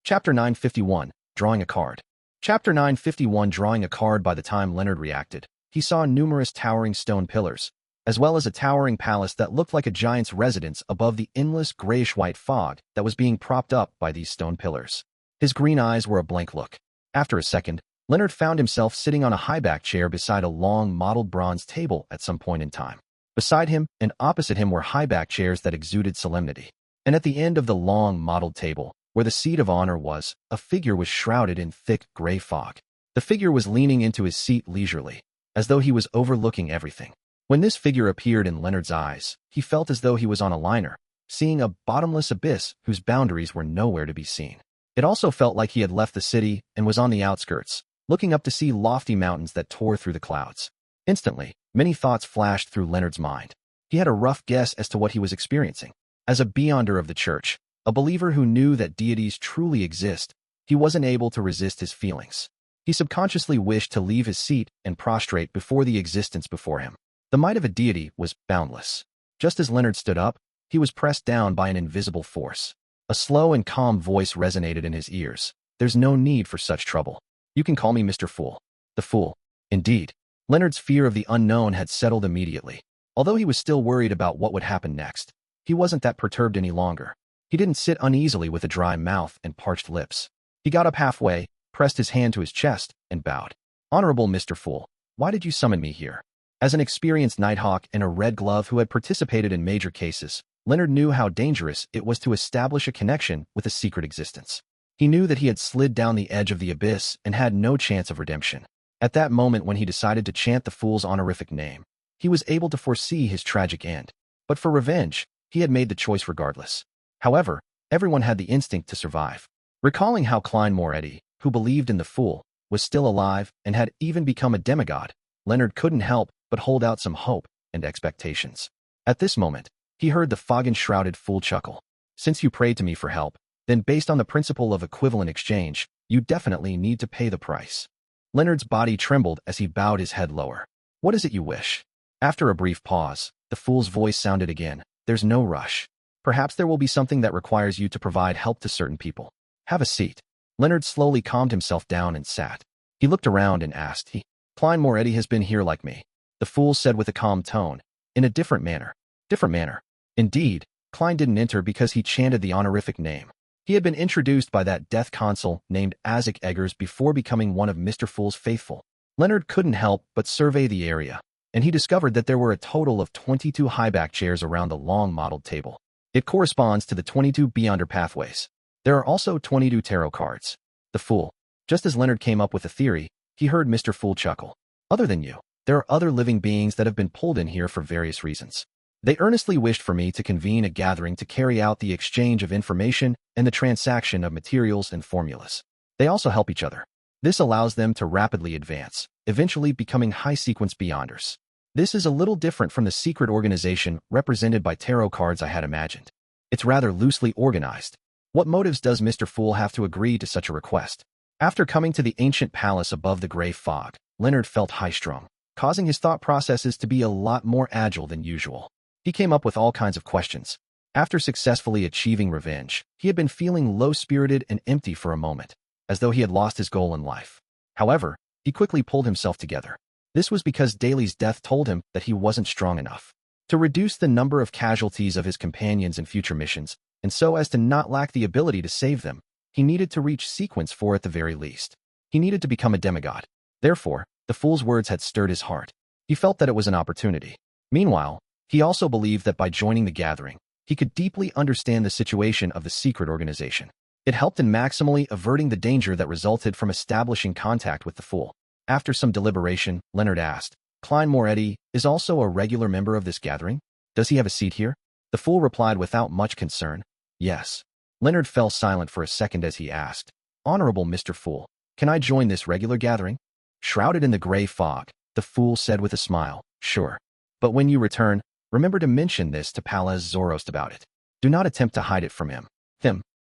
Chapter 951, Drawing a Card. Chapter 951, Drawing a Card. By the time Leonard reacted, he saw numerous towering stone pillars, as well as a towering palace that looked like a giant's residence above the endless grayish-white fog that was being propped up by these stone pillars. His green eyes were a blank look. After a second, Leonard found himself sitting on a high-back chair beside a long, mottled bronze table at some point in time. Beside him and opposite him were high-back chairs that exuded solemnity. And at the end of the long, mottled table, where the seat of honor was, a figure was shrouded in thick, gray fog. The figure was leaning into his seat leisurely, as though he was overlooking everything. When this figure appeared in Leonard's eyes, he felt as though he was on a liner, seeing a bottomless abyss whose boundaries were nowhere to be seen. It also felt like he had left the city and was on the outskirts, looking up to see lofty mountains that tore through the clouds. Instantly, many thoughts flashed through Leonard's mind. He had a rough guess as to what he was experiencing. As a beyonder of the church, a believer who knew that deities truly exist, he wasn't able to resist his feelings. He subconsciously wished to leave his seat and prostrate before the existence before him. The might of a deity was boundless. Just as Leonard stood up, he was pressed down by an invisible force. A slow and calm voice resonated in his ears. "There's no need for such trouble. You can call me Mr. Fool." The Fool. Indeed. Leonard's fear of the unknown had settled immediately. Although he was still worried about what would happen next, he wasn't that perturbed any longer. He didn't sit uneasily with a dry mouth and parched lips. He got up halfway, pressed his hand to his chest, and bowed. "Honorable Mr. Fool, why did you summon me here?" As an experienced nighthawk in a red glove who had participated in major cases, Leonard knew how dangerous it was to establish a connection with a secret existence. He knew that he had slid down the edge of the abyss and had no chance of redemption. At that moment when he decided to chant the Fool's honorific name, he was able to foresee his tragic end. But for revenge, he had made the choice regardless. However, everyone had the instinct to survive. Recalling how Klein Moretti, who believed in the Fool, was still alive and had even become a demigod, Leonard couldn't help but hold out some hope and expectations. At this moment, he heard the fog-enshrouded Fool chuckle. "Since you prayed to me for help, then based on the principle of equivalent exchange, you definitely need to pay the price." Leonard's body trembled as he bowed his head lower. "What is it you wish?" After a brief pause, the Fool's voice sounded again. "There's no rush. Perhaps there will be something that requires you to provide help to certain people. Have a seat." Leonard slowly calmed himself down and sat. He looked around and asked, "Klein Moretti has been here like me?" The Fool said with a calm tone. "In a different manner." "Different manner?" Indeed, Klein didn't enter because he chanted the honorific name. He had been introduced by that death consul named Isaac Eggers before becoming one of Mr. Fool's faithful. Leonard couldn't help but survey the area, and he discovered that there were a total of 22 high-back chairs around the long mottled table. It corresponds to the 22 Beyonder pathways. There are also 22 tarot cards. The Fool. Just as Leonard came up with a theory, he heard Mr. Fool chuckle. "Other than you, there are other living beings that have been pulled in here for various reasons. They earnestly wished for me to convene a gathering to carry out the exchange of information and the transaction of materials and formulas. They also help each other. This allows them to rapidly advance, eventually becoming high-sequence Beyonders. This is a little different from the secret organization represented by tarot cards I had imagined. It's rather loosely organized. What motives does Mr. Fool have to agree to such a request?" After coming to the ancient palace above the gray fog, Leonard felt high-strung, causing his thought processes to be a lot more agile than usual. He came up with all kinds of questions. After successfully achieving revenge, he had been feeling low-spirited and empty for a moment, as though he had lost his goal in life. However, he quickly pulled himself together. This was because Daly's death told him that he wasn't strong enough. To reduce the number of casualties of his companions in future missions, and so as to not lack the ability to save them, he needed to reach sequence 4 at the very least. He needed to become a demigod. Therefore, the Fool's words had stirred his heart. He felt that it was an opportunity. Meanwhile, he also believed that by joining the gathering, he could deeply understand the situation of the secret organization. It helped in maximally averting the danger that resulted from establishing contact with the Fool. After some deliberation, Leonard asked, "Klein Moretti is also a regular member of this gathering? Does he have a seat here?" The Fool replied without much concern, "Yes." Leonard fell silent for a second as he asked, "Honorable Mr. Fool, can I join this regular gathering?" Shrouded in the gray fog, the Fool said with a smile, "Sure. But when you return, remember to mention this to Palaz Zoroast about it. Do not attempt to hide it from him.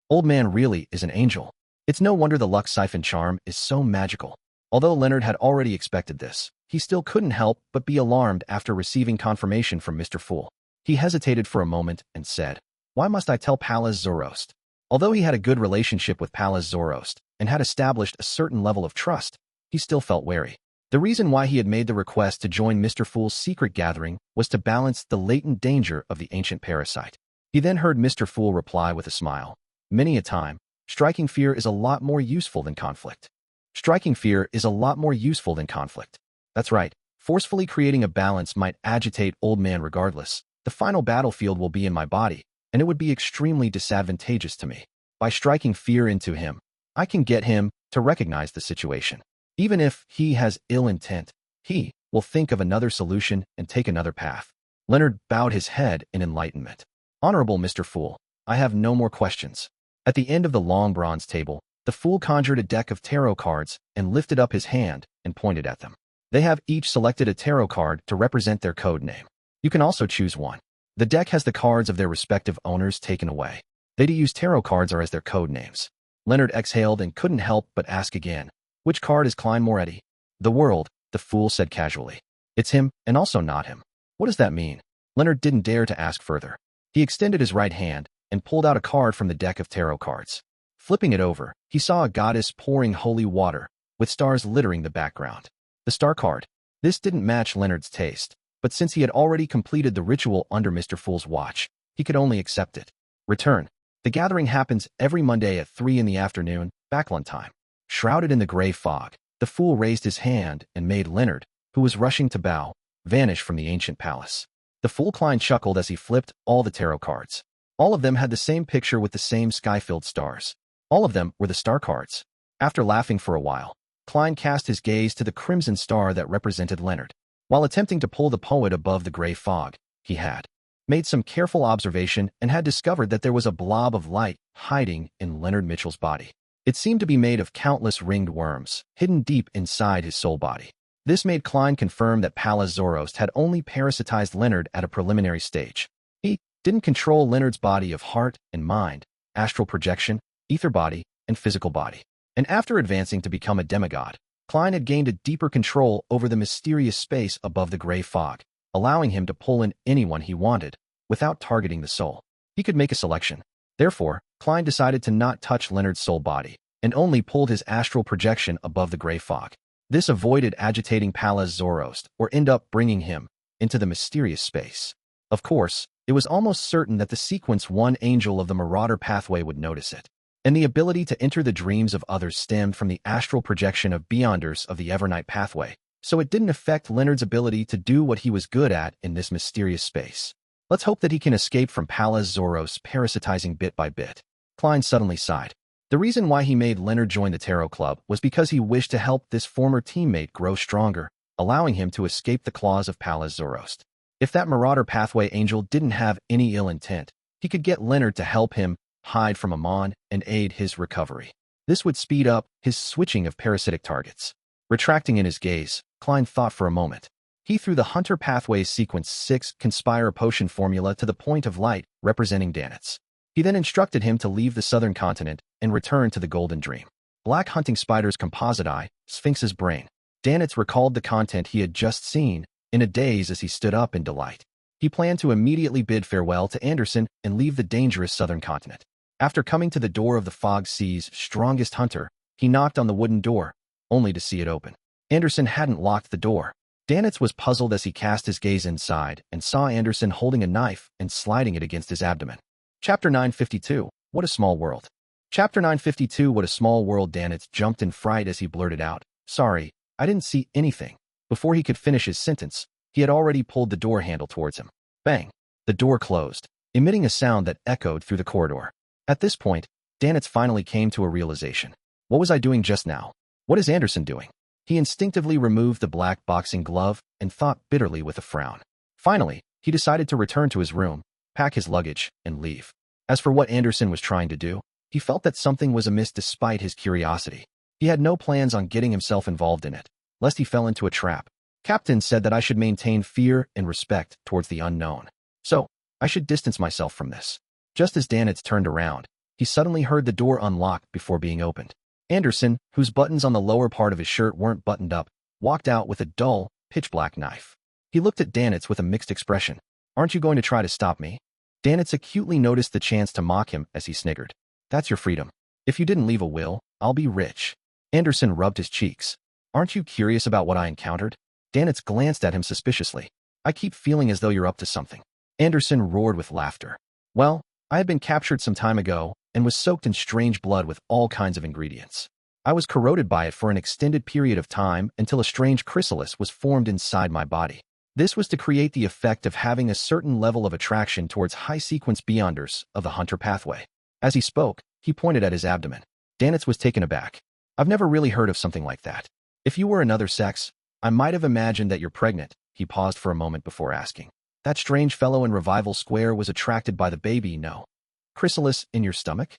Old man really is an angel. It's no wonder the luck siphon charm is so magical." Although Leonard had already expected this, he still couldn't help but be alarmed after receiving confirmation from Mr. Fool. He hesitated for a moment and said, "Why must I tell Palaz Zoroast?" Although he had a good relationship with Pallas Zoroast and had established a certain level of trust, he still felt wary. The reason why he had made the request to join Mr. Fool's secret gathering was to balance the latent danger of the ancient parasite. He then heard Mr. Fool reply with a smile. Many a time, striking fear is a lot more useful than conflict. Striking fear is a lot more useful than conflict. That's right. Forcefully creating a balance might agitate old man regardless. The final battlefield will be in my body, and it would be extremely disadvantageous to me. By striking fear into him, I can get him to recognize the situation. Even if he has ill intent, he will think of another solution and take another path. Leonard bowed his head in enlightenment. Honorable Mr. Fool, I have no more questions. At the end of the long bronze table, the Fool conjured a deck of tarot cards and lifted up his hand and pointed at them. They have each selected a tarot card to represent their code name. You can also choose one. The deck has the cards of their respective owners taken away. They to use tarot cards are as their code names. Leonard exhaled and couldn't help but ask again, which card is Klein Moretti? The world, the Fool said casually. It's him, and also not him. What does that mean? Leonard didn't dare to ask further. He extended his right hand and pulled out a card from the deck of tarot cards. Flipping it over, he saw a goddess pouring holy water, with stars littering the background. The star card. This didn't match Leonard's taste, but since he had already completed the ritual under Mr. Fool's watch, he could only accept it. Return. The gathering happens every Monday at 3 in the afternoon, Backlund time. Shrouded in the gray fog, the Fool raised his hand and made Leonard, who was rushing to bow, vanish from the ancient palace. The Fool Klein chuckled as he flipped all the tarot cards. All of them had the same picture with the same sky-filled stars. All of them were the star cards. After laughing for a while, Klein cast his gaze to the crimson star that represented Leonard. While attempting to pull the poet above the gray fog, he had made some careful observation and had discovered that there was a blob of light hiding in Leonard Mitchell's body. It seemed to be made of countless ringed worms, hidden deep inside his soul body. This made Klein confirm that Pallas Zoroast had only parasitized Leonard at a preliminary stage. He didn't control Leonard's body of heart and mind, astral projection, ether body, and physical body. And after advancing to become a demigod, Klein had gained a deeper control over the mysterious space above the gray fog, allowing him to pull in anyone he wanted, without targeting the soul. He could make a selection. Therefore, Klein decided to not touch Leonard's soul body, and only pulled his astral projection above the gray fog. This avoided agitating Pallas Zoroast, or end up bringing him into the mysterious space. Of course, it was almost certain that the sequence one angel of the Marauder pathway would notice it. And the ability to enter the dreams of others stemmed from the astral projection of Beyonders of the Evernight pathway, so it didn't affect Leonard's ability to do what he was good at in this mysterious space. Let's hope that he can escape from Pallas Zoroast's parasitizing bit by bit. Klein suddenly sighed. The reason why he made Leonard join the Tarot Club was because he wished to help this former teammate grow stronger, allowing him to escape the claws of Pallas Zoroast. If that Marauder pathway angel didn't have any ill intent, he could get Leonard to help him hide from Amon and aid his recovery. This would speed up his switching of parasitic targets. Retracting in his gaze, Klein thought for a moment. He threw the Hunter Pathways Sequence 6 Conspire Potion formula to the point of light representing Danitz. He then instructed him to leave the southern continent and return to the Golden Dream. Black Hunting Spider's Composite Eye, Sphinx's Brain. Danitz recalled the content he had just seen, in a daze as he stood up in delight. He planned to immediately bid farewell to Anderson and leave the dangerous southern continent. After coming to the door of the Fog Sea's strongest hunter, he knocked on the wooden door, only to see it open. Anderson hadn't locked the door. Danitz was puzzled as he cast his gaze inside and saw Anderson holding a knife and sliding it against his abdomen. Chapter 952, What a Small World. Chapter 952, What a Small World. Danitz jumped in fright as he blurted out, "Sorry, I didn't see anything." Before he could finish his sentence, he had already pulled the door handle towards him. Bang! The door closed, emitting a sound that echoed through the corridor. At this point, Danitz finally came to a realization. What was I doing just now? What is Anderson doing? He instinctively removed the black boxing glove and thought bitterly with a frown. Finally, he decided to return to his room, pack his luggage, and leave. As for what Anderson was trying to do, he felt that something was amiss despite his curiosity. He had no plans on getting himself involved in it, lest he fell into a trap. Captain said that I should maintain fear and respect towards the unknown. So, I should distance myself from this. Just as Danitz turned around, he suddenly heard the door unlock before being opened. Anderson, whose buttons on the lower part of his shirt weren't buttoned up, walked out with a dull, pitch-black knife. He looked at Danitz with a mixed expression. "Aren't you going to try to stop me?" Danitz acutely noticed the chance to mock him as he sniggered. That's your freedom. If you didn't leave a will, I'll be rich. Anderson rubbed his cheeks. Aren't you curious about what I encountered? Danitz glanced at him suspiciously. I keep feeling as though you're up to something. Anderson roared with laughter. Well, I had been captured some time ago and was soaked in strange blood with all kinds of ingredients. I was corroded by it for an extended period of time until a strange chrysalis was formed inside my body. This was to create the effect of having a certain level of attraction towards high-sequence beyonders of the hunter pathway. As he spoke, he pointed at his abdomen. Danitz was taken aback. I've never really heard of something like that. If you were another sex, I might have imagined that you're pregnant. He paused for a moment before asking. That strange fellow in Revival Square was attracted by the baby, no? Chrysalis in your stomach?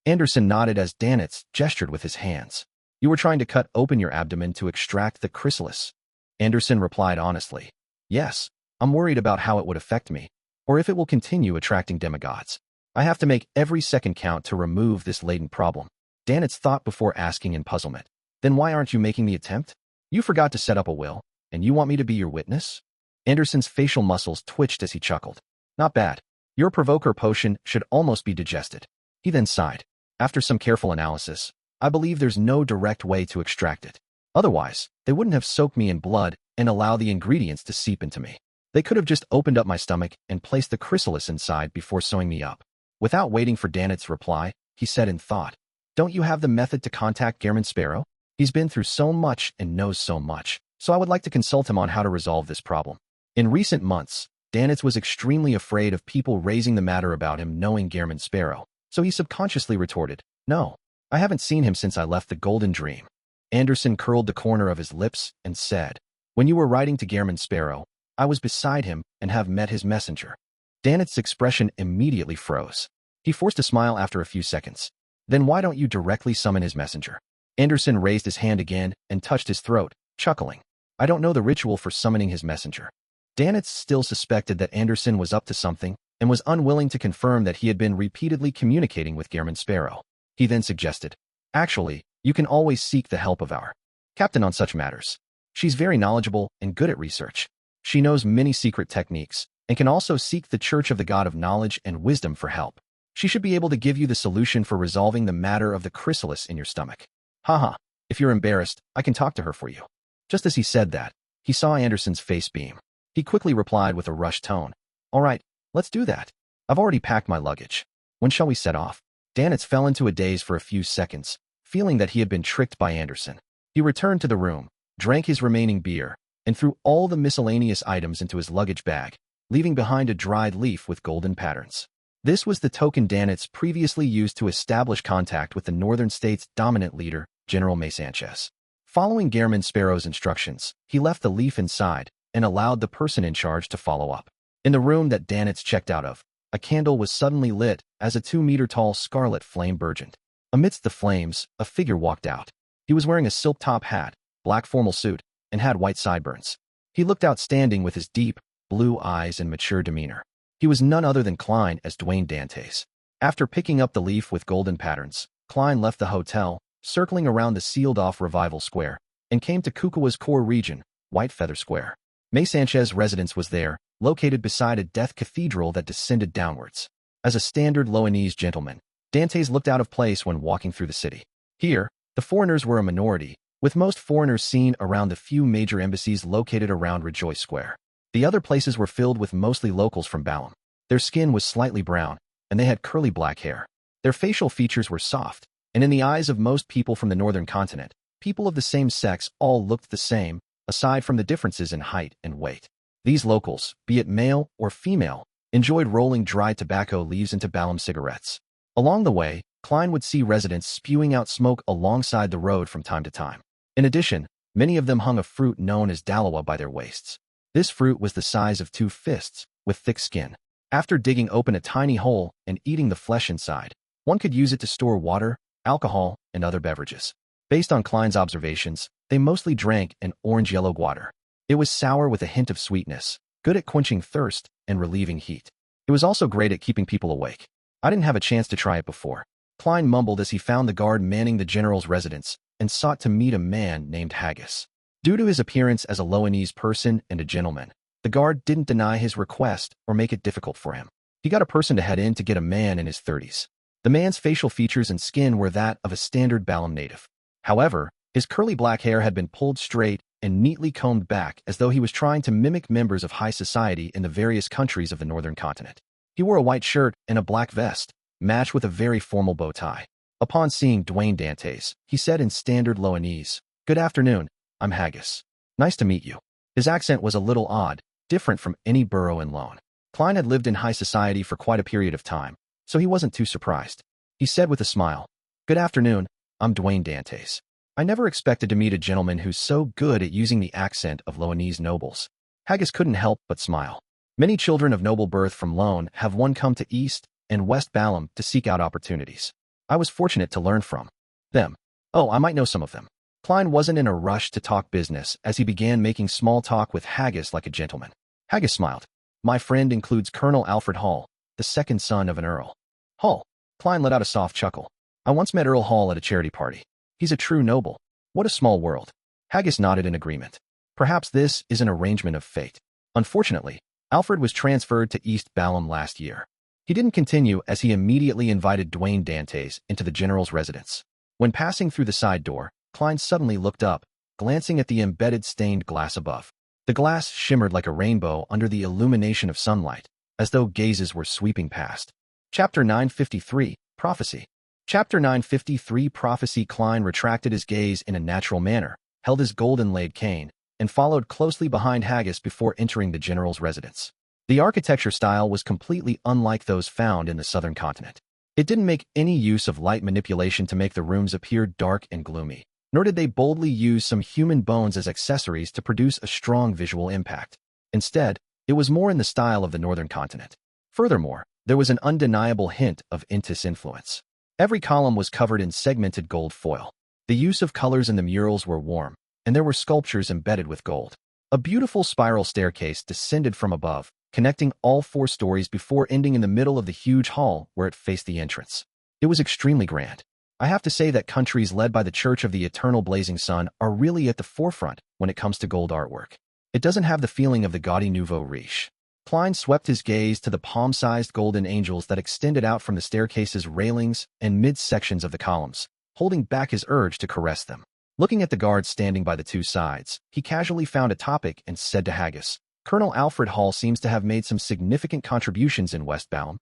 Anderson nodded as Danitz gestured with his hands. You were trying to cut open your abdomen to extract the chrysalis. Anderson replied honestly. Yes, I'm worried about how it would affect me, or if it will continue attracting demigods. I have to make every second count to remove this latent problem. Danitz thought before asking in puzzlement. Then why aren't you making the attempt? You forgot to set up a will, and you want me to be your witness? Anderson's facial muscles twitched as he chuckled. Not bad. Your provoker potion should almost be digested. He then sighed. After some careful analysis, I believe there's no direct way to extract it. Otherwise, they wouldn't have soaked me in blood and allow the ingredients to seep into me. They could have just opened up my stomach and placed the chrysalis inside before sewing me up. Without waiting for Danitz's reply, he said in thought, Don't you have the method to contact Gehrman Sparrow? He's been through so much and knows so much, so I would like to consult him on how to resolve this problem. In recent months, Danitz was extremely afraid of people raising the matter about him knowing Gehrman Sparrow, so he subconsciously retorted, No, I haven't seen him since I left the Golden Dream. Anderson curled the corner of his lips and said, When you were writing to Gehrman Sparrow, I was beside him and have met his messenger. Danitz's expression immediately froze. He forced a smile after a few seconds. Then why don't you directly summon his messenger? Anderson raised his hand again and touched his throat, chuckling. I don't know the ritual for summoning his messenger. Danitz still suspected that Anderson was up to something and was unwilling to confirm that he had been repeatedly communicating with Gehrman Sparrow. He then suggested, Actually, you can always seek the help of our captain on such matters. She's very knowledgeable and good at research. She knows many secret techniques and can also seek the Church of the God of Knowledge and Wisdom for help. She should be able to give you the solution for resolving the matter of the chrysalis in your stomach. Haha, if you're embarrassed, I can talk to her for you. Just as he said that, he saw Anderson's face beam. He quickly replied with a rushed tone. All right, let's do that. I've already packed my luggage. When shall we set off? Danitz fell into a daze for a few seconds, feeling that he had been tricked by Anderson. He returned to the room, drank his remaining beer, and threw all the miscellaneous items into his luggage bag, leaving behind a dried leaf with golden patterns. This was the token Danitz previously used to establish contact with the Northern States' dominant leader, General Sanchez. Following Gehrman Sparrow's instructions, he left the leaf inside and allowed the person in charge to follow up. In the room that Danitz checked out of, a candle was suddenly lit as a 2-meter-tall scarlet flame burgeoned. Amidst the flames, a figure walked out. He was wearing a silk top hat, black formal suit, and had white sideburns. He looked outstanding with his deep, blue eyes and mature demeanor. He was none other than Klein as Dwayne Dantes. After picking up the leaf with golden patterns, Klein left the hotel, circling around the sealed-off Revival Square, and came to Kukua's core region, White Feather Square. Sanchez's residence was there, located beside a death cathedral that descended downwards. As a standard Loanese gentleman, Dantes looked out of place when walking through the city. Here, the foreigners were a minority, with most foreigners seen around the few major embassies located around Rejoice Square. The other places were filled with mostly locals from Balam. Their skin was slightly brown, and they had curly black hair. Their facial features were soft, and in the eyes of most people from the northern continent, people of the same sex all looked the same, aside from the differences in height and weight. These locals, be it male or female, enjoyed rolling dry tobacco leaves into Balam cigarettes. Along the way, Klein would see residents spewing out smoke alongside the road from time to time. In addition, many of them hung a fruit known as dalawa by their waists. This fruit was the size of 2 fists, with thick skin. After digging open a tiny hole and eating the flesh inside, one could use it to store water, alcohol, and other beverages. Based on Klein's observations, they mostly drank an orange-yellow water. It was sour with a hint of sweetness, good at quenching thirst and relieving heat. It was also great at keeping people awake. I didn't have a chance to try it before. Klein mumbled as he found the guard manning the general's residence and sought to meet a man named Haggis. Due to his appearance as a Loanese person and a gentleman, the guard didn't deny his request or make it difficult for him. He got a person to head in to get a man in his 30s. The man's facial features and skin were that of a standard Balam native. However, his curly black hair had been pulled straight and neatly combed back as though he was trying to mimic members of high society in the various countries of the northern continent. He wore a white shirt and a black vest, matched with a very formal bow tie. Upon seeing Dwayne Dantes, he said in standard Loanese, "Good afternoon, I'm Haggis. Nice to meet you." His accent was a little odd, different from any borough in Loan. Klein had lived in high society for quite a period of time, so he wasn't too surprised. He said with a smile, "Good afternoon, I'm Dwayne Dantes. I never expected to meet a gentleman who's so good at using the accent of Loanese nobles." Haggis couldn't help but smile. Many children of noble birth from Loan have one come to East and West Balam to seek out opportunities. I was fortunate to learn from them. Oh, I might know some of them. Klein wasn't in a rush to talk business as he began making small talk with Haggis like a gentleman. Haggis smiled. "My friend includes Colonel Alfred Hall, the second son of an earl." "Hall?" Klein let out a soft chuckle. "I once met Earl Hall at a charity party. He's a true noble. What a small world." Haggis nodded in agreement. Perhaps this is an arrangement of fate. Unfortunately, Alfred was transferred to East Balam last year. He didn't continue as he immediately invited Dwayne Dantes into the general's residence. When passing through the side door, Klein suddenly looked up, glancing at the embedded stained glass above. The glass shimmered like a rainbow under the illumination of sunlight, as though gazes were sweeping past. Chapter 953, Prophecy. Chapter 953, Prophecy. Klein retracted his gaze in a natural manner, held his golden-laid cane, and followed closely behind Haggis before entering the general's residence. The architecture style was completely unlike those found in the southern continent. It didn't make any use of light manipulation to make the rooms appear dark and gloomy, nor did they boldly use some human bones as accessories to produce a strong visual impact. Instead, it was more in the style of the northern continent. Furthermore, there was an undeniable hint of Intis influence. Every column was covered in segmented gold foil. The use of colors in the murals were warm, and there were sculptures embedded with gold. A beautiful spiral staircase descended from above, connecting all 4 stories before ending in the middle of the huge hall where it faced the entrance. It was extremely grand. I have to say that countries led by the Church of the Eternal Blazing Sun are really at the forefront when it comes to gold artwork. It doesn't have the feeling of the gaudy nouveau riche. Klein swept his gaze to the palm-sized golden angels that extended out from the staircase's railings and mid-sections of the columns, holding back his urge to caress them. Looking at the guards standing by the 2 sides, he casually found a topic and said to Haggis, "Colonel Alfred Hall seems to have made some significant contributions in West Balam."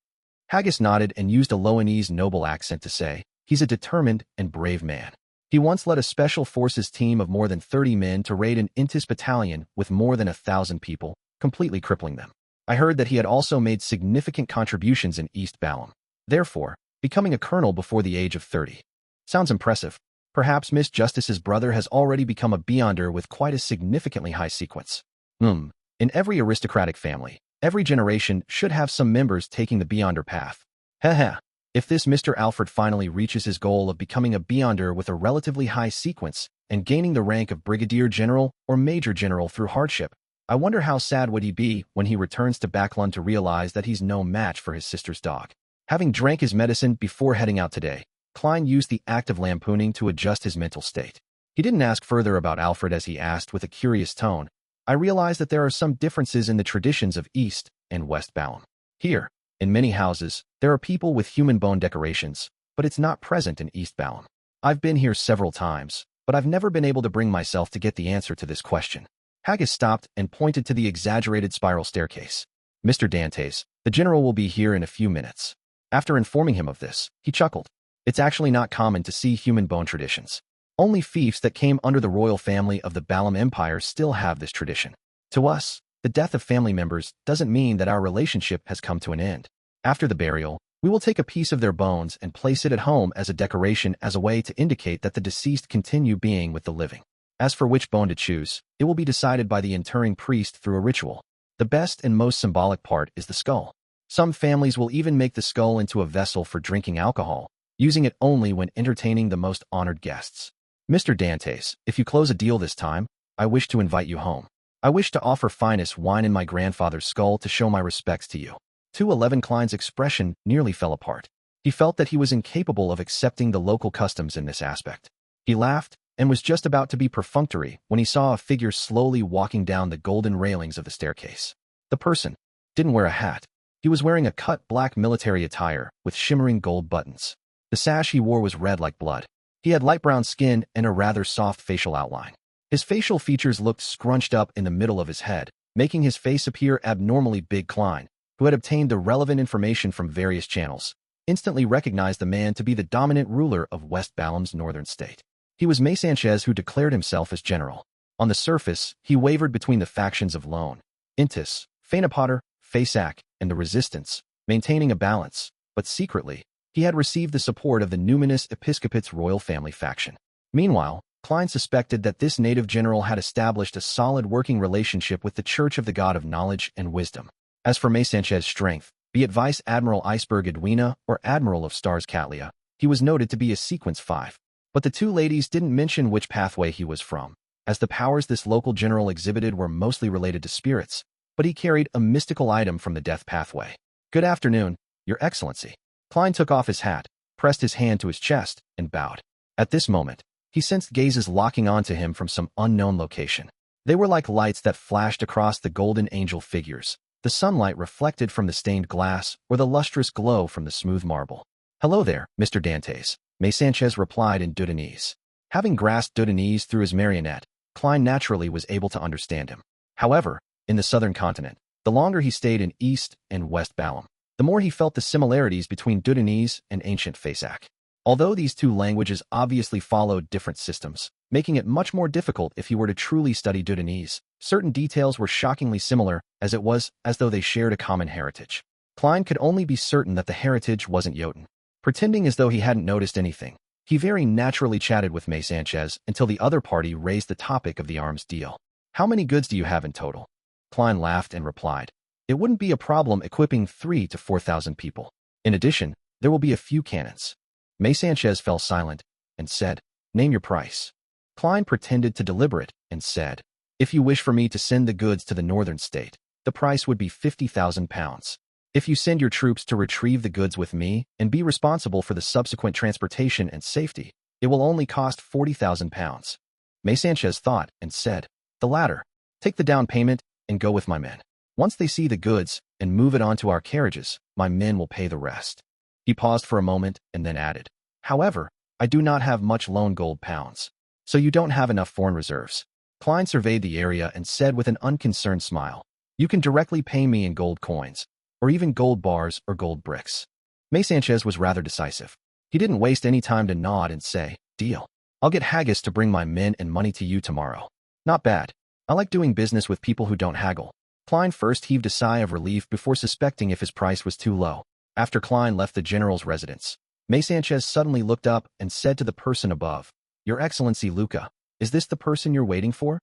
Haggis nodded and used a Loanese noble accent to say, "He's a determined and brave man. He once led a special forces team of more than 30 men to raid an Intis battalion with more than 1,000 people, completely crippling them. I heard that he had also made significant contributions in East Balam, therefore, becoming a colonel before the age of 30. Sounds impressive. Perhaps Miss Justice's brother has already become a beyonder with quite a significantly high sequence. In every aristocratic family, every generation should have some members taking the beyonder path. Heh. If this Mr. Alfred finally reaches his goal of becoming a beyonder with a relatively high sequence and gaining the rank of brigadier general or major general through hardship, I wonder how sad would he be when he returns to Backlund to realize that he's no match for his sister's dog." Having drank his medicine before heading out today, Klein used the act of lampooning to adjust his mental state. He didn't ask further about Alfred as he asked with a curious tone, "I realize that there are some differences in the traditions of East and West Balam. Here, in many houses, there are people with human bone decorations, but it's not present in East Balam. I've been here several times, but I've never been able to bring myself to get the answer to this question." Haggis stopped and pointed to the exaggerated spiral staircase. "Mr. Dantes, the general will be here in a few minutes." After informing him of this, he chuckled. It's actually not common to see human bone traditions. Only fiefs that came under the royal family of the Balam Empire still have this tradition. To us, the death of family members doesn't mean that our relationship has come to an end. After the burial, we will take a piece of their bones and place it at home as a decoration as a way to indicate that the deceased continue being with the living. As for which bone to choose, it will be decided by the interring priest through a ritual. The best and most symbolic part is the skull. Some families will even make the skull into a vessel for drinking alcohol, using it only when entertaining the most honored guests. Mr. Dantes, if you close a deal this time, I wish to invite you home. I wish to offer finest wine in my grandfather's skull to show my respects to you. 211 Klein's expression nearly fell apart. He felt that he was incapable of accepting the local customs in this aspect. He laughed and was just about to be perfunctory when he saw a figure slowly walking down the golden railings of the staircase. The person didn't wear a hat. He was wearing a cut black military attire with shimmering gold buttons. The sash he wore was red like blood. He had light brown skin and a rather soft facial outline. His facial features looked scrunched up in the middle of his head, making his face appear abnormally big. Klein, who had obtained the relevant information from various channels, instantly recognized the man to be the dominant ruler of West Balam's northern state. He was May Sanchez, who declared himself as general. On the surface, he wavered between the factions of Lone, Intis, Fainapotter, Faisac, and the Resistance, maintaining a balance, but secretly, he had received the support of the numinous Episcopate's royal family faction. Meanwhile, Klein suspected that this native general had established a solid working relationship with the Church of the God of Knowledge and Wisdom. As for May Sanchez's strength, be it Vice Admiral Iceberg Edwina or Admiral of Stars Catlia, he was noted to be a Sequence 5. But the two ladies didn't mention which pathway he was from, as the powers this local general exhibited were mostly related to spirits, but he carried a mystical item from the death pathway. "Good afternoon, Your Excellency." Klein took off his hat, pressed his hand to his chest, and bowed. At this moment, he sensed gazes locking onto him from some unknown location. They were like lights that flashed across the golden angel figures, the sunlight reflected from the stained glass or the lustrous glow from the smooth marble. "Hello there, Mr. Dantes," May Sanchez replied in Dudanese. Having grasped Dudanese through his marionette, Klein naturally was able to understand him. However, in the southern continent, the longer he stayed in East and West Balam, the more he felt the similarities between Dudanese and ancient Faisac. Although these two languages obviously followed different systems, making it much more difficult if he were to truly study Dudanese, certain details were shockingly similar, as it was as though they shared a common heritage. Klein could only be certain that the heritage wasn't Jotun. Pretending as though he hadn't noticed anything, he very naturally chatted with May Sanchez until the other party raised the topic of the arms deal. "How many goods do you have in total?" Klein laughed and replied, "It wouldn't be a problem equipping 3,000 to 4,000 people. In addition, there will be a few cannons." May Sanchez fell silent and said, "Name your price." Klein pretended to deliberate and said, "If you wish for me to send the goods to the northern state, the price would be 50,000 pounds. If you send your troops to retrieve the goods with me and be responsible for the subsequent transportation and safety, it will only cost 40,000 pounds. May Sanchez thought and said, "The latter. Take the down payment and go with my men. Once they see the goods and move it onto our carriages, my men will pay the rest." He paused for a moment and then added, "However, I do not have much lone gold pounds, so you don't have enough foreign reserves." Klein surveyed the area and said with an unconcerned smile, "You can directly pay me in gold coins, or even gold bars or gold bricks." May Sanchez was rather decisive. He didn't waste any time to nod and say, "Deal. I'll get Haggis to bring my men and money to you tomorrow." "Not bad. I like doing business with people who don't haggle." Klein first heaved a sigh of relief before suspecting if his price was too low. After Klein left the general's residence, May Sanchez suddenly looked up and said to the person above, "Your Excellency Luca, is this the person you're waiting for?"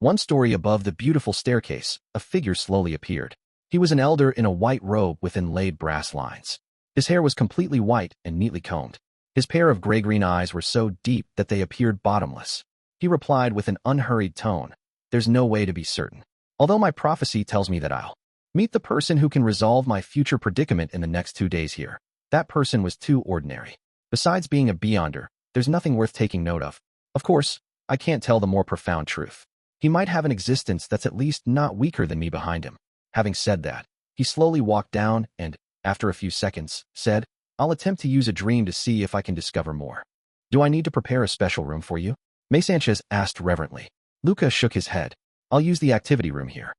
One story above the beautiful staircase, a figure slowly appeared. He was an elder in a white robe with inlaid brass lines. His hair was completely white and neatly combed. His pair of gray-green eyes were so deep that they appeared bottomless. He replied with an unhurried tone, "There's no way to be certain. Although my prophecy tells me that I'll meet the person who can resolve my future predicament in the next 2 days here. That person was too ordinary. Besides being a beyonder, there's nothing worth taking note of. Of course, I can't tell the more profound truth. He might have an existence that's at least not weaker than me behind him." Having said that, he slowly walked down and, after a few seconds, said, "I'll attempt to use a dream to see if I can discover more." "Do I need to prepare a special room for you?" May Sanchez asked reverently. Luca shook his head. "I'll use the activity room here."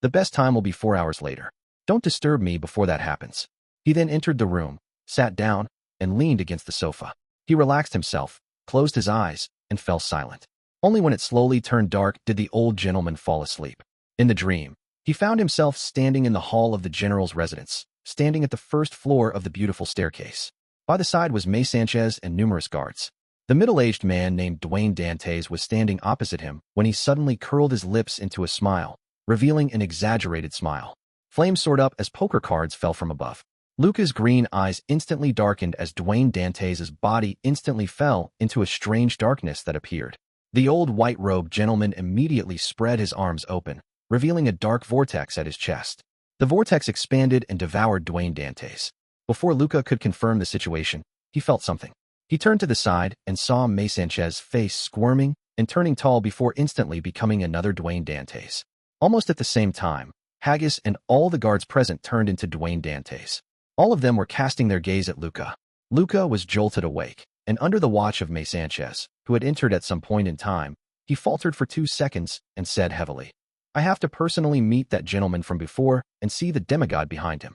The best time will be 4 hours later. Don't disturb me before that happens." He then entered the room, sat down, and leaned against the sofa. He relaxed himself, closed his eyes, and fell silent. Only when it slowly turned dark did the old gentleman fall asleep. In the dream, he found himself standing in the hall of the general's residence, standing at the first floor of the beautiful staircase. By the side was May Sanchez and numerous guards. The middle-aged man named Dwayne Dantes was standing opposite him when he suddenly curled his lips into a smile, revealing an exaggerated smile. Flames soared up as poker cards fell from above. Luca's green eyes instantly darkened as Dwayne Dantes' body instantly fell into a strange darkness that appeared. The old white-robed gentleman immediately spread his arms open, revealing a dark vortex at his chest. The vortex expanded and devoured Dwayne Dantes. Before Luca could confirm the situation, he felt something. He turned to the side and saw May Sanchez's face squirming and turning tall before instantly becoming another Dwayne Dantes. Almost at the same time, Haggis and all the guards present turned into Dwayne Dantes. All of them were casting their gaze at Luca. Luca was jolted awake, and under the watch of May Sanchez, who had entered at some point in time, he faltered for 2 seconds and said heavily, "I have to personally meet that gentleman from before and see the demigod behind him."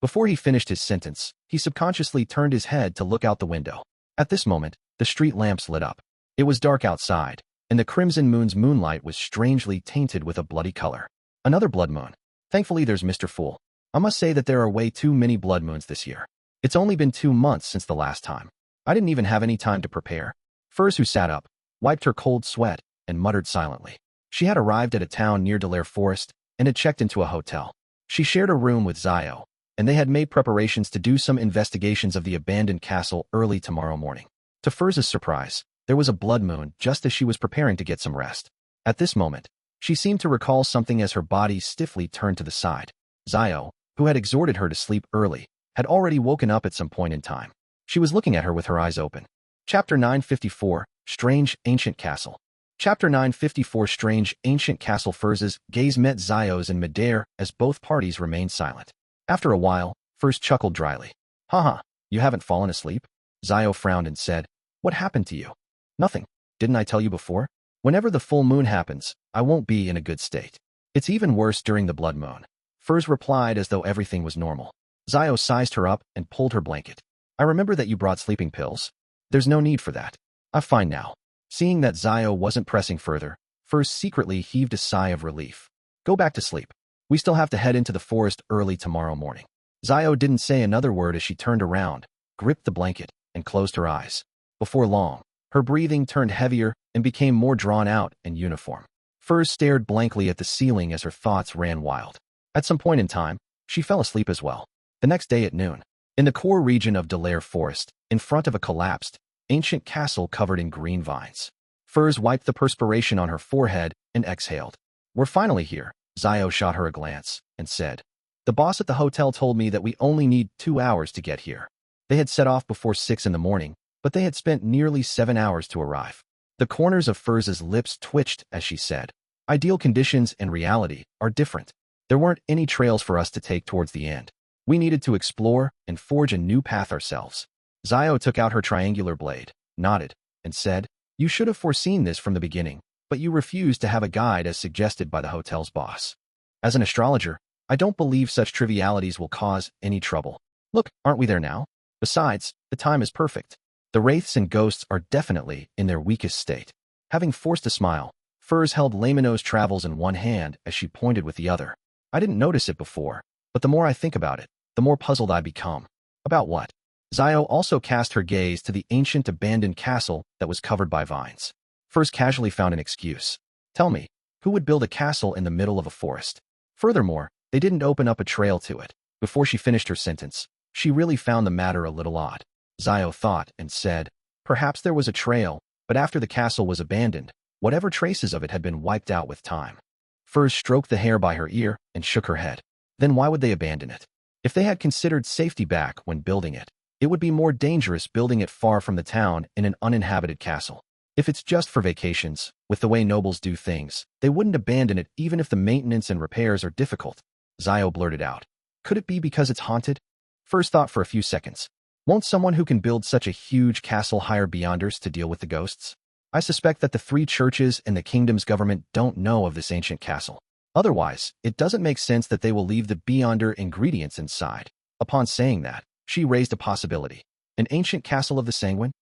Before he finished his sentence, he subconsciously turned his head to look out the window. At this moment, the street lamps lit up. It was dark outside, and the crimson moon's moonlight was strangely tainted with a bloody color. Another blood moon. Thankfully, there's Mr. Fool. I must say that there are way too many blood moons this year. It's only been 2 months since the last time. I didn't even have any time to prepare. Furs, who sat up, wiped her cold sweat, and muttered silently. She had arrived at a town near Delaire Forest and had checked into a hotel. She shared a room with Zio, and they had made preparations to do some investigations of the abandoned castle early tomorrow morning. To Furz's surprise, there was a blood moon just as she was preparing to get some rest. At this moment, she seemed to recall something as her body stiffly turned to the side. Zio, who had exhorted her to sleep early, had already woken up at some point in time. She was looking at her with her eyes open. Chapter 954, Strange Ancient Castle. Chapter 954, Strange Ancient Castle. Furz's gaze met Zio's in midair as both parties remained silent. After a while, Furz chuckled dryly. "Haha, you haven't fallen asleep?" Zio frowned and said, "What happened to you?" "Nothing. Didn't I tell you before? Whenever the full moon happens, I won't be in a good state. It's even worse during the blood moon." Furz replied as though everything was normal. Zio sized her up and pulled her blanket. "I remember that you brought sleeping pills. There's no need for that. I'm fine now." Seeing that Zio wasn't pressing further, Furz secretly heaved a sigh of relief. "Go back to sleep. We still have to head into the forest early tomorrow morning." Zio didn't say another word as she turned around, gripped the blanket, and closed her eyes. Before long, her breathing turned heavier and became more drawn out and uniform. Furz stared blankly at the ceiling as her thoughts ran wild. At some point in time, she fell asleep as well. The next day at noon, in the core region of Delaire Forest, in front of a collapsed, ancient castle covered in green vines. Furz wiped the perspiration on her forehead and exhaled. "We're finally here." Zio shot her a glance and said, "The boss at the hotel told me that we only need 2 hours to get here." They had set off before 6 in the morning, but they had spent nearly 7 hours to arrive. The corners of Furz's lips twitched as she said, "Ideal conditions and reality are different. There weren't any trails for us to take towards the end. We needed to explore and forge a new path ourselves." Zio took out her triangular blade, nodded, and said, "You should have foreseen this from the beginning, but you refused to have a guide as suggested by the hotel's boss. As an astrologer, I don't believe such trivialities will cause any trouble. Look, aren't we there now? Besides, the time is perfect. The wraiths and ghosts are definitely in their weakest state." Having forced a smile, Furz held Lamino's travels in one hand as she pointed with the other. "I didn't notice it before, but the more I think about it, the more puzzled I become." "About what?" Zio also cast her gaze to the ancient abandoned castle that was covered by vines. Furz casually found an excuse. "Tell me, who would build a castle in the middle of a forest? Furthermore, they didn't open up a trail to it." Before she finished her sentence, she really found the matter a little odd. Zio thought and said, "Perhaps there was a trail, but after the castle was abandoned, whatever traces of it had been wiped out with time." Furz stroked the hair by her ear and shook her head. "Then why would they abandon it? If they had considered safety back when building it, it would be more dangerous building it far from the town in an uninhabited castle. If it's just for vacations, with the way nobles do things, they wouldn't abandon it even if the maintenance and repairs are difficult." Zio blurted out, "Could it be because it's haunted?" Furz thought for a few seconds. "Won't someone who can build such a huge castle hire beyonders to deal with the ghosts? I suspect that the 3 churches and the kingdom's government don't know of this ancient castle. Otherwise, it doesn't make sense that they will leave the beyonder ingredients inside." Upon saying that, she raised a possibility. An ancient castle of the sanguine?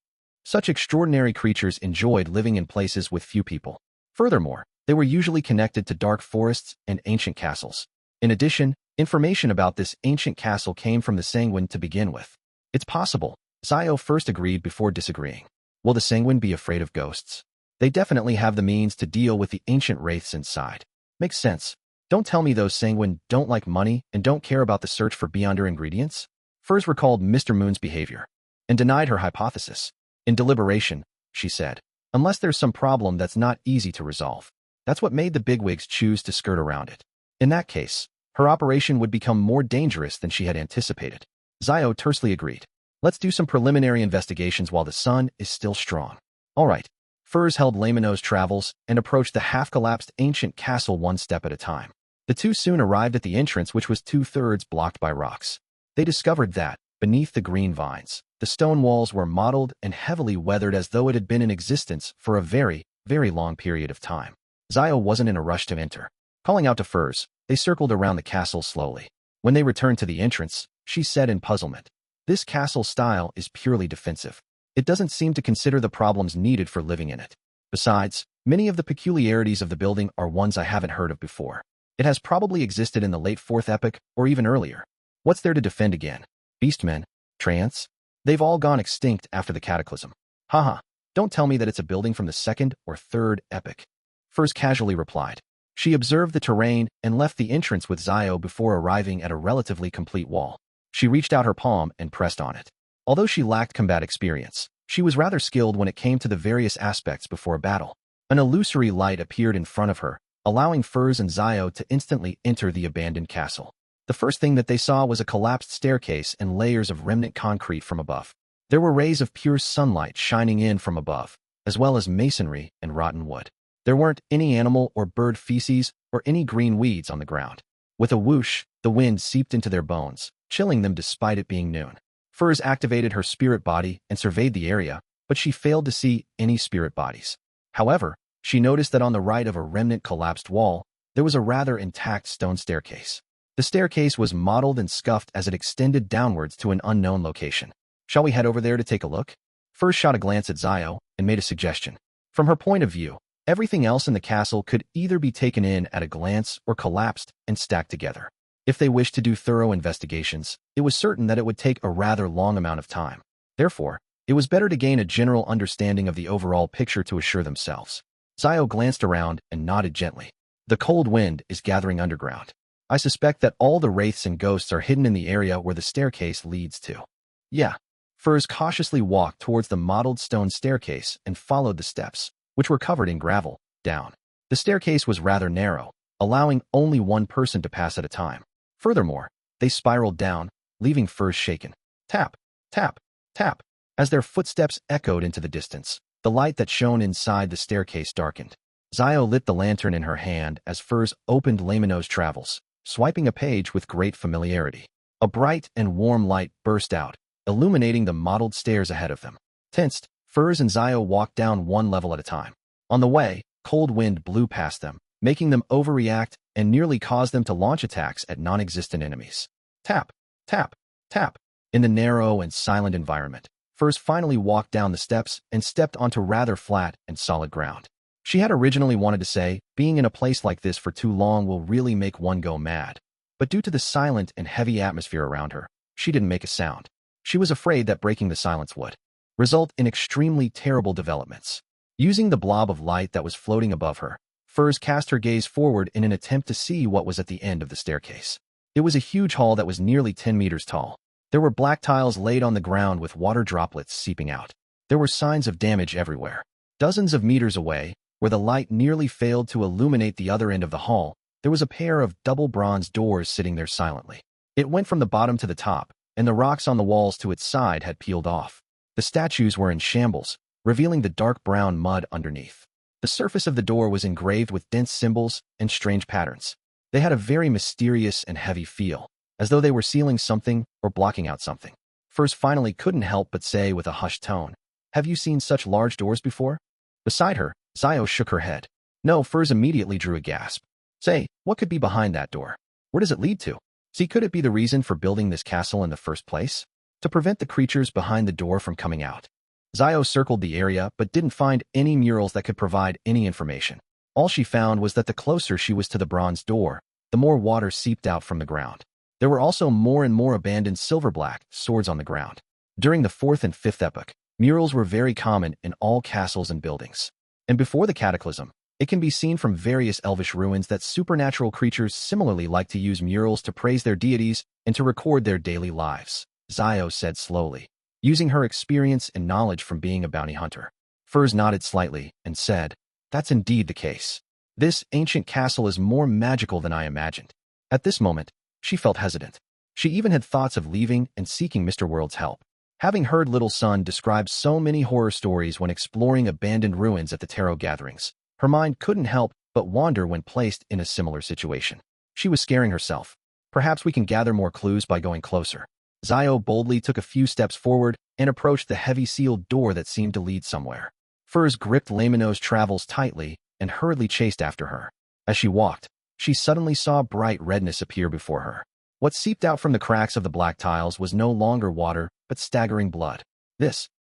Such extraordinary creatures enjoyed living in places with few people. Furthermore, they were usually connected to dark forests and ancient castles. In addition, information about this ancient castle came from the sanguine to begin with. "It's possible," Zio first agreed before disagreeing. "Will the sanguine be afraid of ghosts? They definitely have the means to deal with the ancient wraiths inside." "Makes sense. Don't tell me those sanguine don't like money and don't care about the search for beyonder ingredients?" Furz recalled Mr. Moon's behavior and denied her hypothesis. In deliberation, she said, "Unless there's some problem that's not easy to resolve. That's what made the bigwigs choose to skirt around it. In that case, her operation would become more dangerous than she had anticipated." Zio tersely agreed. "Let's do some preliminary investigations while the sun is still strong." "All right." Furz held Lamino's travels and approached the half-collapsed ancient castle one step at a time. The two soon arrived at the entrance, which was two-thirds blocked by rocks. They discovered that, beneath the green vines, the stone walls were mottled and heavily weathered as though it had been in existence for a very, very long period of time. Zio wasn't in a rush to enter. Calling out to Furs, they circled around the castle slowly. When they returned to the entrance, she said in puzzlement, "This castle style is purely defensive. It doesn't seem to consider the problems needed for living in it. Besides, many of the peculiarities of the building are ones I haven't heard of before. It has probably existed in the late 4th epoch or even earlier. What's there to defend again? Beastmen? Trance? They've all gone extinct after the cataclysm. Haha, don't tell me that it's a building from the 2nd or 3rd epoch." Furs casually replied. She observed the terrain and left the entrance with Zio before arriving at a relatively complete wall. She reached out her palm and pressed on it. Although she lacked combat experience, she was rather skilled when it came to the various aspects before battle. An illusory light appeared in front of her, allowing Furs and Zio to instantly enter the abandoned castle. The first thing that they saw was a collapsed staircase and layers of remnant concrete from above. There were rays of pure sunlight shining in from above, as well as masonry and rotten wood. There weren't any animal or bird feces or any green weeds on the ground. With a whoosh, the wind seeped into their bones, chilling them despite it being noon. Furs activated her spirit body and surveyed the area, but she failed to see any spirit bodies. However, she noticed that on the right of a remnant collapsed wall, there was a rather intact stone staircase. The staircase was mottled and scuffed as it extended downwards to an unknown location. "Shall we head over there to take a look?" Furs shot a glance at Zio and made a suggestion. From her point of view, everything else in the castle could either be taken in at a glance or collapsed and stacked together. If they wished to do thorough investigations, it was certain that it would take a rather long amount of time. Therefore, it was better to gain a general understanding of the overall picture to assure themselves. Zio glanced around and nodded gently. "The cold wind is gathering underground. I suspect that all the wraiths and ghosts are hidden in the area where the staircase leads to." "Yeah." Furs cautiously walked towards the mottled stone staircase and followed the steps, which were covered in gravel, down. The staircase was rather narrow, allowing only one person to pass at a time. Furthermore, they spiraled down, leaving Furs shaken. Tap, tap, tap. As their footsteps echoed into the distance, the light that shone inside the staircase darkened. Zio lit the lantern in her hand as Furs opened Lamino's Travels, swiping a page with great familiarity. A bright and warm light burst out, illuminating the mottled stairs ahead of them. Tensed, Furs and Zio walked down one level at a time. On the way, cold wind blew past them, making them overreact and nearly caused them to launch attacks at non-existent enemies. Tap, tap, tap. In the narrow and silent environment, Furs finally walked down the steps and stepped onto rather flat and solid ground. She had originally wanted to say, being in a place like this for too long will really make one go mad. But due to the silent and heavy atmosphere around her, she didn't make a sound. She was afraid that breaking the silence would result in extremely terrible developments. Using the blob of light that was floating above her, Furs cast her gaze forward in an attempt to see what was at the end of the staircase. It was a huge hall that was nearly 10 meters tall. There were black tiles laid on the ground with water droplets seeping out. There were signs of damage everywhere. Dozens of meters away, where the light nearly failed to illuminate the other end of the hall, there was a pair of double bronze doors sitting there silently. It went from the bottom to the top, and the rocks on the walls to its side had peeled off. The statues were in shambles, revealing the dark brown mud underneath. The surface of the door was engraved with dense symbols and strange patterns. They had a very mysterious and heavy feel, as though they were sealing something or blocking out something. Furs finally couldn't help but say with a hushed tone, "Have you seen such large doors before?" Beside her, Zio shook her head. No. Furs immediately drew a gasp. "Say, what could be behind that door? Where does it lead to? See, could it be the reason for building this castle in the first place? To prevent the creatures behind the door from coming out?" Zio circled the area but didn't find any murals that could provide any information. All she found was that the closer she was to the bronze door, the more water seeped out from the ground. There were also more and more abandoned silver-black swords on the ground. During the 4th and 5th epoch, murals were very common in all castles and buildings. And before the cataclysm, it can be seen from various elvish ruins that supernatural creatures similarly like to use murals to praise their deities and to record their daily lives, Zio said slowly, using her experience and knowledge from being a bounty hunter. Furs nodded slightly and said, "That's indeed the case. This ancient castle is more magical than I imagined." At this moment, she felt hesitant. She even had thoughts of leaving and seeking Mr. World's help. Having heard Little Sun describe so many horror stories when exploring abandoned ruins at the tarot gatherings, her mind couldn't help but wander when placed in a similar situation. She was scaring herself. Perhaps we can gather more clues by going closer. Zio boldly took a few steps forward and approached the heavy sealed door that seemed to lead somewhere. Furs gripped Lamino's travels tightly and hurriedly chased after her. As she walked, she suddenly saw bright redness appear before her. What seeped out from the cracks of the black tiles was no longer water, but staggering blood.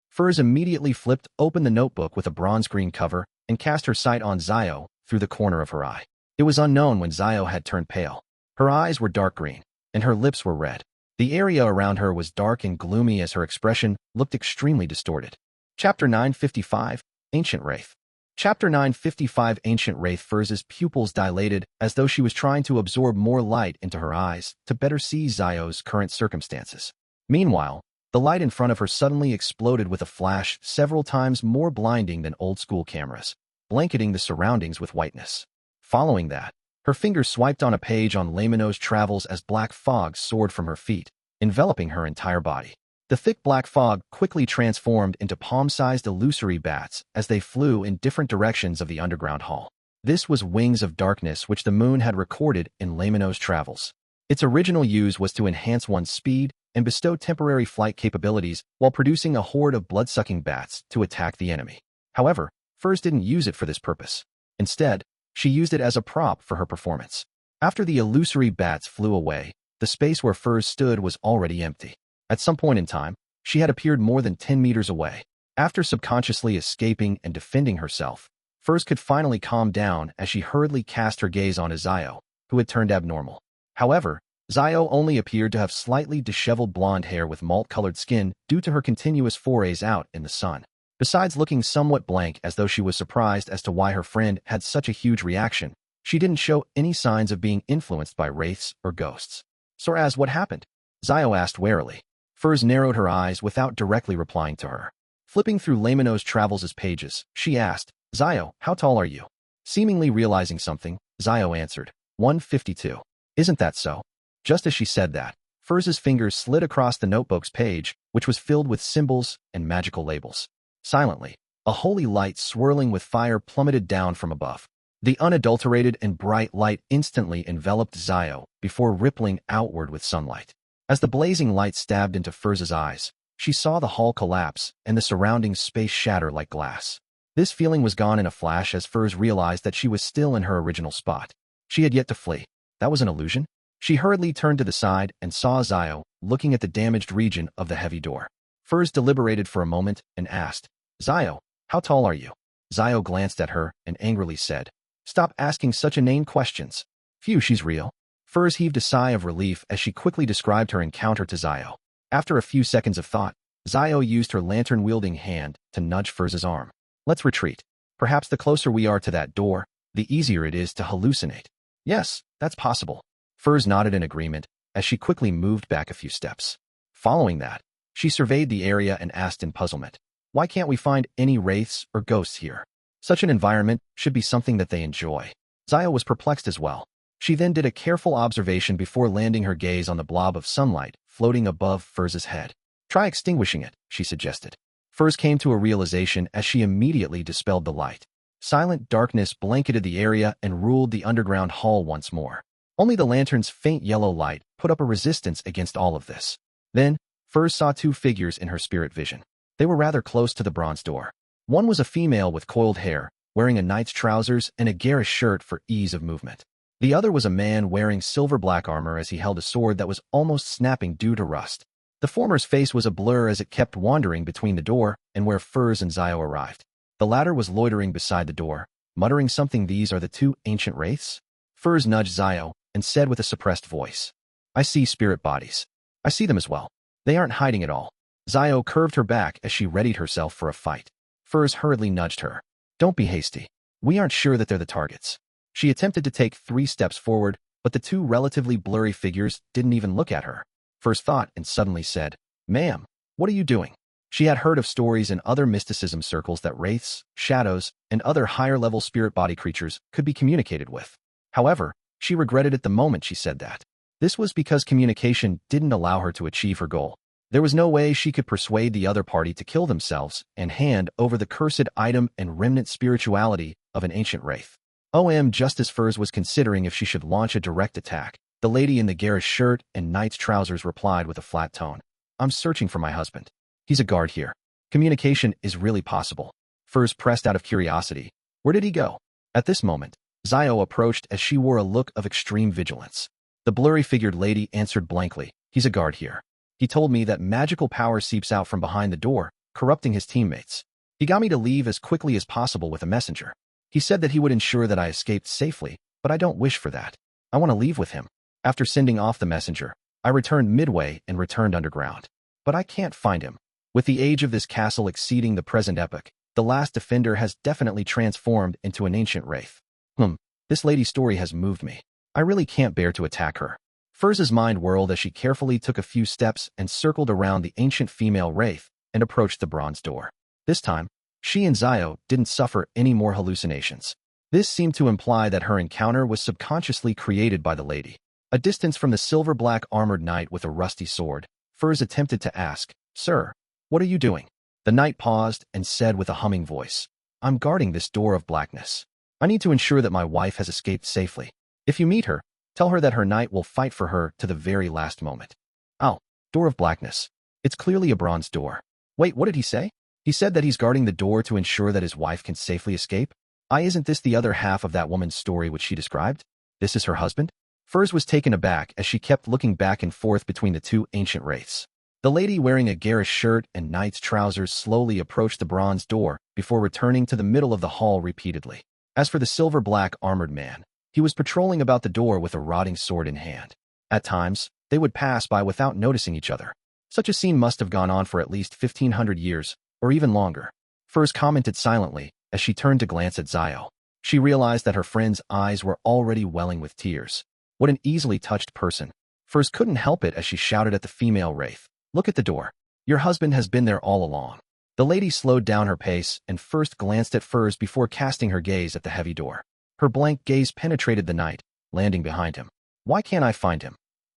Furs immediately flipped open the notebook with a bronze green cover and cast her sight on Zio through the corner of her eye. It was unknown when Zio had turned pale. Her eyes were dark green, and her lips were red. The area around her was dark and gloomy as her expression looked extremely distorted. Chapter 955, Ancient Wraith. Chapter 955, Ancient Wraith. Furs's pupils dilated as though she was trying to absorb more light into her eyes to better see Zio's current circumstances. Meanwhile, the light in front of her suddenly exploded with a flash several times more blinding than old-school cameras, blanketing the surroundings with whiteness. Following that, her fingers swiped on a page on Lamino's travels as black fog soared from her feet, enveloping her entire body. The thick black fog quickly transformed into palm-sized illusory bats as they flew in different directions of the underground hall. This was Wings of Darkness, which the moon had recorded in Lamino's travels. Its original use was to enhance one's speed and bestow temporary flight capabilities while producing a horde of blood-sucking bats to attack the enemy. However, Furs didn't use it for this purpose. Instead, she used it as a prop for her performance. After the illusory bats flew away, the space where Furs stood was already empty. At some point in time, she had appeared more than 10 meters away. After subconsciously escaping and defending herself, Furs could finally calm down as she hurriedly cast her gaze on Zio, who had turned abnormal. However, Zio only appeared to have slightly disheveled blonde hair with malt-colored skin due to her continuous forays out in the sun. Besides looking somewhat blank as though she was surprised as to why her friend had such a huge reaction, she didn't show any signs of being influenced by wraiths or ghosts. "So what happened?" Zio asked warily. Furs narrowed her eyes without directly replying to her. Flipping through Lamino's travels' pages, she asked, "Zio, how tall are you?" Seemingly realizing something, Zio answered, 152. "Isn't that so?" Just as she said that, Furs's fingers slid across the notebook's page, which was filled with symbols and magical labels. Silently, a holy light swirling with fire plummeted down from above. The unadulterated and bright light instantly enveloped Zio before rippling outward with sunlight. As the blazing light stabbed into Furs's eyes, she saw the hall collapse and the surrounding space shatter like glass. This feeling was gone in a flash as Furs realized that she was still in her original spot. She had yet to flee. That was an illusion? She hurriedly turned to the side and saw Zio looking at the damaged region of the heavy door. Furs deliberated for a moment and asked, "Zio, how tall are you?" Zio glanced at her and angrily said, "Stop asking such inane questions." "Phew, she's real." Furs heaved a sigh of relief as she quickly described her encounter to Zio. After a few seconds of thought, Zio used her lantern-wielding hand to nudge Furs's arm. "Let's retreat. Perhaps the closer we are to that door, the easier it is to hallucinate." "Yes, that's possible." Furs nodded in agreement as she quickly moved back a few steps. Following that, she surveyed the area and asked in puzzlement, "Why can't we find any wraiths or ghosts here? Such an environment should be something that they enjoy." Zio was perplexed as well. She then did a careful observation before landing her gaze on the blob of sunlight floating above Furs's head. "Try extinguishing it," she suggested. Furs came to a realization as she immediately dispelled the light. Silent darkness blanketed the area and ruled the underground hall once more. Only the lantern's faint yellow light put up a resistance against all of this. Then, Furs saw two figures in her spirit vision. They were rather close to the bronze door. One was a female with coiled hair, wearing a knight's trousers and a garish shirt for ease of movement. The other was a man wearing silver-black armor as he held a sword that was almost snapping due to rust. The former's face was a blur as it kept wandering between the door and where Furs and Zio arrived. The latter was loitering beside the door, muttering something. "These are the two ancient wraiths?" Furs nudged Zio and said with a suppressed voice, "I see spirit bodies. I see them as well. They aren't hiding at all." Zio curved her back as she readied herself for a fight. Furs hurriedly nudged her. "Don't be hasty. We aren't sure that they're the targets." She attempted to take 3 steps forward, but the two relatively blurry figures didn't even look at her. Furs thought and suddenly said, "Ma'am, what are you doing?" She had heard of stories in other mysticism circles that wraiths, shadows, and other higher-level spirit body creatures could be communicated with. However, she regretted it the moment she said that. This was because communication didn't allow her to achieve her goal. There was no way she could persuade the other party to kill themselves and hand over the cursed item and remnant spirituality of an ancient wraith. Just as Furs was considering if she should launch a direct attack, the lady in the garish shirt and knight's trousers replied with a flat tone. I'm searching for my husband. He's a guard here. Communication is really possible. Furs pressed out of curiosity. Where did he go? At this moment, Zio approached as she wore a look of extreme vigilance. The blurry-figured lady answered blankly. He's a guard here. He told me that magical power seeps out from behind the door, corrupting his teammates. He got me to leave as quickly as possible with a messenger. He said that he would ensure that I escaped safely, but I don't wish for that. I want to leave with him. After sending off the messenger, I returned midway and returned underground. But I can't find him. With the age of this castle exceeding the present epoch, the last defender has definitely transformed into an ancient wraith. This lady's story has moved me. I really can't bear to attack her. Furs's mind whirled as she carefully took a few steps and circled around the ancient female wraith and approached the bronze door. This time, she and Zio didn't suffer any more hallucinations. This seemed to imply that her encounter was subconsciously created by the lady. A distance from the silver-black armored knight with a rusty sword, Furs attempted to ask, Sir, what are you doing? The knight paused and said with a humming voice, I'm guarding this door of blackness. I need to ensure that my wife has escaped safely. If you meet her, tell her that her knight will fight for her to the very last moment. Oh, door of blackness. It's clearly a bronze door. Wait, what did he say? He said that he's guarding the door to ensure that his wife can safely escape? Isn't this the other half of that woman's story which she described? This is her husband? Furs was taken aback as she kept looking back and forth between the two ancient wraiths. The lady wearing a garish shirt and knight's trousers slowly approached the bronze door before returning to the middle of the hall repeatedly. As for the silver-black armored man, he was patrolling about the door with a rotting sword in hand. At times, they would pass by without noticing each other. Such a scene must have gone on for at least 1,500 years, or even longer. Furs commented silently as she turned to glance at Zio. She realized that her friend's eyes were already welling with tears. What an easily touched person. Furs couldn't help it as she shouted at the female wraith. Look at the door. Your husband has been there all along. The lady slowed down her pace and first glanced at Furs before casting her gaze at the heavy door. Her blank gaze penetrated the knight, landing behind him. Why can't I find him?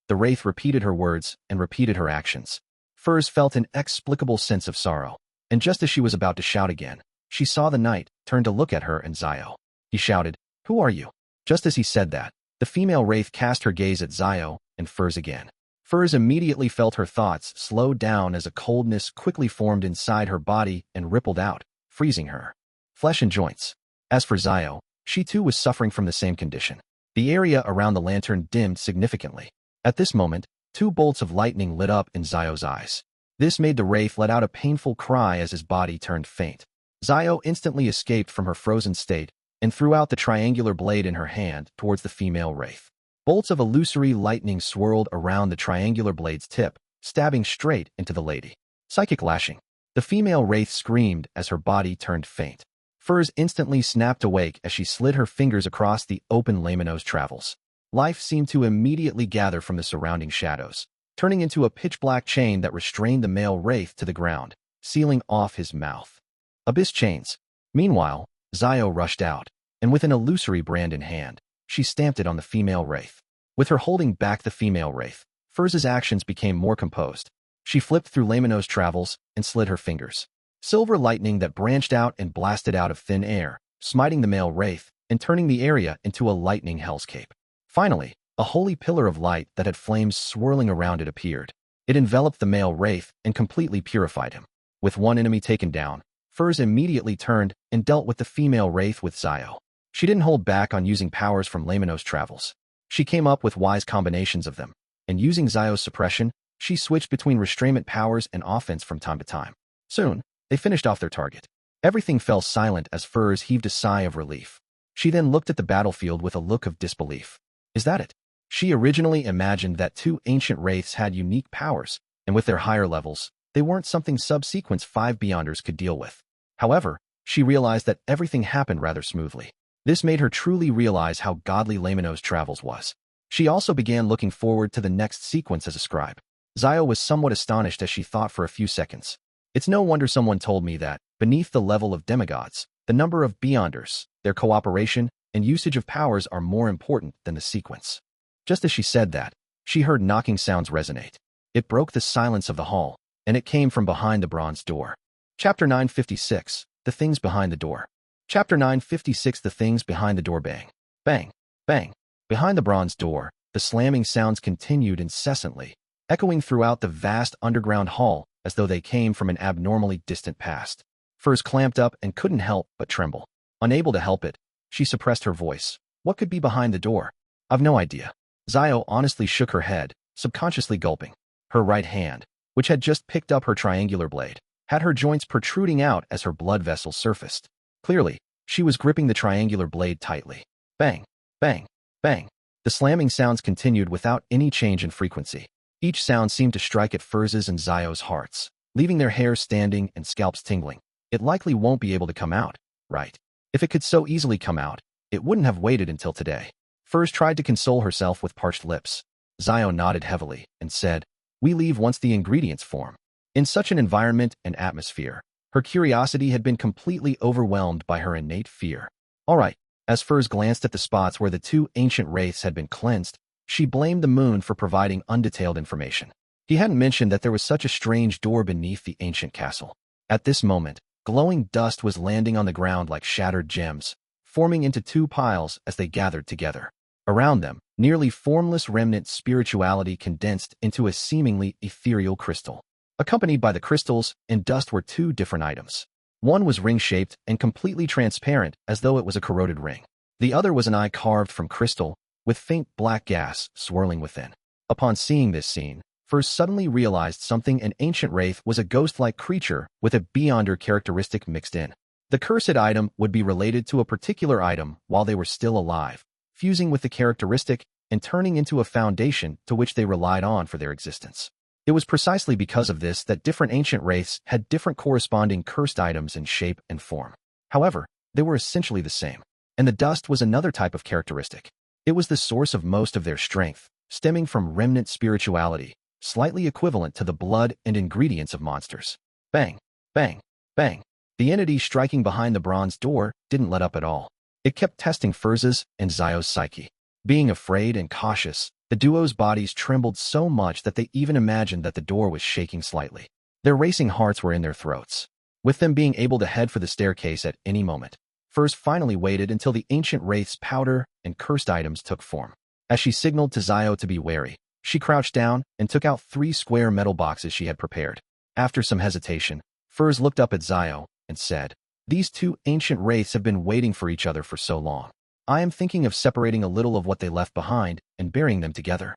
The wraith repeated her words and repeated her actions. Furs felt an inexplicable sense of sorrow, and just as she was about to shout again, she saw the knight turn to look at her and Zio. He shouted, Who are you? Just as he said that, the female wraith cast her gaze at Zio and Furs again. Furs immediately felt her thoughts slow down as a coldness quickly formed inside her body and rippled out, freezing her flesh and joints. As for Zio, she too was suffering from the same condition. The area around the lantern dimmed significantly. At this moment, 2 bolts of lightning lit up in Zio's eyes. This made the wraith let out a painful cry as his body turned faint. Zio instantly escaped from her frozen state and threw out the triangular blade in her hand towards the female wraith. Bolts of illusory lightning swirled around the triangular blade's tip, stabbing straight into the lady. Psychic lashing. The female wraith screamed as her body turned faint. Furs instantly snapped awake as she slid her fingers across the open Lamino's travels. Life seemed to immediately gather from the surrounding shadows, turning into a pitch-black chain that restrained the male wraith to the ground, sealing off his mouth. Abyss chains. Meanwhile, Zio rushed out, and with an illusory brand in hand, she stamped it on the female wraith. With her holding back the female wraith, Furs's actions became more composed. She flipped through Lamino's travels and slid her fingers. Silver lightning that branched out and blasted out of thin air, smiting the male wraith and turning the area into a lightning hellscape. Finally, a holy pillar of light that had flames swirling around it appeared. It enveloped the male wraith and completely purified him. With one enemy taken down, Furs immediately turned and dealt with the female wraith with Zio. She didn't hold back on using powers from Lamino's travels. She came up with wise combinations of them, and using Zio's suppression, she switched between restraint powers and offense from time to time. Soon, they finished off their target. Everything fell silent as Furs heaved a sigh of relief. She then looked at the battlefield with a look of disbelief. Is that it? She originally imagined that 2 ancient wraiths had unique powers, and with their higher levels, they weren't something subsequent 5 Beyonders could deal with. However, she realized that everything happened rather smoothly. This made her truly realize how godly Lamino's travels was. She also began looking forward to the next sequence as a scribe. Zio was somewhat astonished as she thought for a few seconds. It's no wonder someone told me that, beneath the level of demigods, the number of Beyonders, their cooperation, and usage of powers are more important than the sequence. Just as she said that, she heard knocking sounds resonate. It broke the silence of the hall, and it came from behind the bronze door. Chapter 956, The Things Behind the Door. Chapter 956 The Things Behind the Door. Bang. Bang. Bang. Behind the bronze door, the slamming sounds continued incessantly, echoing throughout the vast underground hall as though they came from an abnormally distant past. Furs clamped up and couldn't help but tremble. Unable to help it, she suppressed her voice. What could be behind the door? I've no idea. Zio honestly shook her head, subconsciously gulping. Her right hand, which had just picked up her triangular blade, had her joints protruding out as her blood vessels surfaced. Clearly, she was gripping the triangular blade tightly. Bang, bang, bang. The slamming sounds continued without any change in frequency. Each sound seemed to strike at Furz's and Zio's hearts, leaving their hair standing and scalps tingling. It likely won't be able to come out, right? If it could so easily come out, it wouldn't have waited until today. Furs tried to console herself with parched lips. Zio nodded heavily and said, "We leave once the ingredients form." In such an environment and atmosphere, her curiosity had been completely overwhelmed by her innate fear. All right. As Furs glanced at the spots where the two ancient wraiths had been cleansed, she blamed the moon for providing undetailed information. He hadn't mentioned that there was such a strange door beneath the ancient castle. At this moment, glowing dust was landing on the ground like shattered gems, forming into two piles as they gathered together. Around them, nearly formless remnant spirituality condensed into a seemingly ethereal crystal. Accompanied by the crystals and dust were two different items. One was ring-shaped and completely transparent as though it was a corroded ring. The other was an eye carved from crystal, with faint black gas swirling within. Upon seeing this scene, Furs suddenly realized something. An ancient wraith was a ghost-like creature with a beyonder characteristic mixed in. The cursed item would be related to a particular item while they were still alive, fusing with the characteristic and turning into a foundation to which they relied on for their existence. It was precisely because of this that different ancient wraiths had different corresponding cursed items in shape and form. However, they were essentially the same. And the dust was another type of characteristic. It was the source of most of their strength, stemming from remnant spirituality, slightly equivalent to the blood and ingredients of monsters. Bang, bang, bang. The entity striking behind the bronze door didn't let up at all. It kept testing Furz's and Zio's psyche. Being afraid and cautious, the duo's bodies trembled so much that they even imagined that the door was shaking slightly. Their racing hearts were in their throats, with them being able to head for the staircase at any moment. Furs finally waited until the ancient wraith's powder and cursed items took form. As she signaled to Zio to be wary, she crouched down and took out 3 square metal boxes she had prepared. After some hesitation, Furs looked up at Zio and said, "These two ancient wraiths have been waiting for each other for so long. I am thinking of separating a little of what they left behind and burying them together.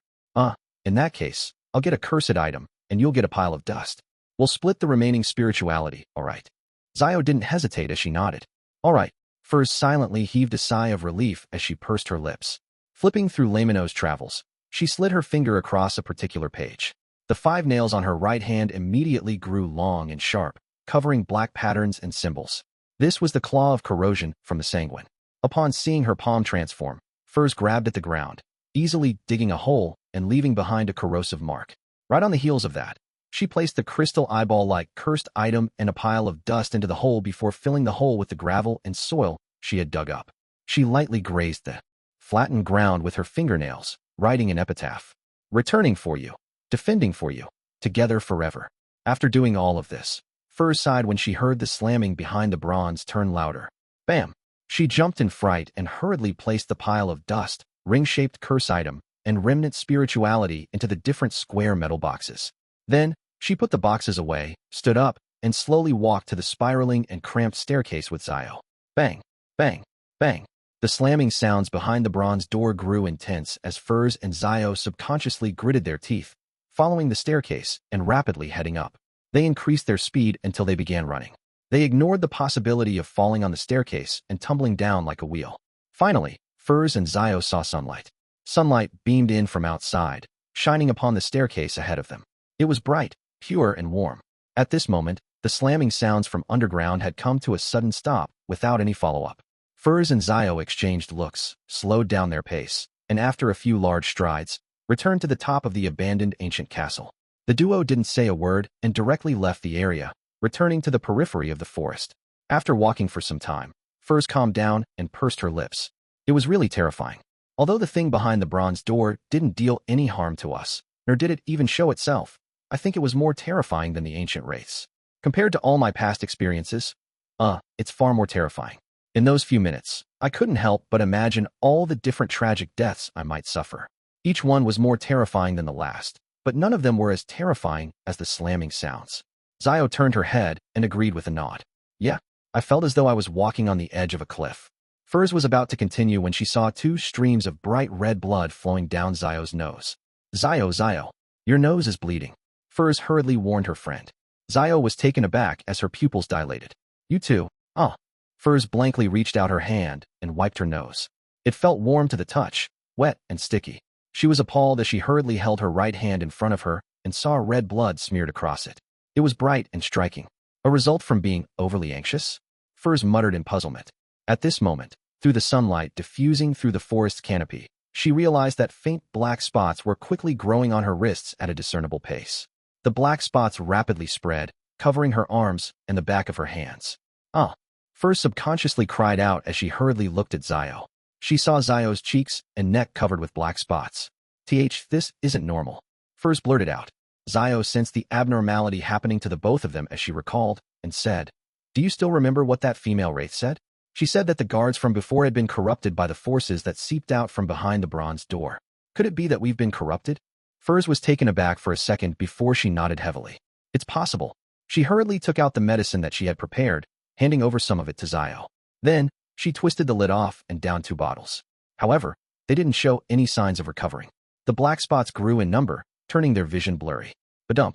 In that case, I'll get a cursed item, and you'll get a pile of dust. We'll split the remaining spirituality, all right?" Zio didn't hesitate as she nodded. All right. Furs silently heaved a sigh of relief as she pursed her lips. Flipping through Lamino's travels, she slid her finger across a particular page. The 5 nails on her right hand immediately grew long and sharp, covering black patterns and symbols. This was the claw of corrosion from the sanguine. Upon seeing her palm transform, Furs grabbed at the ground, easily digging a hole and leaving behind a corrosive mark. Right on the heels of that, she placed the crystal eyeball-like cursed item and a pile of dust into the hole before filling the hole with the gravel and soil she had dug up. She lightly grazed the flattened ground with her fingernails, writing an epitaph. "Returning for you, defending for you, together forever." After doing all of this, Furs sighed when she heard the slamming behind the bronze turn louder. Bam! She jumped in fright and hurriedly placed the pile of dust, ring-shaped curse item, and remnant spirituality into the different square metal boxes. Then, she put the boxes away, stood up, and slowly walked to the spiraling and cramped staircase with Zio. Bang, bang, bang. The slamming sounds behind the bronze door grew intense as Furs and Zio subconsciously gritted their teeth, following the staircase and rapidly heading up. They increased their speed until they began running. They ignored the possibility of falling on the staircase and tumbling down like a wheel. Finally, Furs and Zio saw sunlight. Sunlight beamed in from outside, shining upon the staircase ahead of them. It was bright, pure, and warm. At this moment, the slamming sounds from underground had come to a sudden stop without any follow-up. Furs and Zio exchanged looks, slowed down their pace, and after a few large strides, returned to the top of the abandoned ancient castle. The duo didn't say a word and directly left the area, returning to the periphery of the forest. After walking for some time, Furs calmed down and pursed her lips. It was really terrifying. Although the thing behind the bronze door didn't deal any harm to us, nor did it even show itself, I think it was more terrifying than the ancient wraiths. Compared to all my past experiences, it's far more terrifying. In those few minutes, I couldn't help but imagine all the different tragic deaths I might suffer. Each one was more terrifying than the last, but none of them were as terrifying as the slamming sounds. Zio turned her head and agreed with a nod. Yeah, I felt as though I was walking on the edge of a cliff. Furs was about to continue when she saw two streams of bright red blood flowing down Zio's nose. Zio, your nose is bleeding. Furs hurriedly warned her friend. Zio was taken aback as her pupils dilated. You too? Ah. Furs blankly reached out her hand and wiped her nose. It felt warm to the touch, wet and sticky. She was appalled as she hurriedly held her right hand in front of her and saw red blood smeared across it. It was bright and striking. A result from being overly anxious? Furs muttered in puzzlement. At this moment, through the sunlight diffusing through the forest canopy, she realized that faint black spots were quickly growing on her wrists at a discernible pace. The black spots rapidly spread, covering her arms and the back of her hands. Ah! Furs subconsciously cried out as she hurriedly looked at Zio. She saw Zio's cheeks and neck covered with black spots. This isn't normal. Furs blurted out. Zio sensed the abnormality happening to the both of them as she recalled, and said, Do you still remember what that female wraith said? She said that the guards from before had been corrupted by the forces that seeped out from behind the bronze door. Could it be that we've been corrupted? Furs was taken aback for a second before she nodded heavily. It's possible. She hurriedly took out the medicine that she had prepared, handing over some of it to Zio. Then, she twisted the lid off and downed 2 bottles. However, they didn't show any signs of recovering. The black spots grew in number, turning their vision blurry. Badump.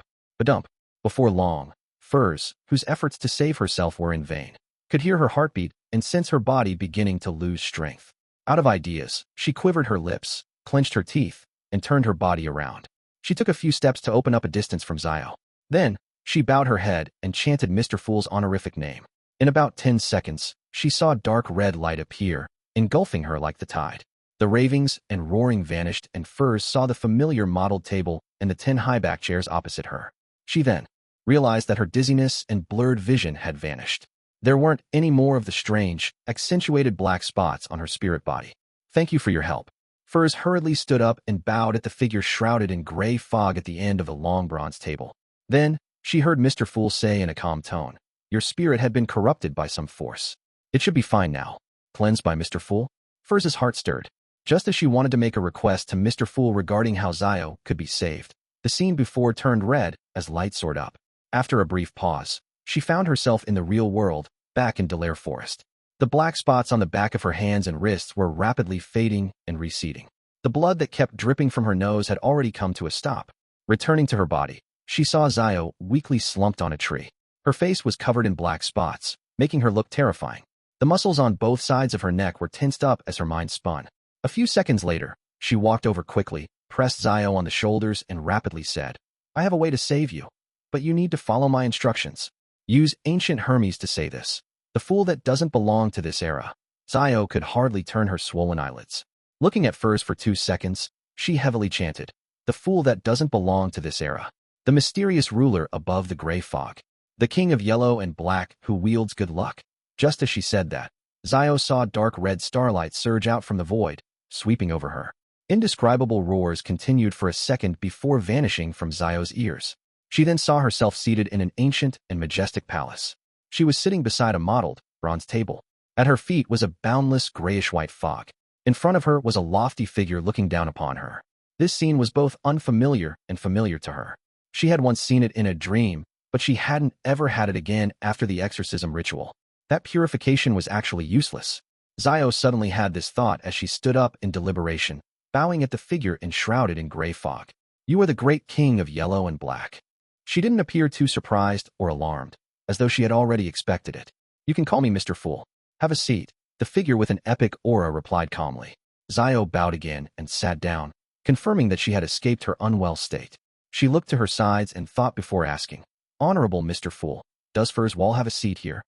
Before long, Furs, whose efforts to save herself were in vain, could hear her heartbeat and sense her body beginning to lose strength. Out of ideas, she quivered her lips, clenched her teeth, and turned her body around. She took a few steps to open up a distance from Zio. Then, she bowed her head and chanted Mr. Fool's honorific name. In about 10 seconds, she saw dark red light appear, engulfing her like the tide. The ravings and roaring vanished and Furs saw the familiar modeled table and the 10 high-back chairs opposite her. She then realized that her dizziness and blurred vision had vanished. There weren't any more of the strange, accentuated black spots on her spirit body. Thank you for your help. Furs hurriedly stood up and bowed at the figure shrouded in gray fog at the end of the long bronze table. Then, she heard Mr. Fool say in a calm tone, Your spirit had been corrupted by some force. It should be fine now. Cleansed by Mr. Fool? Furs's heart stirred. Just as she wanted to make a request to Mr. Fool regarding how Zio could be saved, the scene before turned red as light soared up. After a brief pause, she found herself in the real world, back in Delaire Forest. The black spots on the back of her hands and wrists were rapidly fading and receding. The blood that kept dripping from her nose had already come to a stop. Returning to her body, she saw Zio weakly slumped on a tree. Her face was covered in black spots, making her look terrifying. The muscles on both sides of her neck were tensed up as her mind spun. A few seconds later, she walked over quickly, pressed Zio on the shoulders, and rapidly said, I have a way to save you, but you need to follow my instructions. Use ancient Hermes to say this. The fool that doesn't belong to this era. Zio could hardly turn her swollen eyelids. Looking at Furs for 2 seconds, she heavily chanted, The fool that doesn't belong to this era. The mysterious ruler above the gray fog. The king of yellow and black who wields good luck. Just as she said that, Zio saw dark red starlight surge out from the void, sweeping over her. Indescribable roars continued for a second before vanishing from Zio's ears. She then saw herself seated in an ancient and majestic palace. She was sitting beside a modeled, bronze table. At her feet was a boundless grayish-white fog. In front of her was a lofty figure looking down upon her. This scene was both unfamiliar and familiar to her. She had once seen it in a dream, but she hadn't ever had it again after the exorcism ritual. That purification was actually useless. Zio suddenly had this thought as she stood up in deliberation, bowing at the figure enshrouded in gray fog. You are the great king of yellow and black. She didn't appear too surprised or alarmed, as though she had already expected it. You can call me Mr. Fool. Have a seat. The figure with an epic aura replied calmly. Zio bowed again and sat down, confirming that she had escaped her unwell state. She looked to her sides and thought before asking, Honorable Mr. Fool, does Furs Wall have a seat here?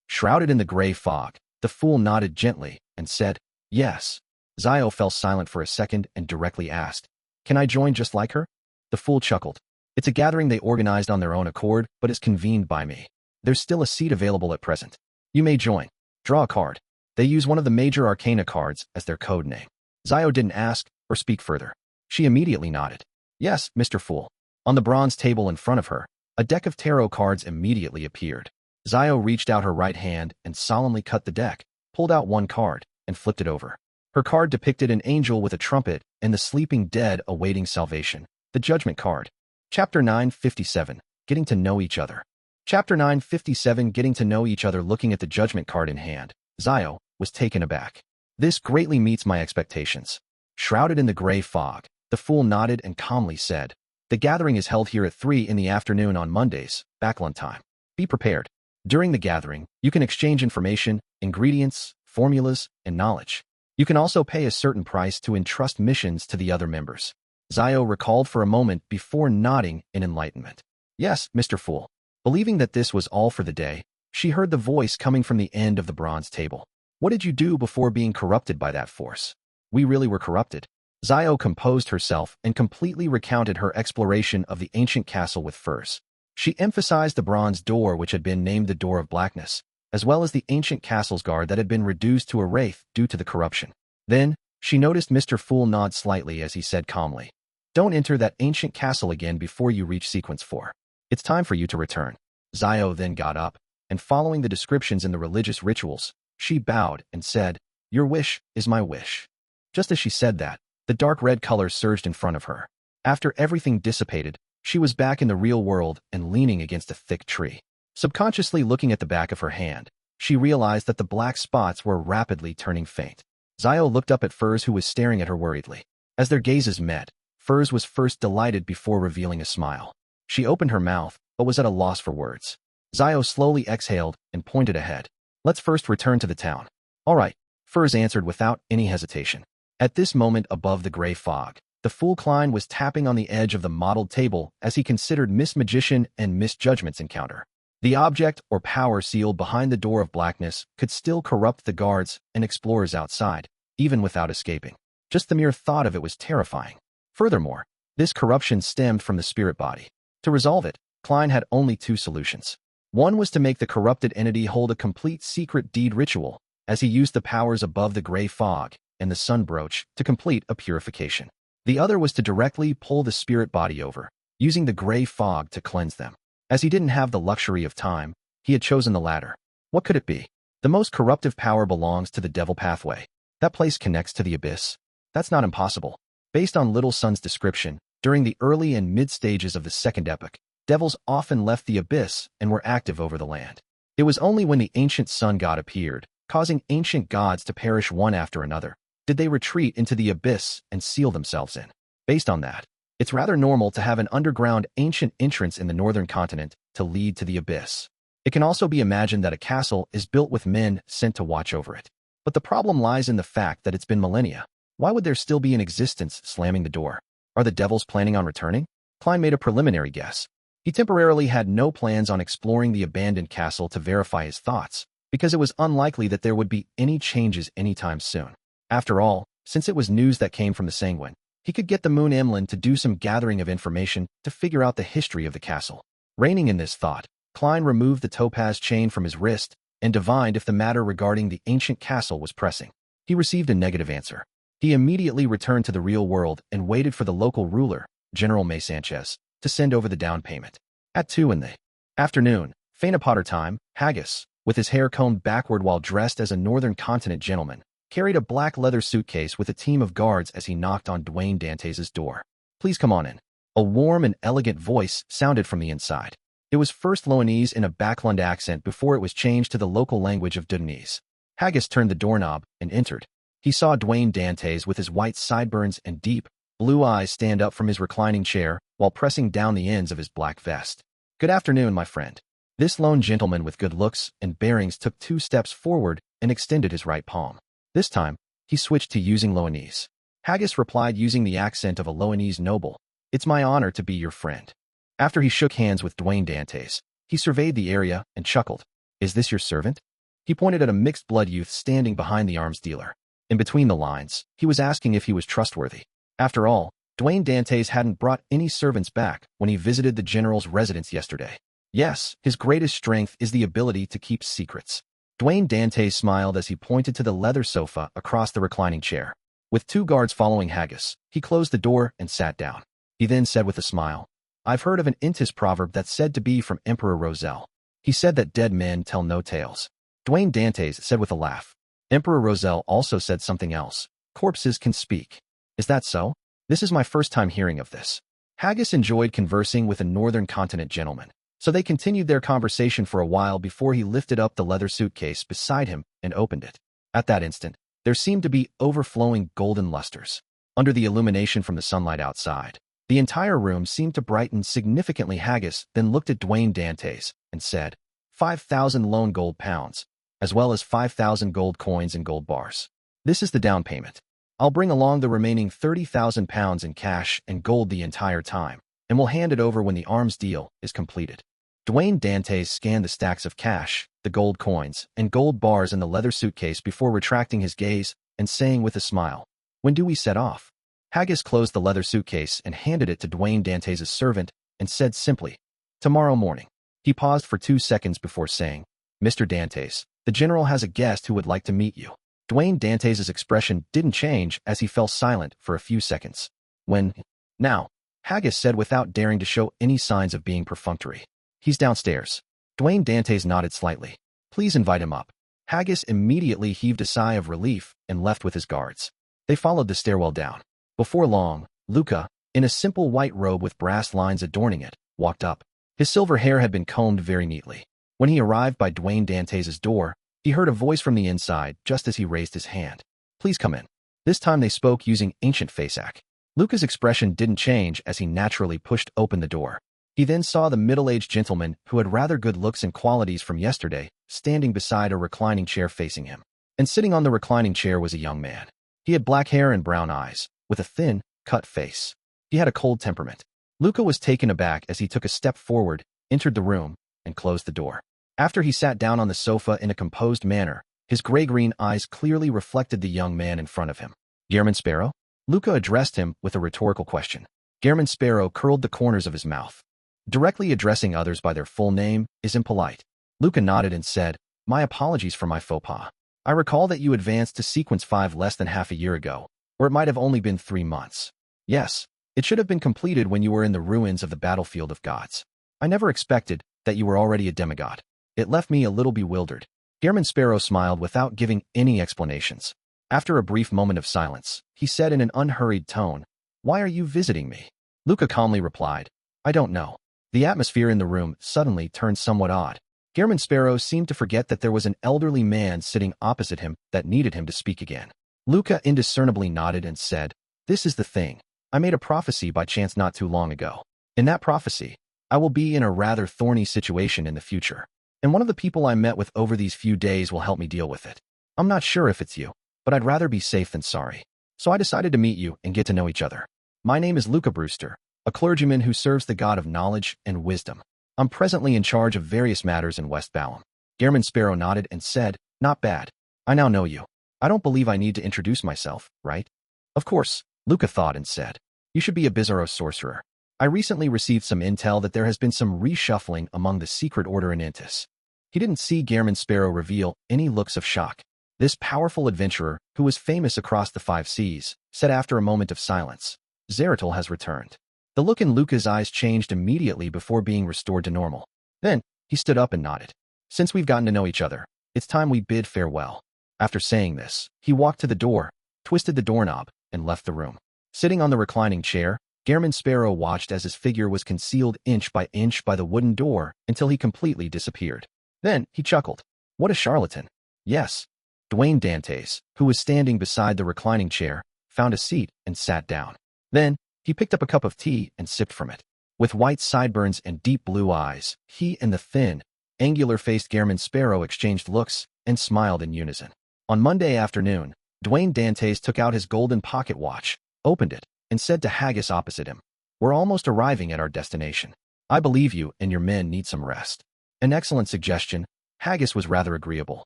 Shrouded in the gray fog, the fool nodded gently and said, Yes. Zio fell silent for a second and directly asked, Can I join just like her? The fool chuckled. It's a gathering they organized on their own accord, but is convened by me. There's still a seat available at present. You may join. Draw a card. They use one of the major arcana cards as their code name. Zio didn't ask or speak further. She immediately nodded. Yes, Mr. Fool. On the bronze table in front of her, a deck of tarot cards immediately appeared. Zio reached out her right hand and solemnly cut the deck, pulled out one card, and flipped it over. Her card depicted an angel with a trumpet and the sleeping dead awaiting salvation. The Judgment card. Chapter 957. Getting to know each other. Chapter 957. Getting to know each other. Looking at the Judgment card in hand, Sigh was taken aback. This greatly meets my expectations. Shrouded in the gray fog, the fool nodded and calmly said, "The gathering is held here at 3 in the afternoon on Mondays, Backlund time. Be prepared. During the gathering, you can exchange information, ingredients, formulas, and knowledge. You can also pay a certain price to entrust missions to the other members." Sigh recalled for a moment before nodding in enlightenment. "Yes, Mr. Fool." Believing that this was all for the day, she heard the voice coming from the end of the bronze table. "What did you do before being corrupted by that force?" "We really were corrupted." Sigh composed herself and completely recounted her exploration of the ancient castle with furs. She emphasized the bronze door which had been named the Door of Blackness, as well as the ancient castle's guard that had been reduced to a wraith due to the corruption. Then, she noticed Mr. Fool nod slightly as he said calmly, "Don't enter that ancient castle again before you reach sequence 4. It's time for you to return." Sigh then got up, and following the descriptions in the religious rituals, she bowed and said, "Your wish is my wish." Just as she said that, the dark red color surged in front of her. After everything dissipated, she was back in the real world and leaning against a thick tree. Subconsciously looking at the back of her hand, she realized that the black spots were rapidly turning faint. Sigh looked up at Furs, who was staring at her worriedly. As their gazes met, Furs was first delighted before revealing a smile. She opened her mouth, but was at a loss for words. Sigh slowly exhaled and pointed ahead. "Let's first return to the town." "All right," Furs answered without any hesitation. At this moment above the gray fog, the fool Klein was tapping on the edge of the mottled table as he considered Miss Magician and Miss Judgment's encounter. The object or power sealed behind the Door of Blackness could still corrupt the guards and explorers outside, even without escaping. Just the mere thought of it was terrifying. Furthermore, this corruption stemmed from the spirit body. To resolve it, Klein had only 2 solutions. One was to make the corrupted entity hold a complete secret deed ritual, as he used the powers above the gray fog and the sun brooch to complete a purification. The other was to directly pull the spirit body over, using the gray fog to cleanse them. As he didn't have the luxury of time, he had chosen the latter. What could it be? The most corruptive power belongs to the devil pathway. That place connects to the abyss. That's not impossible. Based on Little Sun's description, during the early and mid stages of the Second Epoch, devils often left the abyss and were active over the land. It was only when the ancient sun god appeared, causing ancient gods to perish one after another, did they retreat into the abyss and seal themselves in. Based on that, it's rather normal to have an underground ancient entrance in the northern continent to lead to the abyss. It can also be imagined that a castle is built with men sent to watch over it. But the problem lies in the fact that it's been millennia. Why would there still be an existence slamming the door? Are the devils planning on returning? Klein made a preliminary guess. He temporarily had no plans on exploring the abandoned castle to verify his thoughts, because it was unlikely that there would be any changes anytime soon. After all, since it was news that came from the Sanguine, he could get the Moon Emlyn to do some gathering of information to figure out the history of the castle. Reigning in this thought, Klein removed the topaz chain from his wrist and divined if the matter regarding the ancient castle was pressing. He received a negative answer. He immediately returned to the real world and waited for the local ruler, General May Sanchez, to send over the down payment. At 2 in the afternoon, Fainapotter time, Haggis, with his hair combed backward while dressed as a northern continent gentleman, carried a black leather suitcase with a team of guards as he knocked on Dwayne Dantes' door. "Please come on in." A warm and elegant voice sounded from the inside. It was first Loanese in a Backlund accent before it was changed to the local language of Dunese. Haggis turned the doorknob and entered. He saw Dwayne Dantes with his white sideburns and deep, blue eyes stand up from his reclining chair while pressing down the ends of his black vest. "Good afternoon, my friend." This lone gentleman with good looks and bearings took 2 steps forward and extended his right palm. This time, he switched to using Loanese. Haggis replied using the accent of a Loanese noble, "It's my honor to be your friend." After he shook hands with Dwayne Dantes, he surveyed the area and chuckled. "Is this your servant?" He pointed at a mixed-blood youth standing behind the arms dealer. In between the lines, he was asking if he was trustworthy. After all, Dwayne Dantes hadn't brought any servants back when he visited the general's residence yesterday. Yes, his greatest strength is the ability to keep secrets. Dwayne Dantes smiled as he pointed to the leather sofa across the reclining chair. With 2 guards following Haggis, he closed the door and sat down. He then said with a smile, "I've heard of an Intis proverb that's said to be from Emperor Roselle. He said that dead men tell no tales." Dwayne Dantes said with a laugh, Emperor Roselle also said something else. Corpses can speak. Is that so? This is my first time hearing of this. Haggis enjoyed conversing with a northern continent gentleman, so they continued their conversation for a while before he lifted up the leather suitcase beside him and opened it. At that instant, there seemed to be overflowing golden lusters. Under the illumination from the sunlight outside, the entire room seemed to brighten significantly. Haggis then looked at Dwayne Dantes and said, 5,000 lone gold pounds, as well as 5,000 gold coins and gold bars. This is the down payment. I'll bring along the remaining 30,000 pounds in cash and gold the entire time, and we'll hand it over when the arms deal is completed. Dwayne Dantes scanned the stacks of cash, the gold coins, and gold bars in the leather suitcase before retracting his gaze and saying with a smile, when do we set off? Haggis closed the leather suitcase and handed it to Dwayne Dantes' servant and said simply, tomorrow morning. He paused for 2 seconds before saying, Mr. Dantes, the general has a guest who would like to meet you. Dwayne Dantes' expression didn't change as he fell silent for a few seconds. When? Now, Haggis said without daring to show any signs of being perfunctory. He's downstairs. Dwayne Dantes nodded slightly. Please invite him up. Haggis immediately heaved a sigh of relief and left with his guards. They followed the stairwell down. Before long, Luca, in a simple white robe with brass lines adorning it, walked up. His silver hair had been combed very neatly. When he arrived by Dwayne Dantes' door, he heard a voice from the inside just as he raised his hand. Please come in. This time they spoke using ancient faceac. Luca's expression didn't change as he naturally pushed open the door. He then saw the middle-aged gentleman who had rather good looks and qualities from yesterday, standing beside a reclining chair facing him. And sitting on the reclining chair was a young man. He had black hair and brown eyes, with a thin, cut face. He had a cold temperament. Luca was taken aback as he took a step forward, entered the room, and closed the door. After he sat down on the sofa in a composed manner, his gray-green eyes clearly reflected the young man in front of him. Gehrman Sparrow? Luca addressed him with a rhetorical question. Gehrman Sparrow curled the corners of his mouth. Directly addressing others by their full name is impolite. Luca nodded and said, my apologies for my faux pas. I recall that you advanced to Sequence 5 less than half a year ago, or it might have only been 3 months. Yes, it should have been completed when you were in the ruins of the battlefield of gods. I never expected that you were already a demigod. It left me a little bewildered. Gehrman Sparrow smiled without giving any explanations. After a brief moment of silence, he said in an unhurried tone, why are you visiting me? Luca calmly replied, I don't know. The atmosphere in the room suddenly turned somewhat odd. Gehrman Sparrow seemed to forget that there was an elderly man sitting opposite him that needed him to speak again. Luca indiscernibly nodded and said, this is the thing. I made a prophecy by chance not too long ago. In that prophecy, I will be in a rather thorny situation in the future. And one of the people I met with over these few days will help me deal with it. I'm not sure if it's you, but I'd rather be safe than sorry. So I decided to meet you and get to know each other. My name is Luca Brewster, a clergyman who serves the God of knowledge and wisdom. I'm presently in charge of various matters in West Balham. Gehrman Sparrow nodded and said, not bad. I now know you. I don't believe I need to introduce myself, right? Of course, Luca thought and said, you should be a bizarro sorcerer. I recently received some intel that there has been some reshuffling among the secret order in Intis. He didn't see Gehrman Sparrow reveal any looks of shock. This powerful adventurer, who was famous across the 5 seas, said after a moment of silence, Zeratul has returned. The look in Luca's eyes changed immediately before being restored to normal. Then, he stood up and nodded. Since we've gotten to know each other, it's time we bid farewell. After saying this, he walked to the door, twisted the doorknob, and left the room. Sitting on the reclining chair, Gehrman Sparrow watched as his figure was concealed inch by the wooden door until he completely disappeared. Then, he chuckled. What a charlatan. Yes. Dwayne Dantes, who was standing beside the reclining chair, found a seat and sat down. Then, he picked up a cup of tea and sipped from it. With white sideburns and deep blue eyes, he and the thin, angular-faced Gehrman Sparrow exchanged looks and smiled in unison. On Monday afternoon, Dwayne Dantes took out his golden pocket watch, opened it, and said to Haggis opposite him, we're almost arriving at our destination. I believe you and your men need some rest. An excellent suggestion. Haggis was rather agreeable.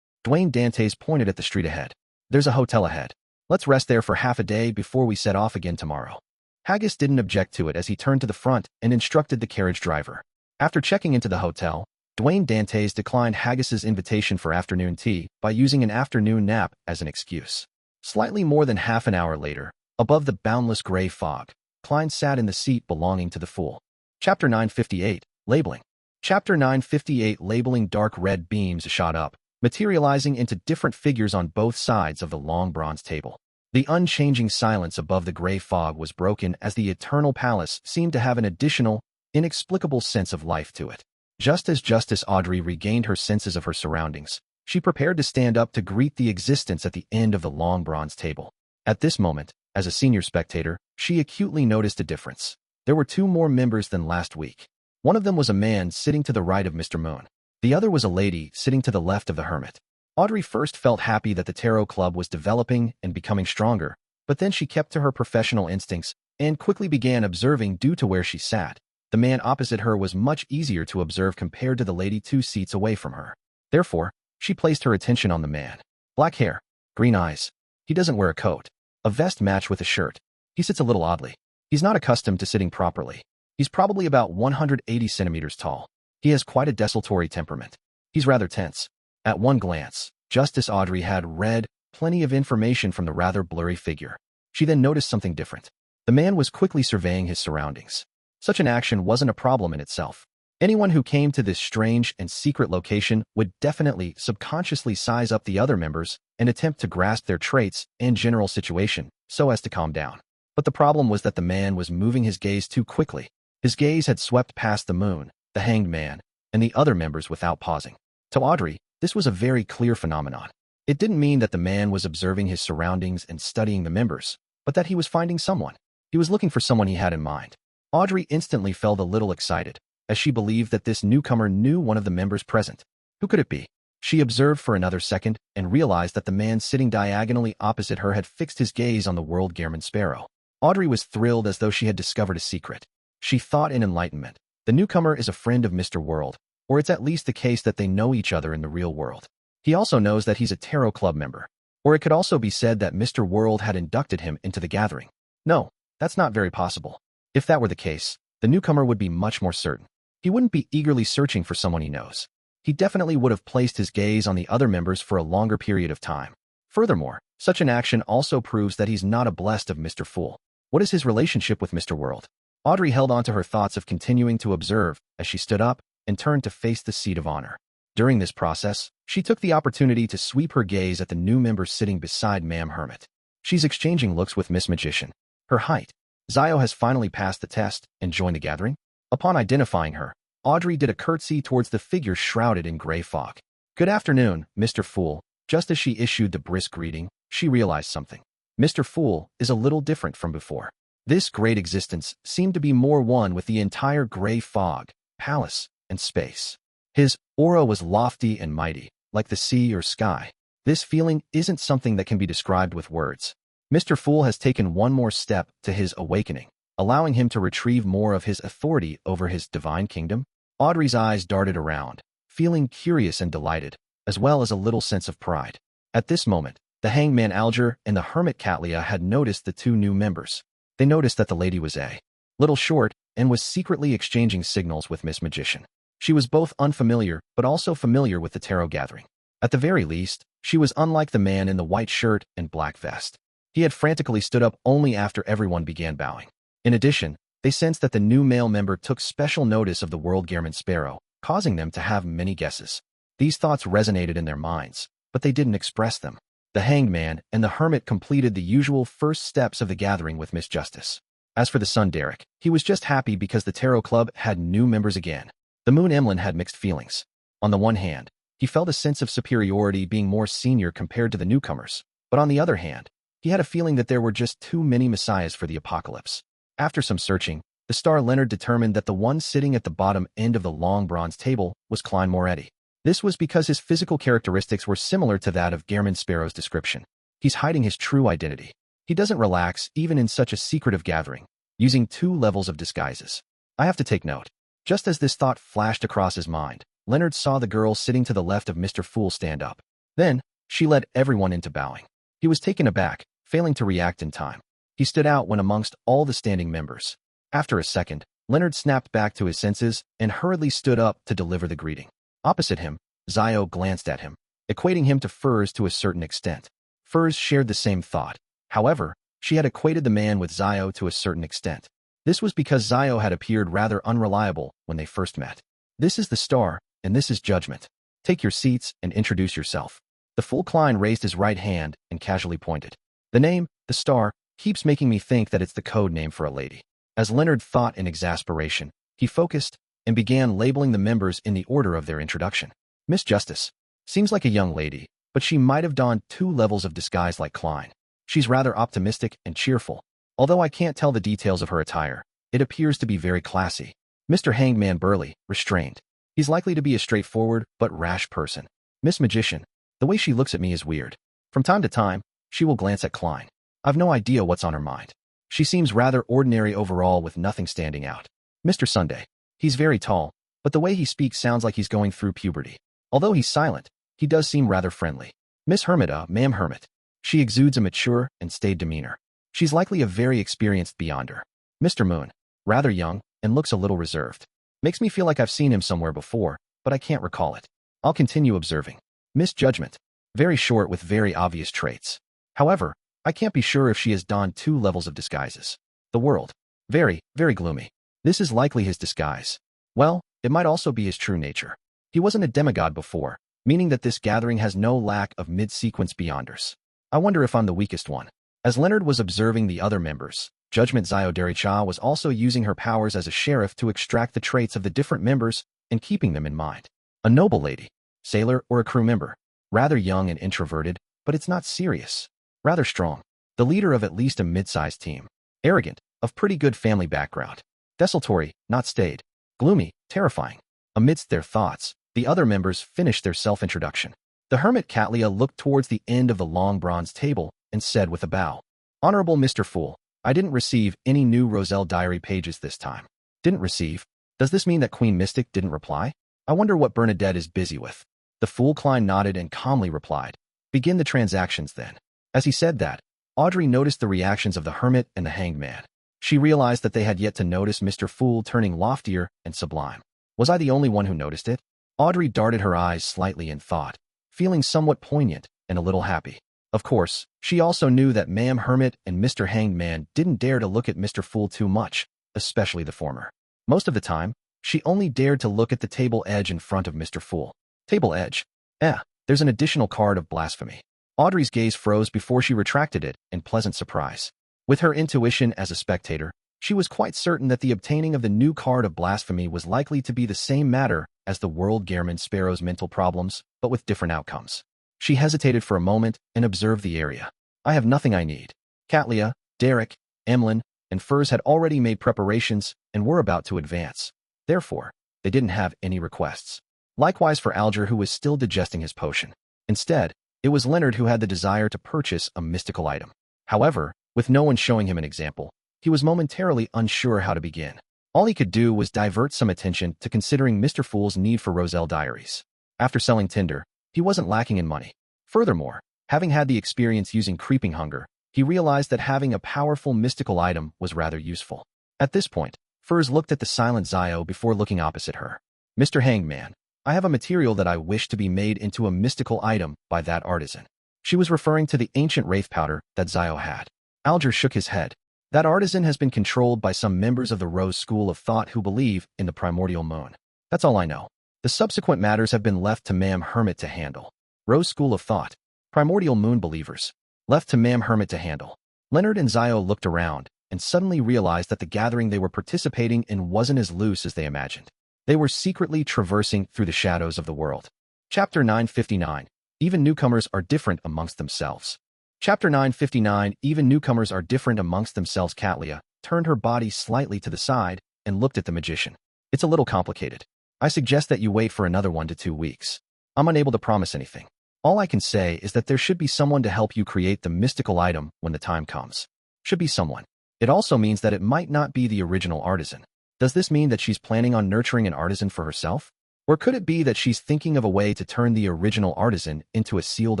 Dwayne Dantes pointed at the street ahead. There's a hotel ahead. Let's rest there for half a day before we set off again tomorrow. Haggis didn't object to it as he turned to the front and instructed the carriage driver. After checking into the hotel, Dwayne Dantes declined Haggis's invitation for afternoon tea by using an afternoon nap as an excuse. Slightly more than half an hour later, above the boundless gray fog, Klein sat in the seat belonging to the fool. Chapter 958, Labeling. Chapter 958, Labeling. Dark red beams shot up, materializing into different figures on both sides of the long bronze table. The unchanging silence above the gray fog was broken as the eternal palace seemed to have an additional, inexplicable sense of life to it. Just as Justice Audrey regained her senses of her surroundings, she prepared to stand up to greet the existence at the end of the long bronze table. At this moment, as a senior spectator, she acutely noticed a difference. There were 2 more members than last week. One of them was a man sitting to the right of Mr. Moon. The other was a lady sitting to the left of the hermit. Audrey first felt happy that the tarot club was developing and becoming stronger, but then she kept to her professional instincts and quickly began observing due to where she sat. The man opposite her was much easier to observe compared to the lady 2 seats away from her. Therefore, she placed her attention on the man. Black hair, green eyes. He doesn't wear a coat. A vest matched with a shirt. He sits a little oddly. He's not accustomed to sitting properly. He's probably about 180 centimeters tall. He has quite a desultory temperament. He's rather tense. At one glance, Justice Audrey had read plenty of information from the rather blurry figure. She then noticed something different. The man was quickly surveying his surroundings. Such an action wasn't a problem in itself. Anyone who came to this strange and secret location would definitely subconsciously size up the other members and attempt to grasp their traits and general situation so as to calm down. But the problem was that the man was moving his gaze too quickly. His gaze had swept past the moon, the hanged man, and the other members without pausing. To Audrey, this was a very clear phenomenon. It didn't mean that the man was observing his surroundings and studying the members, but that he was finding someone. He was looking for someone he had in mind. Audrey instantly felt a little excited, as she believed that this newcomer knew one of the members present. Who could it be? She observed for another second and realized that the man sitting diagonally opposite her had fixed his gaze on the world-Gehrman sparrow. Audrey was thrilled as though she had discovered a secret. She thought in enlightenment. The newcomer is a friend of Mr. World, or it's at least the case that they know each other in the real world. He also knows that he's a tarot club member. Or it could also be said that Mr. World had inducted him into the gathering. No, that's not very possible. If that were the case, the newcomer would be much more certain. He wouldn't be eagerly searching for someone he knows. He definitely would have placed his gaze on the other members for a longer period of time. Furthermore, such an action also proves that he's not a blessed of Mr. Fool. What is his relationship with Mr. World? Audrey held on to her thoughts of continuing to observe as she stood up and turned to face the seat of honor. During this process, she took the opportunity to sweep her gaze at the new member sitting beside Ma'am Hermit. She's exchanging looks with Miss Magician. Her height. Zio has finally passed the test and joined the gathering. Upon identifying her, Audrey did a curtsy towards the figure shrouded in gray fog. Good afternoon, Mr. Fool. Just as she issued the brisk greeting, she realized something. Mr. Fool is a little different from before. This great existence seemed to be more one with the entire gray fog, palace, and space. His aura was lofty and mighty, like the sea or sky. This feeling isn't something that can be described with words. Mr. Fool has taken one more step to his awakening, allowing him to retrieve more of his authority over his divine kingdom. Audrey's eyes darted around, feeling curious and delighted, as well as a little sense of pride. At this moment, the hangman Alger and the hermit Catlia had noticed the 2 new members. They noticed that the lady was a little short and was secretly exchanging signals with Miss Magician. She was both unfamiliar but also familiar with the tarot gathering. At the very least, she was unlike the man in the white shirt and black vest. He had frantically stood up only after everyone began bowing. In addition, they sensed that the new male member took special notice of the world-Gehrman sparrow, causing them to have many guesses. These thoughts resonated in their minds, but they didn't express them. The hanged man and the hermit completed the usual first steps of the gathering with Miss Justice. As for the son Derek, he was just happy because the tarot club had new members again. The moon Emlyn had mixed feelings. On the one hand, he felt a sense of superiority being more senior compared to the newcomers, but on the other hand, he had a feeling that there were just too many messiahs for the apocalypse. After some searching, the star Leonard determined that the one sitting at the bottom end of the long bronze table was Klein Moretti. This was because his physical characteristics were similar to that of Gehrman Sparrow's description. He's hiding his true identity. He doesn't relax even in such a secretive gathering, using 2 levels of disguises. I have to take note. Just as this thought flashed across his mind, Leonard saw the girl sitting to the left of Mr. Fool stand up. Then, she led everyone into bowing. He was taken aback, failing to react in time. He stood out when amongst all the standing members. After a second, Leonard snapped back to his senses and hurriedly stood up to deliver the greeting. Opposite him, Zio glanced at him, equating him to Furs to a certain extent. Furs shared the same thought. However, she had equated the man with Zio to a certain extent. This was because Zio had appeared rather unreliable when they first met. This is the star, and this is judgment. Take your seats and introduce yourself. The fool Klein raised his right hand and casually pointed. The name, the star, keeps making me think that it's the code name for a lady. As Leonard thought in exasperation, he focused and began labeling the members in the order of their introduction. Miss Justice. Seems like a young lady, but she might have donned 2 levels of disguise like Klein. She's rather optimistic and cheerful. Although I can't tell the details of her attire, it appears to be very classy. Mr. Hangman Burley, Restraint. He's likely to be a straightforward but rash person. Miss Magician. The way she looks at me is weird. From time to time, she will glance at Klein. I've no idea what's on her mind. She seems rather ordinary overall with nothing standing out. Mr. Sunday. He's very tall, but the way he speaks sounds like he's going through puberty. Although he's silent, he does seem rather friendly. Miss Hermit, Ma'am Hermit. She exudes a mature and staid demeanor. She's likely a very experienced beyonder. Mr. Moon. Rather young and looks a little reserved. Makes me feel like I've seen him somewhere before, but I can't recall it. I'll continue observing. Miss Judgment. Very short with very obvious traits. However, I can't be sure if she has donned 2 levels of disguises. The World. Very, very gloomy. This is likely his disguise. Well, it might also be his true nature. He wasn't a demigod before, meaning that this gathering has no lack of mid-sequence beyonders. I wonder if I'm the weakest one. As Leonard was observing the other members, Judgment Xiao was also using her powers as a sheriff to extract the traits of the different members and keeping them in mind. A noble lady, sailor, or a crew member. Rather young and introverted, but it's not serious. Rather strong. The leader of at least a mid-sized team. Arrogant, of pretty good family background. Desultory, not staid. Gloomy, terrifying. Amidst their thoughts, the other members finished their self-introduction. The hermit Catlia looked towards the end of the long bronze table and said with a bow, Honorable Mr. Fool, I didn't receive any new Roselle diary pages this time. Didn't receive? Does this mean that Queen Mystic didn't reply? I wonder what Bernadette is busy with. The fool Klein nodded and calmly replied, Begin the transactions then. As he said that, Audrey noticed the reactions of the hermit and the hanged man. She realized that they had yet to notice Mr. Fool turning loftier and sublime. Was I the only one who noticed it? Audrey darted her eyes slightly in thought, feeling somewhat poignant and a little happy. Of course, she also knew that Ma'am Hermit and Mr. Hanged Man didn't dare to look at Mr. Fool too much, especially the former. Most of the time, she only dared to look at the table edge in front of Mr. Fool. Table edge. There's an additional card of blasphemy. Audrey's gaze froze before she retracted it in pleasant surprise. With her intuition as a spectator, she was quite certain that the obtaining of the new card of blasphemy was likely to be the same matter as the World Gehrman Sparrow's mental problems, but with different outcomes. She hesitated for a moment and observed the area. I have nothing I need. Catlia, Derek, Emlyn, and Furs had already made preparations and were about to advance. Therefore, they didn't have any requests. Likewise for Alger, who was still digesting his potion. Instead, it was Leonard who had the desire to purchase a mystical item. However, with no one showing him an example, he was momentarily unsure how to begin. All he could do was divert some attention to considering Mr. Fool's need for Roselle diaries. After selling Tinder, he wasn't lacking in money. Furthermore, having had the experience using creeping hunger, he realized that having a powerful mystical item was rather useful. At this point, Furs looked at the silent Zio before looking opposite her. Mr. Hangman, I have a material that I wish to be made into a mystical item by that artisan. She was referring to the ancient Wraith powder that Zio had. Alger shook his head. That artisan has been controlled by some members of the Rose School of Thought who believe in the primordial moon. That's all I know. The subsequent matters have been left to Ma'am Hermit to handle. Rose School of Thought. Primordial moon believers. Left to Ma'am Hermit to handle. Leonard and Zio looked around and suddenly realized that the gathering they were participating in wasn't as loose as they imagined. They were secretly traversing through the shadows of the world. Chapter 959. Even newcomers are different amongst themselves. Chapter 959. Even newcomers are different amongst themselves. Catlia turned her body slightly to the side and looked at the magician. It's a little complicated. I suggest that you wait for another 1 to 2 weeks. I'm unable to promise anything. All I can say is that there should be someone to help you create the mystical item when the time comes. Should be someone. It also means that it might not be the original artisan. Does this mean that she's planning on nurturing an artisan for herself? Or could it be that she's thinking of a way to turn the original artisan into a sealed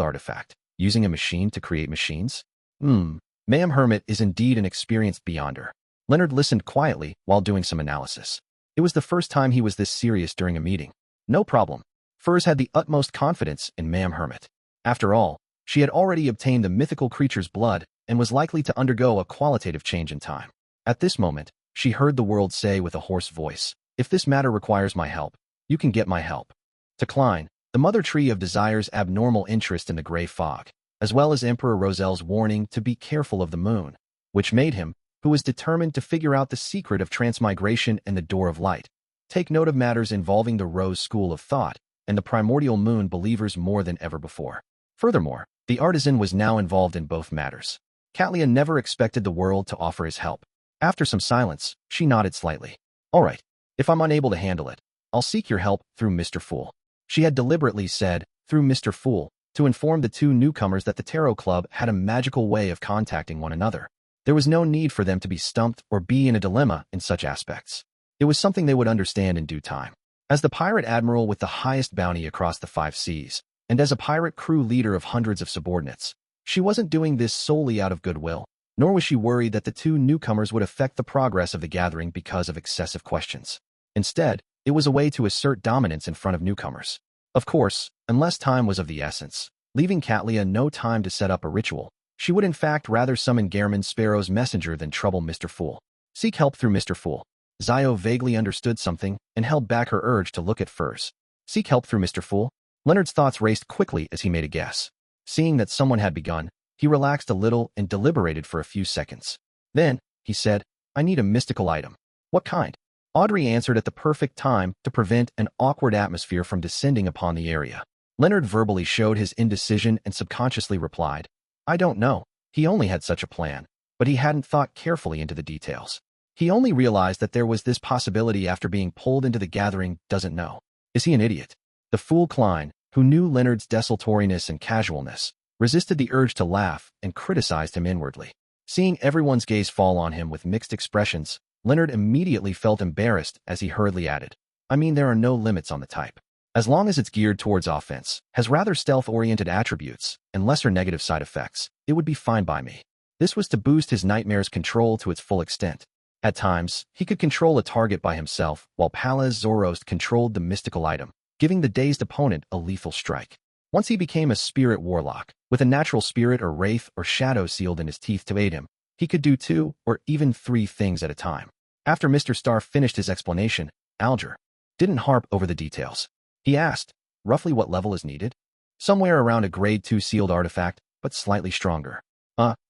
artifact, using a machine to create machines? Ma'am Hermit is indeed an experienced beyonder. Leonard listened quietly while doing some analysis. It was the first time he was this serious during a meeting. No problem. Furs had the utmost confidence in Ma'am Hermit. After all, she had already obtained the mythical creature's blood and was likely to undergo a qualitative change in time. At this moment, she heard the world say with a hoarse voice, If this matter requires my help, you can get my help. To Klein, the mother tree of Desire's abnormal interest in the gray fog, as well as Emperor Rosel's warning to be careful of the moon, which made him, who was determined to figure out the secret of transmigration and the door of light, take note of matters involving the Rose school of thought and the primordial moon believers more than ever before. Furthermore, the artisan was now involved in both matters. Katlia never expected the world to offer his help. After some silence, she nodded slightly. All right, if I'm unable to handle it, I'll seek your help through Mr. Fool. She had deliberately said, through Mr. Fool, to inform the two newcomers that the Tarot Club had a magical way of contacting one another. There was no need for them to be stumped or be in a dilemma in such aspects. It was something they would understand in due time. As the pirate admiral with the highest bounty across the 5 seas, and as a pirate crew leader of hundreds of subordinates, she wasn't doing this solely out of goodwill, nor was she worried that the two newcomers would affect the progress of the gathering because of excessive questions. Instead, it was a way to assert dominance in front of newcomers. Of course, unless time was of the essence, leaving Katlia no time to set up a ritual, she would in fact rather summon Gairman Sparrow's messenger than trouble Mr. Fool. Seek help through Mr. Fool. Zio vaguely understood something and held back her urge to look at furs. Seek help through Mr. Fool? Leonard's thoughts raced quickly as he made a guess. Seeing that someone had begun, he relaxed a little and deliberated for a few seconds. Then, he said, I need a mystical item. What kind? Audrey answered at the perfect time to prevent an awkward atmosphere from descending upon the area. Leonard verbally showed his indecision and subconsciously replied, I don't know. He only had such a plan, but he hadn't thought carefully into the details. He only realized that there was this possibility after being pulled into the gathering. Doesn't know. Is he an idiot? The fool Klein, who knew Leonard's desultoriness and casualness, resisted the urge to laugh and criticized him inwardly. Seeing everyone's gaze fall on him with mixed expressions, Leonard immediately felt embarrassed as he hurriedly added, I mean, there are no limits on the type. As long as it's geared towards offense, has rather stealth-oriented attributes, and lesser negative side effects, it would be fine by me. This was to boost his nightmare's control to its full extent. At times, he could control a target by himself, while Palaz Zoroast controlled the mystical item, giving the dazed opponent a lethal strike. Once he became a spirit warlock, with a natural spirit or wraith or shadow sealed in his teeth to aid him, he could do 2 or even 3 things at a time. After Mr. Starr finished his explanation, Alger didn't harp over the details. He asked, roughly what level is needed? Somewhere around a grade 2 sealed artifact, but slightly stronger.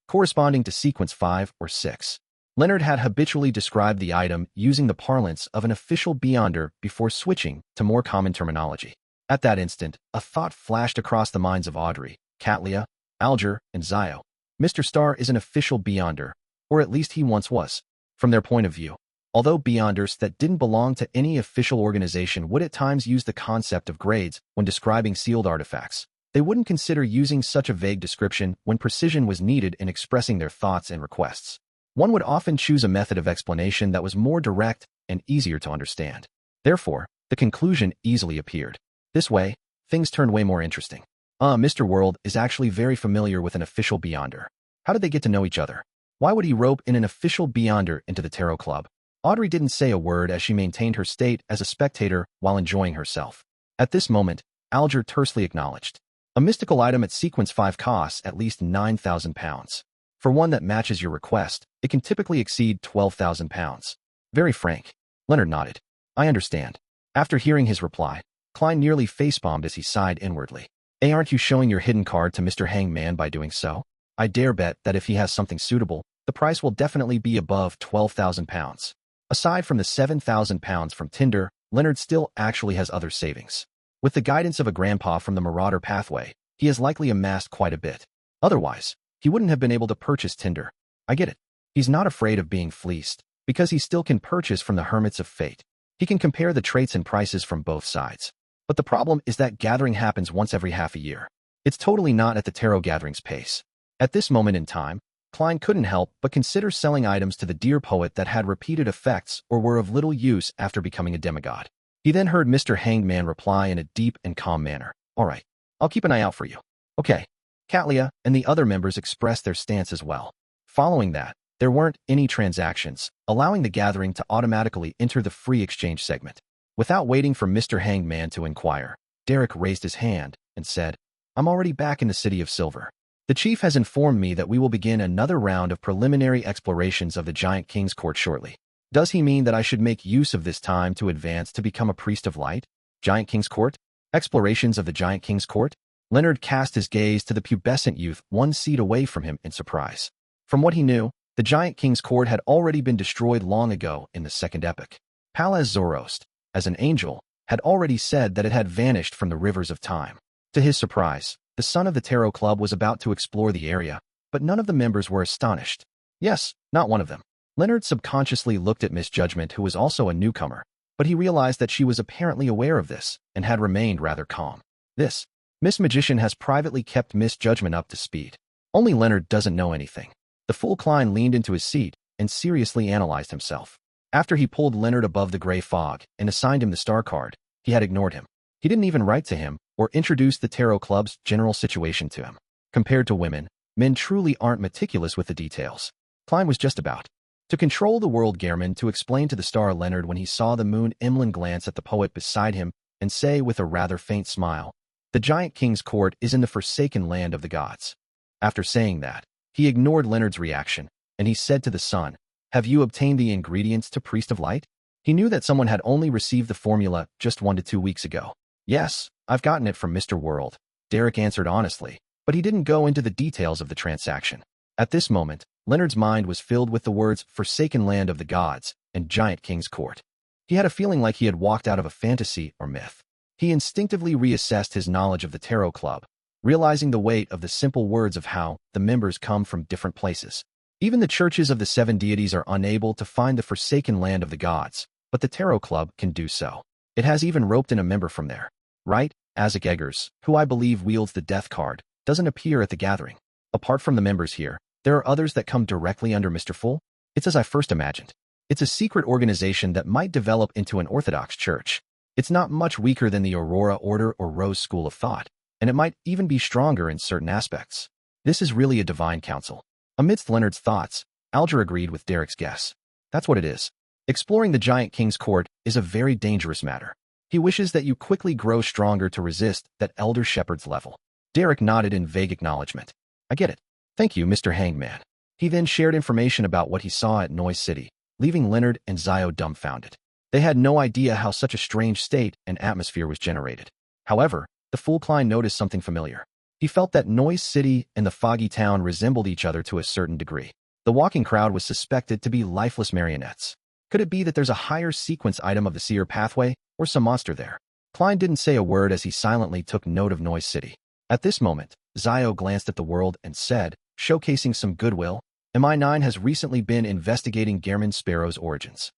Corresponding to sequence 5 or 6. Leonard had habitually described the item using the parlance of an official beyonder before switching to more common terminology. At that instant, a thought flashed across the minds of Audrey, Katlia, Alger, and Zio. Mr. Starr is an official beyonder, or at least he once was. From their point of view, although beyonders that didn't belong to any official organization would at times use the concept of grades when describing sealed artifacts, they wouldn't consider using such a vague description when precision was needed in expressing their thoughts and requests. One would often choose a method of explanation that was more direct and easier to understand. Therefore, the conclusion easily appeared. This way, things turned way more interesting. Mr. World is actually very familiar with an official beyonder. How did they get to know each other? Why would he rope in an official beyonder into the Tarot Club? Audrey didn't say a word as she maintained her state as a spectator while enjoying herself. At this moment, Alger tersely acknowledged. A mystical item at sequence 5 costs at least 9,000 pounds. For one that matches your request, it can typically exceed 12,000 pounds. Very frank. Leonard nodded. I understand. After hearing his reply, Klein nearly facepalmed as he sighed inwardly. Aren't you showing your hidden card to Mr. Hangman by doing so? I dare bet that if he has something suitable, the price will definitely be above 12,000 pounds. Aside from the 7,000 pounds from Tinder, Leonard still actually has other savings. With the guidance of a grandpa from the Marauder pathway, he has likely amassed quite a bit. Otherwise, he wouldn't have been able to purchase Tinder. I get it. He's not afraid of being fleeced, because he still can purchase from the Hermits of Fate. He can compare the traits and prices from both sides. But the problem is that gathering happens once every half a year. It's totally not at the tarot gathering's pace. At this moment in time, Klein couldn't help but consider selling items to the dear poet that had repeated effects or were of little use after becoming a demigod. He then heard Mr. Hangman reply in a deep and calm manner. All right, I'll keep an eye out for you. Okay. Katlia and the other members expressed their stance as well. Following that, there weren't any transactions, allowing the gathering to automatically enter the free exchange segment. Without waiting for Mr. Hangman to inquire, Derek raised his hand and said, I'm already back in the City of Silver. The chief has informed me that we will begin another round of preliminary explorations of the Giant King's Court shortly. Does he mean that I should make use of this time to advance to become a priest of light? Giant King's Court? Explorations of the Giant King's court? Leonard cast his gaze to the pubescent youth 1 seat away from him in surprise. From what he knew, the Giant King's court had already been destroyed long ago in the Second Epoch. Palaz Zoroast, as an angel, had already said that it had vanished from the rivers of time. To his surprise, the son of the Tarot Club was about to explore the area, but none of the members were astonished. Yes, not one of them. Leonard subconsciously looked at Miss Judgment, who was also a newcomer, but he realized that she was apparently aware of this and had remained rather calm. This Miss Magician has privately kept Miss Judgment up to speed. Only Leonard doesn't know anything. The fool Klein leaned into his seat and seriously analyzed himself. After he pulled Leonard above the gray fog and assigned him the star card, he had ignored him. He didn't even write to him or introduce the Tarot Club's general situation to him. Compared to women, men truly aren't meticulous with the details. Klein was just about to control the world Gehrman to explain to the star Leonard when he saw the moon Emlyn glance at the poet beside him and say with a rather faint smile, "The Giant King's court is in the forsaken land of the gods." After saying that, he ignored Leonard's reaction, and he said to the son, "Have you obtained the ingredients to Priest of Light?" He knew that someone had only received the formula just 1 to 2 weeks ago. "Yes, I've gotten it from Mr. World," Derek answered honestly, but he didn't go into the details of the transaction. At this moment, Leonard's mind was filled with the words forsaken land of the gods and Giant King's court. He had a feeling like he had walked out of a fantasy or myth. He instinctively reassessed his knowledge of the Tarot Club, realizing the weight of the simple words of how the members come from different places. Even the churches of the 7 deities are unable to find the forsaken land of the gods, but the Tarot Club can do so. It has even roped in a member from there. Right, Isaac Eggers, who I believe wields the death card, doesn't appear at the gathering. Apart from the members here, there are others that come directly under Mr. Full? It's as I first imagined. It's a secret organization that might develop into an Orthodox church. It's not much weaker than the Aurora Order or Rose School of Thought, and it might even be stronger in certain aspects. This is really a divine council. Amidst Leonard's thoughts, Alger agreed with Derek's guess. That's what it is. Exploring the Giant King's court is a very dangerous matter. He wishes that you quickly grow stronger to resist that Elder Shepherd's level. Derek nodded in vague acknowledgement. I get it. Thank you, Mr. Hangman. He then shared information about what he saw at Noise City, leaving Leonard and Zio dumbfounded. They had no idea how such a strange state and atmosphere was generated. However, the fool Klein noticed something familiar. He felt that Noise City and the foggy town resembled each other to a certain degree. The walking crowd was suspected to be lifeless marionettes. Could it be that there's a higher sequence item of the seer pathway, or some monster there? Klein didn't say a word as he silently took note of Noise City. At this moment, Zio glanced at the world and said, showcasing some goodwill, MI9 has recently been investigating Gehrman Sparrow's origins.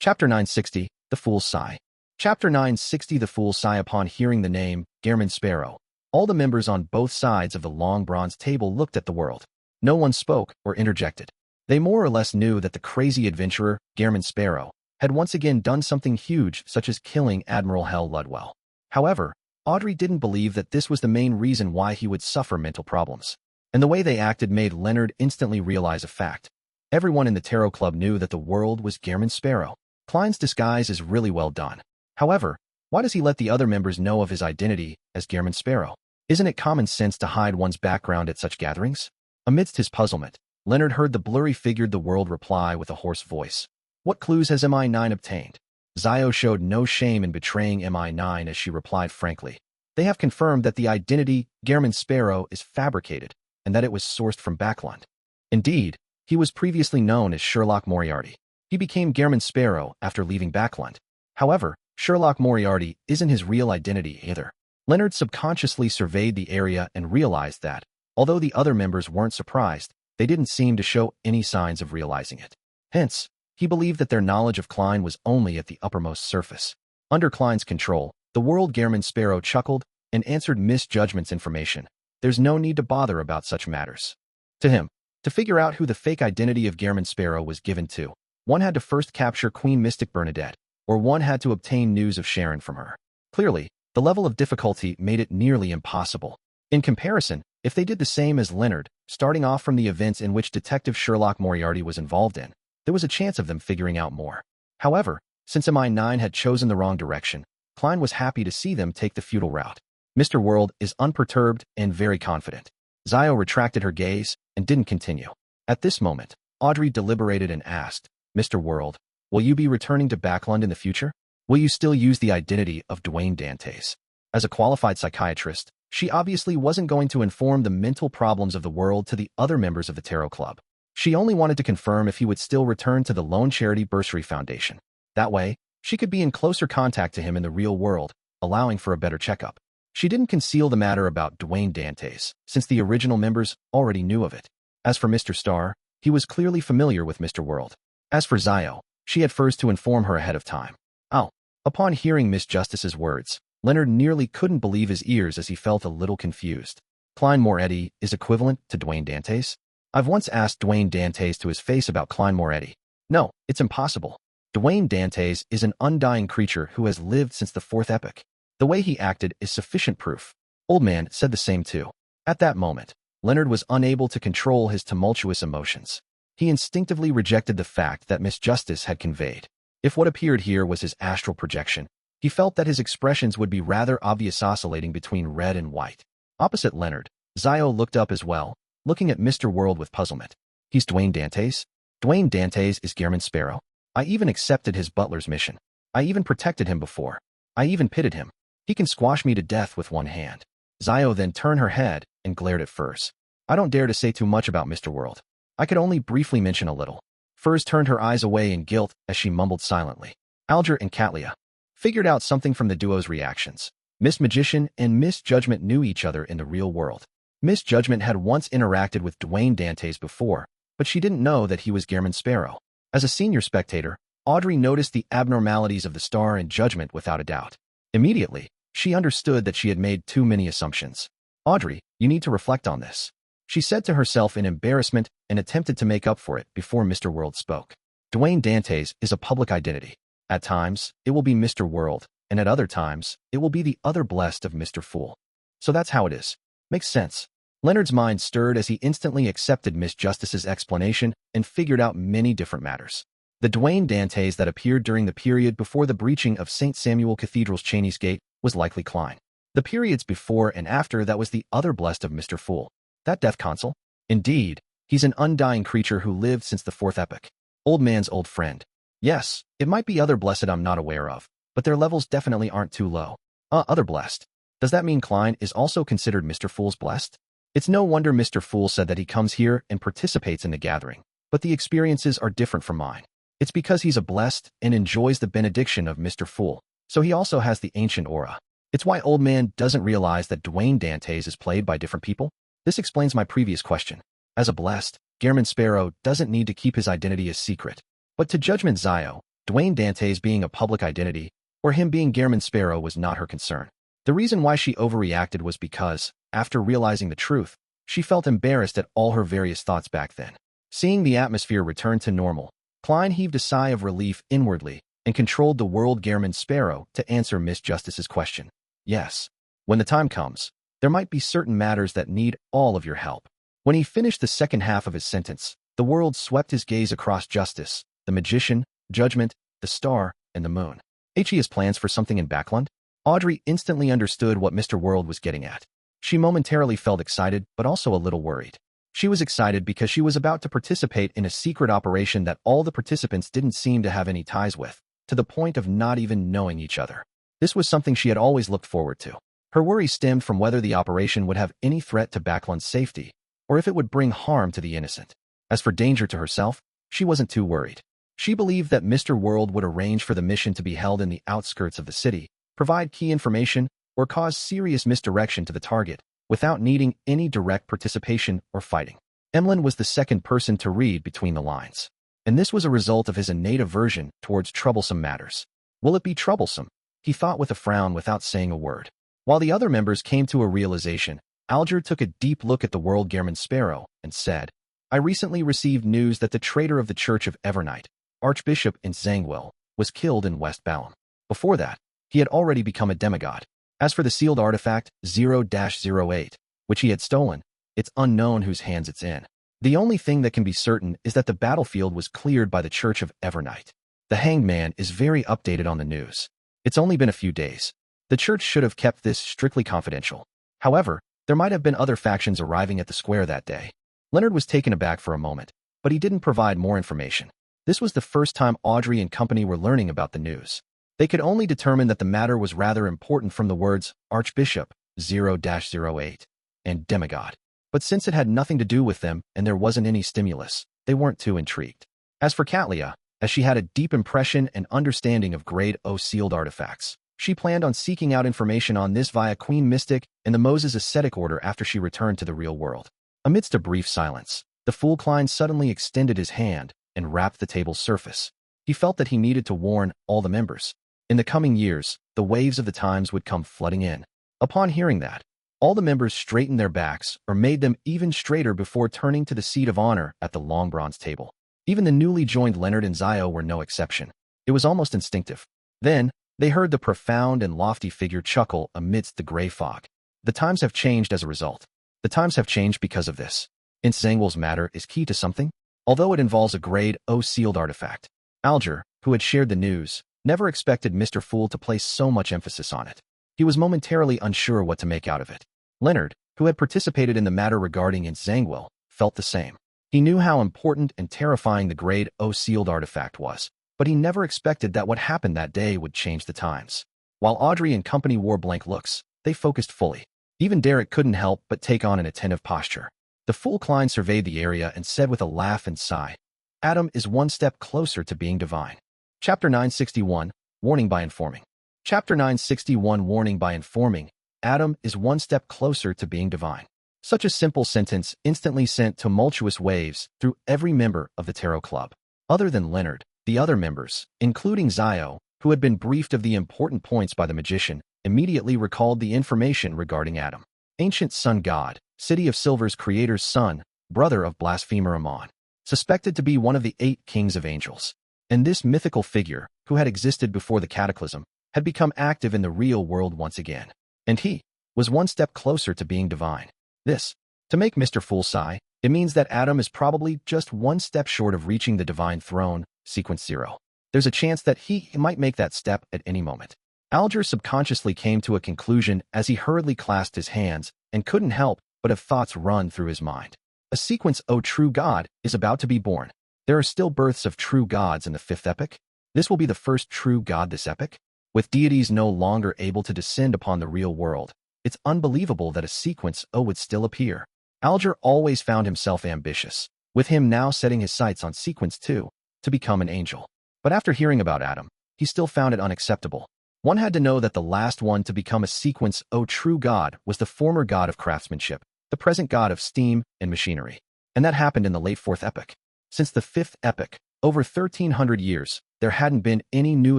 Chapter 960, The Fool's Sigh. Chapter 960, The Fool's Sigh. Upon hearing the name, Gehrman Sparrow, all the members on both sides of the long bronze table looked at the world. No one spoke or interjected. They more or less knew that the crazy adventurer, Gehrman Sparrow, had once again done something huge, such as killing Admiral Hell Ludwell. However, Audrey didn't believe that this was the main reason why he would suffer mental problems. And the way they acted made Leonard instantly realize a fact. Everyone in the Tarot Club knew that the world was Gehrman Sparrow. Klein's disguise is really well done. However, why does he let the other members know of his identity as Gehrman Sparrow? Isn't it common sense to hide one's background at such gatherings? Amidst his puzzlement, Leonard heard the blurry figured the world reply with a hoarse voice. What clues has MI9 obtained? Zio showed no shame in betraying MI9 as she replied frankly. They have confirmed that the identity, Gehrman Sparrow, is fabricated, and that it was sourced from Backlund. Indeed, he was previously known as Sherlock Moriarty. He became Gehrman Sparrow after leaving Backlund. However, Sherlock Moriarty isn't his real identity either. Leonard subconsciously surveyed the area and realized that, although the other members weren't surprised, they didn't seem to show any signs of realizing it. Hence, he believed that their knowledge of Klein was only at the uppermost surface. Under Klein's control, the world Gehrman Sparrow chuckled and answered Miss Judgment's information. There's no need to bother about such matters. To him, to figure out who the fake identity of Gehrman Sparrow was given to, one had to first capture Queen Mystic Bernadette, or one had to obtain news of Sharon from her. Clearly, the level of difficulty made it nearly impossible. In comparison, if they did the same as Leonard, starting off from the events in which Detective Sherlock Moriarty was involved in, there was a chance of them figuring out more. However, since MI9 had chosen the wrong direction, Klein was happy to see them take the futile route. Mr. World is unperturbed and very confident. Zio retracted her gaze and didn't continue. At this moment, Audrey deliberated and asked, Mr. World, will you be returning to Backlund in the future? Will you still use the identity of Dwayne Dantes? As a qualified psychiatrist, she obviously wasn't going to inform the mental problems of the world to the other members of the Tarot Club. She only wanted to confirm if he would still return to the lone charity bursary foundation. That way, she could be in closer contact to him in the real world, allowing for a better checkup. She didn't conceal the matter about Dwayne Dantes, since the original members already knew of it. As for Mr. Star, he was clearly familiar with Mr. World. As for Zio, she had first to inform her ahead of time. Oh. Upon hearing Miss Justice's words, Leonard nearly couldn't believe his ears as he felt a little confused. Klein Moretti is equivalent to Dwayne Dantes? I've once asked Dwayne Dantes to his face about Klein Moretti. No, it's impossible. Dwayne Dantes is an undying creature who has lived since the fourth epoch. The way he acted is sufficient proof. Old Man said the same too. At that moment, Leonard was unable to control his tumultuous emotions. He instinctively rejected the fact that Miss Justice had conveyed. If what appeared here was his astral projection, he felt that his expressions would be rather obvious, oscillating between red and white. Opposite Leonard, Zio looked up as well, looking at Mr. World with puzzlement. He's Dwayne Dantes? Dwayne Dantes is Gehrman Sparrow? I even accepted his butler's mission. I even protected him before. I even pitied him. He can squash me to death with one hand. Zio then turned her head and glared at Furs. I don't dare to say too much about Mr. World. I could only briefly mention a little. Furs turned her eyes away in guilt as she mumbled silently. Alger and Catlia figured out something from the duo's reactions. Miss Magician and Miss Judgment knew each other in the real world. Miss Judgment had once interacted with Dwayne Dantes before, but she didn't know that he was Gehrman Sparrow. As a senior spectator, Audrey noticed the abnormalities of the Star and Judgment without a doubt. Immediately, she understood that she had made too many assumptions. Audrey, you need to reflect on this, she said to herself in embarrassment and attempted to make up for it before Mr. World spoke. Dwayne Dantes is a public identity. At times, it will be Mr. World, and at other times, it will be the other blessed of Mr. Fool. So that's how it is. Makes sense. Leonard's mind stirred as he instantly accepted Miss Justice's explanation and figured out many different matters. The Dwayne Dantes that appeared during the period before the breaching of St. Samuel Cathedral's Cheney's Gate was likely Klein. The periods before and after that was the other blessed of Mr. Fool. That death consul? Indeed, he's an undying creature who lived since the fourth epoch. Old Man's old friend. Yes, it might be other blessed I'm not aware of, but their levels definitely aren't too low. Other blessed. Does that mean Klein is also considered Mr. Fool's blessed? It's no wonder Mr. Fool said that he comes here and participates in the gathering, but the experiences are different from mine. It's because he's a blessed and enjoys the benediction of Mr. Fool, so he also has the ancient aura. It's why Old Man doesn't realize that Dwayne Dantes is played by different people. This explains my previous question. As a blessed, Gehrman Sparrow doesn't need to keep his identity a secret. But to Judgment Zio, Dwayne Dantes being a public identity, or him being Gehrman Sparrow was not her concern. The reason why she overreacted was because, after realizing the truth, she felt embarrassed at all her various thoughts back then. Seeing the atmosphere return to normal, Klein heaved a sigh of relief inwardly and controlled the world Gehrman Sparrow to answer Miss Justice's question. Yes. When the time comes, there might be certain matters that need all of your help. When he finished the second half of his sentence, the world swept his gaze across Justice, the Magician, Judgment, the Star, and the Moon. He has plans for something in Backland? Audrey instantly understood what Mr. World was getting at. She momentarily felt excited, but also a little worried. She was excited because she was about to participate in a secret operation that all the participants didn't seem to have any ties with, to the point of not even knowing each other. This was something she had always looked forward to. Her worry stemmed from whether the operation would have any threat to Backland's safety, or if it would bring harm to the innocent. As for danger to herself, she wasn't too worried. She believed that Mr. World would arrange for the mission to be held in the outskirts of the city, provide key information, or cause serious misdirection to the target, without needing any direct participation or fighting. Emlyn was the second person to read between the lines, and this was a result of his innate aversion towards troublesome matters. Will it be troublesome? He thought with a frown without saying a word. While the other members came to a realization, Alger took a deep look at the world Gehrman Sparrow and said, I recently received news that the traitor of the Church of Evernight, Archbishop in Zangwill, was killed in West Balham. Before that, he had already become a demigod. As for the sealed artifact 0-08, which he had stolen, it's unknown whose hands it's in. The only thing that can be certain is that the battlefield was cleared by the Church of Evernight. The Hanged Man is very updated on the news. It's only been a few days. The church should have kept this strictly confidential. However, there might have been other factions arriving at the square that day. Leonard was taken aback for a moment, but he didn't provide more information. This was the first time Audrey and company were learning about the news. They could only determine that the matter was rather important from the words Archbishop 0-08 and demigod. But since it had nothing to do with them and there wasn't any stimulus, they weren't too intrigued. As for Catlia, as she had a deep impression and understanding of grade O sealed artifacts, she planned on seeking out information on this via Queen Mystic and the Moses Ascetic Order after she returned to the real world. Amidst a brief silence, the fool Klein suddenly extended his hand and rapped the table's surface. He felt that he needed to warn all the members. In the coming years, the waves of the times would come flooding in. Upon hearing that, all the members straightened their backs or made them even straighter before turning to the seat of honor at the long bronze table. Even the newly joined Leonard and Zio were no exception. It was almost instinctive. Then, they heard the profound and lofty figure chuckle amidst the gray fog. The times have changed as a result. The times have changed because of this. In Zangwell's matter is key to something, although it involves a grade O sealed artifact. Alger, who had shared the news, never expected Mr. Fool to place so much emphasis on it. He was momentarily unsure what to make out of it. Leonard, who had participated in the matter regarding Zangwell, felt the same. He knew how important and terrifying the grade O sealed artifact was, but he never expected that what happened that day would change the times. While Audrey and company wore blank looks, they focused fully. Even Derek couldn't help but take on an attentive posture. The fool Klein surveyed the area and said with a laugh and sigh, "Adam is one step closer to being divine." Chapter 961, Warning by Informing. Chapter 961, Warning by Informing. Adam is one step closer to being divine. Such a simple sentence instantly sent tumultuous waves through every member of the Tarot Club. Other than Leonard, the other members, including Zio, who had been briefed of the important points by the magician, immediately recalled the information regarding Adam. Ancient sun god, City of Silver's creator's son, brother of blasphemer Ammon, suspected to be one of the 8 kings of angels. And this mythical figure, who had existed before the cataclysm, had become active in the real world once again. And he was one step closer to being divine. This, to make Mr. Fool sigh, it means that Adam is probably just one step short of reaching the divine throne, sequence 0. There's a chance that he might make that step at any moment. Alger subconsciously came to a conclusion as he hurriedly clasped his hands and couldn't help but have thoughts run through his mind. A sequence O true God is about to be born. There are still births of true gods in the 5th epoch. This will be the first true god this epoch. With deities no longer able to descend upon the real world, it's unbelievable that a sequence O would still appear. Alger always found himself ambitious, with him now setting his sights on sequence 2, to become an angel. But after hearing about Adam, he still found it unacceptable. One had to know that the last one to become a sequence O true god was the former god of craftsmanship, the present god of steam and machinery. And that happened in the late 4th epoch. Since the 5th epoch, over 1,300 years, there hadn't been any new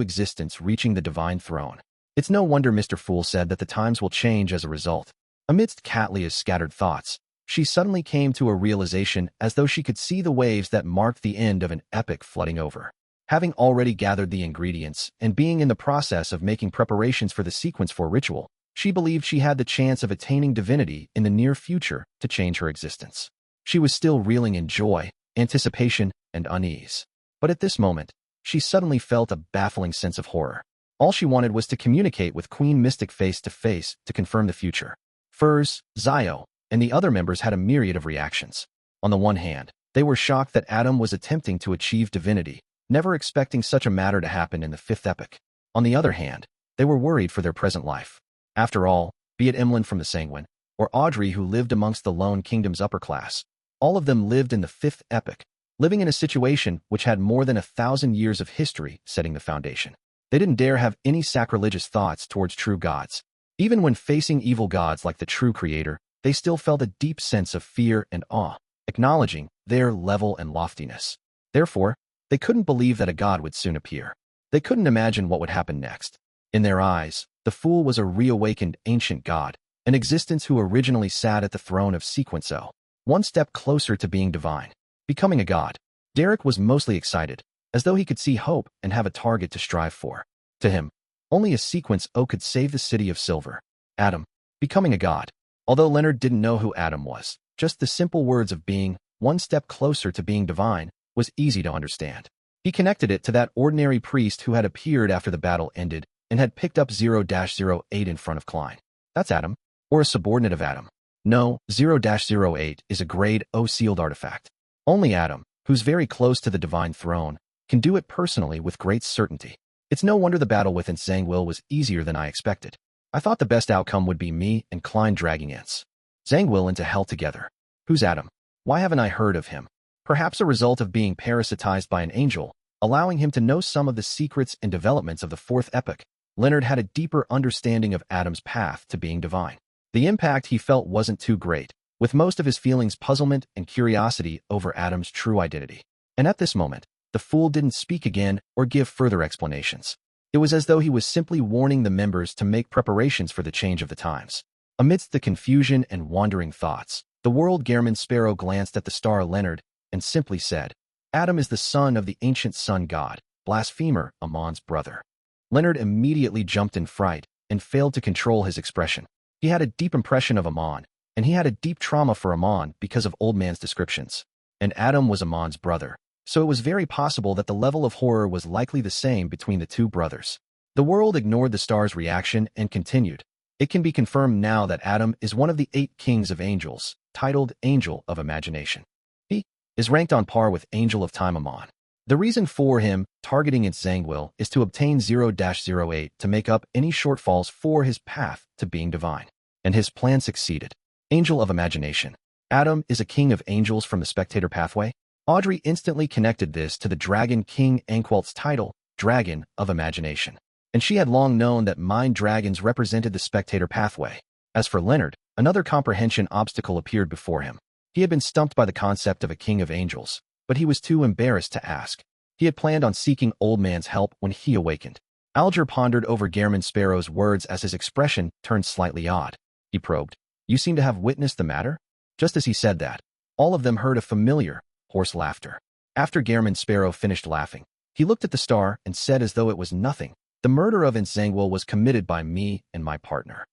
existence reaching the divine throne. It's no wonder Mr. Fool said that the times will change as a result. Amidst Catlia's scattered thoughts, she suddenly came to a realization as though she could see the waves that marked the end of an epoch flooding over. Having already gathered the ingredients and being in the process of making preparations for the sequence 4 ritual, she believed she had the chance of attaining divinity in the near future to change her existence. She was still reeling in joy, anticipation, and unease. But at this moment, she suddenly felt a baffling sense of horror. All she wanted was to communicate with Queen Mystic face to face to confirm the future. Furs, Zio, and the other members had a myriad of reactions. On the one hand, they were shocked that Adam was attempting to achieve divinity, never expecting such a matter to happen in the 5th epoch. On the other hand, they were worried for their present life. After all, be it Emlyn from the Sanguine, or Audrey who lived amongst the lone kingdom's upper class, all of them lived in the 5th epoch, living in a situation which had more than 1,000 years of history setting the foundation. They didn't dare have any sacrilegious thoughts towards true gods. Even when facing evil gods like the true creator, they still felt a deep sense of fear and awe, acknowledging their level and loftiness. Therefore, they couldn't believe that a god would soon appear. They couldn't imagine what would happen next. In their eyes, the fool was a reawakened ancient god, an existence who originally sat at the throne of Sequence O, one step closer to being divine, becoming a god. Derek was mostly excited, as though he could see hope and have a target to strive for. To him, only a Sequence O could save the City of Silver. Adam, becoming a god. Although Leonard didn't know who Adam was, just the simple words of being one step closer to being divine was easy to understand. He connected it to that ordinary priest who had appeared after the battle ended and had picked up 0-08 in front of Klein. That's Adam, or a subordinate of Adam. No, 0-08 is a grade O sealed artifact. Only Adam, who's very close to the divine throne, can do it personally with great certainty. It's no wonder the battle within Zhangwil was easier than I expected. I thought the best outcome would be me and Klein dragging ants. Zhangwil into hell together. Who's Adam? Why haven't I heard of him? Perhaps a result of being parasitized by an angel, allowing him to know some of the secrets and developments of the fourth epoch. Leonard had a deeper understanding of Adam's path to being divine. The impact he felt wasn't too great, with most of his feelings puzzlement and curiosity over Adam's true identity. And at this moment, the fool didn't speak again or give further explanations. It was as though he was simply warning the members to make preparations for the change of the times. Amidst the confusion and wandering thoughts, the world Gehrman Sparrow glanced at the star Leonard and simply said, Adam is the son of the ancient sun god, blasphemer, Amon's brother. Leonard immediately jumped in fright and failed to control his expression. He had a deep impression of Amon, and he had a deep trauma for Amon because of Old Man's descriptions. And Adam was Amon's brother, so it was very possible that the level of horror was likely the same between the two brothers. The world ignored the star's reaction and continued. It can be confirmed now that Adam is one of the 8 kings of angels, titled Angel of Imagination. He is ranked on par with Angel of Time Amon. The reason for him targeting its Zhangwil is to obtain 0-08 to make up any shortfalls for his path to being divine. And his plan succeeded. Angel of Imagination. Adam is a king of angels from the spectator pathway. Audrey instantly connected this to the Dragon King Anqualt's title, Dragon of Imagination. And she had long known that mind dragons represented the spectator pathway. As for Leonard, another comprehension obstacle appeared before him. He had been stumped by the concept of a king of angels, but he was too embarrassed to ask. He had planned on seeking Old Man's help when he awakened. Alger pondered over Gehrman Sparrow's words as his expression turned slightly odd. He probed, You seem to have witnessed the matter? Just as he said that, all of them heard a familiar, hoarse laughter. After Gehrman Sparrow finished laughing, he looked at the star and said as though it was nothing, The murder of Zhangwil was committed by me and my partner.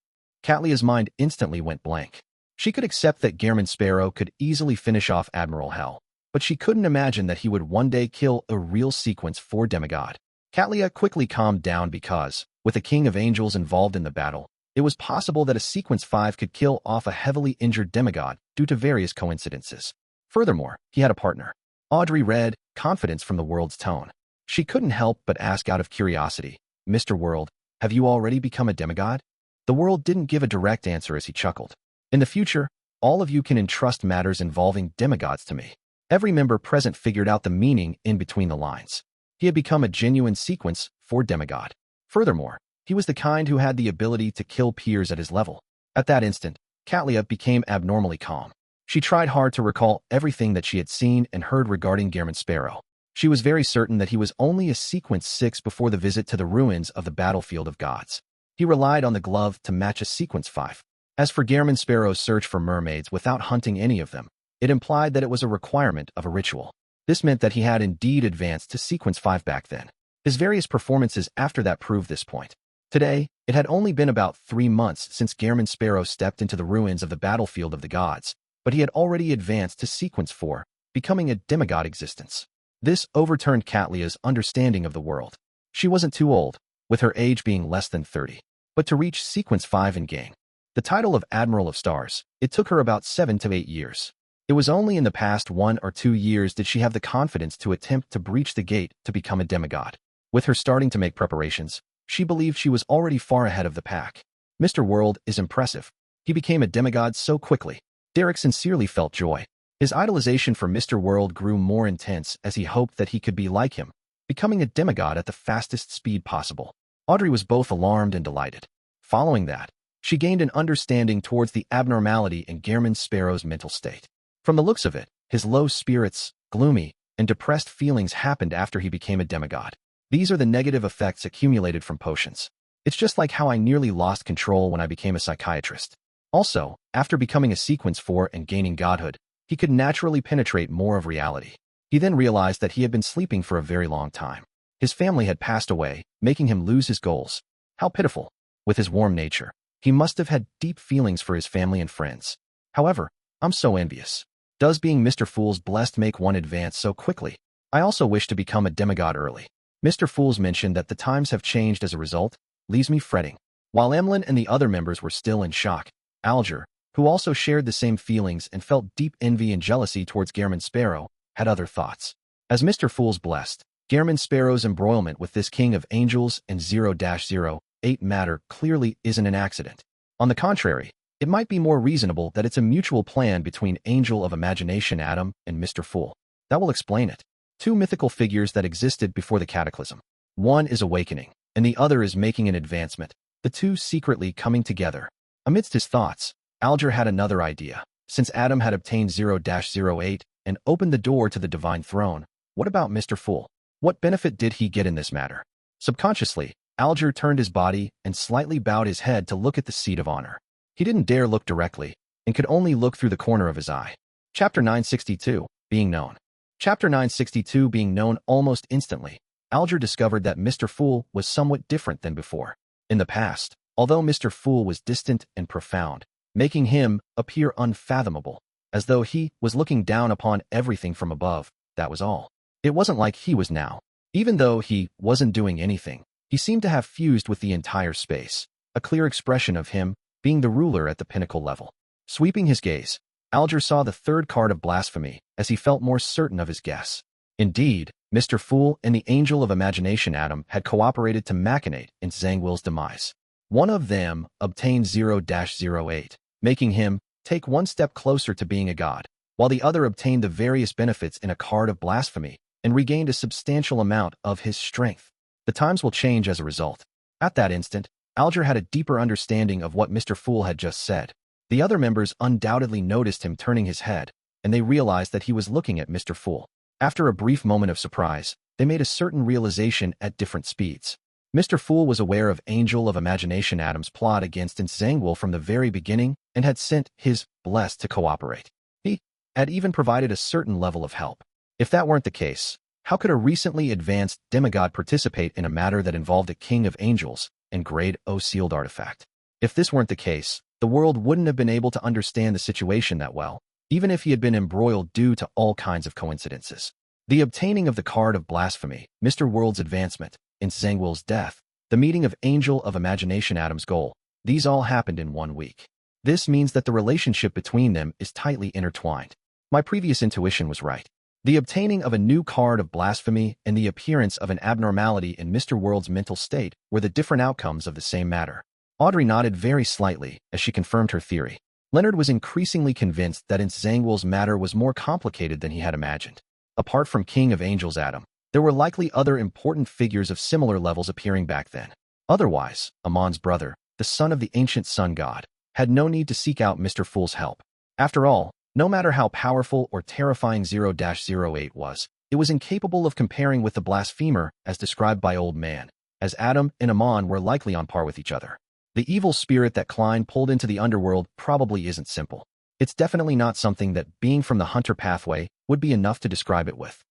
Catlia's mind instantly went blank. She could accept that Gehrman Sparrow could easily finish off Admiral Hell, but she couldn't imagine that he would one day kill a real Sequence 4 demigod. Catlia quickly calmed down because, with a king of angels involved in the battle, it was possible that a Sequence 5 could kill off a heavily injured demigod due to various coincidences. Furthermore, he had a partner. Audrey read confidence from the world's tone. She couldn't help but ask out of curiosity, Mr. World, have you already become a demigod? The world didn't give a direct answer as he chuckled. In the future, all of you can entrust matters involving demigods to me. Every member present figured out the meaning in between the lines. He had become a genuine Sequence 4 demigod. Furthermore, he was the kind who had the ability to kill peers at his level. At that instant, Catlia became abnormally calm. She tried hard to recall everything that she had seen and heard regarding Gehrman Sparrow. She was very certain that he was only a Sequence 6 before the visit to the ruins of the battlefield of gods. He relied on the glove to match a Sequence 5. As for Gehrman Sparrow's search for mermaids without hunting any of them, it implied that it was a requirement of a ritual. This meant that he had indeed advanced to Sequence 5 back then. His various performances after that proved this point. Today, it had only been about 3 months since Gehrman Sparrow stepped into the ruins of the battlefield of the gods, but he had already advanced to Sequence 4, becoming a demigod existence. This overturned Catlia's understanding of the world. She wasn't too old, with her age being less than 30, but to reach Sequence 5 and gain the title of Admiral of Stars, it took her about 7 to 8 years. It was only in the past 1 or 2 years did she have the confidence to attempt to breach the gate to become a demigod. With her starting to make preparations, she believed she was already far ahead of the pack. Mr. World is impressive. He became a demigod so quickly. Derek sincerely felt joy. His idolization for Mr. World grew more intense as he hoped that he could be like him, becoming a demigod at the fastest speed possible. Audrey was both alarmed and delighted. Following that, she gained an understanding towards the abnormality in Gehrman Sparrow's mental state. From the looks of it, his low spirits, gloomy, and depressed feelings happened after he became a demigod. These are the negative effects accumulated from potions. It's just like how I nearly lost control when I became a psychiatrist. Also, after becoming a Sequence 4 and gaining godhood, he could naturally penetrate more of reality. He then realized that he had been sleeping for a very long time. His family had passed away, making him lose his goals. How pitiful. With his warm nature, he must have had deep feelings for his family and friends. However, I'm so envious. Does being Mr. Fool's blessed make one advance so quickly? I also wish to become a demigod early. Mr. Fool's mentioned that the times have changed as a result, leaves me fretting. While Emlyn and the other members were still in shock, Alger, who also shared the same feelings and felt deep envy and jealousy towards Gehrman Sparrow, had other thoughts. As Mr. Fool's blessed, Gehrman Sparrow's embroilment with this king of angels and 0-08 matter clearly isn't an accident. On the contrary, it might be more reasonable that it's a mutual plan between Angel of Imagination Adam and Mr. Fool. That will explain it. Two mythical figures that existed before the cataclysm. One is awakening, and the other is making an advancement, the two secretly coming together. Amidst his thoughts, Alger had another idea. Since Adam had obtained 0-08 and opened the door to the divine throne, what about Mr. Fool? What benefit did he get in this matter? Subconsciously, Alger turned his body and slightly bowed his head to look at the seat of honor. He didn't dare look directly, and could only look through the corner of his eye. Chapter 962, Being Known. Chapter 962 Being Known. Almost instantly, Alger discovered that Mr. Fool was somewhat different than before. In the past, although Mr. Fool was distant and profound, making him appear unfathomable, as though he was looking down upon everything from above, that was all. It wasn't like he was now. Even though he wasn't doing anything, he seemed to have fused with the entire space, a clear expression of him being the ruler at the pinnacle level. Sweeping his gaze, Alger saw the third card of blasphemy as he felt more certain of his guess. Indeed, Mr. Fool and the Angel of Imagination Adam had cooperated to machinate in Zangwill's demise. One of them obtained 0-08, making him take one step closer to being a god, while the other obtained the various benefits in a card of blasphemy and regained a substantial amount of his strength. The times will change as a result. At that instant, Alger had a deeper understanding of what Mr. Fool had just said. The other members undoubtedly noticed him turning his head, and they realized that he was looking at Mr. Fool. After a brief moment of surprise, they made a certain realization at different speeds. Mr. Fool was aware of Angel of Imagination Adam's plot against Zangwill from the very beginning and had sent his blessed to cooperate. He had even provided a certain level of help. If that weren't the case, how could a recently advanced demigod participate in a matter that involved a king of angels and grade O sealed artifact? If this weren't the case, the world wouldn't have been able to understand the situation that well, even if he had been embroiled due to all kinds of coincidences. The obtaining of the card of blasphemy, Mr. World's advancement, and Zangwill's death, the meeting of Angel of Imagination Adam's goal, these all happened in 1 week. This means that the relationship between them is tightly intertwined. My previous intuition was right. The obtaining of a new card of blasphemy and the appearance of an abnormality in Mr. World's mental state were the different outcomes of the same matter. Audrey nodded very slightly as she confirmed her theory. Leonard was increasingly convinced that Zangwill's matter was more complicated than he had imagined. Apart from King of Angels Adam, there were likely other important figures of similar levels appearing back then. Otherwise, Amon's brother, the son of the ancient sun god, had no need to seek out Mr. Fool's help. After all, no matter how powerful or terrifying 0-08 was, it was incapable of comparing with the blasphemer as described by Old Man, as Adam and Amon were likely on par with each other. The evil spirit that Klein pulled into the underworld probably isn't simple. It's definitely not something that being from the hunter pathway would be enough to describe it with.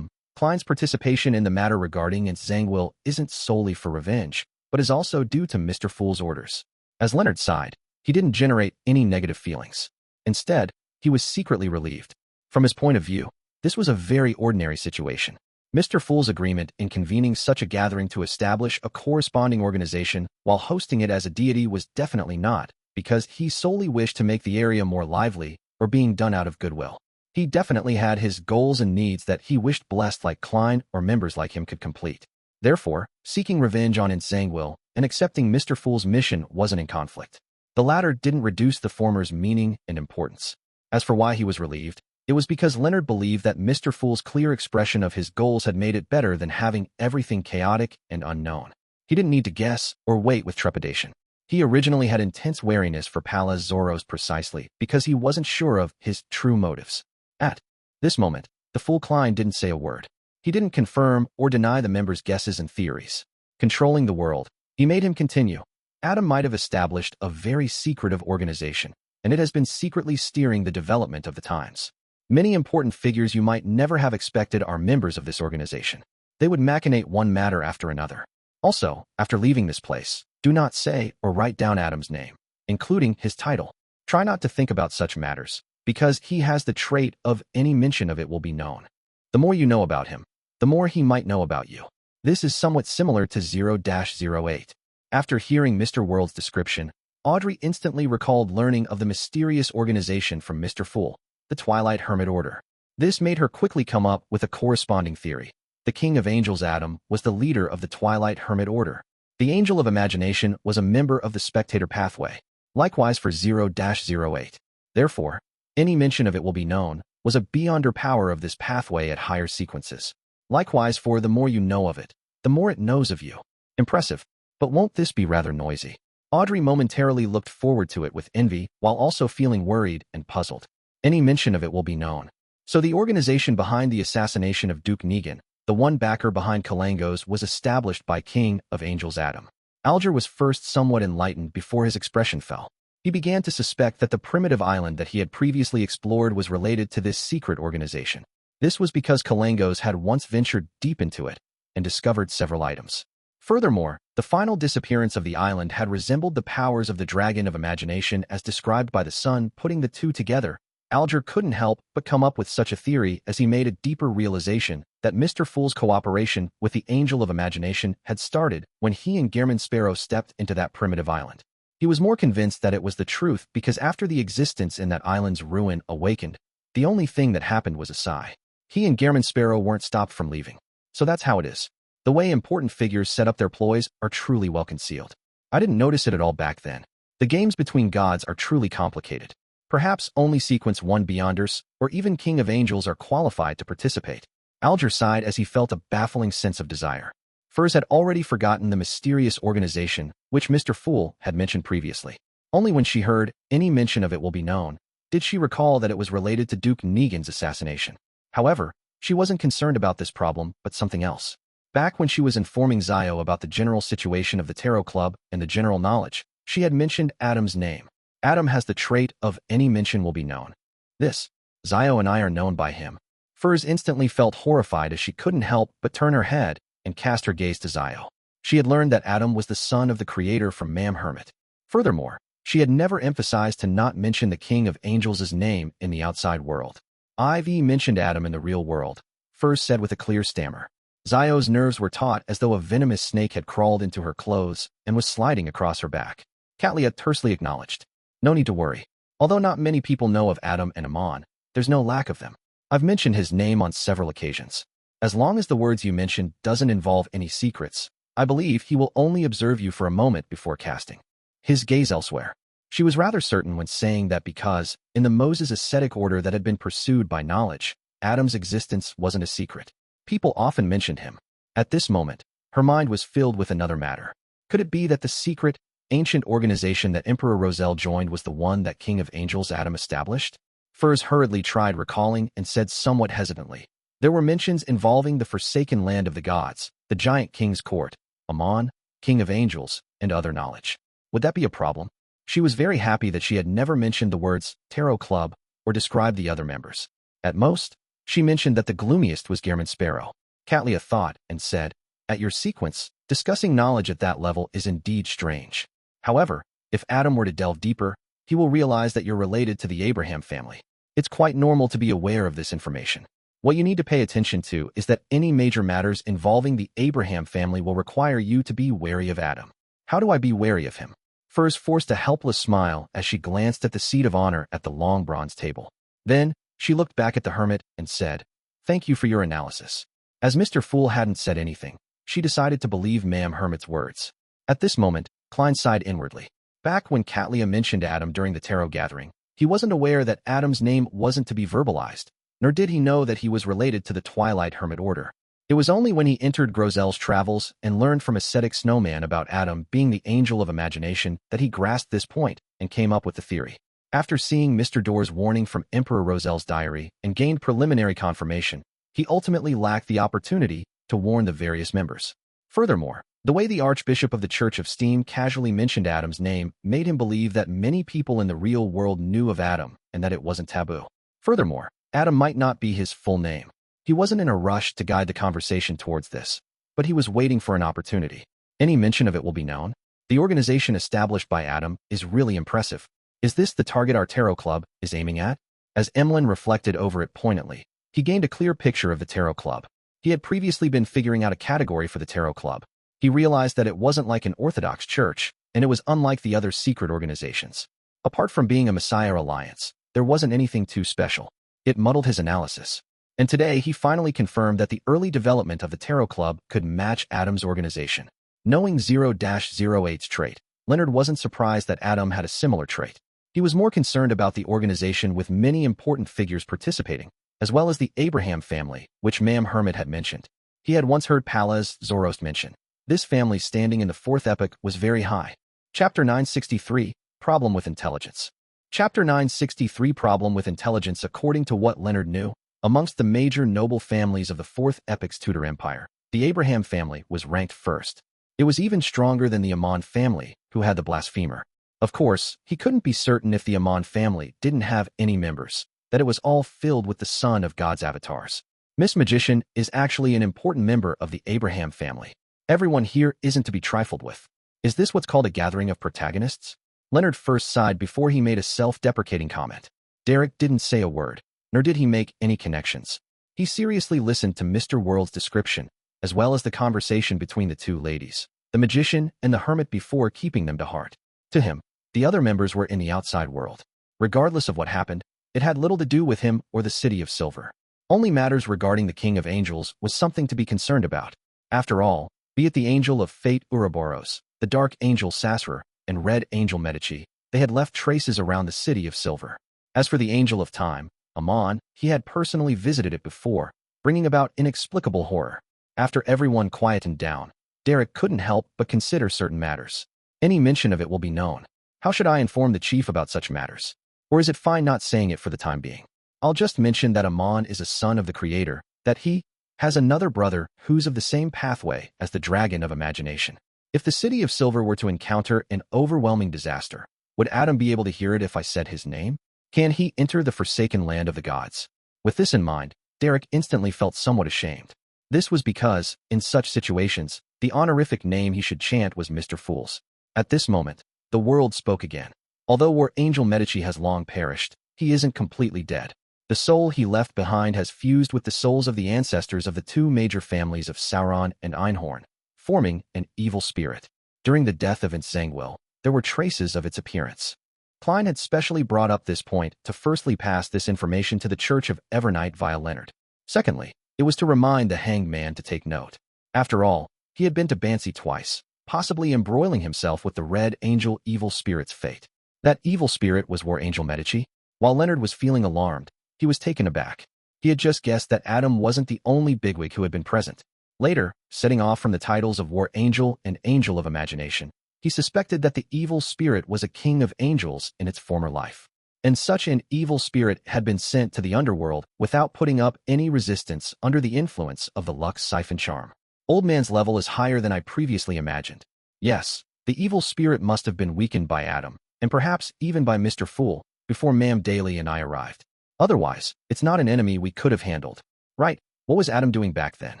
Klein's participation in the matter regarding Zangwill isn't solely for revenge, but is also due to Mr. Fool's orders. As Leonard sighed, he didn't generate any negative feelings. Instead, he was secretly relieved. From his point of view, this was a very ordinary situation. Mr. Fool's agreement in convening such a gathering to establish a corresponding organization while hosting it as a deity was definitely not because he solely wished to make the area more lively or being done out of goodwill. He definitely had his goals and needs that he wished blessed like Klein or members like him could complete. Therefore, seeking revenge on Zangwill and accepting Mr. Fool's mission wasn't in conflict. The latter didn't reduce the former's meaning and importance. As for why he was relieved, it was because Leonard believed that Mr. Fool's clear expression of his goals had made it better than having everything chaotic and unknown. He didn't need to guess or wait with trepidation. He originally had intense wariness for Palaz Zoros precisely because he wasn't sure of his true motives. At this moment, the Fool Klein didn't say a word. He didn't confirm or deny the members' guesses and theories. Controlling the world, he made him continue. Adam might have established a very secretive organization, and it has been secretly steering the development of the times. Many important figures you might never have expected are members of this organization. They would machinate one matter after another. Also, after leaving this place, do not say or write down Adam's name, including his title. Try not to think about such matters, because he has the trait of any mention of it will be known. The more you know about him, the more he might know about you. This is somewhat similar to 0-08. After hearing Mr. World's description, Audrey instantly recalled learning of the mysterious organization from Mr. Fool, the Twilight Hermit Order. This made her quickly come up with a corresponding theory. the King of Angels Adam was the leader of the Twilight Hermit Order. The Angel of Imagination was a member of the Spectator Pathway. Likewise for 0-08. Therefore, any mention of it will be known was a beyonder power of this pathway at higher sequences. Likewise for the more you know of it, the more it knows of you. Impressive, but won't this be rather noisy? Audrey momentarily looked forward to it with envy while also feeling worried and puzzled. Any mention of it will be known. So the organization behind the assassination of Duke Negan, the one backer behind Kalangos, was established by King of Angels Adam. Alger was first somewhat enlightened before his expression fell. He began to suspect that the primitive island that he had previously explored was related to this secret organization. This was because Kalangos had once ventured deep into it and discovered several items. Furthermore, the final disappearance of the island had resembled the powers of the Dragon of Imagination as described by the Sun. Putting the two together, Alger couldn't help but come up with such a theory as he made a deeper realization that Mr. Fool's cooperation with the Angel of Imagination had started when he and Gehrman Sparrow stepped into that primitive island. He was more convinced that it was the truth because after the existence in that island's ruin awakened, the only thing that happened was a sigh. He and Gehrman Sparrow weren't stopped from leaving. So that's how it is. The way important figures set up their ploys are truly well concealed. I didn't notice it at all back then. The games between gods are truly complicated. Perhaps only Sequence 1 Beyonders, or even King of Angels are qualified to participate. Alger sighed as he felt a baffling sense of desire. Furs had already forgotten the mysterious organization which Mr. Fool had mentioned previously. Only when she heard any mention of it will be known did she recall that it was related to Duke Negan's assassination. However, she wasn't concerned about this problem, but something else. Back when she was informing Zio about the general situation of the Tarot Club and the general knowledge, she had mentioned Adam's name. Adam has the trait of any mention will be known. This, Zio and I are known by him. Furs instantly felt horrified as she couldn't help but turn her head and cast her gaze to Zio. She had learned that Adam was the son of the creator from Mam Hermit. Furthermore, she had never emphasized to not mention the King of Angels' name in the outside world. I've mentioned Adam in the real world, Furs said with a clear stammer. Zio's nerves were taut as though a venomous snake had crawled into her clothes and was sliding across her back. Katlia tersely acknowledged. No need to worry. Although not many people know of Adam and Amon, there's no lack of them. I've mentioned his name on several occasions. As long as the words you mentioned doesn't involve any secrets, I believe he will only observe you for a moment before casting his gaze elsewhere. She was rather certain when saying that because, in the Moses ascetic order that had been pursued by knowledge, Adam's existence wasn't a secret. People often mentioned him. At this moment, her mind was filled with another matter. Could it be that the secret, ancient organization that Emperor Roselle joined was the one that King of Angels Adam established? Furs hurriedly tried recalling and said somewhat hesitantly. There were mentions involving the forsaken land of the gods, the giant king's court, Amon, King of Angels, and other knowledge. Would that be a problem? She was very happy that she had never mentioned the words Tarot Club or described the other members. At most, she mentioned that the gloomiest was Gehrman Sparrow. Katlia thought and said, at your sequence, discussing knowledge at that level is indeed strange. However, if Adam were to delve deeper, he will realize that you're related to the Abraham family. It's quite normal to be aware of this information. What you need to pay attention to is that any major matters involving the Abraham family will require you to be wary of Adam. How do I be wary of him? Furs forced a helpless smile as she glanced at the seat of honor at the long bronze table. Then, she looked back at the hermit and said, thank you for your analysis. As Mr. Fool hadn't said anything, she decided to believe Mam Hermit's words. At this moment, Klein sighed inwardly. Back when Katlia mentioned Adam during the tarot gathering, he wasn't aware that Adam's name wasn't to be verbalized, nor did he know that he was related to the Twilight Hermit Order. It was only when he entered Grozelle's travels and learned from ascetic Snowman about Adam being the Angel of Imagination that he grasped this point and came up with the theory. After seeing Mr. Door's warning from Emperor Roselle's diary and gained preliminary confirmation, he ultimately lacked the opportunity to warn the various members. Furthermore, the way the Archbishop of the Church of Steam casually mentioned Adam's name made him believe that many people in the real world knew of Adam and that it wasn't taboo. Furthermore, Adam might not be his full name. He wasn't in a rush to guide the conversation towards this, but he was waiting for an opportunity. Any mention of it will be known. The organization established by Adam is really impressive. Is this the target our Tarot Club is aiming at? As Emlyn reflected over it poignantly, he gained a clear picture of the Tarot Club. He had previously been figuring out a category for the Tarot Club. He realized that it wasn't like an Orthodox church, and it was unlike the other secret organizations. Apart from being a Messiah alliance, there wasn't anything too special. It muddled his analysis. And today he finally confirmed that the early development of the Tarot Club could match Adam's organization. Knowing 0-08's trait, Leonard wasn't surprised that Adam had a similar trait. He was more concerned about the organization with many important figures participating, as well as the Abraham family, which Ma'am Hermit had mentioned. He had once heard Pallas Zoroast mention. This family's standing in the fourth epoch was very high. Chapter 963, Problem with Intelligence. Chapter 963, Problem with Intelligence. According to what Leonard knew, amongst the major noble families of the fourth epoch's Tudor Empire, the Abraham family was ranked first. It was even stronger than the Amon family, who had the blasphemer. Of course, he couldn't be certain if the Amon family didn't have any members, that it was all filled with the son of God's avatars. Miss Magician is actually an important member of the Abraham family. Everyone here isn't to be trifled with. Is this what's called a gathering of protagonists? Leonard first sighed before he made a self-deprecating comment. Derek didn't say a word, nor did he make any connections. He seriously listened to Mr. World's description, as well as the conversation between the two ladies, the magician and the hermit, before keeping them to heart. To him, the other members were in the outside world. Regardless of what happened, it had little to do with him or the City of Silver. Only matters regarding the King of Angels was something to be concerned about. After all, be it the Angel of Fate Ouroboros, the Dark Angel Sasser, and Red Angel Medici, they had left traces around the City of Silver. As for the Angel of Time, Amon, he had personally visited it before, bringing about inexplicable horror. After everyone quietened down, Derek couldn't help but consider certain matters. Any mention of it will be known. How should I inform the chief about such matters? Or is it fine not saying it for the time being? I'll just mention that Amon is a son of the Creator, that he has another brother who's of the same pathway as the Dragon of Imagination. If the City of Silver were to encounter an overwhelming disaster, would Adam be able to hear it if I said his name? Can he enter the forsaken land of the gods? With this in mind, Derek instantly felt somewhat ashamed. This was because, in such situations, the honorific name he should chant was Mr. Fools. At this moment, the world spoke again. Although War Angel Medici has long perished, he isn't completely dead. The soul he left behind has fused with the souls of the ancestors of the two major families of Sauron and Einhorn, forming an evil spirit. During the death of Ensangwil, there were traces of its appearance. Klein had specially brought up this point to firstly pass this information to the Church of Evernight via Leonard. Secondly, it was to remind the hanged man to take note. After all, he had been to Bansi twice, possibly embroiling himself with the Red Angel evil spirit's fate. That evil spirit was War Angel Medici. While Leonard was feeling alarmed, he was taken aback. He had just guessed that Adam wasn't the only bigwig who had been present. Later, setting off from the titles of War Angel and Angel of Imagination, he suspected that the evil spirit was a king of angels in its former life. And such an evil spirit had been sent to the underworld without putting up any resistance under the influence of the Lux Siphon charm. Old man's level is higher than I previously imagined. Yes, the evil spirit must have been weakened by Adam, and perhaps even by Mr. Fool, before Ma'am Daly and I arrived. Otherwise, it's not an enemy we could have handled. Right, what was Adam doing back then?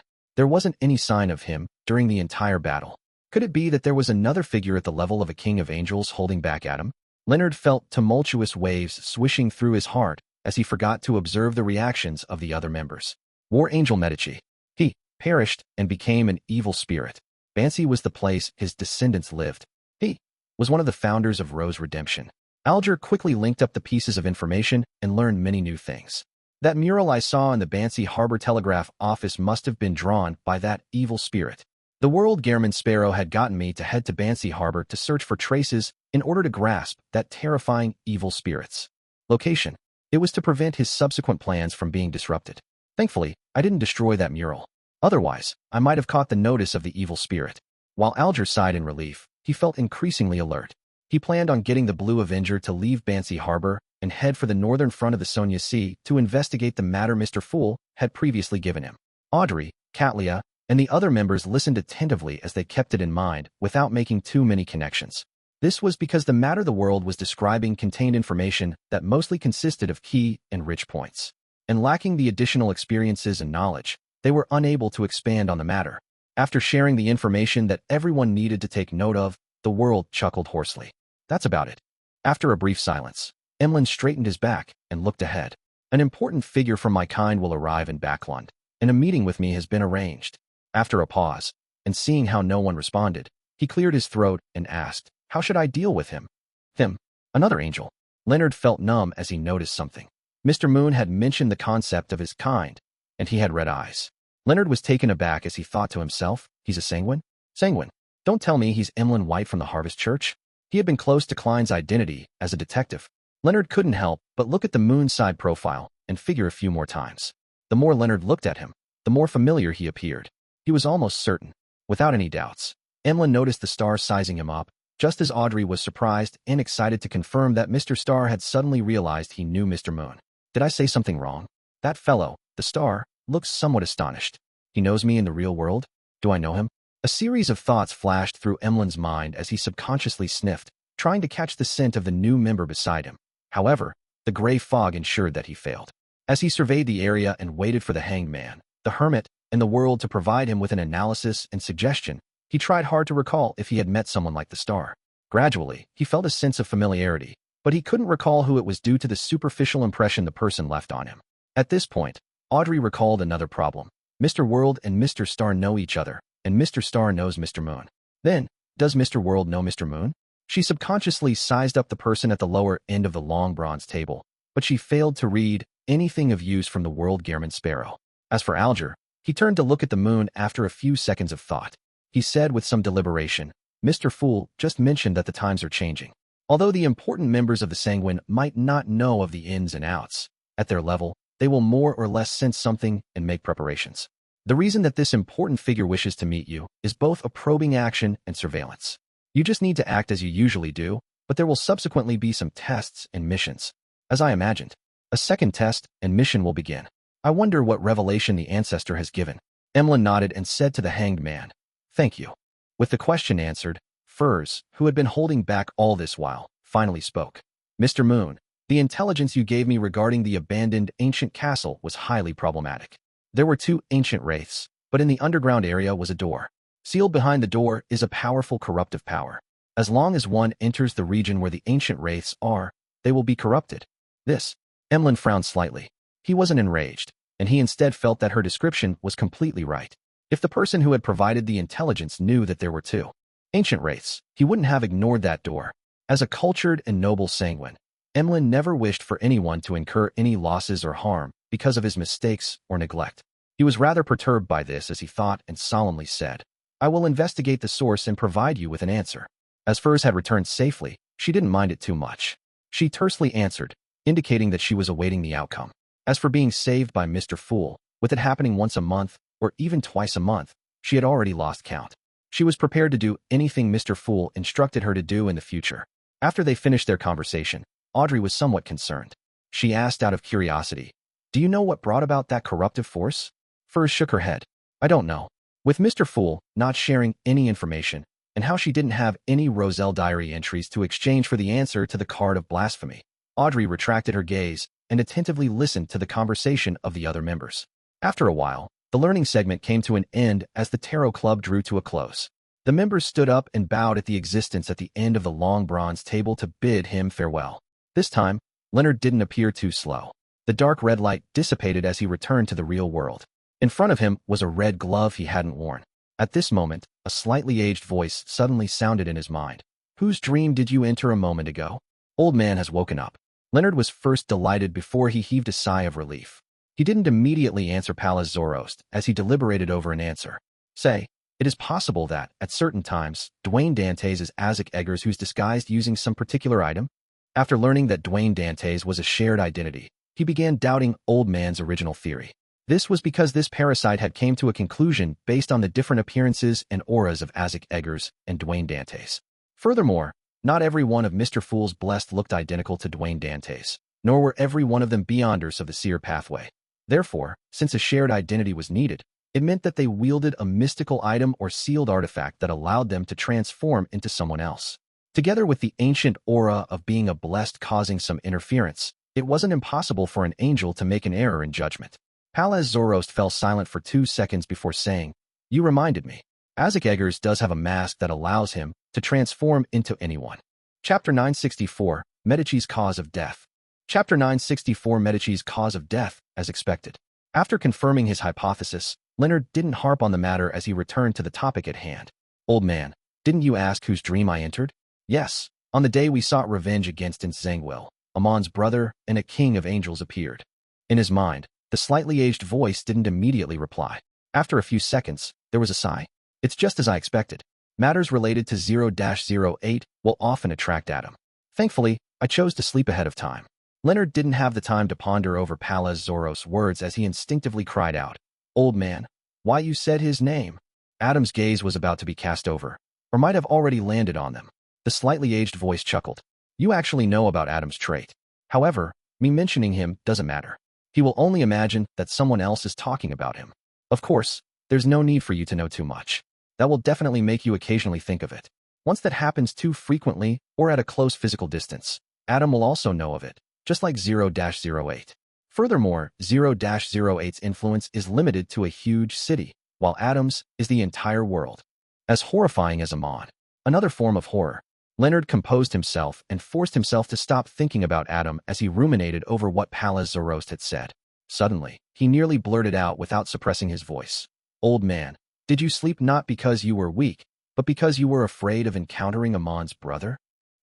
There wasn't any sign of him during the entire battle. Could it be that there was another figure at the level of a king of angels holding back Adam? Leonard felt tumultuous waves swishing through his heart as he forgot to observe the reactions of the other members. War Angel Medici. He perished and became an evil spirit. Bansi was the place his descendants lived. He was one of the founders of Rose Redemption. Alger quickly linked up the pieces of information and learned many new things. That mural I saw in the Bansi Harbor Telegraph office must have been drawn by that evil spirit. The World Gehrman Sparrow had gotten me to head to Bansi Harbor to search for traces in order to grasp that terrifying evil spirit's location. It was to prevent his subsequent plans from being disrupted. Thankfully, I didn't destroy that mural. Otherwise, I might have caught the notice of the evil spirit. While Alger sighed in relief, he felt increasingly alert. He planned on getting the Blue Avenger to leave Bansi Harbor and head for the northern front of the Sonia Sea to investigate the matter Mr. Fool had previously given him. Audrey, Katlia, and the other members listened attentively as they kept it in mind without making too many connections. This was because the matter the world was describing contained information that mostly consisted of key and rich points. And lacking the additional experiences and knowledge, they were unable to expand on the matter. After sharing the information that everyone needed to take note of, the world chuckled hoarsely. That's about it. After a brief silence, Emlyn straightened his back and looked ahead. An important figure from my kind will arrive in Backlund, and a meeting with me has been arranged. After a pause, and seeing how no one responded, he cleared his throat and asked, how should I deal with him? Him. Another angel. Leonard felt numb as he noticed something. Mr. Moon had mentioned the concept of his kind, and he had red eyes. Leonard was taken aback as he thought to himself, he's a sanguine? Sanguine. Don't tell me he's Emlyn White from the Harvest Church? He had been close to Klein's identity as a detective. Leonard couldn't help but look at the moonside profile and figure a few more times. The more Leonard looked at him, the more familiar he appeared. He was almost certain, without any doubts. Emlyn noticed the star sizing him up, just as Audrey was surprised and excited to confirm that Mr. Star had suddenly realized he knew Mr. Moon. Did I say something wrong? That fellow, the star, looks somewhat astonished. He knows me in the real world? Do I know him? A series of thoughts flashed through Emlyn's mind as he subconsciously sniffed, trying to catch the scent of the new member beside him. However, the gray fog ensured that he failed. As he surveyed the area and waited for the hanged man, the hermit, and the world to provide him with an analysis and suggestion, he tried hard to recall if he had met someone like the star. Gradually, he felt a sense of familiarity, but he couldn't recall who it was due to the superficial impression the person left on him. At this point, Audrey recalled another problem. Mr. World and Mr. Star know each other, and Mr. Star knows Mr. Moon. Then, does Mr. World know Mr. Moon? She subconsciously sized up the person at the lower end of the long bronze table, but she failed to read anything of use from the World Gehrman Sparrow. As for Alger, he turned to look at the moon after a few seconds of thought. He said with some deliberation, Mr. Fool just mentioned that the times are changing. Although the important members of the Sanguine might not know of the ins and outs, at their level, they will more or less sense something and make preparations. The reason that this important figure wishes to meet you is both a probing action and surveillance. You just need to act as you usually do, but there will subsequently be some tests and missions. As I imagined, a second test and mission will begin. I wonder what revelation the ancestor has given. Emlyn nodded and said to the hanged man, Thank you. With the question answered, Furs, who had been holding back all this while, finally spoke. Mr. Moon, the intelligence you gave me regarding the abandoned ancient castle was highly problematic. There were 2 ancient wraiths, but in the underground area was a door. Sealed behind the door is a powerful corruptive power. As long as one enters the region where the ancient wraiths are, they will be corrupted. Emlyn frowned slightly. He wasn't enraged, and he instead felt that her description was completely right. If the person who had provided the intelligence knew that there were 2 ancient wraiths, he wouldn't have ignored that door. As a cultured and noble sanguine, Emlyn never wished for anyone to incur any losses or harm because of his mistakes or neglect. He was rather perturbed by this as he thought and solemnly said, I will investigate the source and provide you with an answer. As Furs had returned safely, she didn't mind it too much. She tersely answered, indicating that she was awaiting the outcome. As for being saved by Mr. Fool, with it happening once a month, or even twice a month, she had already lost count. She was prepared to do anything Mr. Fool instructed her to do in the future. After they finished their conversation, Audrey was somewhat concerned. She asked out of curiosity, Do you know what brought about that corruptive force? Furs shook her head. I don't know. With Mr. Fool not sharing any information, and how she didn't have any Roselle diary entries to exchange for the answer to the card of blasphemy, Audrey retracted her gaze and attentively listened to the conversation of the other members. After a while, the learning segment came to an end as the tarot club drew to a close. The members stood up and bowed at the existence at the end of the long bronze table to bid him farewell. This time, Leonard didn't appear too slow. The dark red light dissipated as he returned to the real world. In front of him was a red glove he hadn't worn. At this moment, a slightly aged voice suddenly sounded in his mind. Whose dream did you enter a moment ago? Old man has woken up. Leonard was first delighted before he heaved a sigh of relief. He didn't immediately answer Pallas Zoroast as he deliberated over an answer. Say, it is possible that, at certain times, Dwayne Dantes is Isaac Eggers who's disguised using some particular item. After learning that Dwayne Dantes was a shared identity, he began doubting Old Man's original theory. This was because this parasite had came to a conclusion based on the different appearances and auras of Isaac Eggers and Dwayne Dantes. Furthermore, not every one of Mr. Fool's blessed looked identical to Dwayne Dantes, nor were every one of them beyonders of the seer pathway. Therefore, since a shared identity was needed, it meant that they wielded a mystical item or sealed artifact that allowed them to transform into someone else. Together with the ancient aura of being a blessed causing some interference, it wasn't impossible for an angel to make an error in judgment. Pallas Zoroast fell silent for 2 seconds before saying, You reminded me. Isaac Eggers does have a mask that allows him to transform into anyone. Chapter 964, Medici's Cause of Death. Chapter 964, Medici's Cause of Death, as expected. After confirming his hypothesis, Leonard didn't harp on the matter as he returned to the topic at hand. Old man, didn't you ask whose dream I entered? Yes, on the day we sought revenge against Zangwill, Amon's brother and a king of angels appeared. In his mind, the The slightly aged voice didn't immediately reply. After a few seconds, there was a sigh. It's just as I expected. Matters related to 0-08 will often attract Adam. Thankfully, I chose to sleep ahead of time. Leonard didn't have the time to ponder over Palaz Zoros' words as he instinctively cried out, "Old man, why you said his name?" Adam's gaze was about to be cast over, or might have already landed on them. The slightly aged voice chuckled. "You actually know about Adam's trait. However, me mentioning him doesn't matter. He will only imagine that someone else is talking about him. Of course, there's no need for you to know too much. That will definitely make you occasionally think of it. Once that happens too frequently or at a close physical distance, Adam will also know of it, just like 0-08. Furthermore, 0-08's influence is limited to a huge city, while Adam's is the entire world. As horrifying as Amon, another form of horror, Leonard composed himself and forced himself to stop thinking about Adam as he ruminated over what Palaz Zoros had said. Suddenly, he nearly blurted out without suppressing his voice, "Old man, did you sleep not because you were weak, but because you were afraid of encountering Amon's brother?"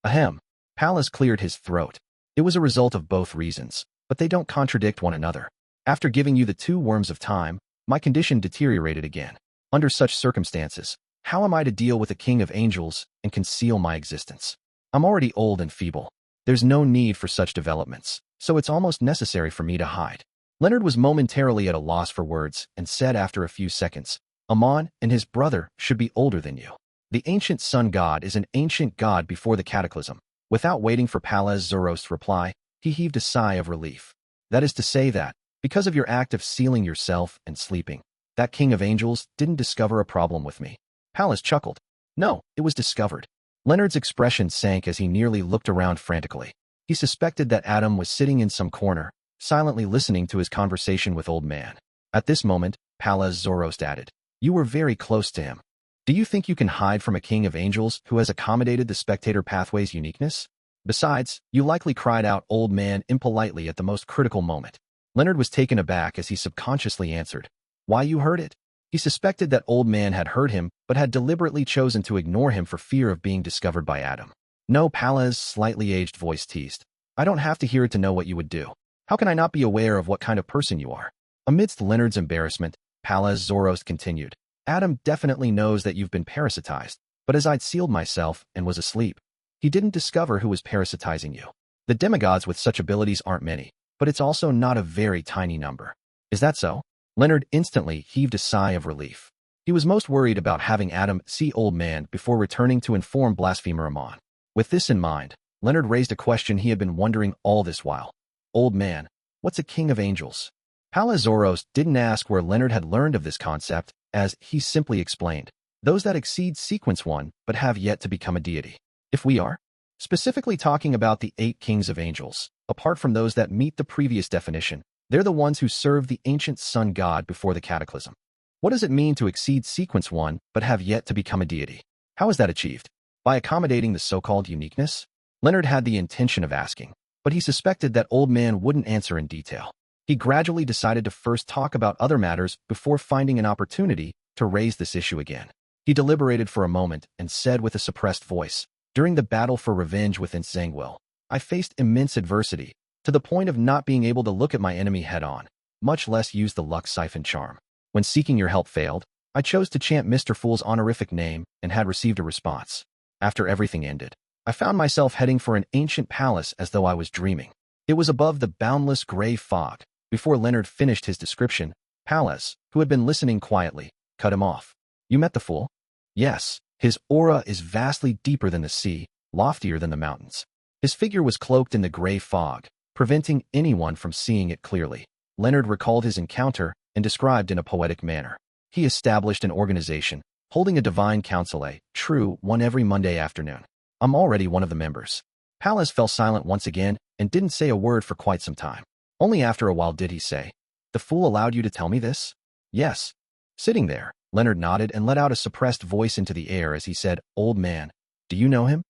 Ahem. Palaz cleared his throat. "It was a result of both reasons, but they don't contradict one another. After giving you the 2 worms of time, my condition deteriorated again. Under such circumstances, how am I to deal with a king of angels and conceal my existence? I'm already old and feeble. There's no need for such developments, so it's almost necessary for me to hide." Leonard was momentarily at a loss for words and said after a few seconds, "Amon and his brother should be older than you. The ancient sun god is an ancient god before the cataclysm." Without waiting for Palaz Zoros to reply, he heaved a sigh of relief. "That is to say that, because of your act of sealing yourself and sleeping, that king of angels didn't discover a problem with me." Palaz chuckled. "No, it was discovered." Leonard's expression sank as he nearly looked around frantically. He suspected that Adam was sitting in some corner, silently listening to his conversation with Old Man. At this moment, Palaz Zoros added, "You were very close to him. Do you think you can hide from a king of angels who has accommodated the spectator pathway's uniqueness? Besides, you likely cried out 'Old Man' impolitely at the most critical moment." Leonard was taken aback as he subconsciously answered, "Why, you heard it." He suspected that Old Man had heard him, but had deliberately chosen to ignore him for fear of being discovered by Adam. "No," Palaz's slightly aged voice teased. "I don't have to hear it to know what you would do. How can I not be aware of what kind of person you are?" Amidst Leonard's embarrassment, Palaz Zoros continued, "Adam definitely knows that you've been parasitized, but as I'd sealed myself and was asleep, he didn't discover who was parasitizing you. The demigods with such abilities aren't many, but it's also not a very tiny number." "Is that so?" Leonard instantly heaved a sigh of relief. He was most worried about having Adam see Old Man before returning to inform blasphemer Amon. With this in mind, Leonard raised a question he had been wondering all this while. "Old Man, what's a king of angels?" Palaz Zoros didn't ask where Leonard had learned of this concept, as he simply explained, "Those that exceed sequence 1 but have yet to become a deity." If we are specifically talking about the 8 kings of angels, apart from those that meet the previous definition, they're the ones who serve the ancient sun god before the cataclysm. What does it mean to exceed sequence 1 but have yet to become a deity? How is that achieved? By accommodating the so-called uniqueness? Leonard had the intention of asking, but he suspected that Old Man wouldn't answer in detail. He gradually decided to first talk about other matters before finding an opportunity to raise this issue again. He deliberated for a moment and said with a suppressed voice, "During the battle for revenge within Zangwill, I faced immense adversity, to the point of not being able to look at my enemy head-on, much less use the luck siphon charm. When seeking your help failed, I chose to chant Mr. Fool's honorific name and had received a response. After everything ended, I found myself heading for an ancient palace as though I was dreaming. It was above the boundless gray fog." Before Leonard finished his description, Palaz, who had been listening quietly, cut him off. "You met the fool?" "Yes. His aura is vastly deeper than the sea, loftier than the mountains. His figure was cloaked in the gray fog, preventing anyone from seeing it clearly." Leonard recalled his encounter and described in a poetic manner. "He established an organization, holding a divine council, a true one every Monday afternoon. I'm already one of the members." Palaz fell silent once again and didn't say a word for quite some time. Only after a while did he say, "The fool allowed you to tell me this?" "Yes." Sitting there, Leonard nodded and let out a suppressed voice into the air as he said, "Old Man, do you know him?"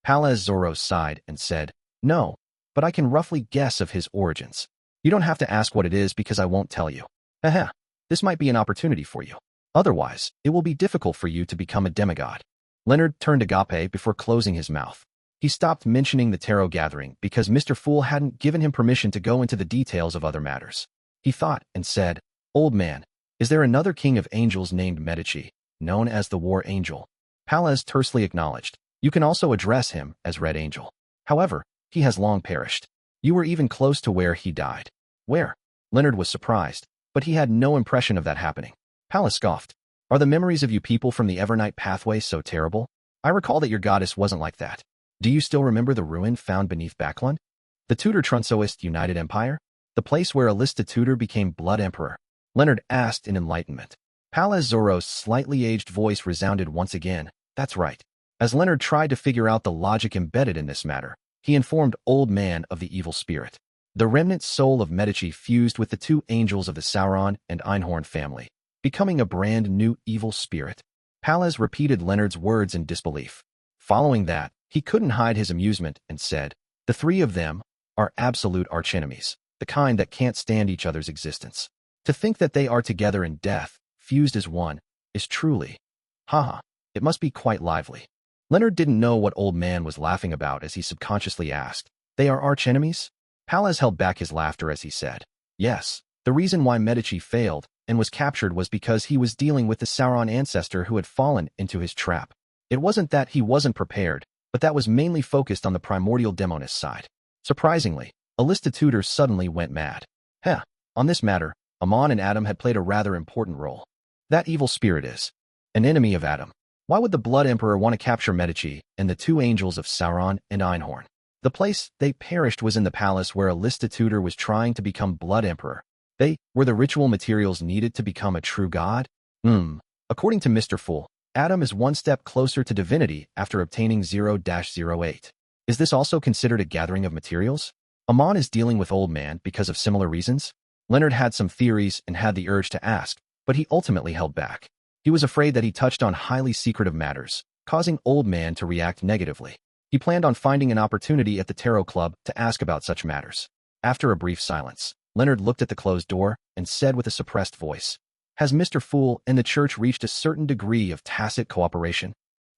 Palaz Zoros sighed and said, "No, but I can roughly guess of his origins. You don't have to ask what it is because I won't tell you. Haha, this might be an opportunity for you. Otherwise, it will be difficult for you to become a demigod." Leonard turned agape before closing his mouth. He stopped mentioning the tarot gathering because Mr. Fool hadn't given him permission to go into the details of other matters. He thought and said, "Old man, is there another king of angels named Medici, known as the War Angel?" Pallas tersely acknowledged. "You can also address him as Red Angel. However, he has long perished. You were even close to where he died." "Where?" Leonard was surprised, but he had no impression of that happening. Pallas scoffed. "Are the memories of you people from the Evernight pathway so terrible? I recall that your goddess wasn't like that. Do you still remember the ruin found beneath Backlund? The Tudor Trunsoist United Empire? The place where Alista Tudor became Blood Emperor?" Leonard asked in enlightenment. Pallas Zoros's slightly aged voice resounded once again. "That's right." As Leonard tried to figure out the logic embedded in this matter, he informed Old Man of the evil spirit. The remnant soul of Medici fused with the two angels of the Sauron and Einhorn family, becoming a brand new evil spirit. Pallas repeated Leonard's words in disbelief. Following that, he couldn't hide his amusement and said, "The three of them are absolute archenemies, the kind that can't stand each other's existence. To think that they are together in death, fused as one, is truly, haha, it must be quite lively." Leonard didn't know what Old Man was laughing about as he subconsciously asked, "They are archenemies?" Pallas held back his laughter as he said, "Yes, the reason why Medici failed and was captured was because he was dealing with the Sauron ancestor who had fallen into his trap. It wasn't that he wasn't prepared, but that was mainly focused on the primordial demonist side." Surprisingly, Alista Tudor suddenly went mad. On this matter, Amon and Adam had played a rather important role. That evil spirit is an enemy of Adam. Why would the Blood Emperor want to capture Medici and the two angels of Sauron and Einhorn? The place they perished was in the palace where Alista Tudor was trying to become Blood Emperor. They were the ritual materials needed to become a true god? According to Mr. Fool, Adam is one step closer to divinity after obtaining 0-08. Is this also considered a gathering of materials? Amon is dealing with Old Man because of similar reasons? Leonard had some theories and had the urge to ask, but he ultimately held back. He was afraid that he touched on highly secretive matters, causing Old Man to react negatively. He planned on finding an opportunity at the Tarot Club to ask about such matters. After a brief silence, Leonard looked at the closed door and said with a suppressed voice, "Has Mr. Fool and the church reached a certain degree of tacit cooperation?"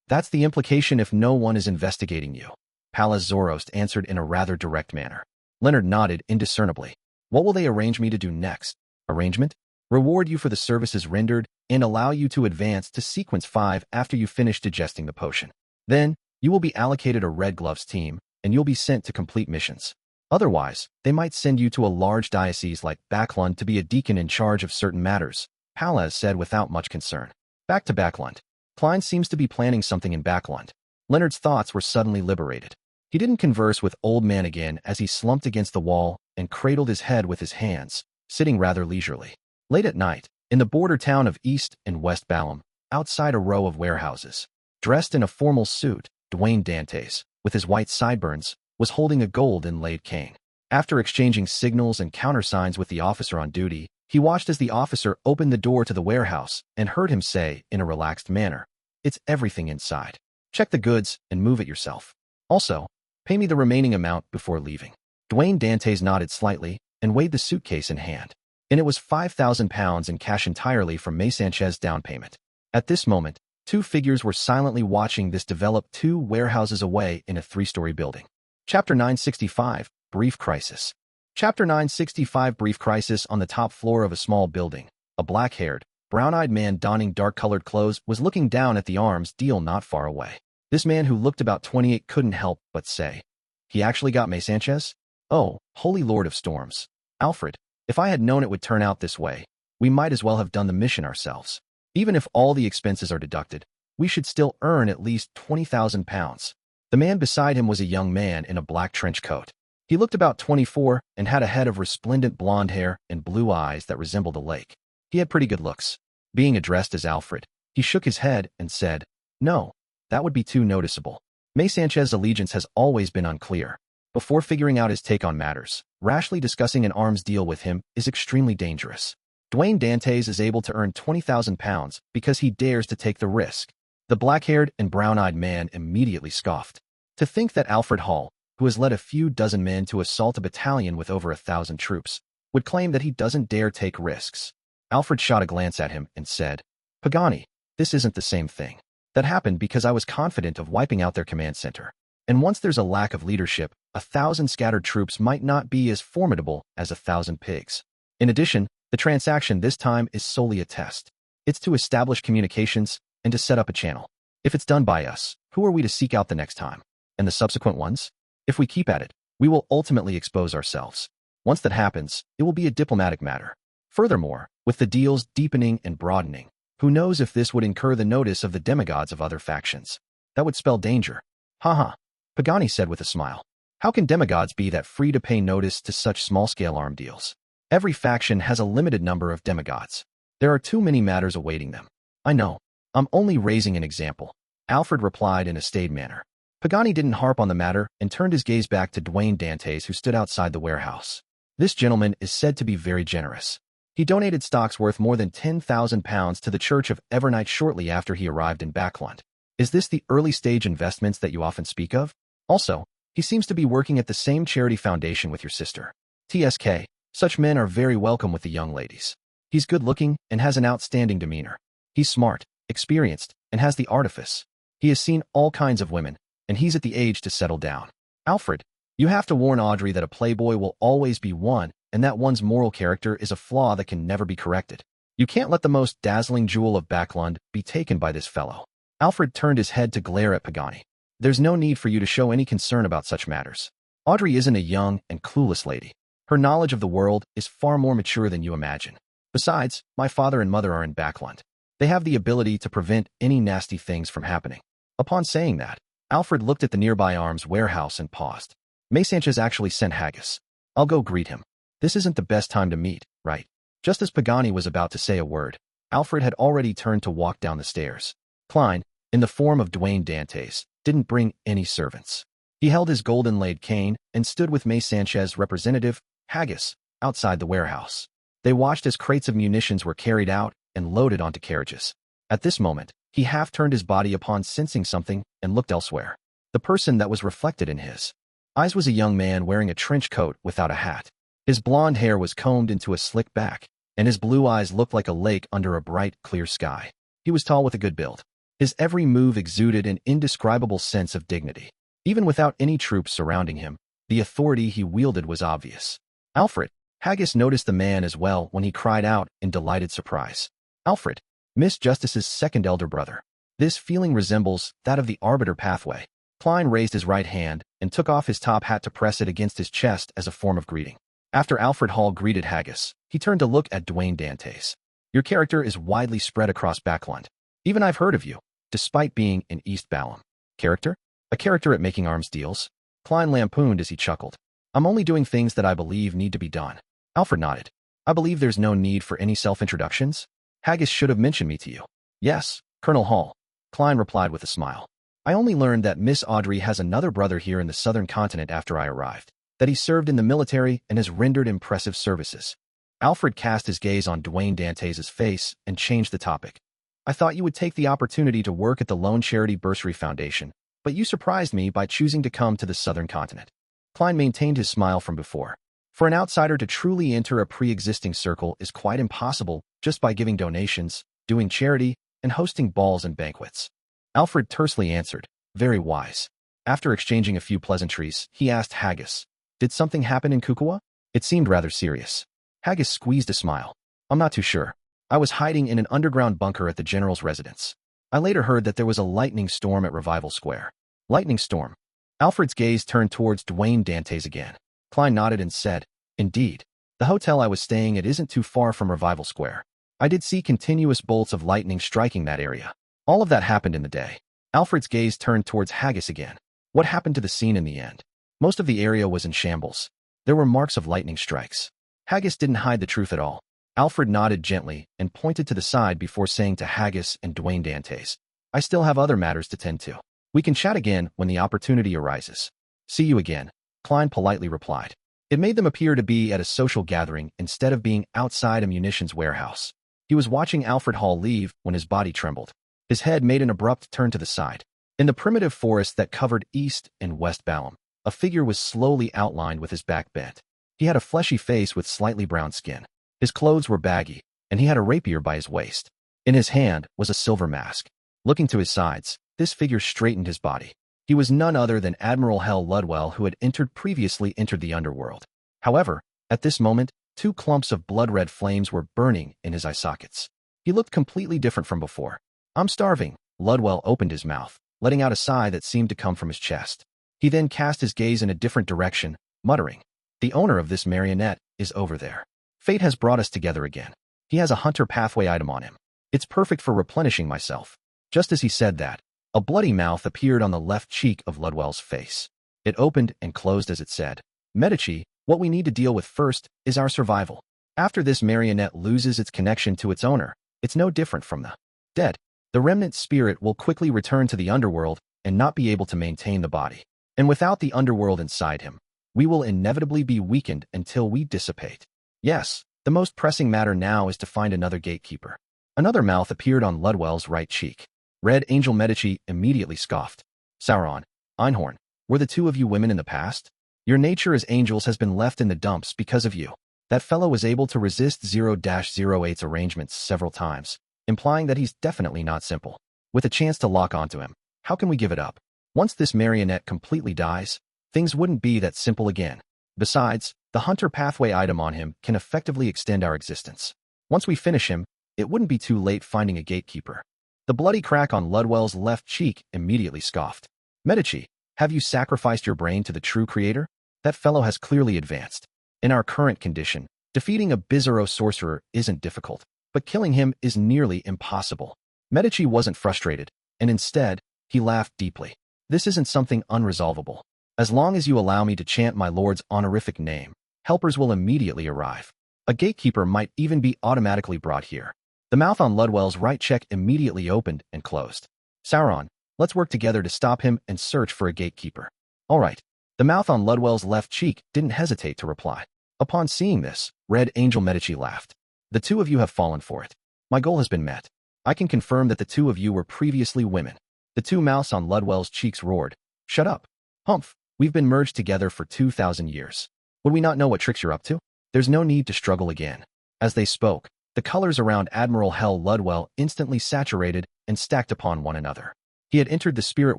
"That's the implication if no one is investigating you," Pallas Zorost answered in a rather direct manner. Leonard nodded indiscernibly. "What will they arrange me to do next?" "Arrangement? Reward you for the services rendered and allow you to advance to Sequence 5 after you finish digesting the potion. Then, you will be allocated a Red Gloves team, and you'll be sent to complete missions. Otherwise, they might send you to a large diocese like Backlund to be a deacon in charge of certain matters," Pallas said without much concern. Back to Backlund. Klein seems to be planning something in Backlund. Leonard's thoughts were suddenly liberated. He didn't converse with Old Man again as he slumped against the wall and cradled his head with his hands, sitting rather leisurely. Late at night, in the border town of East and West Balham, outside a row of warehouses, dressed in a formal suit, Dwayne Dantes, with his white sideburns, was holding a gold inlaid cane. After exchanging signals and countersigns with the officer on duty, he watched as the officer opened the door to the warehouse and heard him say in a relaxed manner, "It's everything inside. Check the goods and move it yourself. Also, pay me the remaining amount before leaving." Dwayne Dantes nodded slightly and weighed the suitcase in hand. And it was £5,000 in cash entirely from May Sanchez's down payment. At this moment, two figures were silently watching this develop 2 warehouses away in a 3-story building. Chapter 965, Brief Crisis. Chapter 965, Brief Crisis. On the top floor of a small building, a black-haired, brown-eyed man donning dark-colored clothes was looking down at the arms deal not far away. This man, who looked about 28, couldn't help but say, "He actually got May Sanchez? Oh, Holy Lord of Storms. Alfred, if I had known it would turn out this way, we might as well have done the mission ourselves. Even if all the expenses are deducted, we should still earn at least £20,000. The man beside him was a young man in a black trench coat. He looked about 24 and had a head of resplendent blonde hair and blue eyes that resembled a lake. He had pretty good looks. Being addressed as Alfred, he shook his head and said, "No, that would be too noticeable. May Sanchez's allegiance has always been unclear. Before figuring out his take on matters, rashly discussing an arms deal with him is extremely dangerous. Dwayne Dantes is able to earn £20,000 because he dares to take the risk." The black-haired and brown-eyed man immediately scoffed. To think that Alfred Hall, who has led a few dozen men to assault a battalion with over 1,000 troops, would claim that he doesn't dare take risks. Alfred shot a glance at him and said, "Pagani, this isn't the same thing. That happened because I was confident of wiping out their command center. And once there's a lack of leadership, 1,000 scattered troops might not be as formidable as 1,000 pigs. In addition, the transaction this time is solely a test. It's to establish communications and to set up a channel. If it's done by us, who are we to seek out the next time? And the subsequent ones? If we keep at it, we will ultimately expose ourselves. Once that happens, it will be a diplomatic matter. Furthermore, with the deals deepening and broadening, who knows if this would incur the notice of the demigods of other factions? That would spell danger. Haha, Pagani said with a smile. How can demigods be that free to pay notice to such small-scale arm deals? Every faction has a limited number of demigods. There are too many matters awaiting them. I know. I'm only raising an example, Alfred replied in a staid manner. Pagani didn't harp on the matter and turned his gaze back to Dwayne Dantes, who stood outside the warehouse. This gentleman is said to be very generous. He donated stocks worth more than £10,000 to the Church of Evernight shortly after he arrived in Backlund. Is this the early-stage investments that you often speak of? Also, he seems to be working at the same charity foundation with your sister. TSK, such men are very welcome with the young ladies. He's good-looking and has an outstanding demeanor. He's smart, experienced, and has the artifice. He has seen all kinds of women, and he's at the age to settle down. Alfred, you have to warn Audrey that a playboy will always be one, and that one's moral character is a flaw that can never be corrected. You can't let the most dazzling jewel of Backlund be taken by this fellow. Alfred turned his head to glare at Pagani. There's no need for you to show any concern about such matters. Audrey isn't a young and clueless lady. Her knowledge of the world is far more mature than you imagine. Besides, my father and mother are in Backlund. They have the ability to prevent any nasty things from happening. Upon saying that, Alfred looked at the nearby arms warehouse and paused. May Sanchez actually sent Haggis. I'll go greet him. This isn't the best time to meet, right? Just as Pagani was about to say a word, Alfred had already turned to walk down the stairs. Klein, in the form of Dwayne Dantes, didn't bring any servants. He held his golden-laid cane and stood with May Sanchez's representative, Haggis, outside the warehouse. They watched as crates of munitions were carried out and loaded onto carriages. At this moment, he half turned his body upon sensing something and looked elsewhere. The person that was reflected in his eyes was a young man wearing a trench coat without a hat. His blonde hair was combed into a slick back, and his blue eyes looked like a lake under a bright, clear sky. He was tall with a good build. His every move exuded an indescribable sense of dignity. Even without any troops surrounding him, the authority he wielded was obvious. Alfred, Haggis noticed the man as well when he cried out in delighted surprise. Alfred, Miss Justice's second elder brother. This feeling resembles that of the arbiter pathway. Klein raised his right hand and took off his top hat to press it against his chest as a form of greeting. After Alfred Hall greeted Haggis, he turned to look at Dwayne Dantes. Your character is widely spread across Backlund. Even I've heard of you, despite being in East Balham. Character? A character at making arms deals? Klein lampooned as he chuckled. I'm only doing things that I believe need to be done. Alfred nodded. I believe there's no need for any self-introductions. Haggis should have mentioned me to you. Yes, Colonel Hall. Klein replied with a smile. I only learned that Miss Audrey has another brother here in the southern continent after I arrived, that he served in the military and has rendered impressive services. Alfred cast his gaze on Dwayne Dantes' face and changed the topic. I thought you would take the opportunity to work at the Lone Charity Bursary Foundation, but you surprised me by choosing to come to the southern continent. Klein maintained his smile from before. For an outsider to truly enter a pre-existing circle is quite impossible just by giving donations, doing charity, and hosting balls and banquets. Alfred tersely answered, very wise. After exchanging a few pleasantries, he asked Haggis, did something happen in Kukua? It seemed rather serious. Haggis squeezed a smile. I'm not too sure. I was hiding in an underground bunker at the general's residence. I later heard that there was a lightning storm at Revival Square. Lightning storm. Alfred's gaze turned towards Dwayne Dantes again. Klein nodded and said, indeed. The hotel I was staying at isn't too far from Revival Square. I did see continuous bolts of lightning striking that area. All of that happened in the day. Alfred's gaze turned towards Haggis again. What happened to the scene in the end? Most of the area was in shambles. There were marks of lightning strikes. Haggis didn't hide the truth at all. Alfred nodded gently and pointed to the side before saying to Haggis and Dwayne Dantes, I still have other matters to tend to. We can chat again when the opportunity arises. See you again, Klein politely replied. It made them appear to be at a social gathering instead of being outside a munitions warehouse. He was watching Alfred Hall leave when his body trembled. His head made an abrupt turn to the side. In the primitive forest that covered East and West Balham, a figure was slowly outlined with his back bent. He had a fleshy face with slightly brown skin. His clothes were baggy, and he had a rapier by his waist. In his hand was a silver mask. Looking to his sides, this figure straightened his body. He was none other than Admiral Hell Ludwell, who had previously entered the underworld. However, at this moment, Two clumps of blood-red flames were burning in his eye sockets. He looked completely different from before. "I'm starving." Ludwell opened his mouth, letting out a sigh that seemed to come from his chest. He then cast his gaze in a different direction, muttering, "The owner of this marionette is over there. Fate has brought us together again. He has a hunter pathway item on him. It's perfect for replenishing myself." Just as he said that, a bloody mouth appeared on the left cheek of Ludwell's face. It opened and closed as it said, "Medici, what we need to deal with first is our survival. After this marionette loses its connection to its owner, it's no different from the dead. The remnant spirit will quickly return to the underworld and not be able to maintain the body. And without the underworld inside him, we will inevitably be weakened until we dissipate. Yes, the most pressing matter now is to find another gatekeeper." Another mouth appeared on Ludwell's right cheek. Red Angel Medici immediately scoffed. "Sauron, Einhorn, were the two of you women in the past? Your nature as angels has been left in the dumps because of you. That fellow was able to resist 0-08's arrangements several times, implying that he's definitely not simple. With a chance to lock onto him, how can we give it up? Once this marionette completely dies, things wouldn't be that simple again. Besides, the hunter pathway item on him can effectively extend our existence. Once we finish him, it wouldn't be too late finding a gatekeeper." The bloody crack on Ludwell's left cheek immediately scoffed. "Medici, have you sacrificed your brain to the true creator? That fellow has clearly advanced. In our current condition, defeating a bizarro sorcerer isn't difficult, but killing him is nearly impossible." Medici wasn't frustrated, and instead, he laughed deeply. "This isn't something unresolvable. As long as you allow me to chant my lord's honorific name, helpers will immediately arrive. A gatekeeper might even be automatically brought here." The mouth on Ludwell's right cheek immediately opened and closed. "Sauron, let's work together to stop him and search for a gatekeeper." "All right." The mouth on Ludwell's left cheek didn't hesitate to reply. Upon seeing this, Red Angel Medici laughed. "The two of you have fallen for it. My goal has been met. I can confirm that the two of you were previously women." The two mouths on Ludwell's cheeks roared. "Shut up. Humph, we've been merged together for 2,000 years. Would we not know what tricks you're up to? There's no need to struggle again." As they spoke, the colors around Admiral Hell Ludwell instantly saturated and stacked upon one another. He had entered the spirit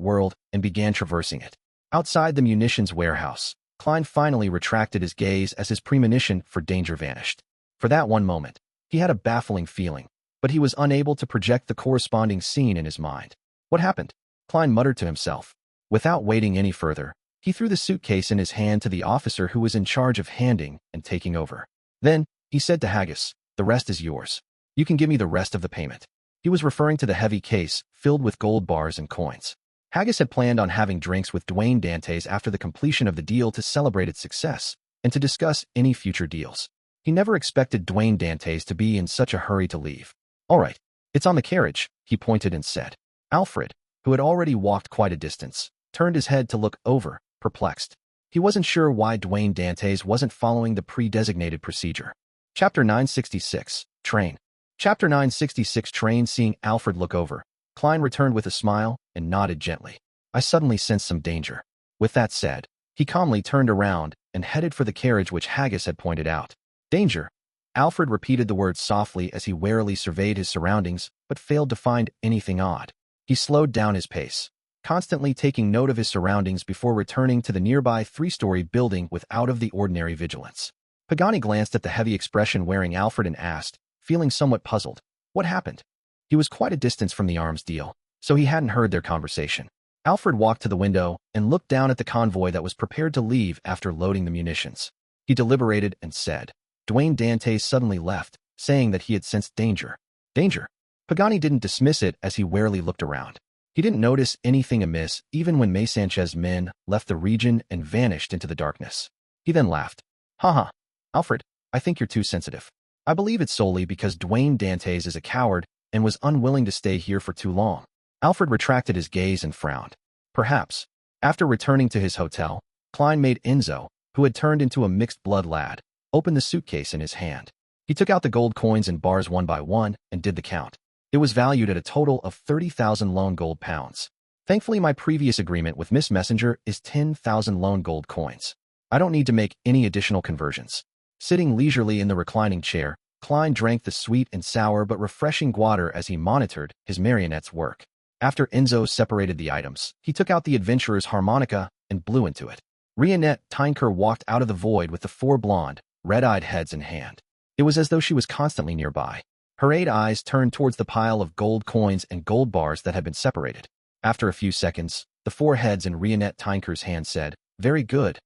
world and began traversing it. Outside the munitions warehouse, Klein finally retracted his gaze as his premonition for danger vanished. For that one moment, he had a baffling feeling, but he was unable to project the corresponding scene in his mind. "What happened?" Klein muttered to himself. Without waiting any further, he threw the suitcase in his hand to the officer who was in charge of handing and taking over. Then, he said to Haggis, "The rest is yours. You can give me the rest of the payment." He was referring to the heavy case filled with gold bars and coins. Haggis had planned on having drinks with Dwayne Dantes after the completion of the deal to celebrate its success and to discuss any future deals. He never expected Dwayne Dantes to be in such a hurry to leave. "All right, it's on the carriage," he pointed and said. Alfred, who had already walked quite a distance, turned his head to look over, perplexed. He wasn't sure why Dwayne Dantes wasn't following the pre-designated procedure. Chapter 966, Train. Chapter 966 Train. Seeing Alfred look over, Klein returned with a smile and nodded gently. "I suddenly sensed some danger." With that said, he calmly turned around and headed for the carriage which Haggis had pointed out. "Danger?" Alfred repeated the words softly as he warily surveyed his surroundings, but failed to find anything odd. He slowed down his pace, constantly taking note of his surroundings before returning to the nearby three-story building with out-of-the-ordinary vigilance. Pagani glanced at the heavy expression wearing Alfred and asked, feeling somewhat puzzled, "What happened?" He was quite a distance from the arms deal, so he hadn't heard their conversation. Alfred walked to the window and looked down at the convoy that was prepared to leave after loading the munitions. He deliberated and said, "Dwayne Dantes suddenly left, saying that he had sensed danger." "Danger?" Pagani didn't dismiss it as he warily looked around. He didn't notice anything amiss even when May Sanchez's men left the region and vanished into the darkness. He then laughed. "Haha, Alfred, I think you're too sensitive. I believe it's solely because Dwayne Dantes is a coward and was unwilling to stay here for too long." Alfred retracted his gaze and frowned. Perhaps. After returning to his hotel, Klein made Enzo, who had turned into a mixed-blood lad, open the suitcase in his hand. He took out the gold coins and bars one by one and did the count. It was valued at a total of 30,000 lone gold pounds. "Thankfully, my previous agreement with Miss Messenger is 10,000 lone gold coins. I don't need to make any additional conversions." Sitting leisurely in the reclining chair, Klein drank the sweet and sour but refreshing water as he monitored his marionette's work. After Enzo separated the items, he took out the adventurer's harmonica and blew into it. Rionette Tinker walked out of the void with the four blonde, red-eyed heads in hand. It was as though she was constantly nearby. Her 8 eyes turned towards the pile of gold coins and gold bars that had been separated. After a few seconds, the 4 heads in Rionette Tinker's hand said, "Very good.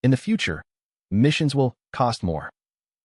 In the future, missions will cost more.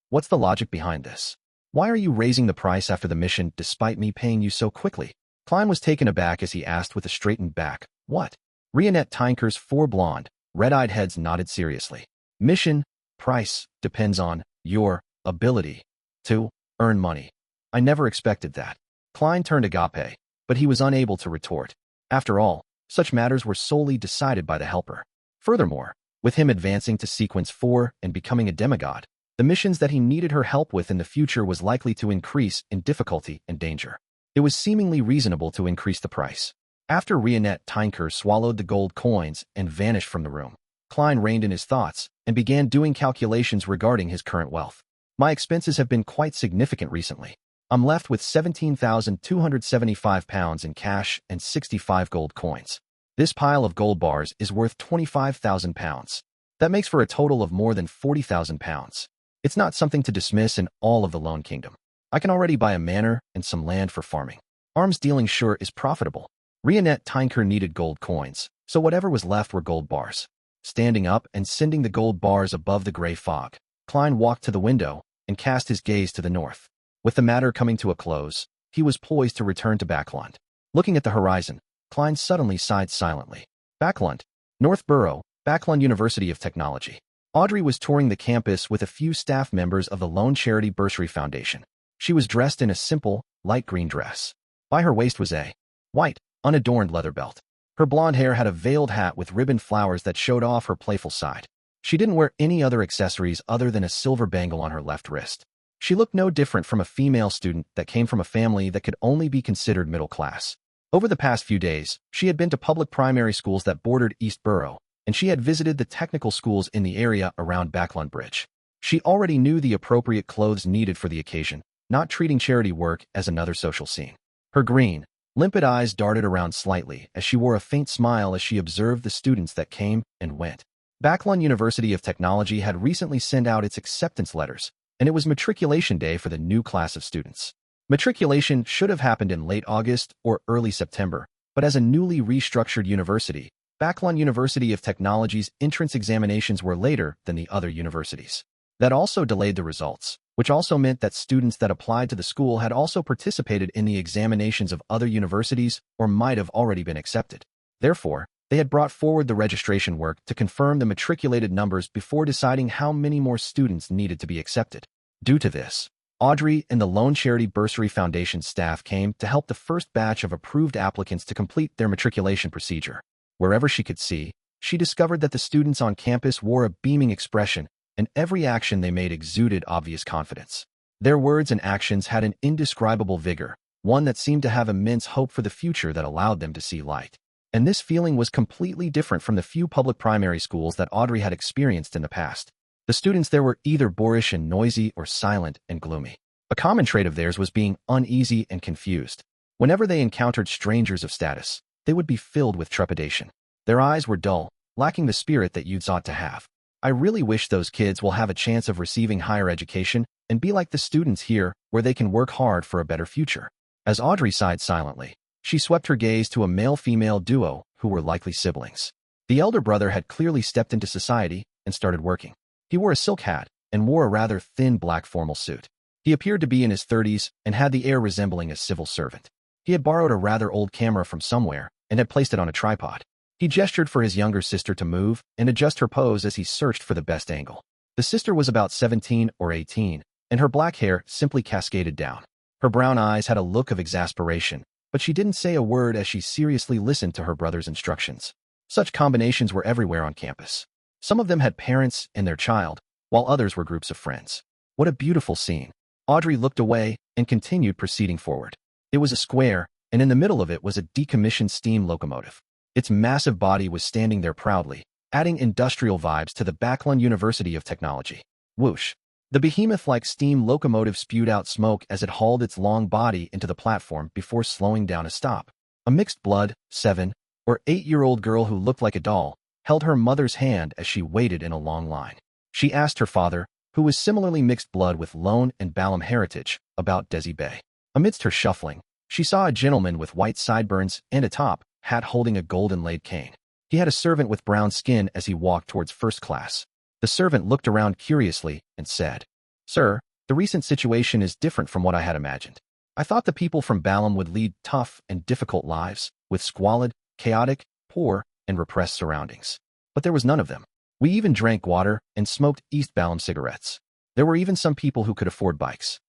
What's the logic behind this? Why are you raising the price after the mission despite me paying you so quickly?" Klein was taken aback as he asked with a straightened back, "What?" Rionette Tinker's 4 blonde, red-eyed heads nodded seriously. "Mission price depends on your ability to earn money." "I never expected that." Klein turned agape, but he was unable to retort. After all, such matters were solely decided by the helper. Furthermore, with him advancing to sequence 4 and becoming a demigod, the missions that he needed her help with in the future was likely to increase in difficulty and danger. It was seemingly reasonable to increase the price. After Rionette Tinker swallowed the gold coins and vanished from the room, Klein reined in his thoughts and began doing calculations regarding his current wealth. "My expenses have been quite significant recently. I'm left with £17,275 in cash and 65 gold coins. This pile of gold bars is worth £25,000. That makes for a total of more than £40,000. It's not something to dismiss in all of the Lone Kingdom. I can already buy a manor and some land for farming. Arms dealing sure is profitable." Rionette Tinker needed gold coins, so whatever was left were gold bars. Standing up and sending the gold bars above the gray fog, Klein walked to the window and cast his gaze to the north. With the matter coming to a close, he was poised to return to Backlund. Looking at the horizon, Klein suddenly sighed silently. Backlund, North Borough, Backlund University of Technology. Audrey was touring the campus with a few staff members of the Lone Charity Bursary Foundation. She was dressed in a simple, light green dress. By her waist was a white, unadorned leather belt. Her blonde hair had a veiled hat with ribbon flowers that showed off her playful side. She didn't wear any other accessories other than a silver bangle on her left wrist. She looked no different from a female student that came from a family that could only be considered middle class. Over the past few days, she had been to public primary schools that bordered East Borough, and she had visited the technical schools in the area around Backlund Bridge. She already knew the appropriate clothes needed for the occasion, not treating charity work as another social scene. Her green, limpid eyes darted around slightly as she wore a faint smile as she observed the students that came and went. Backlund University of Technology had recently sent out its acceptance letters, and it was matriculation day for the new class of students. Matriculation should have happened in late August or early September, but as a newly restructured university, Backlund University of Technology's entrance examinations were later than the other universities. That also delayed the results, which also meant that students that applied to the school had also participated in the examinations of other universities or might have already been accepted. Therefore, they had brought forward the registration work to confirm the matriculated numbers before deciding how many more students needed to be accepted. Due to this, Audrey and the Lone Charity Bursary Foundation staff came to help the first batch of approved applicants to complete their matriculation procedure. Wherever she could see, she discovered that the students on campus wore a beaming expression, and every action they made exuded obvious confidence. Their words and actions had an indescribable vigor, one that seemed to have immense hope for the future that allowed them to see light. And this feeling was completely different from the few public primary schools that Audrey had experienced in the past. The students there were either boorish and noisy or silent and gloomy. A common trait of theirs was being uneasy and confused. Whenever they encountered strangers of status, they would be filled with trepidation. Their eyes were dull, lacking the spirit that youths ought to have. I really wish those kids will have a chance of receiving higher education and be like the students here where they can work hard for a better future. As Audrey sighed silently, she swept her gaze to a male-female duo who were likely siblings. The elder brother had clearly stepped into society and started working. He wore a silk hat and wore a rather thin black formal suit. He appeared to be in his 30s and had the air resembling a civil servant. He had borrowed a rather old camera from somewhere and had placed it on a tripod. He gestured for his younger sister to move and adjust her pose as he searched for the best angle. The sister was about 17 or 18, and her black hair simply cascaded down. Her brown eyes had a look of exasperation, but she didn't say a word as she seriously listened to her brother's instructions. Such combinations were everywhere on campus. Some of them had parents and their child, while others were groups of friends. What a beautiful scene. Audrey looked away and continued proceeding forward. It was a square, and in the middle of it was a decommissioned steam locomotive. Its massive body was standing there proudly, adding industrial vibes to the Backlund University of Technology. Whoosh! The behemoth-like steam locomotive spewed out smoke as it hauled its long body into the platform before slowing down a stop. A mixed-blood, 7 or 8-year-old girl who looked like a doll held her mother's hand as she waited in a long line. She asked her father, who was similarly mixed blood with Lone and Balam heritage, about Desi Bay. Amidst her shuffling, she saw a gentleman with white sideburns and a top hat holding a golden-laid cane. He had a servant with brown skin as he walked towards first class. The servant looked around curiously and said, "Sir, the recent situation is different from what I had imagined. I thought the people from Balam would lead tough and difficult lives, with squalid, chaotic, poor, and repressed surroundings. But there was none of them. We even drank water and smoked East Balam cigarettes. There were even some people who could afford bikes.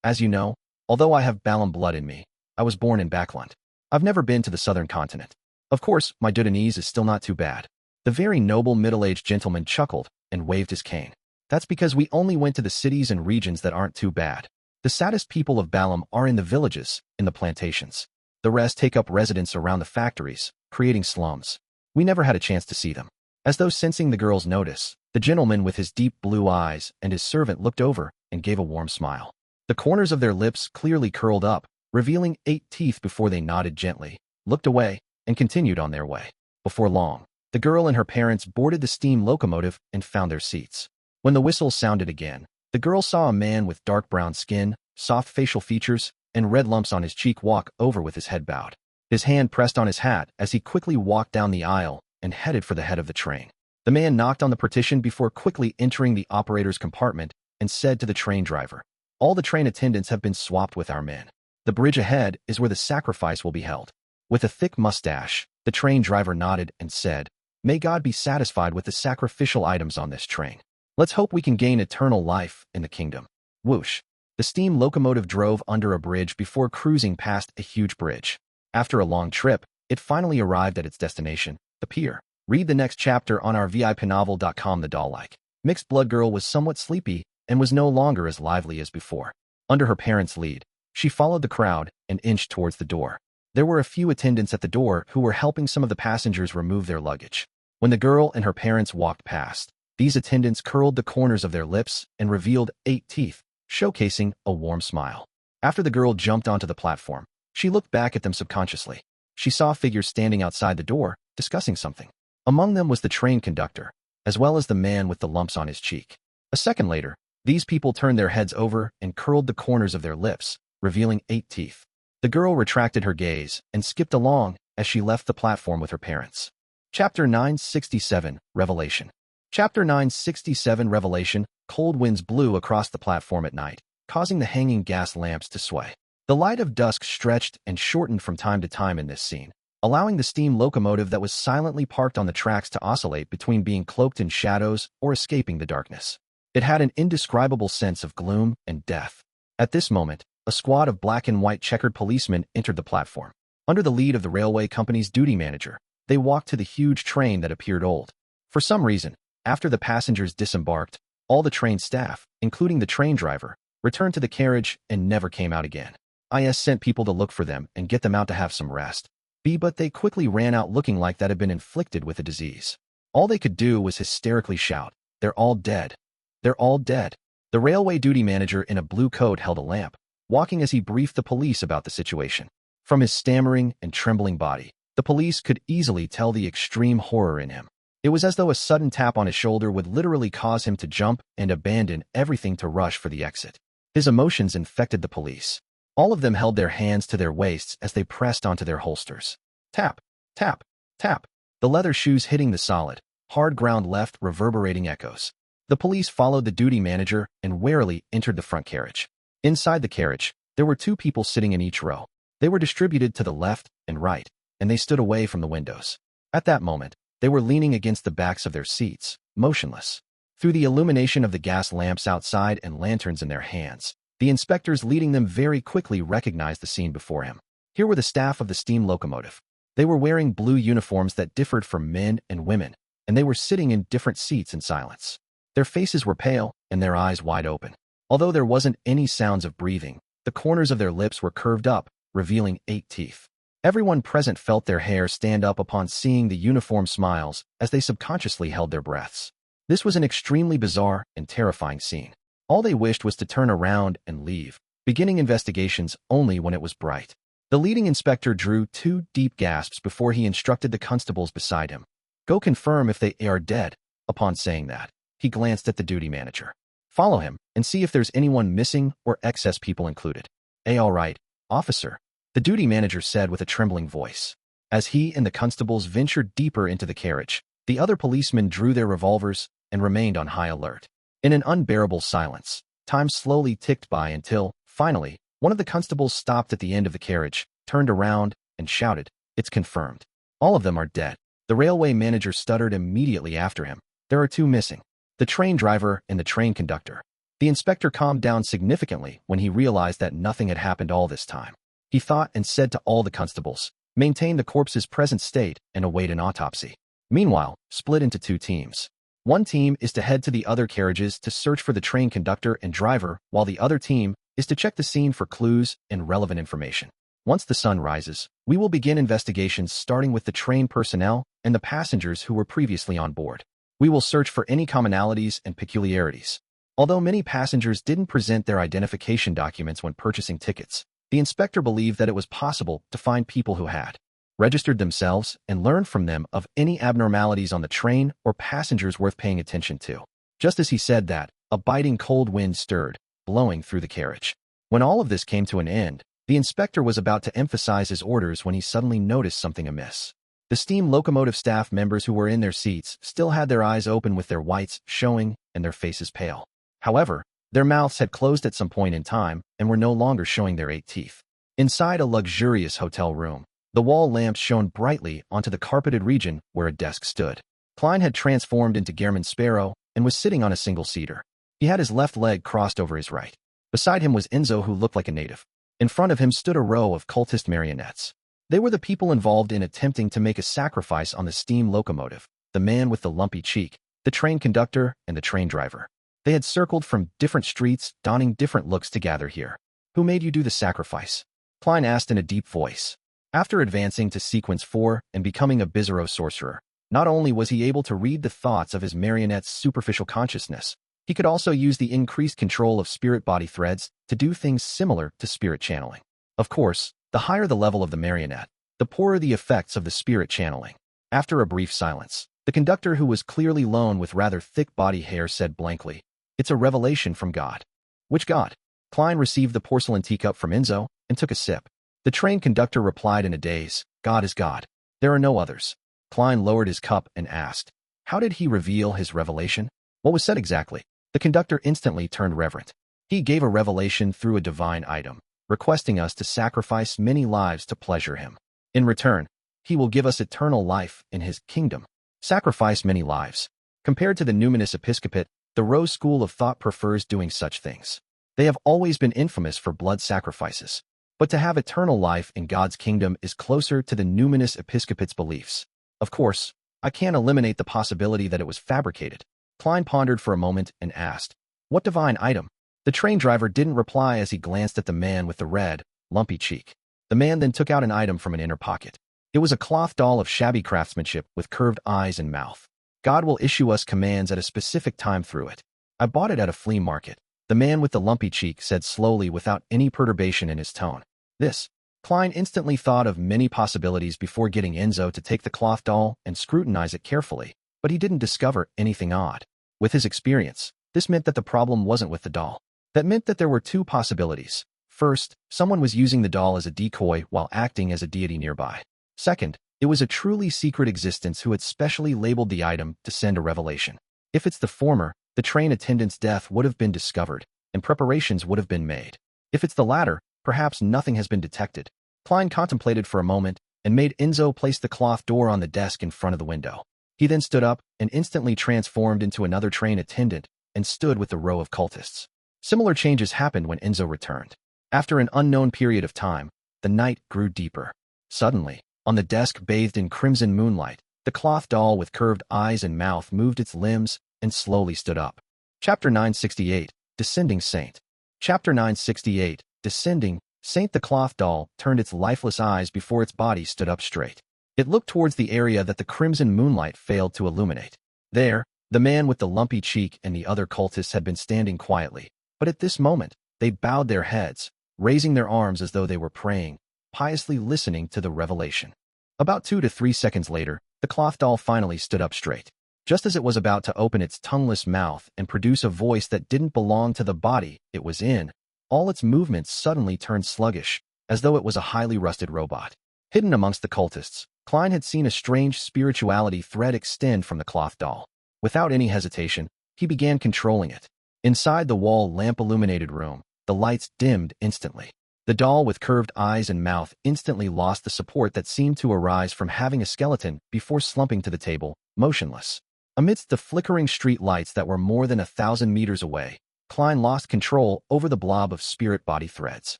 As you know, although I have Balam blood in me, I was born in Backland. I've never been to the southern continent. Of course, my Dudanese is still not too bad." The very noble middle-aged gentleman chuckled and waved his cane. "That's because we only went to the cities and regions that aren't too bad. The saddest people of Balam are in the villages, in the plantations. The rest take up residence around the factories, creating slums. We never had a chance to see them." As though sensing the girl's notice, the gentleman with his deep blue eyes and his servant looked over and gave a warm smile. The corners of their lips clearly curled up, revealing 8 teeth before they nodded gently, looked away, and continued on their way. Before long, the girl and her parents boarded the steam locomotive and found their seats. When the whistle sounded again, the girl saw a man with dark brown skin, soft facial features, and red lumps on his cheek walk over with his head bowed. His hand pressed on his hat as he quickly walked down the aisle and headed for the head of the train. The man knocked on the partition before quickly entering the operator's compartment and said to the train driver, "All the train attendants have been swapped with our men. The bridge ahead is where the sacrifice will be held." With a thick mustache, the train driver nodded and said, "May God be satisfied with the sacrificial items on this train. Let's hope we can gain eternal life in the kingdom." Whoosh! The steam locomotive drove under a bridge before cruising past a huge bridge. After a long trip, it finally arrived at its destination, the pier. Read the next chapter on our VIPnovel.com. The doll-like mixed blood girl was somewhat sleepy and was no longer as lively as before. Under her parents' lead, she followed the crowd and inched towards the door. There were a few attendants at the door who were helping some of the passengers remove their luggage. When the girl and her parents walked past, these attendants curled the corners of their lips and revealed 8 teeth, showcasing a warm smile. After the girl jumped onto the platform, she looked back at them subconsciously. She saw figures standing outside the door, discussing something. Among them was the train conductor, as well as the man with the lumps on his cheek. A second later, these people turned their heads over and curled the corners of their lips, revealing 8 teeth. The girl retracted her gaze and skipped along as she left the platform with her parents. Chapter 967, Revelation. Chapter 967, Revelation. Cold winds blew across the platform at night, causing the hanging gas lamps to sway. The light of dusk stretched and shortened from time to time in this scene, allowing the steam locomotive that was silently parked on the tracks to oscillate between being cloaked in shadows or escaping the darkness. It had an indescribable sense of gloom and death. At this moment, a squad of black and white checkered policemen entered the platform. Under the lead of the railway company's duty manager, they walked to the huge train that appeared old. For some reason, after the passengers disembarked, all the train staff, including the train driver, returned to the carriage and never came out again. IS sent people to look for them and get them out to have some rest. But they quickly ran out looking like that had been inflicted with a disease. All they could do was hysterically shout, "They're all dead. They're all dead." The railway duty manager in a blue coat held a lamp, walking as he briefed the police about the situation. From his stammering and trembling body, the police could easily tell the extreme horror in him. It was as though a sudden tap on his shoulder would literally cause him to jump and abandon everything to rush for the exit. His emotions infected the police. All of them held their hands to their waists as they pressed onto their holsters. Tap, tap, tap. The leather shoes hitting the solid, hard ground left reverberating echoes. The police followed the duty manager and warily entered the front carriage. Inside the carriage, there were 2 people sitting in each row. They were distributed to the left and right, and they stood away from the windows. At that moment, they were leaning against the backs of their seats, motionless. Through the illumination of the gas lamps outside and lanterns in their hands, the inspectors leading them very quickly recognized the scene before him. Here were the staff of the steam locomotive. They were wearing blue uniforms that differed from men and women, and they were sitting in different seats in silence. Their faces were pale and their eyes wide open. Although there wasn't any sounds of breathing, the corners of their lips were curved up, revealing 8 teeth. Everyone present felt their hair stand up upon seeing the uniform smiles as they subconsciously held their breaths. This was an extremely bizarre and terrifying scene. All they wished was to turn around and leave, beginning investigations only when it was bright. The leading inspector drew 2 deep gasps before he instructed the constables beside him. "Go confirm if they are dead." Upon saying that, he glanced at the duty manager. Follow him and see if there's anyone missing or excess people included. All right, officer, the duty manager said with a trembling voice. As he and the constables ventured deeper into the carriage, the other policemen drew their revolvers and remained on high alert. In an unbearable silence, time slowly ticked by until, finally, one of the constables stopped at the end of the carriage, turned around, and shouted, "It's confirmed. All of them are dead." The railway manager stuttered immediately after him. "There are 2 missing. The train driver and the train conductor." The inspector calmed down significantly when he realized that nothing had happened all this time. He thought and said to all the constables, "Maintain the corpse's present state and await an autopsy." Meanwhile, split into 2 teams. One team is to head to the other carriages to search for the train conductor and driver, while the other team is to check the scene for clues and relevant information. Once the sun rises, we will begin investigations starting with the train personnel and the passengers who were previously on board. We will search for any commonalities and peculiarities. Although many passengers didn't present their identification documents when purchasing tickets, the inspector believed that it was possible to find people who had registered themselves and learn from them of any abnormalities on the train or passengers worth paying attention to. Just as he said that, a biting cold wind stirred, blowing through the carriage. When all of this came to an end, the inspector was about to emphasize his orders when he suddenly noticed something amiss. The steam locomotive staff members who were in their seats still had their eyes open with their whites showing and their faces pale. However, their mouths had closed at some point in time and were no longer showing their 8 teeth. Inside a luxurious hotel room, the wall lamps shone brightly onto the carpeted region where a desk stood. Klein had transformed into German Sparrow and was sitting on a single-seater. He had his left leg crossed over his right. Beside him was Enzo, who looked like a native. In front of him stood a row of cultist marionettes. They were the people involved in attempting to make a sacrifice on the steam locomotive, the man with the lumpy cheek, the train conductor, and the train driver. They had circled from different streets, donning different looks to gather here. "Who made you do the sacrifice?" Klein asked in a deep voice. After advancing to sequence 4 and becoming a Bizarro sorcerer, not only was he able to read the thoughts of his marionette's superficial consciousness, he could also use the increased control of spirit-body threads to do things similar to spirit channeling. Of course, the higher the level of the marionette, the poorer the effects of the spirit channeling. After a brief silence, the conductor, who was clearly lone with rather thick body hair, said blankly, "It's a revelation from God." "Which God?" Klein received the porcelain teacup from Enzo and took a sip. The train conductor replied in a daze, "God is God. There are no others." Klein lowered his cup and asked, "How did he reveal his revelation? What was said exactly?" The conductor instantly turned reverent. "He gave a revelation through a divine item, requesting us to sacrifice many lives to pleasure him. In return, he will give us eternal life in his kingdom." Sacrifice many lives. Compared to the numinous episcopate, the Rose school of thought prefers doing such things. They have always been infamous for blood sacrifices. But to have eternal life in God's kingdom is closer to the numinous episcopate's beliefs. Of course, I can't eliminate the possibility that it was fabricated. Klein pondered for a moment and asked, "What divine item?" The train driver didn't reply as he glanced at the man with the red, lumpy cheek. The man then took out an item from an inner pocket. It was a cloth doll of shabby craftsmanship with curved eyes and mouth. "God will issue us commands at a specific time through it. I bought it at a flea market," the man with the lumpy cheek said slowly without any perturbation in his tone. This. Klein instantly thought of many possibilities before getting Enzo to take the cloth doll and scrutinize it carefully, but he didn't discover anything odd. With his experience, this meant that the problem wasn't with the doll. That meant that there were 2 possibilities. First, someone was using the doll as a decoy while acting as a deity nearby. Second, it was a truly secret existence who had specially labeled the item to send a revelation. If it's the former, the train attendant's death would have been discovered, and preparations would have been made. If it's the latter, perhaps nothing has been detected. Klein contemplated for a moment and made Enzo place the cloth door on the desk in front of the window. He then stood up and instantly transformed into another train attendant and stood with the row of cultists. Similar changes happened when Enzo returned. After an unknown period of time, the night grew deeper. Suddenly, on the desk bathed in crimson moonlight, the cloth doll with curved eyes and mouth moved its limbs and slowly stood up. Chapter 968, Descending Saint. Chapter 968, Descending Saint. The cloth doll turned its lifeless eyes before its body stood up straight. It looked towards the area that the crimson moonlight failed to illuminate. There, the man with the lumpy cheek and the other cultists had been standing quietly, but at this moment, they bowed their heads, raising their arms as though they were praying, piously listening to the revelation. About 2 to 3 seconds later, the cloth doll finally stood up straight. Just as it was about to open its tongueless mouth and produce a voice that didn't belong to the body it was in, all its movements suddenly turned sluggish, as though it was a highly rusted robot. Hidden amongst the cultists, Klein had seen a strange spirituality thread extend from the cloth doll. Without any hesitation, he began controlling it. Inside the wall lamp-illuminated room, the lights dimmed instantly. The doll with curved eyes and mouth instantly lost the support that seemed to arise from having a skeleton before slumping to the table, motionless. Amidst the flickering street lights that were more than 1,000 meters away, Klein lost control over the blob of spirit body threads.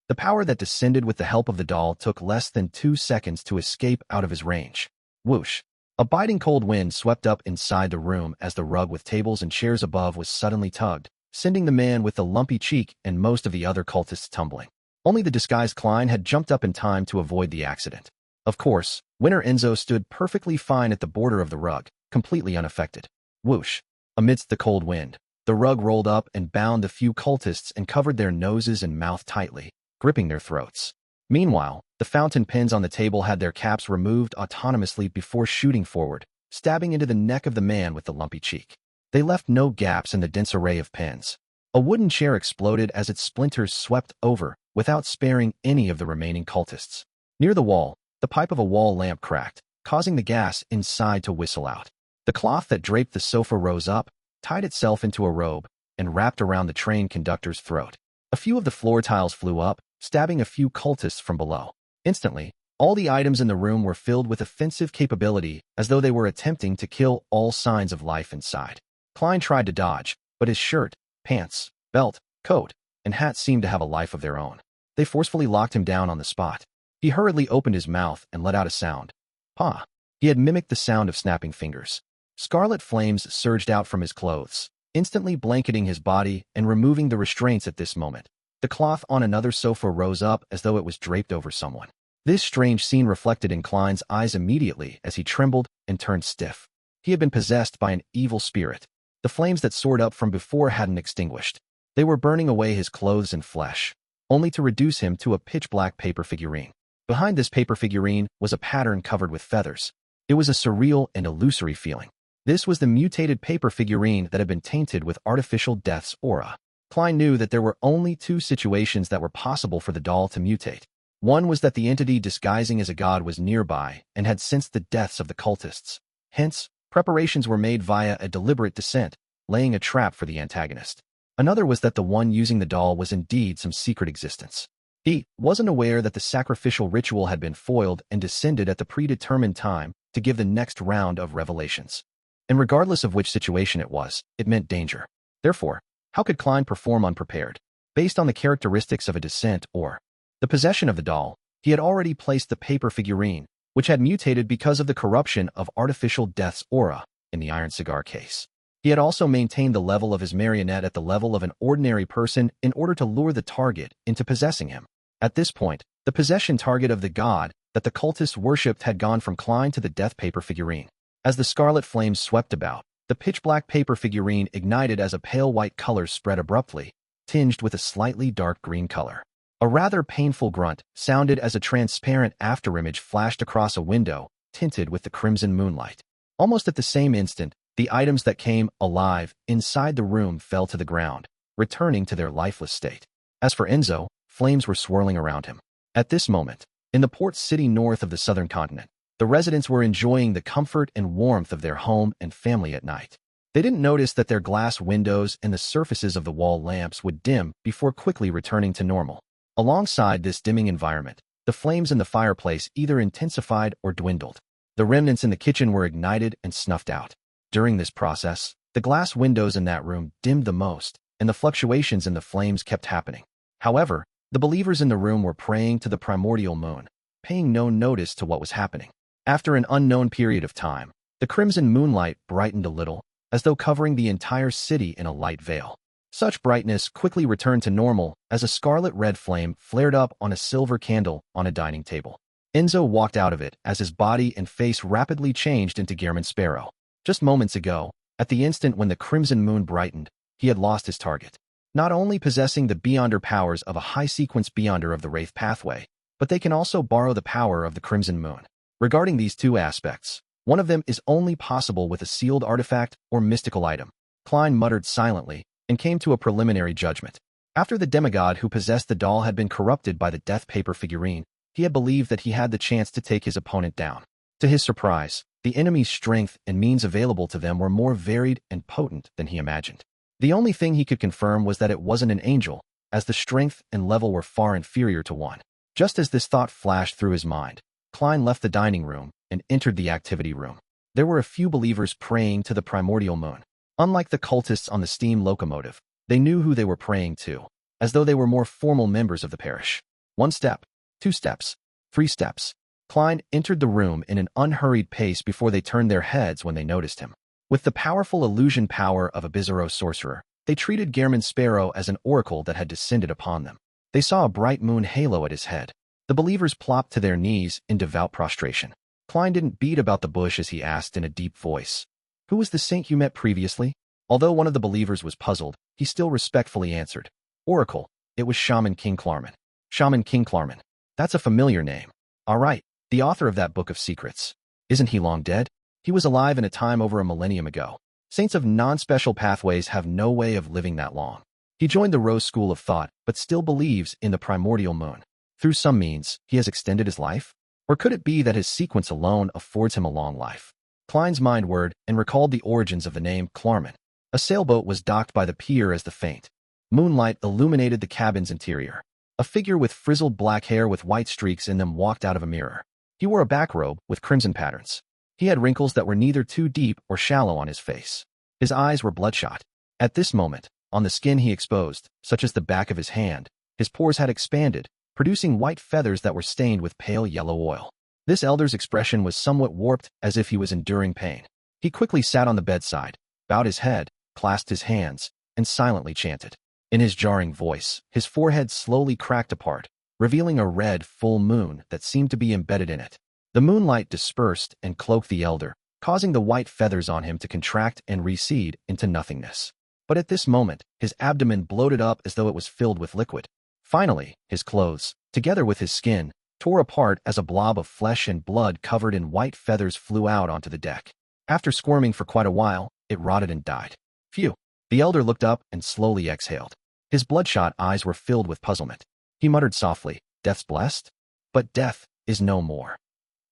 The power that descended with the help of the doll took less than 2 seconds to escape out of his range. Whoosh! A biting cold wind swept up inside the room as the rug with tables and chairs above was suddenly tugged, sending the man with the lumpy cheek and most of the other cultists tumbling. Only the disguised Klein had jumped up in time to avoid the accident. Of course, Winner Enzo stood perfectly fine at the border of the rug, completely unaffected. Whoosh! Amidst the cold wind, the rug rolled up and bound the few cultists and covered their noses and mouth tightly, gripping their throats. Meanwhile, the fountain pens on the table had their caps removed autonomously before shooting forward, stabbing into the neck of the man with the lumpy cheek. They left no gaps in the dense array of pens. A wooden chair exploded as its splinters swept over, without sparing any of the remaining cultists. Near the wall, the pipe of a wall lamp cracked, causing the gas inside to whistle out. The cloth that draped the sofa rose up, tied itself into a robe, and wrapped around the train conductor's throat. A few of the floor tiles flew up, stabbing a few cultists from below. Instantly, all the items in the room were filled with offensive capability as though they were attempting to kill all signs of life inside. Klein tried to dodge, but his shirt, pants, belt, coat, and hat seemed to have a life of their own. They forcefully locked him down on the spot. He hurriedly opened his mouth and let out a sound. Pa! He had mimicked the sound of snapping fingers. Scarlet flames surged out from his clothes, instantly blanketing his body and removing the restraints at this moment. The cloth on another sofa rose up as though it was draped over someone. This strange scene reflected in Klein's eyes immediately as he trembled and turned stiff. He had been possessed by an evil spirit. The flames that soared up from before hadn't extinguished. They were burning away his clothes and flesh, only to reduce him to a pitch-black paper figurine. Behind this paper figurine was a pattern covered with feathers. It was a surreal and illusory feeling. This was the mutated paper figurine that had been tainted with artificial death's aura. Klein knew that there were only 2 situations that were possible for the doll to mutate. One was that the entity disguising as a god was nearby and had sensed the deaths of the cultists. Hence, preparations were made via a deliberate descent, laying a trap for the antagonist. Another was that the one using the doll was indeed some secret existence. He wasn't aware that the sacrificial ritual had been foiled and descended at the predetermined time to give the next round of revelations. And regardless of which situation it was, it meant danger. Therefore, how could Klein perform unprepared? Based on the characteristics of a descent or the possession of the doll, he had already placed the paper figurine, which had mutated because of the corruption of artificial death's aura, in the iron cigar case. He had also maintained the level of his marionette at the level of an ordinary person in order to lure the target into possessing him. At this point, the possession target of the god that the cultists worshipped had gone from Klein to the death paper figurine. As the scarlet flames swept about, the pitch-black paper figurine ignited as a pale white color spread abruptly, tinged with a slightly dark green color. A rather painful grunt sounded as a transparent afterimage flashed across a window, tinted with the crimson moonlight. Almost at the same instant, the items that came alive inside the room fell to the ground, returning to their lifeless state. As for Enzo, flames were swirling around him. At this moment, in the port city north of the southern continent, the residents were enjoying the comfort and warmth of their home and family at night. They didn't notice that their glass windows and the surfaces of the wall lamps would dim before quickly returning to normal. Alongside this dimming environment, the flames in the fireplace either intensified or dwindled. The remnants in the kitchen were ignited and snuffed out. During this process, the glass windows in that room dimmed the most, and the fluctuations in the flames kept happening. However, the believers in the room were praying to the primordial moon, paying no notice to what was happening. After an unknown period of time, the crimson moonlight brightened a little, as though covering the entire city in a light veil. Such brightness quickly returned to normal as a scarlet-red flame flared up on a silver candle on a dining table. Enzo walked out of it as his body and face rapidly changed into Gehrman Sparrow. Just moments ago, at the instant when the crimson moon brightened, he had lost his target. Not only possessing the Beyonder powers of a high-sequence Beyonder of the Wraith pathway, but they can also borrow the power of the crimson moon. Regarding these 2 aspects, One of them is only possible with a sealed artifact or mystical item. Klein muttered silently and came to a preliminary judgment. After the demigod who possessed the doll had been corrupted by the death paper figurine, he had believed that he had the chance to take his opponent down. To his surprise, the enemy's strength and means available to them were more varied and potent than he imagined. The only thing he could confirm was that it wasn't an angel, as the strength and level were far inferior to one. Just as this thought flashed through his mind, Klein left the dining room and entered the activity room. There were a few believers praying to the primordial moon. Unlike the cultists on the steam locomotive, they knew who they were praying to, as though they were more formal members of the parish. 1 step, 2 steps, 3 steps. Klein entered the room in an unhurried pace before they turned their heads when they noticed him. With the powerful illusion power of a bizarro sorcerer, they treated Gehrman Sparrow as an oracle that had descended upon them. They saw a bright moon halo at his head. The believers plopped to their knees in devout prostration. Klein didn't beat about the bush as he asked in a deep voice, "Who was the saint you met previously?" Although one of the believers was puzzled, he still respectfully answered, "Oracle, it was Shaman King Klarman." Shaman King Klarman. That's a familiar name. All right, the author of that book of secrets. Isn't he long dead? He was alive in a time over a millennium ago. Saints of non-special pathways have no way of living that long. He joined the Rose school of thought, but still believes in the primordial moon. Through some means, he has extended his life? Or could it be that his sequence alone affords him a long life? Klein's mind whirred and recalled the origins of the name Klarman. A sailboat was docked by the pier as the faint moonlight illuminated the cabin's interior. A figure with frizzled black hair with white streaks in them walked out of a mirror. He wore a backrobe with crimson patterns. He had wrinkles that were neither too deep or shallow on his face. His eyes were bloodshot. At this moment, on the skin he exposed, such as the back of his hand, his pores had expanded, producing white feathers that were stained with pale yellow oil. This elder's expression was somewhat warped, as if he was enduring pain. He quickly sat on the bedside, bowed his head, clasped his hands, and silently chanted. In his jarring voice, his forehead slowly cracked apart, revealing a red, full moon that seemed to be embedded in it. The moonlight dispersed and cloaked the elder, causing the white feathers on him to contract and recede into nothingness. But at this moment, his abdomen bloated up as though it was filled with liquid. Finally, his clothes, together with his skin, tore apart as a blob of flesh and blood covered in white feathers flew out onto the deck. After squirming for quite a while, it rotted and died. Phew! The elder looked up and slowly exhaled. His bloodshot eyes were filled with puzzlement. He muttered softly, "Death's blessed? But death is no more."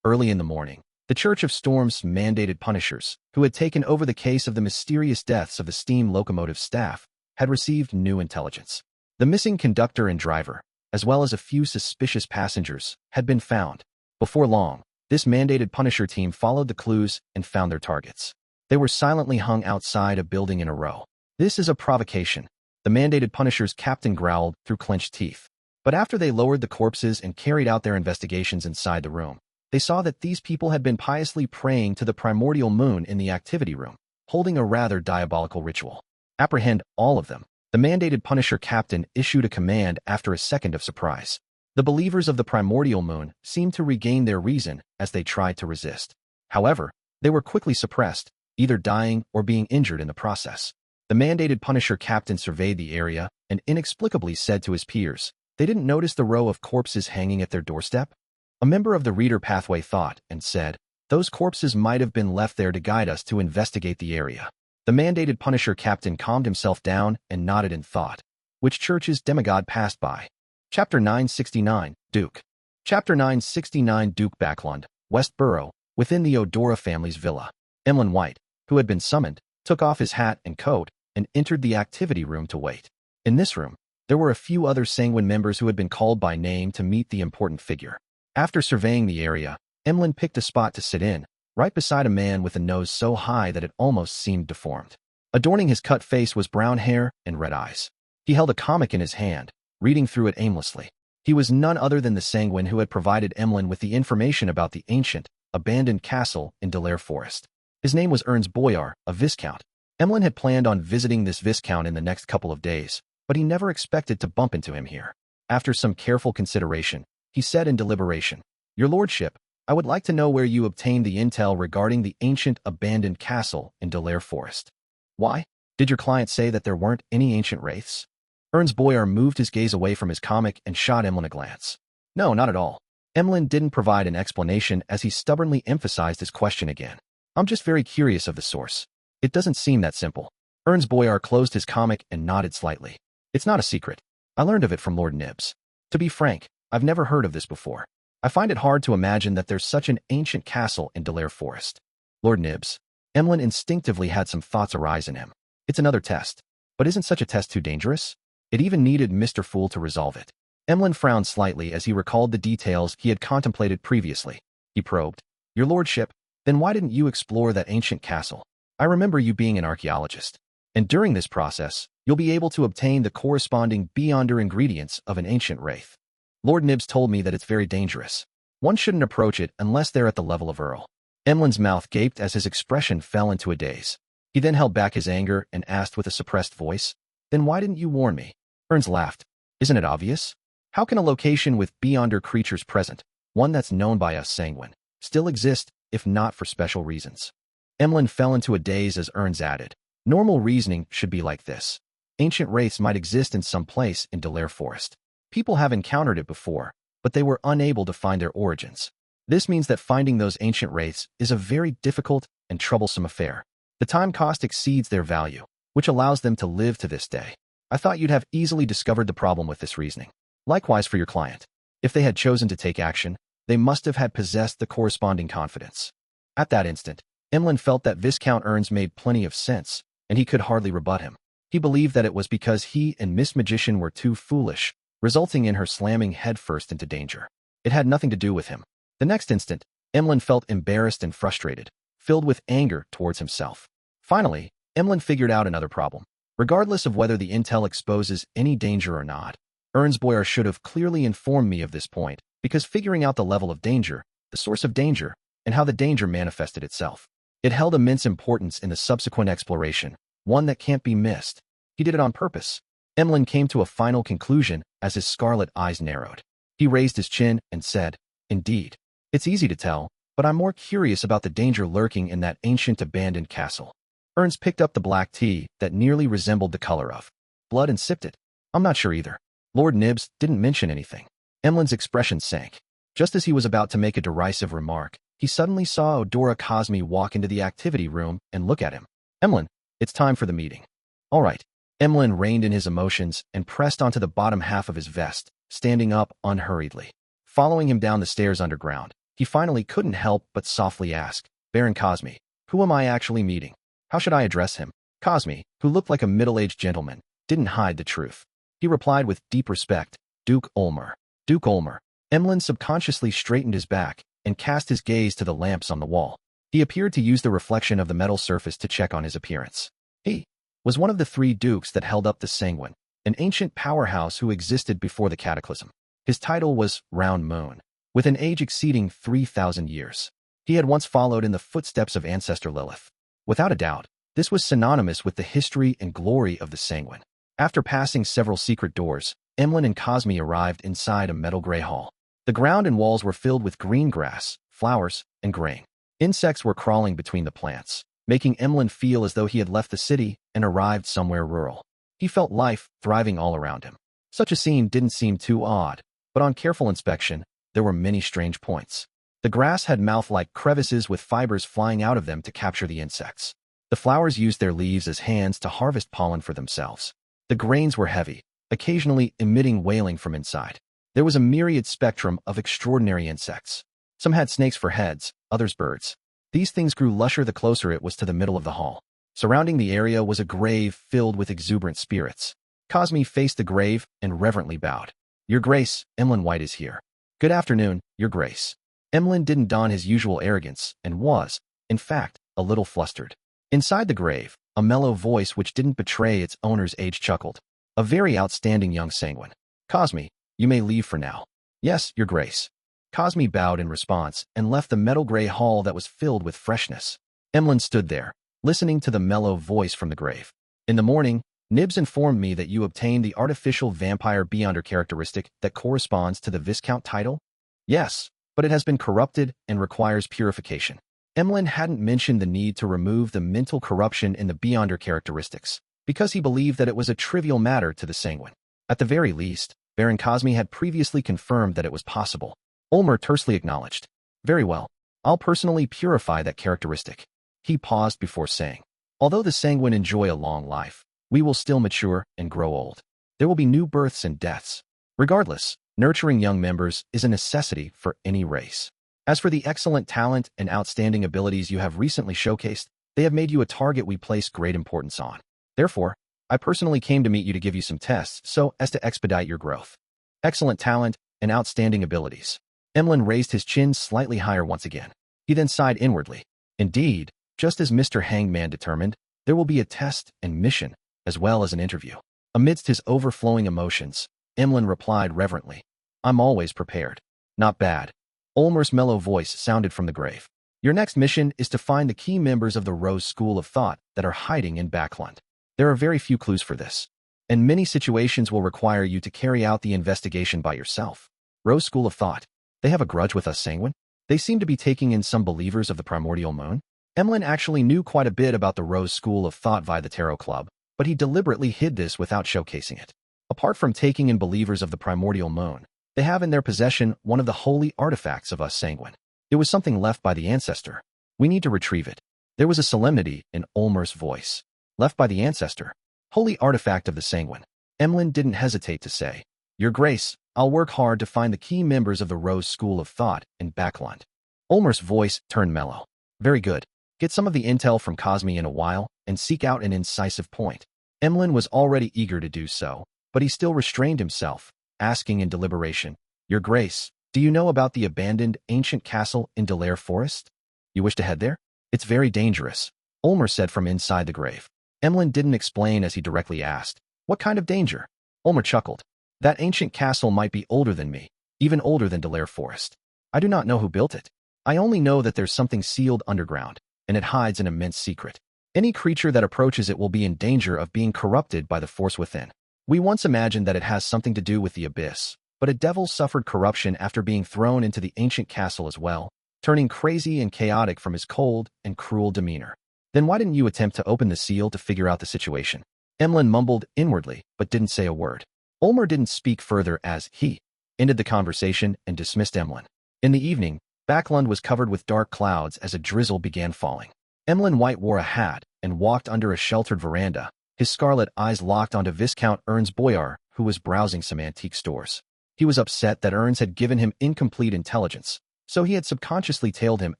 Early in the morning, the Church of Storm's mandated punishers, who had taken over the case of the mysterious deaths of the steam locomotive staff, had received new intelligence. The missing conductor and driver, as well as a few suspicious passengers, had been found. Before long, this mandated punisher team followed the clues and found their targets. They were silently hung outside a building in a row. "This is a provocation," the mandated punisher's captain growled through clenched teeth. But after they lowered the corpses and carried out their investigations inside the room, they saw that these people had been piously praying to the primordial moon in the activity room, holding a rather diabolical ritual. "Apprehend all of them," the mandated punisher captain issued a command after a second of surprise. The believers of the primordial moon seemed to regain their reason as they tried to resist. However, they were quickly suppressed, either dying or being injured in the process. The mandated punisher captain surveyed the area and inexplicably said to his peers, "They didn't notice the row of corpses hanging at their doorstep?" A member of the reader pathway thought and said, "Those corpses might have been left there to guide us to investigate the area." The mandated punisher captain calmed himself down and nodded in thought. Which church's demigod passed by? Chapter 969, Duke. Chapter 969 Duke Backlund, West Borough, within the Odora family's villa. Emlyn White, who had been summoned, took off his hat and coat and entered the activity room to wait. In this room, there were a few other Sanguine members who had been called by name to meet the important figure. After surveying the area, Emlyn picked a spot to sit in, right beside a man with a nose so high that it almost seemed deformed. Adorning his cut face was brown hair and red eyes. He held a comic in his hand, reading through it aimlessly. He was none other than the Sanguine who had provided Emlyn with the information about the ancient, abandoned castle in Delaire Forest. His name was Ernst Boyar, a viscount. Emlyn had planned on visiting this viscount in the next couple of days, but he never expected to bump into him here. After some careful consideration, he said in deliberation, "Your lordship, I would like to know where you obtained the intel regarding the ancient abandoned castle in Delaire Forest." "Why? Did your client say that there weren't any ancient wraiths?" Ernst Boyar moved his gaze away from his comic and shot Emlyn a glance. "No, not at all. Emlyn didn't provide an explanation as he stubbornly emphasized his question again. I'm just very curious of the source. It doesn't seem that simple. Ernst Boyar closed his comic and nodded slightly. It's not a secret. I learned of it from Lord Nibs. To be frank, I've never heard of this before. I find it hard to imagine that there's such an ancient castle in Delaire Forest. Lord Nibs. Emlyn instinctively had some thoughts arise in him. It's another test. But isn't such a test too dangerous? It even needed Mr. Fool to resolve it. Emlyn frowned slightly as he recalled the details he had contemplated previously. He probed. Your lordship, then why didn't you explore that ancient castle? I remember you being an archaeologist. And during this process, you'll be able to obtain the corresponding beyonder ingredients of an ancient wraith. Lord Nibs told me that it's very dangerous. One shouldn't approach it unless they're at the level of Earl. Emlyn's mouth gaped as his expression fell into a daze. He then held back his anger and asked with a suppressed voice, Then why didn't you warn me? Ernst laughed. Isn't it obvious? How can a location with beyonder creatures present, one that's known by us sanguine, still exist if not for special reasons? Emlyn fell into a daze as Ernst added, Normal reasoning should be like this. Ancient wraiths might exist in some place in Delaire Forest. People have encountered it before, but they were unable to find their origins. This means that finding those ancient wraiths is a very difficult and troublesome affair. The time cost exceeds their value, which allows them to live to this day. I thought you'd have easily discovered the problem with this reasoning. Likewise for your client. If they had chosen to take action, they must have had possessed the corresponding confidence. At that instant, Emlyn felt that Viscount Ernst made plenty of sense, and he could hardly rebut him. He believed that it was because he and Miss Magician were too foolish, resulting in her slamming headfirst into danger. It had nothing to do with him. The next instant, Emlyn felt embarrassed and frustrated, filled with anger towards himself. Finally, Emlyn figured out another problem. Regardless of whether the intel exposes any danger or not, Ernst Boyar should have clearly informed me of this point, because figuring out the level of danger, the source of danger, and how the danger manifested itself, it held immense importance in the subsequent exploration, one that can't be missed. He did it on purpose. Emlyn came to a final conclusion as his scarlet eyes narrowed. He raised his chin and said, Indeed. It's easy to tell, but I'm more curious about the danger lurking in that ancient abandoned castle. Ernst picked up the black tea that nearly resembled the color of blood and sipped it. I'm not sure either. Lord Nibs didn't mention anything. Emlyn's expression sank. Just as he was about to make a derisive remark, he suddenly saw Odora Cosme walk into the activity room and look at him. Emlyn, it's time for the meeting. All right. Emlyn reined in his emotions and pressed onto the bottom half of his vest, standing up unhurriedly. Following him down the stairs underground, he finally couldn't help but softly ask, Baron Cosme, who am I actually meeting? How should I address him? Cosme, who looked like a middle-aged gentleman, didn't hide the truth. He replied with deep respect, Duke Ulmer. Duke Ulmer. Emlyn subconsciously straightened his back and cast his gaze to the lamps on the wall. He appeared to use the reflection of the metal surface to check on his appearance. He was one of the three dukes that held up the Sanguine, an ancient powerhouse who existed before the cataclysm. His title was Round Moon, with an age exceeding 3,000 years. He had once followed in the footsteps of ancestor Lilith. Without a doubt, this was synonymous with the history and glory of the Sanguine. After passing several secret doors, Emlyn and Cosme arrived inside a metal gray hall. The ground and walls were filled with green grass, flowers, and grain. Insects were crawling between the plants, making Emlyn feel as though he had left the city and arrived somewhere rural. He felt life thriving all around him. Such a scene didn't seem too odd, but on careful inspection, there were many strange points. The grass had mouth-like crevices with fibers flying out of them to capture the insects. The flowers used their leaves as hands to harvest pollen for themselves. The grains were heavy, occasionally emitting wailing from inside. There was a myriad spectrum of extraordinary insects. Some had snakes for heads, others birds. These things grew lusher the closer it was to the middle of the hall. Surrounding the area was a grave filled with exuberant spirits. Cosme faced the grave and reverently bowed. Your Grace, Emlyn White is here. Good afternoon, Your Grace. Emlyn didn't don his usual arrogance and was, in fact, a little flustered. Inside the grave, a mellow voice which didn't betray its owner's age chuckled. A very outstanding young sanguine. Cosme, you may leave for now. Yes, Your Grace. Cosme bowed in response and left the metal gray hall that was filled with freshness. Emlyn stood there, listening to the mellow voice from the grave. In the morning, Nibs informed me that you obtained the artificial vampire beyonder characteristic that corresponds to the Viscount title? Yes, but it has been corrupted and requires purification. Emlyn hadn't mentioned the need to remove the mental corruption in the beyonder characteristics, because he believed that it was a trivial matter to the sanguine. At the very least, Baron Cosme had previously confirmed that it was possible. Ulmer tersely acknowledged. Very well. I'll personally purify that characteristic. He paused before saying, although the sanguine enjoy a long life, we will still mature and grow old. There will be new births and deaths. Regardless, nurturing young members is a necessity for any race. As for the excellent talent and outstanding abilities you have recently showcased, they have made you a target we place great importance on. Therefore, I personally came to meet you to give you some tests so as to expedite your growth. Excellent talent and outstanding abilities. Emlyn raised his chin slightly higher once again. He then sighed inwardly. Indeed, just as Mr. Hangman determined, there will be a test and mission, as well as an interview. Amidst his overflowing emotions, Emlyn replied reverently, I'm always prepared. Not bad. Ulmer's mellow voice sounded from the grave. Your next mission is to find the key members of the Rose School of Thought that are hiding in Backlund. There are very few clues for this, and many situations will require you to carry out the investigation by yourself. Rose School of Thought. They have a grudge with us, Sanguine? They seem to be taking in some believers of the primordial moon. Emlyn actually knew quite a bit about the Rose School of Thought via the Tarot Club, but he deliberately hid this without showcasing it. Apart from taking in believers of the primordial moon, they have in their possession one of the holy artifacts of us, Sanguine. It was something left by the ancestor. We need to retrieve it. There was a solemnity in Ulmer's voice. Left by the ancestor. Holy artifact of the Sanguine. Emlyn didn't hesitate to say, Your Grace, I'll work hard to find the key members of the Rose School of Thought in Backlund. Ulmer's voice turned mellow. Very good. Get some of the intel from Cosme in a while and seek out an incisive point. Emlyn was already eager to do so, but he still restrained himself, asking in deliberation, Your Grace, do you know about the abandoned ancient castle in Delaire Forest? You wish to head there? It's very dangerous, Ulmer said from inside the grave. Emlyn didn't explain as he directly asked, What kind of danger? Ulmer chuckled. That ancient castle might be older than me, even older than Delaire Forest. I do not know who built it. I only know that there's something sealed underground, and it hides an immense secret. Any creature that approaches it will be in danger of being corrupted by the force within. We once imagined that it has something to do with the abyss, but a devil suffered corruption after being thrown into the ancient castle as well, turning crazy and chaotic from his cold and cruel demeanor. Then why didn't you attempt to open the seal to figure out the situation? Emlyn mumbled inwardly, but didn't say a word. Ulmer didn't speak further as he ended the conversation and dismissed Emlyn. In the evening, Backlund was covered with dark clouds as a drizzle began falling. Emlyn White wore a hat and walked under a sheltered veranda, his scarlet eyes locked onto Viscount Ernst Boyar, who was browsing some antique stores. He was upset that Ernst had given him incomplete intelligence, so he had subconsciously tailed him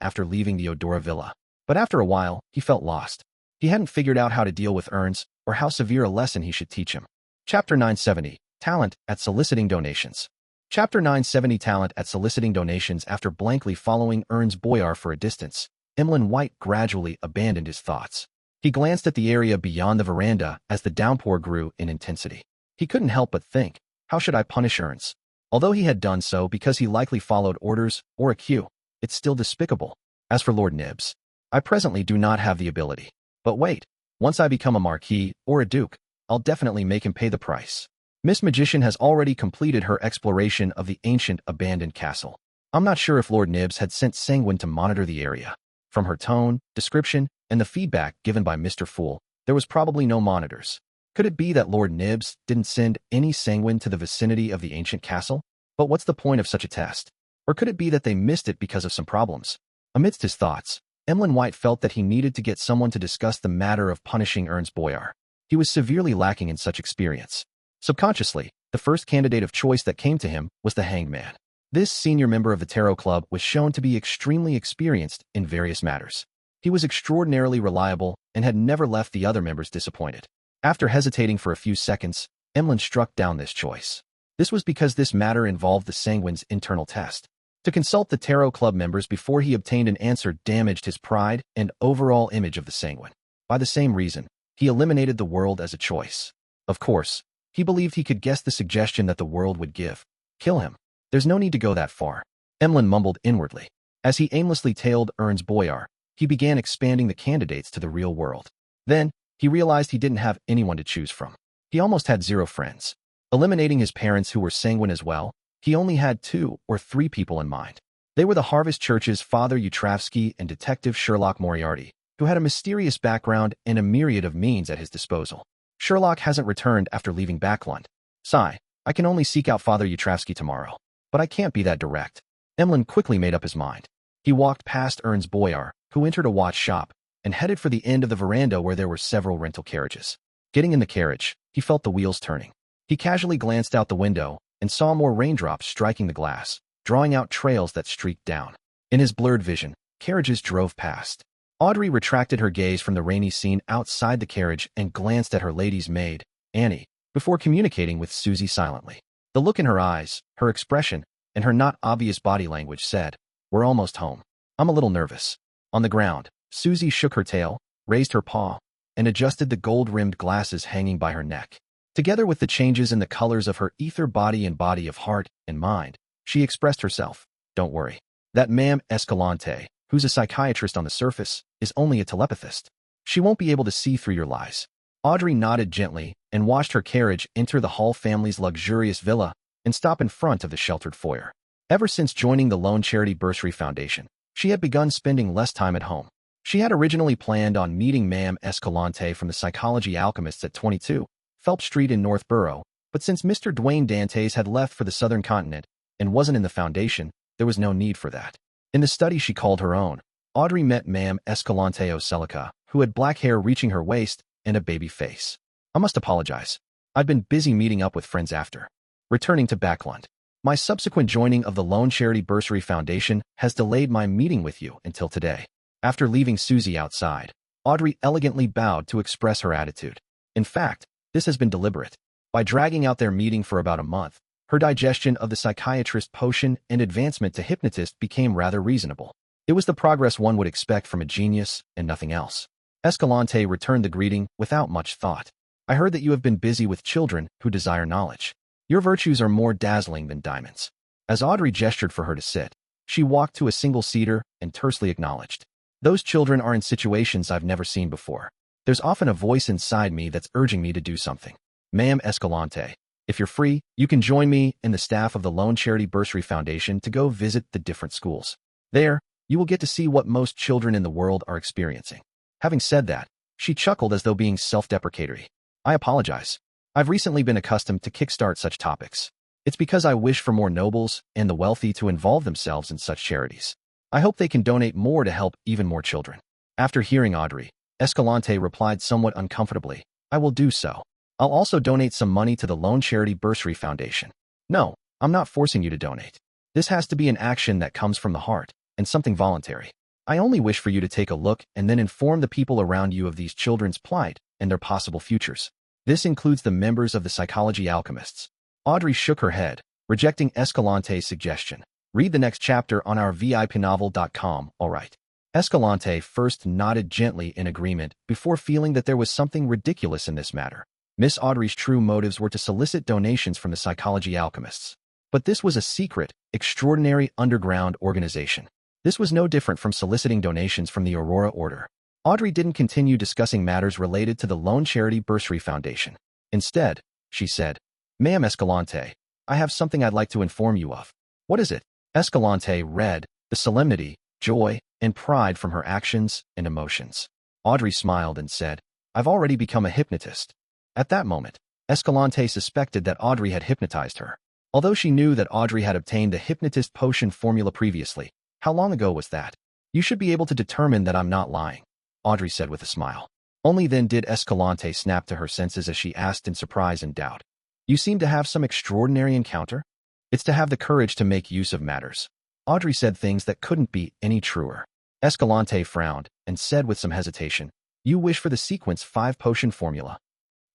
after leaving the Odora villa. But after a while, he felt lost. He hadn't figured out how to deal with Ernst or how severe a lesson he should teach him. Chapter 970, Talent at Soliciting Donations. Chapter 970, Talent at Soliciting Donations. After blankly following Ernst Boyar for a distance, Emlyn White gradually abandoned his thoughts. He glanced at the area beyond the veranda as the downpour grew in intensity. He couldn't help but think, how should I punish Ernst? Although he had done so because he likely followed orders or a cue, it's still despicable. As for Lord Nibs, I presently do not have the ability. But wait, once I become a marquis or a duke, I'll definitely make him pay the price. Miss Magician has already completed her exploration of the ancient abandoned castle. I'm not sure if Lord Nibs had sent Sanguine to monitor the area. From her tone, description, and the feedback given by Mr. Fool, there was probably no monitors. Could it be that Lord Nibs didn't send any Sanguine to the vicinity of the ancient castle? But what's the point of such a test? Or could it be that they missed it because of some problems? Amidst his thoughts, Emlyn White felt that he needed to get someone to discuss the matter of punishing Ernst Boyar. He was severely lacking in such experience. Subconsciously, the first candidate of choice that came to him was the Hangman. This senior member of the Tarot Club was shown to be extremely experienced in various matters. He was extraordinarily reliable and had never left the other members disappointed. After hesitating for a few seconds, Emlyn struck down this choice. This was because this matter involved the Sanguine's internal test. To consult the Tarot Club members before he obtained an answer damaged his pride and overall image of the Sanguine. By the same reason, he eliminated the world as a choice. Of course, he believed he could guess the suggestion that the world would give. Kill him. There's no need to go that far. Emlyn mumbled inwardly. As he aimlessly tailed Ernst Boyar, he began expanding the candidates to the real world. Then, he realized he didn't have anyone to choose from. He almost had 0 friends. Eliminating his parents who were Sanguine as well, he only had 2 or 3 people in mind. They were the Harvest Church's Father Utravsky and Detective Sherlock Moriarty, who had a mysterious background and a myriad of means at his disposal. Sherlock hasn't returned after leaving Backlund. Sigh, I can only seek out Father Utravsky tomorrow. But I can't be that direct. Emlyn quickly made up his mind. He walked past Ernst Boyar, who entered a watch shop, and headed for the end of the veranda where there were several rental carriages. Getting in the carriage, he felt the wheels turning. He casually glanced out the window and saw more raindrops striking the glass, drawing out trails that streaked down. In his blurred vision, carriages drove past. Audrey retracted her gaze from the rainy scene outside the carriage and glanced at her lady's maid, Annie, before communicating with Susie silently. The look in her eyes, her expression, and her not obvious body language said, "We're almost home. I'm a little nervous." On the ground, Susie shook her tail, raised her paw, and adjusted the gold-rimmed glasses hanging by her neck. Together with the changes in the colors of her ether body and body of heart and mind, she expressed herself, "Don't worry. That Ma'am Escalante, who's a psychiatrist on the surface, is only a telepathist. She won't be able to see through your lies." Audrey nodded gently and watched her carriage enter the Hall family's luxurious villa and stop in front of the sheltered foyer. Ever since joining the Lone Charity Bursary Foundation, she had begun spending less time at home. She had originally planned on meeting Ma'am Escalante from the Psychology Alchemists at 22, Phelps Street in Northborough, but since Mr. Dwayne Dantes had left for the southern continent and wasn't in the foundation, there was no need for that. In the study she called her own, Audrey met Ma'am Escalante Ocelica, who had black hair reaching her waist and a baby face. "I must apologize. I'd been busy meeting up with friends after returning to Backlund. My subsequent joining of the Lone Charity Bursary Foundation has delayed my meeting with you until today." After leaving Susie outside, Audrey elegantly bowed to express her attitude. In fact, this has been deliberate. By dragging out their meeting for about a month, her digestion of the psychiatrist potion and advancement to hypnotist became rather reasonable. It was the progress one would expect from a genius and nothing else. Escalante returned the greeting without much thought. "I heard that you have been busy with children who desire knowledge. Your virtues are more dazzling than diamonds." As Audrey gestured for her to sit, she walked to a single-seater and tersely acknowledged, "Those children are in situations I've never seen before. There's often a voice inside me that's urging me to do something. Ma'am Escalante, if you're free, you can join me and the staff of the Lone Charity Bursary Foundation to go visit the different schools. There, you will get to see what most children in the world are experiencing." Having said that, she chuckled as though being self-deprecatory. "I apologize. I've recently been accustomed to kickstart such topics. It's because I wish for more nobles and the wealthy to involve themselves in such charities. I hope they can donate more to help even more children." After hearing Audrey, Escalante replied somewhat uncomfortably, "I will do so. I'll also donate some money to the Lone Charity Bursary Foundation." "No, I'm not forcing you to donate. This has to be an action that comes from the heart, and something voluntary. I only wish for you to take a look and then inform the people around you of these children's plight and their possible futures. This includes the members of the Psychology Alchemists." Audrey shook her head, rejecting Escalante's suggestion. "Read the next chapter on our VIPnovel.com, all right." Escalante first nodded gently in agreement before feeling that there was something ridiculous in this matter. Miss Audrey's true motives were to solicit donations from the Psychology Alchemists. But this was a secret, extraordinary underground organization. This was no different from soliciting donations from the Aurora Order. Audrey didn't continue discussing matters related to the Lone Charity Bursary Foundation. Instead, she said, "Ma'am Escalante, I have something I'd like to inform you of." "What is it?" Escalante read the solemnity, joy, and pride from her actions and emotions. Audrey smiled and said, "I've already become a hypnotist." At that moment, Escalante suspected that Audrey had hypnotized her. Although she knew that Audrey had obtained the hypnotist potion formula previously, how long ago was that? "You should be able to determine that I'm not lying," Audrey said with a smile. Only then did Escalante snap to her senses as she asked in surprise and doubt, "You seem to have some extraordinary encounter?" "It's to have the courage to make use of matters." Audrey said things that couldn't be any truer. Escalante frowned and said with some hesitation, "You wish for the Sequence 5 potion formula?"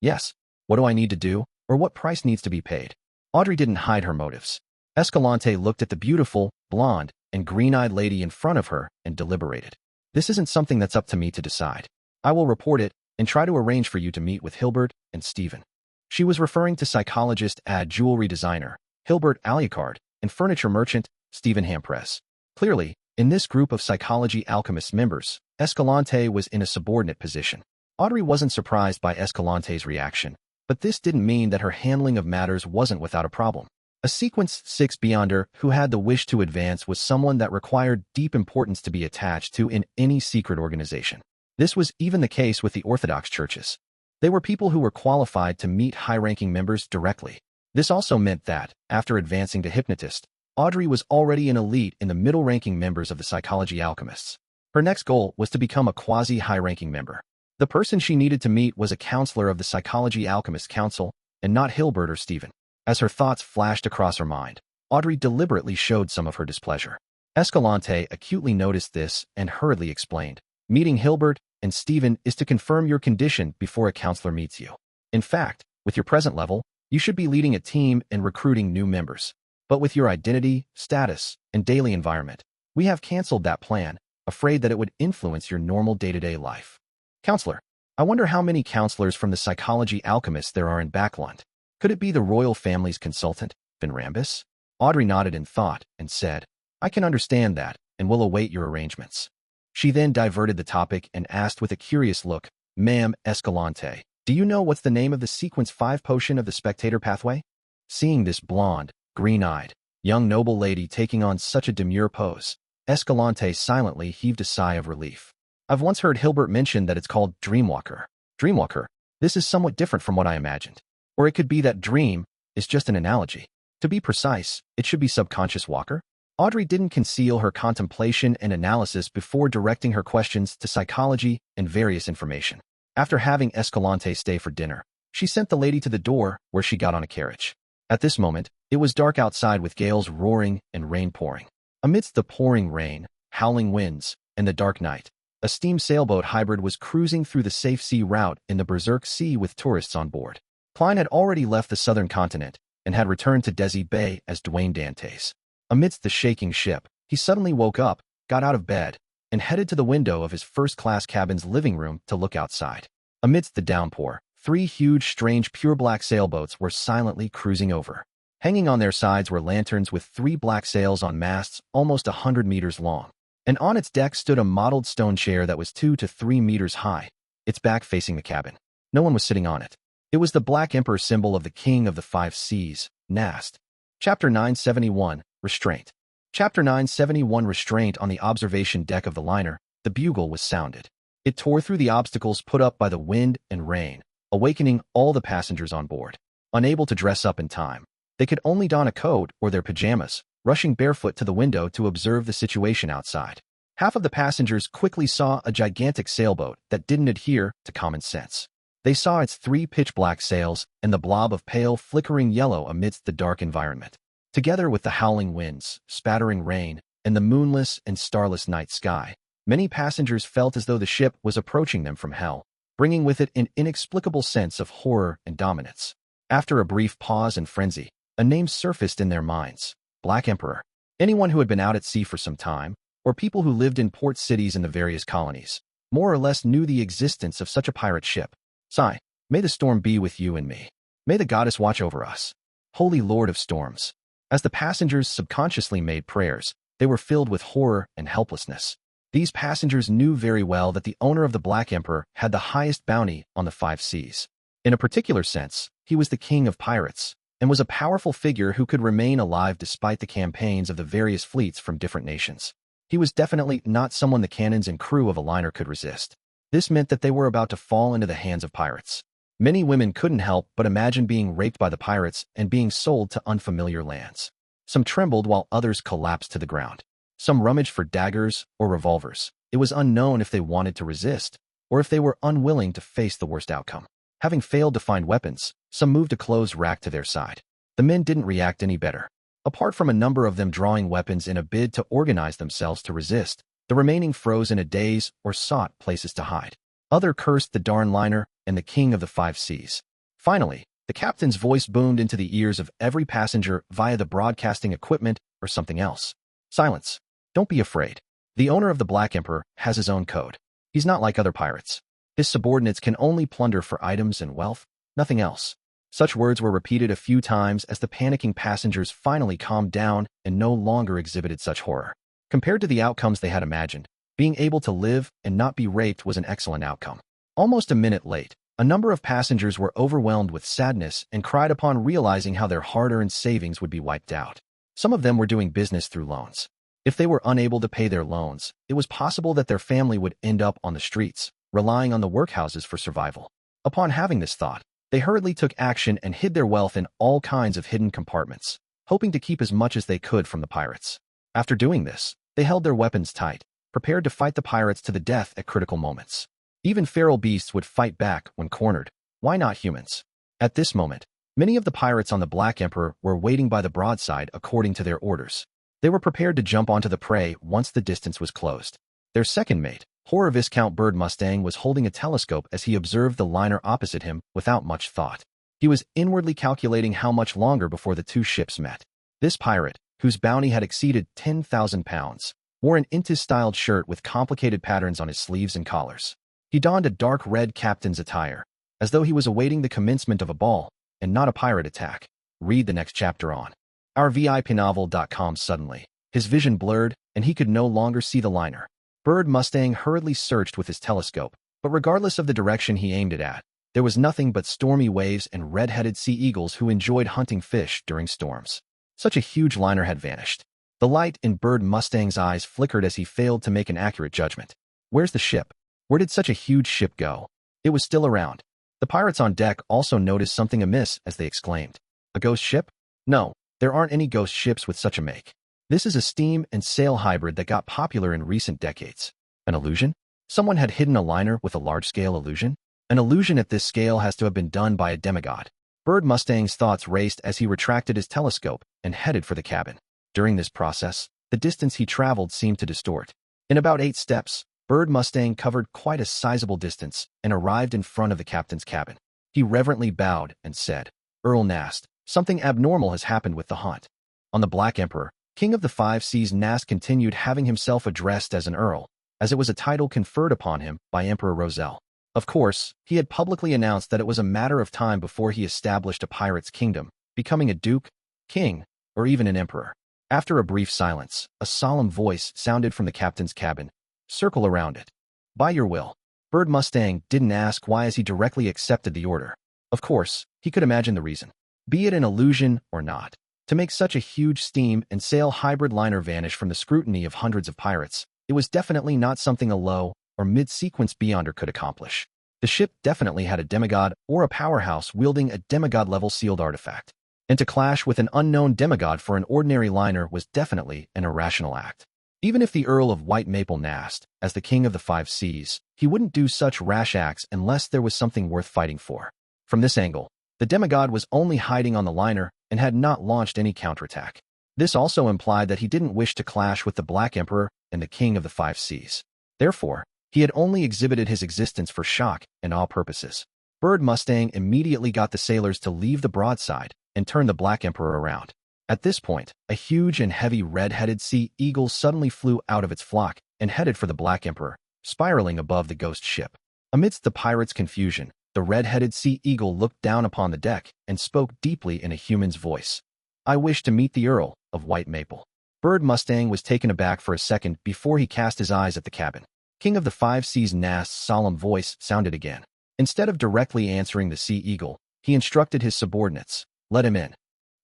"Yes. What do I need to do, or what price needs to be paid?" Audrey didn't hide her motives. Escalante looked at the beautiful, blonde, and green-eyed lady in front of her and deliberated. "This isn't something that's up to me to decide. I will report it and try to arrange for you to meet with Hilbert and Stephen." She was referring to psychologist and jewelry designer, Hilbert Alucard, and furniture merchant, Stephen Hampres. Clearly, in this group of Psychology Alchemist members, Escalante was in a subordinate position. Audrey wasn't surprised by Escalante's reaction, but this didn't mean that her handling of matters wasn't without a problem. A Sequence 6 Beyonder who had the wish to advance was someone that required deep importance to be attached to in any secret organization. This was even the case with the Orthodox Churches. They were people who were qualified to meet high-ranking members directly. This also meant that, after advancing to hypnotist, Audrey was already an elite in the middle-ranking members of the Psychology Alchemists. Her next goal was to become a quasi-high-ranking member. The person she needed to meet was a counselor of the Psychology Alchemist Council, and not Hilbert or Stephen. As her thoughts flashed across her mind, Audrey deliberately showed some of her displeasure. Escalante acutely noticed this and hurriedly explained, "Meeting Hilbert and Stephen is to confirm your condition before a counselor meets you. In fact, with your present level, you should be leading a team and recruiting new members. But with your identity, status, and daily environment, we have canceled that plan, afraid that it would influence your normal day-to-day life." Counselor. I wonder how many counselors from the Psychology Alchemists there are in Backlund. Could it be the royal family's consultant, Van Rambus? Audrey nodded in thought and said, "I can understand that, and will await your arrangements." She then diverted the topic and asked with a curious look, "Ma'am Escalante, do you know what's the name of the Sequence 5 potion of the Spectator Pathway?" Seeing this blonde, green-eyed, young noble lady taking on such a demure pose, Escalante silently heaved a sigh of relief. "I've once heard Hilbert mention that it's called Dreamwalker." Dreamwalker? This is somewhat different from what I imagined. Or it could be that dream is just an analogy. To be precise, it should be subconscious walker. Audrey didn't conceal her contemplation and analysis before directing her questions to psychology and various information. After having Escalante stay for dinner, she sent the lady to the door where she got on a carriage. At this moment, it was dark outside with gales roaring and rain pouring. Amidst the pouring rain, howling winds, and the dark night, a steam sailboat hybrid was cruising through the safe sea route in the Berserk Sea with tourists on board. Klein had already left the southern continent and had returned to Desi Bay as Dwayne Dantes. Amidst the shaking ship, he suddenly woke up, got out of bed, and headed to the window of his first-class cabin's living room to look outside. Amidst the downpour, 3 huge, strange, pure black sailboats were silently cruising over. Hanging on their sides were lanterns with 3 black sails on masts almost 100 meters long. And on its deck stood a mottled stone chair that was 2 to 3 meters high, its back facing the cabin. No one was sitting on it. It was the Black Emperor symbol of the King of the 5 Seas, Nast. Chapter 971, Restraint. Chapter 971, Restraint. On the observation deck of the liner, the bugle was sounded. It tore through the obstacles put up by the wind and rain, awakening all the passengers on board. Unable to dress up in time, they could only don a coat or their pajamas, rushing barefoot to the window to observe the situation outside. Half of the passengers quickly saw a gigantic sailboat that didn't adhere to common sense. They saw its 3 pitch-black sails and the blob of pale, flickering yellow amidst the dark environment. Together with the howling winds, spattering rain, and the moonless and starless night sky, many passengers felt as though the ship was approaching them from hell, bringing with it an inexplicable sense of horror and dominance. After a brief pause and frenzy, a name surfaced in their minds: Black Emperor. Anyone who had been out at sea for some time, or people who lived in port cities in the various colonies, more or less knew the existence of such a pirate ship. Sigh, may the storm be with you and me. May the goddess watch over us. Holy Lord of Storms. As the passengers subconsciously made prayers, they were filled with horror and helplessness. These passengers knew very well that the owner of the Black Emperor had the highest bounty on the 5 seas. In a particular sense, he was the king of pirates, and was a powerful figure who could remain alive despite the campaigns of the various fleets from different nations. He was definitely not someone the cannons and crew of a liner could resist. This meant that they were about to fall into the hands of pirates. Many women couldn't help but imagine being raped by the pirates and being sold to unfamiliar lands. Some trembled while others collapsed to the ground. Some rummaged for daggers or revolvers. It was unknown if they wanted to resist, or if they were unwilling to face the worst outcome. Having failed to find weapons, some moved a clothes rack to their side. The men didn't react any better. Apart from a number of them drawing weapons in a bid to organize themselves to resist, the remaining froze in a daze or sought places to hide. Others cursed the darn liner and the king of the 5 seas. Finally, the captain's voice boomed into the ears of every passenger via the broadcasting equipment or something else. Silence. Don't be afraid. The owner of the Black Emperor has his own code. He's not like other pirates. His subordinates can only plunder for items and wealth, nothing else. Such words were repeated a few times as the panicking passengers finally calmed down and no longer exhibited such horror. Compared to the outcomes they had imagined, being able to live and not be raped was an excellent outcome. Almost a minute late, a number of passengers were overwhelmed with sadness and cried upon realizing how their hard-earned savings would be wiped out. Some of them were doing business through loans. If they were unable to pay their loans, it was possible that their family would end up on the streets, relying on the workhouses for survival. Upon having this thought, they hurriedly took action and hid their wealth in all kinds of hidden compartments. hoping to keep as much as they could from the pirates. After doing this, they held their weapons tight, prepared to fight the pirates to the death at critical moments. Even feral beasts would fight back when cornered. Why not humans? At this moment, many of the pirates on the Black Emperor were waiting by the broadside according to their orders. They were prepared to jump onto the prey once the distance was closed. Their second mate, Horror Viscount Bird Mustang, was holding a telescope as he observed the liner opposite him without much thought. He was inwardly calculating how much longer before the two ships met. This pirate, whose bounty had exceeded 10,000 pounds, wore an Intis-styled shirt with complicated patterns on his sleeves and collars. He donned a dark red captain's attire, as though he was awaiting the commencement of a ball, and not a pirate attack. Read the next chapter on ourvipnovel.com. Suddenly, his vision blurred, and he could no longer see the liner. Bird Mustang hurriedly searched with his telescope, but regardless of the direction he aimed it at, there was nothing but stormy waves and red-headed sea eagles who enjoyed hunting fish during storms. Such a huge liner had vanished. The light in Bird Mustang's eyes flickered as he failed to make an accurate judgment. Where's the ship? Where did such a huge ship go? It was still around. The pirates on deck also noticed something amiss as they exclaimed, "A ghost ship? No, there aren't any ghost ships with such a make. This is a steam and sail hybrid that got popular in recent decades." An illusion? Someone had hidden a liner with a large-scale illusion? An illusion at this scale has to have been done by a demigod. Bird Mustang's thoughts raced as he retracted his telescope and headed for the cabin. During this process, the distance he traveled seemed to distort. In about 8 steps, Bird Mustang covered quite a sizable distance and arrived in front of the captain's cabin. He reverently bowed and said, "Earl Nast, something abnormal has happened with the hunt." On the Black Emperor, King of the Five Seas, Nast continued having himself addressed as an earl, as it was a title conferred upon him by Emperor Roselle. Of course, he had publicly announced that it was a matter of time before he established a pirate's kingdom, becoming a duke, king, or even an emperor. After a brief silence, a solemn voice sounded from the captain's cabin, "Circle around it. By your will." Bird Mustang didn't ask why as he directly accepted the order. Of course, he could imagine the reason. Be it an illusion or not, to make such a huge steam and sail hybrid liner vanish from the scrutiny of hundreds of pirates, it was definitely not something a low or mid-sequence beyonder could accomplish. The ship definitely had a demigod or a powerhouse wielding a demigod-level sealed artifact. And to clash with an unknown demigod for an ordinary liner was definitely an irrational act. Even if the Earl of White Maple Nast, as the King of the Five Seas, he wouldn't do such rash acts unless there was something worth fighting for. From this angle, the demigod was only hiding on the liner and had not launched any counterattack. This also implied that he didn't wish to clash with the Black Emperor and the King of the Five Seas. Therefore, he had only exhibited his existence for shock and awe purposes. Bird Mustang immediately got the sailors to leave the broadside and turn the Black Emperor around. At this point, a huge and heavy red-headed sea eagle suddenly flew out of its flock and headed for the Black Emperor, spiraling above the ghost ship. Amidst the pirates' confusion, the red-headed sea eagle looked down upon the deck and spoke deeply in a human's voice. "I wish to meet the Earl of White Maple." Bird Mustang was taken aback for a second before he cast his eyes at the cabin. King of the Five Seas Nast's solemn voice sounded again. Instead of directly answering the sea eagle, he instructed his subordinates, "Let him in."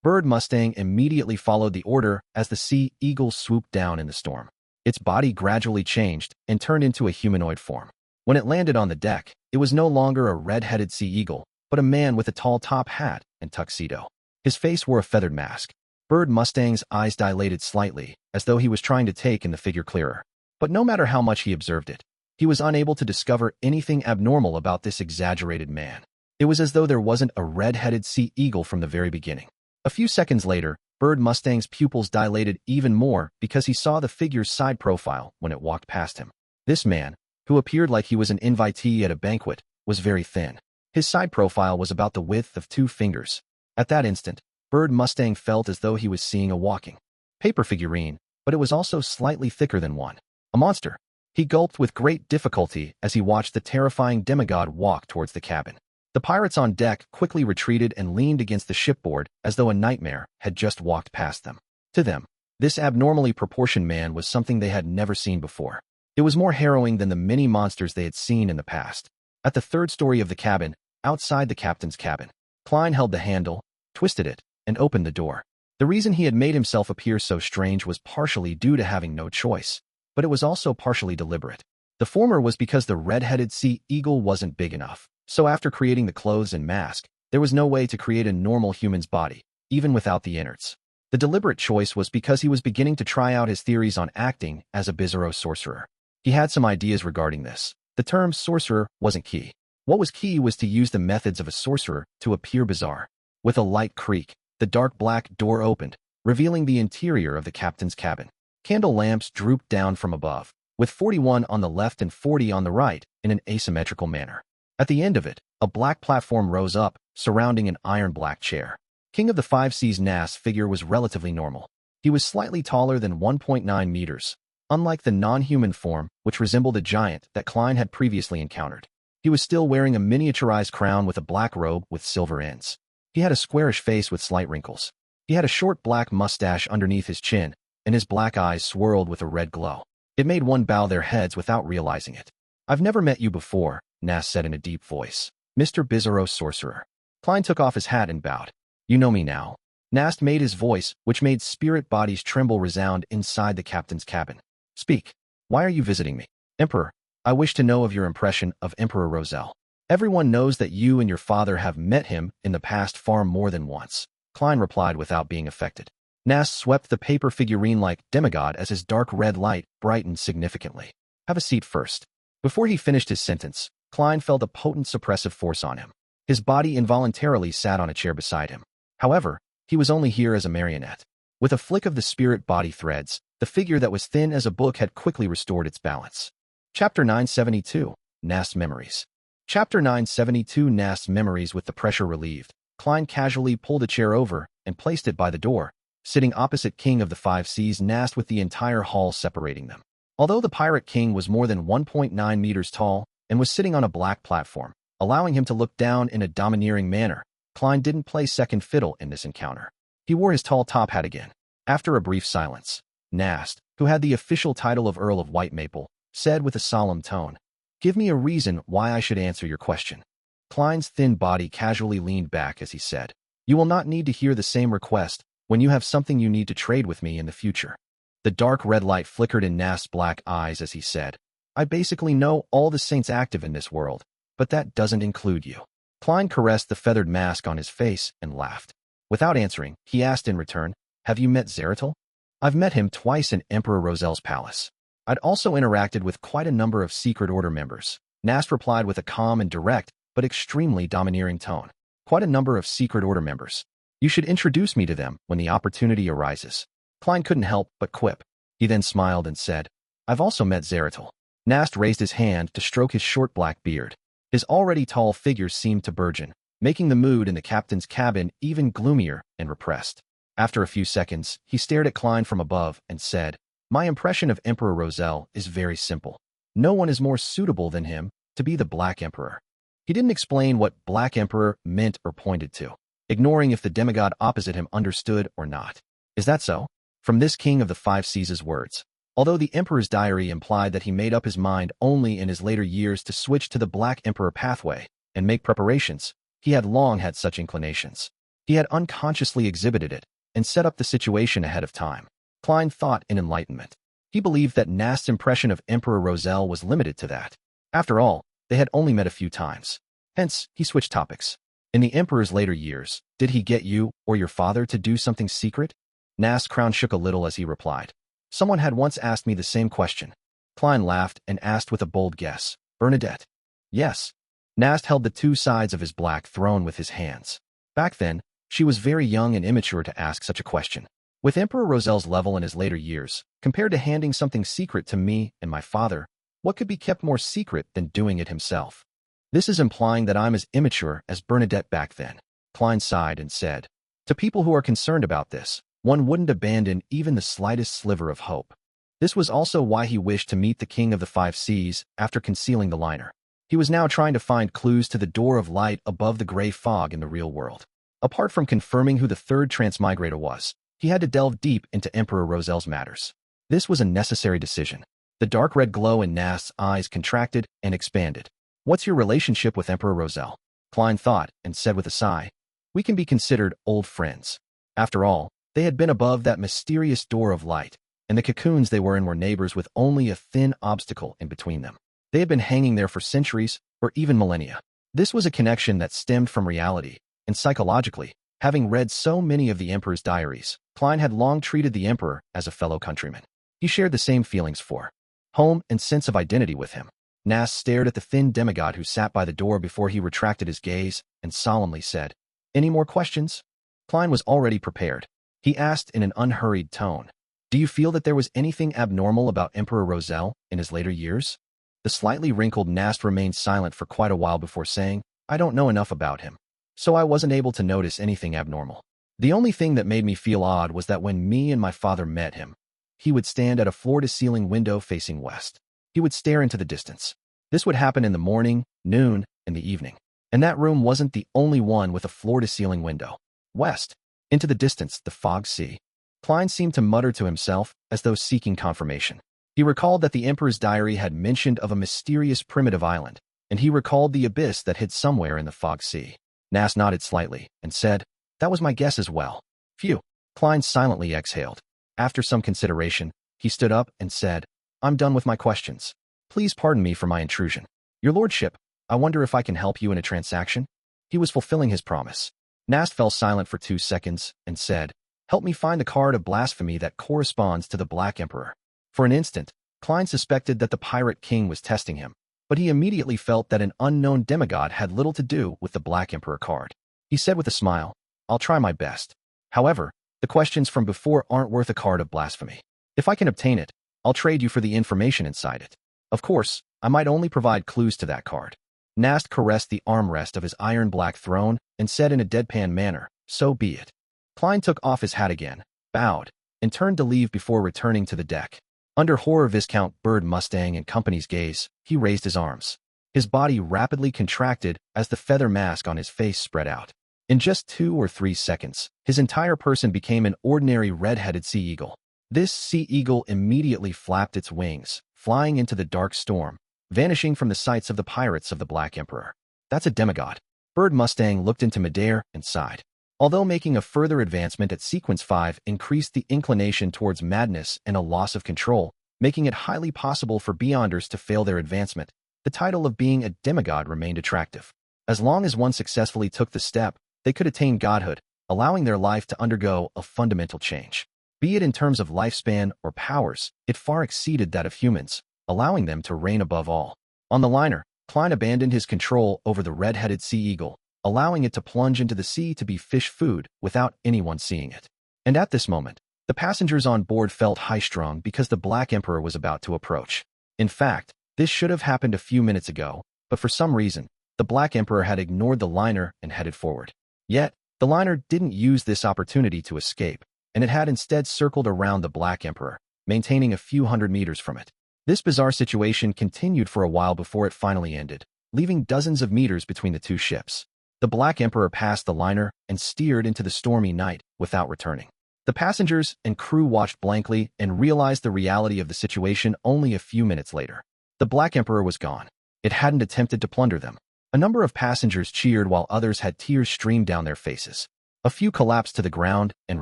Bird Mustang immediately followed the order as the sea eagle swooped down in the storm. Its body gradually changed and turned into a humanoid form. When it landed on the deck, it was no longer a red-headed sea eagle, but a man with a tall top hat and tuxedo. His face wore a feathered mask. Bird Mustang's eyes dilated slightly, as though he was trying to take in the figure clearer. But no matter how much he observed it, he was unable to discover anything abnormal about this exaggerated man. It was as though there wasn't a red-headed sea eagle from the very beginning. A few seconds later, Bird Mustang's pupils dilated even more because he saw the figure's side profile when it walked past him. This man, who appeared like he was an invitee at a banquet, was very thin. His side profile was about the width of 2 fingers. At that instant, Bird Mustang felt as though he was seeing a walking paper figurine, but it was also slightly thicker than one. A monster. He gulped with great difficulty as he watched the terrifying demigod walk towards the cabin. The pirates on deck quickly retreated and leaned against the shipboard as though a nightmare had just walked past them. To them, this abnormally proportioned man was something they had never seen before. It was more harrowing than the many monsters they had seen in the past. At the 3rd story of the cabin, outside the captain's cabin, Klein held the handle, twisted it, and opened the door. The reason he had made himself appear so strange was partially due to having no choice, but it was also partially deliberate. The former was because the red-headed sea eagle wasn't big enough. So after creating the clothes and mask, there was no way to create a normal human's body, even without the innards. The deliberate choice was because he was beginning to try out his theories on acting as a bizarro sorcerer. He had some ideas regarding this. The term sorcerer wasn't key. What was key was to use the methods of a sorcerer to appear bizarre. With a light creak, the dark black door opened, revealing the interior of the captain's cabin. Candle lamps drooped down from above, with 41 on the left and 40 on the right, in an asymmetrical manner. At the end of it, a black platform rose up, surrounding an iron-black chair. King of the Five Seas Nast's figure was relatively normal. He was slightly taller than 1.9 meters, unlike the non-human form, which resembled a giant that Klein had previously encountered. He was still wearing a miniaturized crown with a black robe with silver ends. He had a squarish face with slight wrinkles. He had a short black mustache underneath his chin, and his black eyes swirled with a red glow. It made one bow their heads without realizing it. "I've never met you before," Nast said in a deep voice. "Mr. Bizarro Sorcerer." Klein took off his hat and bowed. "You know me now." Nast made his voice, which made spirit bodies tremble, resound inside the captain's cabin. "Speak. Why are you visiting me?" "Emperor, I wish to know of your impression of Emperor Roselle. Everyone knows that you and your father have met him in the past far more than once," Klein replied without being affected. Nast swept the paper figurine like demigod as his dark red light brightened significantly. "Have a seat first." Before he finished his sentence, Klein felt a potent suppressive force on him. His body involuntarily sat on a chair beside him. However, he was only here as a marionette. With a flick of the spirit body threads, the figure that was thin as a book had quickly restored its balance. Chapter 972, Nast's Memories. Chapter 972, Nast's Memories. With the pressure relieved, Klein casually pulled a chair over and placed it by the door, sitting opposite King of the Five Seas Nast with the entire hall separating them. Although the Pirate King was more than 1.9 meters tall and was sitting on a black platform, allowing him to look down in a domineering manner, Klein didn't play second fiddle in this encounter. He wore his tall top hat again. After a brief silence, Nast, who had the official title of Earl of White Maple, said with a solemn tone, "Give me a reason why I should answer your question." Klein's thin body casually leaned back as he said, "You will not need to hear the same request when you have something you need to trade with me in the future." The dark red light flickered in Nast's black eyes as he said, "I basically know all the saints active in this world, but that doesn't include you." Klein caressed the feathered mask on his face and laughed. Without answering, he asked in return, "Have you met Zeratul?" "I've met him twice in Emperor Roselle's palace. I'd also interacted with quite a number of Secret Order members," Nast replied with a calm and direct, but extremely domineering tone. "Quite a number of Secret Order members. You should introduce me to them when the opportunity arises." Klein couldn't help but quip. He then smiled and said, "I've also met Zeratul." Nast raised his hand to stroke his short black beard. His already tall figure seemed to burgeon, making the mood in the captain's cabin even gloomier and repressed. After a few seconds, he stared at Klein from above and said, "My impression of Emperor Roselle is very simple. No one is more suitable than him to be the Black Emperor." He didn't explain what Black Emperor meant or pointed to, ignoring if the demigod opposite him understood or not. "Is that so?" From this King of the Five Seas' words. Although the Emperor's diary implied that he made up his mind only in his later years to switch to the Black Emperor pathway and make preparations, he had long had such inclinations. He had unconsciously exhibited it and set up the situation ahead of time. Klein thought in enlightenment. He believed that Nast's impression of Emperor Roselle was limited to that. After all, they had only met a few times. Hence, he switched topics. "In the Emperor's later years, did he get you or your father to do something secret?" Nast's crown shook a little as he replied, "Someone had once asked me the same question." Klein laughed and asked with a bold guess, "Bernadette?" "Yes." Nast held the two sides of his black throne with his hands. Back then, she was very young and immature to ask such a question. With Emperor Roselle's level in his later years, compared to handing something secret to me and my father, what could be kept more secret than doing it himself? This is implying that I'm as immature as Bernadette back then. Klein sighed and said, "To people who are concerned about this, one wouldn't abandon even the slightest sliver of hope." This was also why he wished to meet the King of the Five Seas after concealing the liner. He was now trying to find clues to the door of light above the gray fog in the real world. Apart from confirming who the third Transmigrated was, he had to delve deep into Emperor Roselle's matters. This was a necessary decision. The dark red glow in Nast's eyes contracted and expanded. "What's your relationship with Emperor Roselle?" Klein thought and said with a sigh, "We can be considered old friends." After all, they had been above that mysterious door of light, and the cocoons they were in were neighbors with only a thin obstacle in between them. They had been hanging there for centuries or even millennia. This was a connection that stemmed from reality and psychologically Having read so many of the emperor's diaries, Klein had long treated the emperor as a fellow countryman. He shared the same feelings for home and sense of identity with him. Nast stared at the thin demigod who sat by the door before he retracted his gaze and solemnly said, "Any more questions?" Klein was already prepared. He asked in an unhurried tone, "Do you feel that there was anything abnormal about Emperor Roselle in his later years?" The slightly wrinkled Nast remained silent for quite a while before saying, "I don't know enough about him, so I wasn't able to notice anything abnormal. The only thing that made me feel odd was that when me and my father met him, he would stand at a floor-to-ceiling window facing west. He would stare into the distance. This would happen in the morning, noon, and the evening. And that room wasn't the only one with a floor-to-ceiling window. West, into the distance, the fog sea." Klein seemed to mutter to himself as though seeking confirmation. He recalled that the emperor's diary had mentioned of a mysterious primitive island, and he recalled the abyss that hid somewhere in the fog sea. Nast nodded slightly and said, "That was my guess as well." Phew. Klein silently exhaled. After some consideration, he stood up and said, "I'm done with my questions. Please pardon me for my intrusion. Your lordship, I wonder if I can help you in a transaction?" He was fulfilling his promise. Nast fell silent for 2 seconds and said, "Help me find the card of blasphemy that corresponds to the Black Emperor." For an instant, Klein suspected that the Pirate King was testing him, but he immediately felt that an unknown demigod had little to do with the Black Emperor card. He said with a smile, "I'll try my best. However, the questions from before aren't worth a card of blasphemy. If I can obtain it, I'll trade you for the information inside it. Of course, I might only provide clues to that card." Nast caressed the armrest of his iron-black throne and said in a deadpan manner, "So be it." Klein took off his hat again, bowed, and turned to leave before returning to the deck. Under Horror Viscount Bird Mustang and Company's gaze, he raised his arms. His body rapidly contracted as the feather mask on his face spread out. In just 2 or 3 seconds, his entire person became an ordinary red-headed sea eagle. This sea eagle immediately flapped its wings, flying into the dark storm, vanishing from the sights of the pirates of the Black Emperor. "That's a demigod." Bird Mustang looked into midair and sighed. Although making a further advancement at Sequence 5 increased the inclination towards madness and a loss of control, making it highly possible for Beyonders to fail their advancement, the title of being a demigod remained attractive. As long as one successfully took the step, they could attain godhood, allowing their life to undergo a fundamental change. Be it in terms of lifespan or powers, it far exceeded that of humans, allowing them to reign above all. On the liner, Klein abandoned his control over the red-headed sea eagle, allowing it to plunge into the sea to be fish food without anyone seeing it. And at this moment, the passengers on board felt high-strung because the Black Emperor was about to approach. In fact, this should have happened a few minutes ago, but for some reason, the Black Emperor had ignored the liner and headed forward. Yet, the liner didn't use this opportunity to escape, and it had instead circled around the Black Emperor, maintaining a few hundred meters from it. This bizarre situation continued for a while before it finally ended, leaving dozens of meters between the two ships. The Black Emperor passed the liner and steered into the stormy night without returning. The passengers and crew watched blankly and realized the reality of the situation only a few minutes later. The Black Emperor was gone. It hadn't attempted to plunder them. A number of passengers cheered while others had tears stream down their faces. A few collapsed to the ground and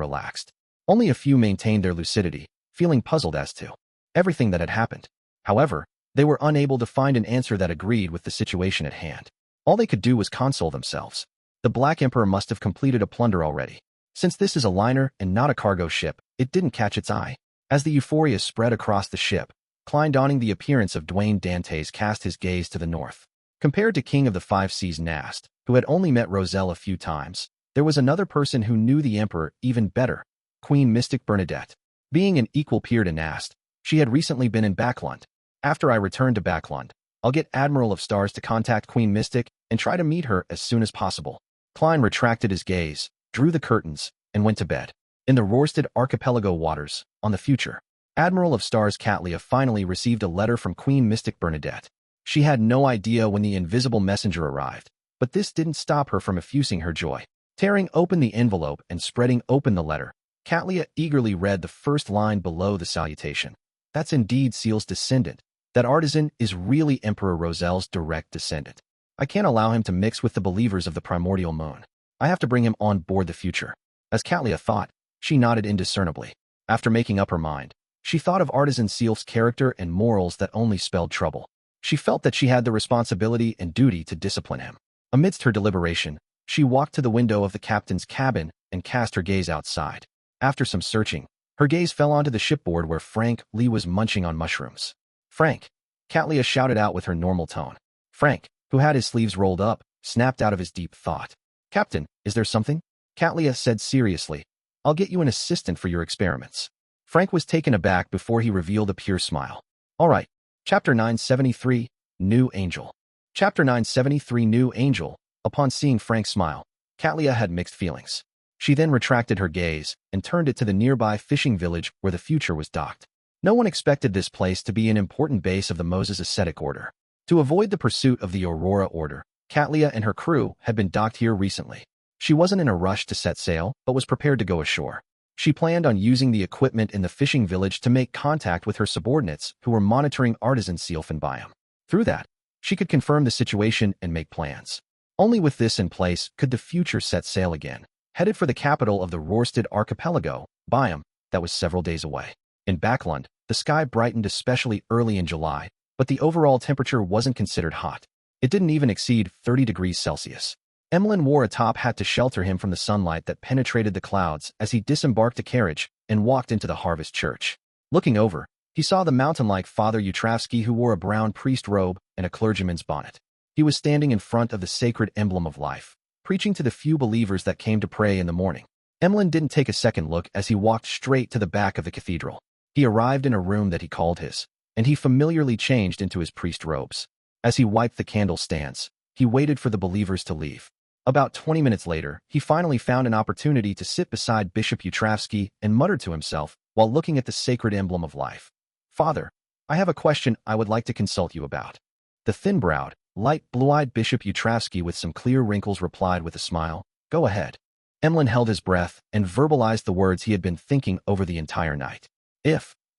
relaxed. Only a few maintained their lucidity, feeling puzzled as to everything that had happened. However, they were unable to find an answer that agreed with the situation at hand. All they could do was console themselves. The Black Emperor must have completed a plunder already. Since this is a liner and not a cargo ship, it didn't catch its eye. As the euphoria spread across the ship, Klein, donning the appearance of Dwayne Dantes, cast his gaze to the north. Compared to King of the Five Seas Nast, who had only met Roselle a few times, there was another person who knew the Emperor even better, Queen Mystic Bernadette. Being an equal peer to Nast, she had recently been in Backlund. After I return to Backlund, I'll get Admiral of Stars to contact Queen Mystic and try to meet her as soon as possible. Klein retracted his gaze, drew the curtains, and went to bed. In the Rorsted Archipelago waters, on the future, Admiral of Stars Catlia finally received a letter from Queen Mystic Bernadette. She had no idea when the invisible messenger arrived, but this didn't stop her from effusing her joy. Tearing open the envelope and spreading open the letter, Catlia eagerly read the first line below the salutation. "That's indeed Seal's descendant. That artisan is really Emperor Roselle's direct descendant. I can't allow him to mix with the believers of the primordial moon. I have to bring him on board the future." As Catlia thought, she nodded indiscernibly. After making up her mind, she thought of Artisan Seal's character and morals that only spelled trouble. She felt that she had the responsibility and duty to discipline him. Amidst her deliberation, She walked to the window of the captain's cabin and cast her gaze outside. After some searching, her gaze fell onto the shipboard where Frank Lee was munching on mushrooms. "Frank!" Katlia shouted out with her normal tone. Frank, who had his sleeves rolled up, snapped out of his deep thought. "Captain, is there something?" Katlia said seriously. "I'll get you an assistant for your experiments." Frank was taken aback before he revealed a pure smile. "All right." Chapter 973, New Angel. Chapter 973, New Angel. Upon seeing Frank's smile, Katlia had mixed feelings. She then retracted her gaze and turned it to the nearby fishing village where the future was docked. No one expected this place to be an important base of the Moses Ascetic Order. To avoid the pursuit of the Aurora Order, Katlia and her crew had been docked here recently. She wasn't in a rush to set sail, but was prepared to go ashore. She planned on using the equipment in the fishing village to make contact with her subordinates who were monitoring artisan sealfin biome. Through that, she could confirm the situation and make plans. Only with this in place could the future set sail again, headed for the capital of the Rorsted Archipelago, biome, that was several days away. In Backlund, the sky brightened especially early in July, but the overall temperature wasn't considered hot. It didn't even exceed 30 degrees Celsius. Emlyn wore a top hat to shelter him from the sunlight that penetrated the clouds as he disembarked a carriage and walked into the Harvest Church. Looking over, he saw the mountain-like Father Utravsky, who wore a brown priest robe and a clergyman's bonnet. He was standing in front of the sacred emblem of life, preaching to the few believers that came to pray in the morning. Emlyn didn't take a second look as he walked straight to the back of the cathedral. He arrived in a room that he called his, and he familiarly changed into his priest robes. As he wiped the candle stands, he waited for the believers to leave. About 20 minutes later, he finally found an opportunity to sit beside Bishop Utravsky and muttered to himself while looking at the sacred emblem of life. "Father, I have a question I would like to consult you about." The thin-browed, light blue-eyed Bishop Utravsky with some clear wrinkles replied with a smile, "Go ahead." Emlyn held his breath and verbalized the words he had been thinking over the entire night.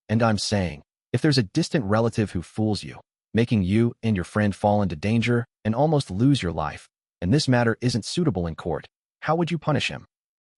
And I'm saying, if there's a distant relative who fools you, making you and your friend fall into danger and almost lose your life, and this matter isn't suitable in court, how would you punish him?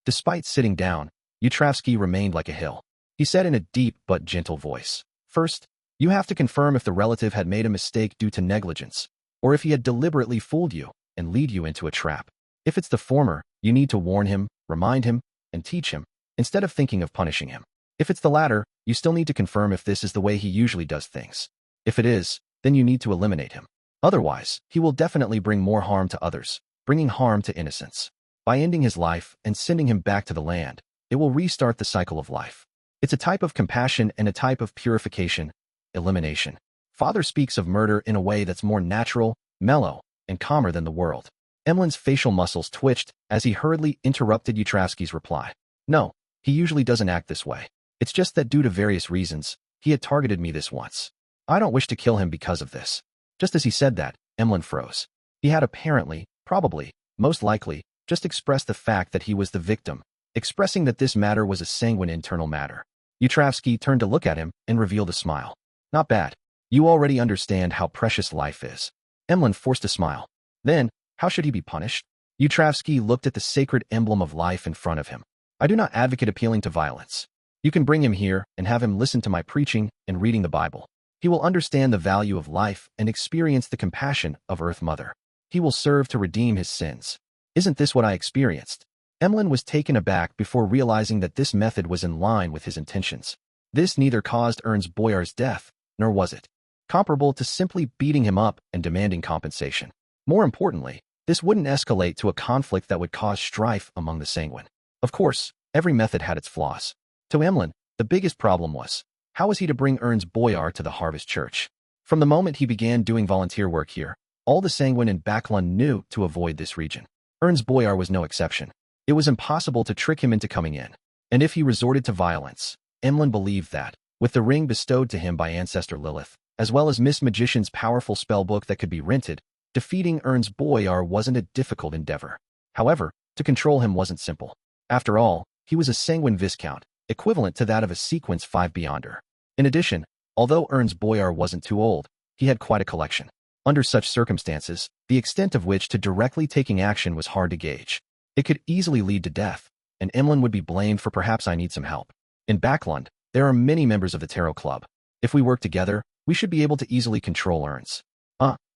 Despite sitting down, Utravsky remained like a hill. He said in a deep but gentle voice, "First, you have to confirm if the relative had made a mistake due to negligence, or if he had deliberately fooled you and lead you into a trap. If it's the former, you need to warn him, remind him, and teach him, instead of thinking of punishing him. If it's the latter, you still need to confirm if this is the way he usually does things. If it is, then you need to eliminate him. Otherwise, he will definitely bring more harm to others, bringing harm to innocents. By ending his life and sending him back to the land, it will restart the cycle of life. It's a type of compassion and a type of purification, elimination. Father speaks of murder in a way that's more natural, mellow, and calmer than the world." Emlyn's facial muscles twitched as he hurriedly interrupted Utravsky's reply. "No, he usually doesn't act this way. It's just that due to various reasons, he had targeted me this once. I don't wish to kill him because of this." Just as he said that, Emlyn froze. He had apparently, probably, most likely, just expressed the fact that he was the victim, expressing that this matter was a sanguine internal matter. Utravsky turned to look at him and revealed a smile. "Not bad. You already understand how precious life is." Emlyn forced a smile. "Then, how should he be punished?" Utravsky looked at the sacred emblem of life in front of him. "I do not advocate appealing to violence. You can bring him here and have him listen to my preaching and reading the Bible. He will understand the value of life and experience the compassion of Earth Mother. He will serve to redeem his sins. Isn't this what I experienced?" Emlyn was taken aback before realizing that this method was in line with his intentions. This neither caused Ernst Boyar's death, nor was it comparable to simply beating him up and demanding compensation. More importantly, this wouldn't escalate to a conflict that would cause strife among the sanguine. Of course, every method had its flaws. To Emlyn, the biggest problem was, how was he to bring Ernst Boyar to the Harvest Church? From the moment he began doing volunteer work here, all the sanguine in Backlund knew to avoid this region. Ernst Boyar was no exception. It was impossible to trick him into coming in. And if he resorted to violence, Emlyn believed that, with the ring bestowed to him by Ancestor Lilith, as well as Miss Magician's powerful spellbook that could be rented, defeating Ernst Boyar wasn't a difficult endeavor. However, to control him wasn't simple. After all, he was a sanguine viscount, equivalent to that of a sequence 5 Beyonder. In addition, although Ernst Boyar wasn't too old, he had quite a collection. Under such circumstances, the extent of which to directly taking action was hard to gauge. It could easily lead to death, and Emlyn would be blamed for perhaps I need some help. In Backlund, there are many members of the Tarot Club. If we work together, we should be able to easily control Ernst.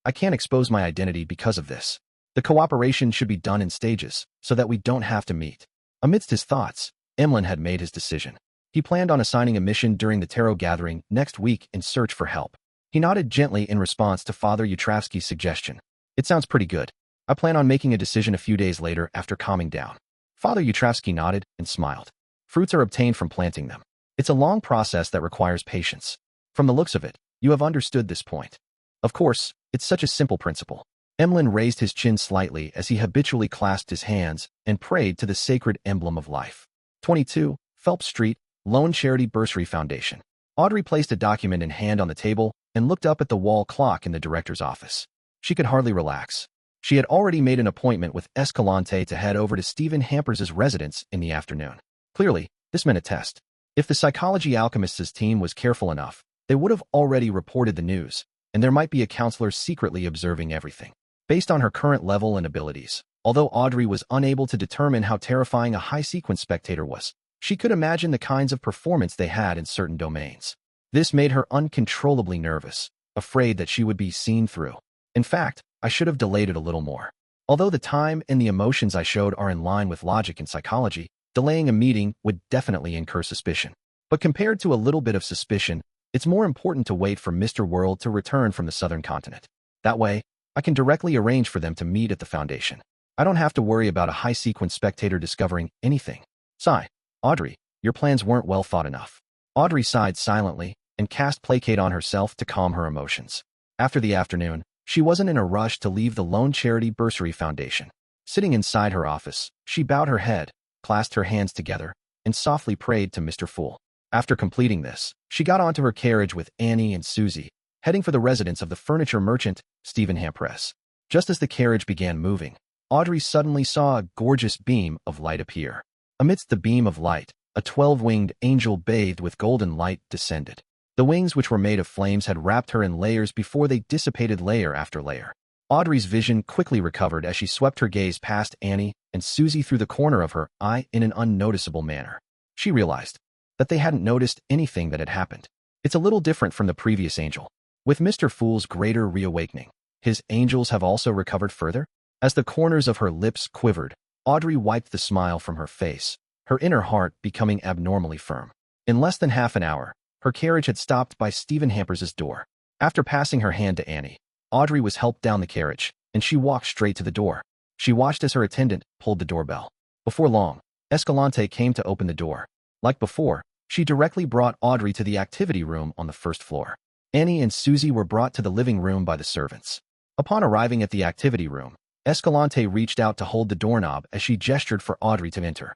I can't expose my identity because of this. The cooperation should be done in stages, so that we don't have to meet. Amidst his thoughts, Emlyn had made his decision. He planned on assigning a mission during the tarot gathering next week in search for help. He nodded gently in response to Father Yutravsky's suggestion. It sounds pretty good. I plan on making a decision a few days later after calming down. Father Yutravsky nodded and smiled. Fruits are obtained from planting them. It's a long process that requires patience. From the looks of it, you have understood this point. Of course, it's such a simple principle. Emlyn raised his chin slightly as he habitually clasped his hands and prayed to the sacred emblem of life. 22, Phelps Street, Lone Charity Bursary Foundation. Audrey placed a document in hand on the table and looked up at the wall clock in the director's office. She could hardly relax. She had already made an appointment with Escalante to head over to Stephen Hampers's residence in the afternoon. Clearly, this meant a test. If the Psychology Alchemists' team was careful enough, they would have already reported the news, and there might be a counselor secretly observing everything. Based on her current level and abilities, although Audrey was unable to determine how terrifying a high-sequence spectator was, she could imagine the kinds of performance they had in certain domains. This made her uncontrollably nervous, afraid that she would be seen through. In fact, I should have delayed it a little more. Although the time and the emotions I showed are in line with logic and psychology, delaying a meeting would definitely incur suspicion. But compared to a little bit of suspicion, it's more important to wait for Mr. World to return from the southern continent. That way, I can directly arrange for them to meet at the Foundation. I don't have to worry about a high-sequence spectator discovering anything. Sigh. Audrey, your plans weren't well thought enough. Audrey sighed silently and cast placate on herself to calm her emotions. After the afternoon, she wasn't in a rush to leave the Lone Charity Bursary Foundation. Sitting inside her office, she bowed her head, clasped her hands together, and softly prayed to Mr. Fool. After completing this, she got onto her carriage with Annie and Susie, heading for the residence of the furniture merchant, Stephen Hampers. Just as the carriage began moving, Audrey suddenly saw a gorgeous beam of light appear. Amidst the beam of light, a 12-winged angel bathed with golden light descended. The wings, which were made of flames, had wrapped her in layers before they dissipated layer after layer. Audrey's vision quickly recovered as she swept her gaze past Annie and Susie through the corner of her eye in an unnoticeable manner. She realized that they hadn't noticed anything that had happened. It's a little different from the previous angel. With Mr. Fool's greater reawakening, his angels have also recovered further? As the corners of her lips quivered, Audrey wiped the smile from her face, her inner heart becoming abnormally firm. In less than half an hour, her carriage had stopped by Stephen Hampers's door. After passing her hand to Annie, Audrey was helped down the carriage, and she walked straight to the door. She watched as her attendant pulled the doorbell. Before long, Escalante came to open the door. Like before, she directly brought Audrey to the activity room on the first floor. Annie and Susie were brought to the living room by the servants. Upon arriving at the activity room, Escalante reached out to hold the doorknob as she gestured for Audrey to enter.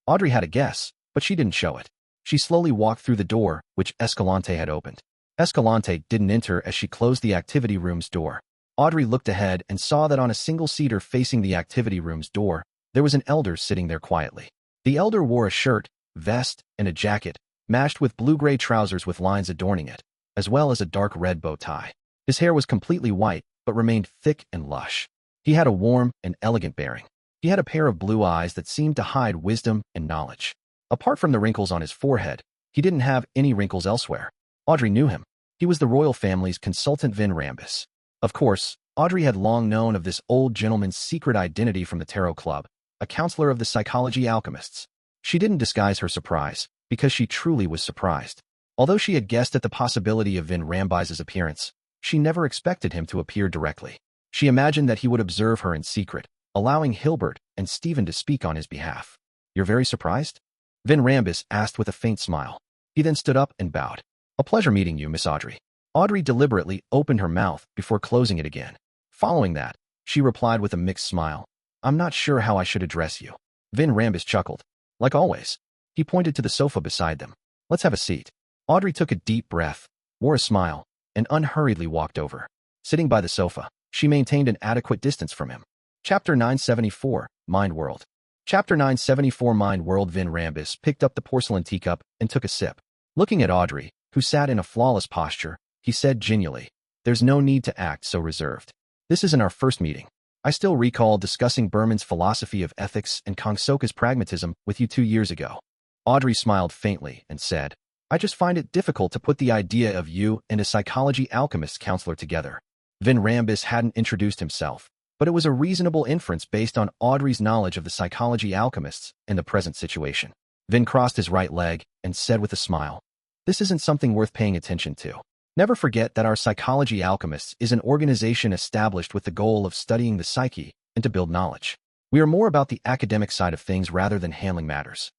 Audrey had a guess, but she didn't show it. She slowly walked through the door, which Escalante had opened. Escalante didn't enter as she closed the activity room's door. Audrey looked ahead and saw that on a single seater facing the activity room's door, there was an elder sitting there quietly. The elder wore a shirt, vest, and a jacket, matched with blue-gray trousers with lines adorning it, as well as a dark red bow tie. His hair was completely white, but remained thick and lush. He had a warm and elegant bearing. He had a pair of blue eyes that seemed to hide wisdom and knowledge. Apart from the wrinkles on his forehead, he didn't have any wrinkles elsewhere. Audrey knew him. He was the royal family's consultant Vin Rambis. Of course, Audrey had long known of this old gentleman's secret identity from the Tarot Club, a counselor of the Psychology Alchemists. She didn't disguise her surprise, because she truly was surprised. Although she had guessed at the possibility of Vin Rambis's appearance, she never expected him to appear directly. She imagined that he would observe her in secret, allowing Hilbert and Stephen to speak on his behalf. "You're very surprised?" Vin Rambis asked with a faint smile. He then stood up and bowed. "A pleasure meeting you, Miss Audrey." Audrey deliberately opened her mouth before closing it again. Following that, she replied with a mixed smile. "I'm not sure how I should address you." Vin Rambis chuckled. Like always. He pointed to the sofa beside them. "Let's have a seat." Audrey took a deep breath, wore a smile, and unhurriedly walked over. Sitting by the sofa, she maintained an adequate distance from him. Chapter 974, Mind World. Chapter 974 Mind World. Vin Rambis picked up the porcelain teacup and took a sip. Looking at Audrey, who sat in a flawless posture, he said genially, "There's no need to act so reserved. This isn't our first meeting. I still recall discussing Berman's philosophy of ethics and Kongsoka's pragmatism with you 2 years ago." Audrey smiled faintly and said, "I just find it difficult to put the idea of you and a psychology alchemist counselor together." Vin Rambis hadn't introduced himself, but it was a reasonable inference based on Audrey's knowledge of the psychology alchemists in the present situation. Vin crossed his right leg and said with a smile, "This isn't something worth paying attention to. Never forget that our psychology alchemists is an organization established with the goal of studying the psyche and to build knowledge. We are more about the academic side of things rather than handling matters.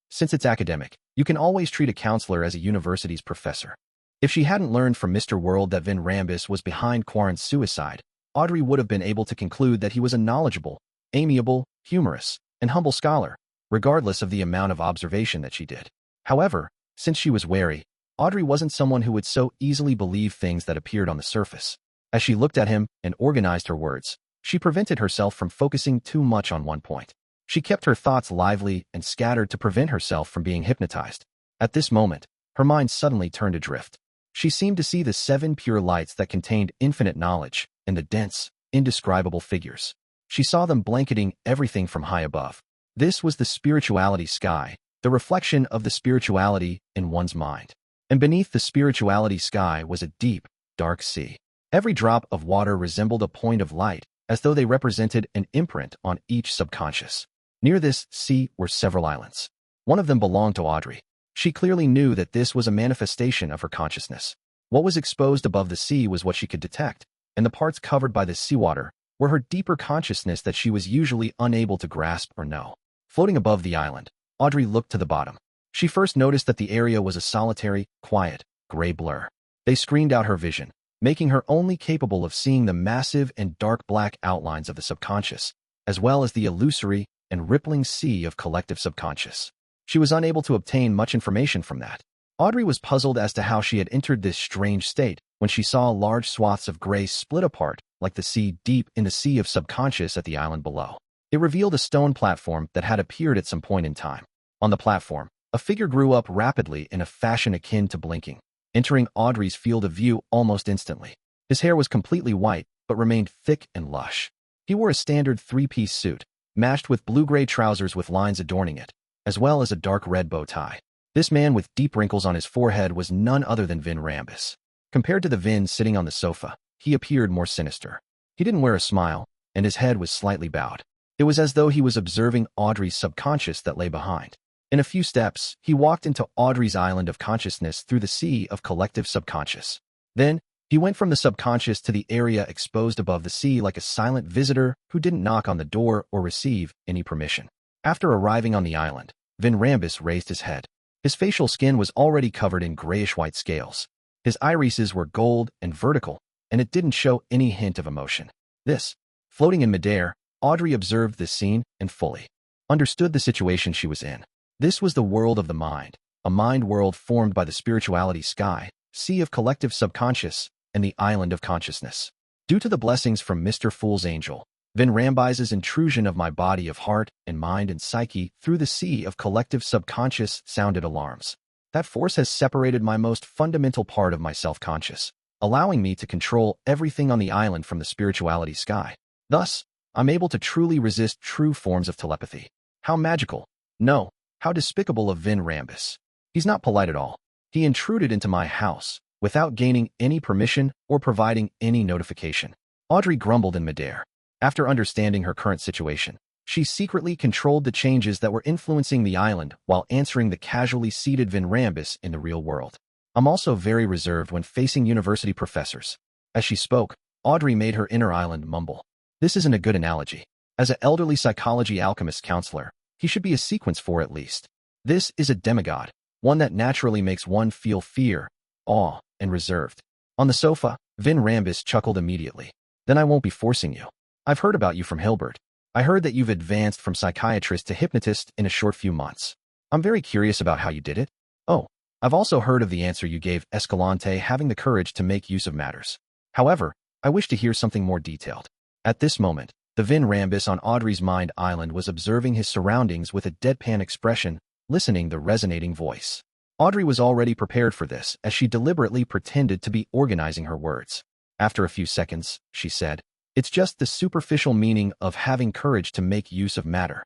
Since it's academic, you can always treat a counselor as a university's professor." If she hadn't learned from Mr. World that Vin Rambis was behind Quarren's suicide, Audrey would have been able to conclude that he was a knowledgeable, amiable, humorous, and humble scholar, regardless of the amount of observation that she did. However, since she was wary, Audrey wasn't someone who would so easily believe things that appeared on the surface. As she looked at him and organized her words, she prevented herself from focusing too much on one point. She kept her thoughts lively and scattered to prevent herself from being hypnotized. At this moment, her mind suddenly turned adrift. She seemed to see the 7 pure lights that contained infinite knowledge and the dense, indescribable figures. She saw them blanketing everything from high above. This was the spirituality sky, the reflection of the spirituality in one's mind. And beneath the spirituality sky was a deep, dark sea. Every drop of water resembled a point of light, as though they represented an imprint on each subconscious. Near this sea were several islands. One of them belonged to Audrey. She clearly knew that this was a manifestation of her consciousness. What was exposed above the sea was what she could detect, and the parts covered by the seawater were her deeper consciousness that she was usually unable to grasp or know. Floating above the island, Audrey looked to the bottom. She first noticed that the area was a solitary, quiet, gray blur. They screened out her vision, making her only capable of seeing the massive and dark black outlines of the subconscious, as well as the illusory and rippling sea of collective subconscious. She was unable to obtain much information from that. Audrey was puzzled as to how she had entered this strange state when she saw large swaths of gray split apart like the sea deep in the sea of subconscious at the island below. It revealed a stone platform that had appeared at some point in time. On the platform, a figure grew up rapidly in a fashion akin to blinking, entering Audrey's field of view almost instantly. His hair was completely white, but remained thick and lush. He wore a standard 3-piece suit, matched with blue-gray trousers with lines adorning it, as well as a dark red bow tie. This man with deep wrinkles on his forehead was none other than Vin Rambis. Compared to the Vin sitting on the sofa, he appeared more sinister. He didn't wear a smile, and his head was slightly bowed. It was as though he was observing Audrey's subconscious that lay behind. In a few steps, he walked into Audrey's island of consciousness through the sea of collective subconscious. Then, he went from the subconscious to the area exposed above the sea like a silent visitor who didn't knock on the door or receive any permission. After arriving on the island, Vin Rambis raised his head. His facial skin was already covered in grayish-white scales. His irises were gold and vertical, and it didn't show any hint of emotion. Floating in midair, Audrey observed this scene and fully understood the situation she was in. This was the world of the mind, a mind world formed by the spirituality sky, sea of collective subconscious, and the island of consciousness. Due to the blessings from Mr. Fool's Angel, Vin Rambis's intrusion of my body of heart and mind and psyche through the sea of collective subconscious sounded alarms. That force has separated my most fundamental part of my self-conscious, allowing me to control everything on the island from the spirituality sky. Thus, I'm able to truly resist true forms of telepathy. How magical. No, how despicable of Vin Rambis. He's not polite at all. He intruded into my house without gaining any permission or providing any notification. Audrey grumbled in midair. After understanding her current situation, she secretly controlled the changes that were influencing the island while answering the casually seated Vin Rambis in the real world. I'm also very reserved when facing university professors. As she spoke, Audrey made her inner island mumble. This isn't a good analogy. As an elderly psychology alchemist counselor, he should be a sequence for at least. This is a demigod, one that naturally makes one feel fear, awe, and reserved. On the sofa, Vin Rambis chuckled immediately. Then I won't be forcing you. I've heard about you from Hilbert. I heard that you've advanced from psychiatrist to hypnotist in a short few months. I'm very curious about how you did it. Oh, I've also heard of the answer you gave Escalante having the courage to make use of matters. However, I wish to hear something more detailed. At this moment, the Vin Rambis on Audrey's mind island was observing his surroundings with a deadpan expression, listening the resonating voice. Audrey was already prepared for this as she deliberately pretended to be organizing her words. After a few seconds, she said, "It's just the superficial meaning of having courage to make use of matter.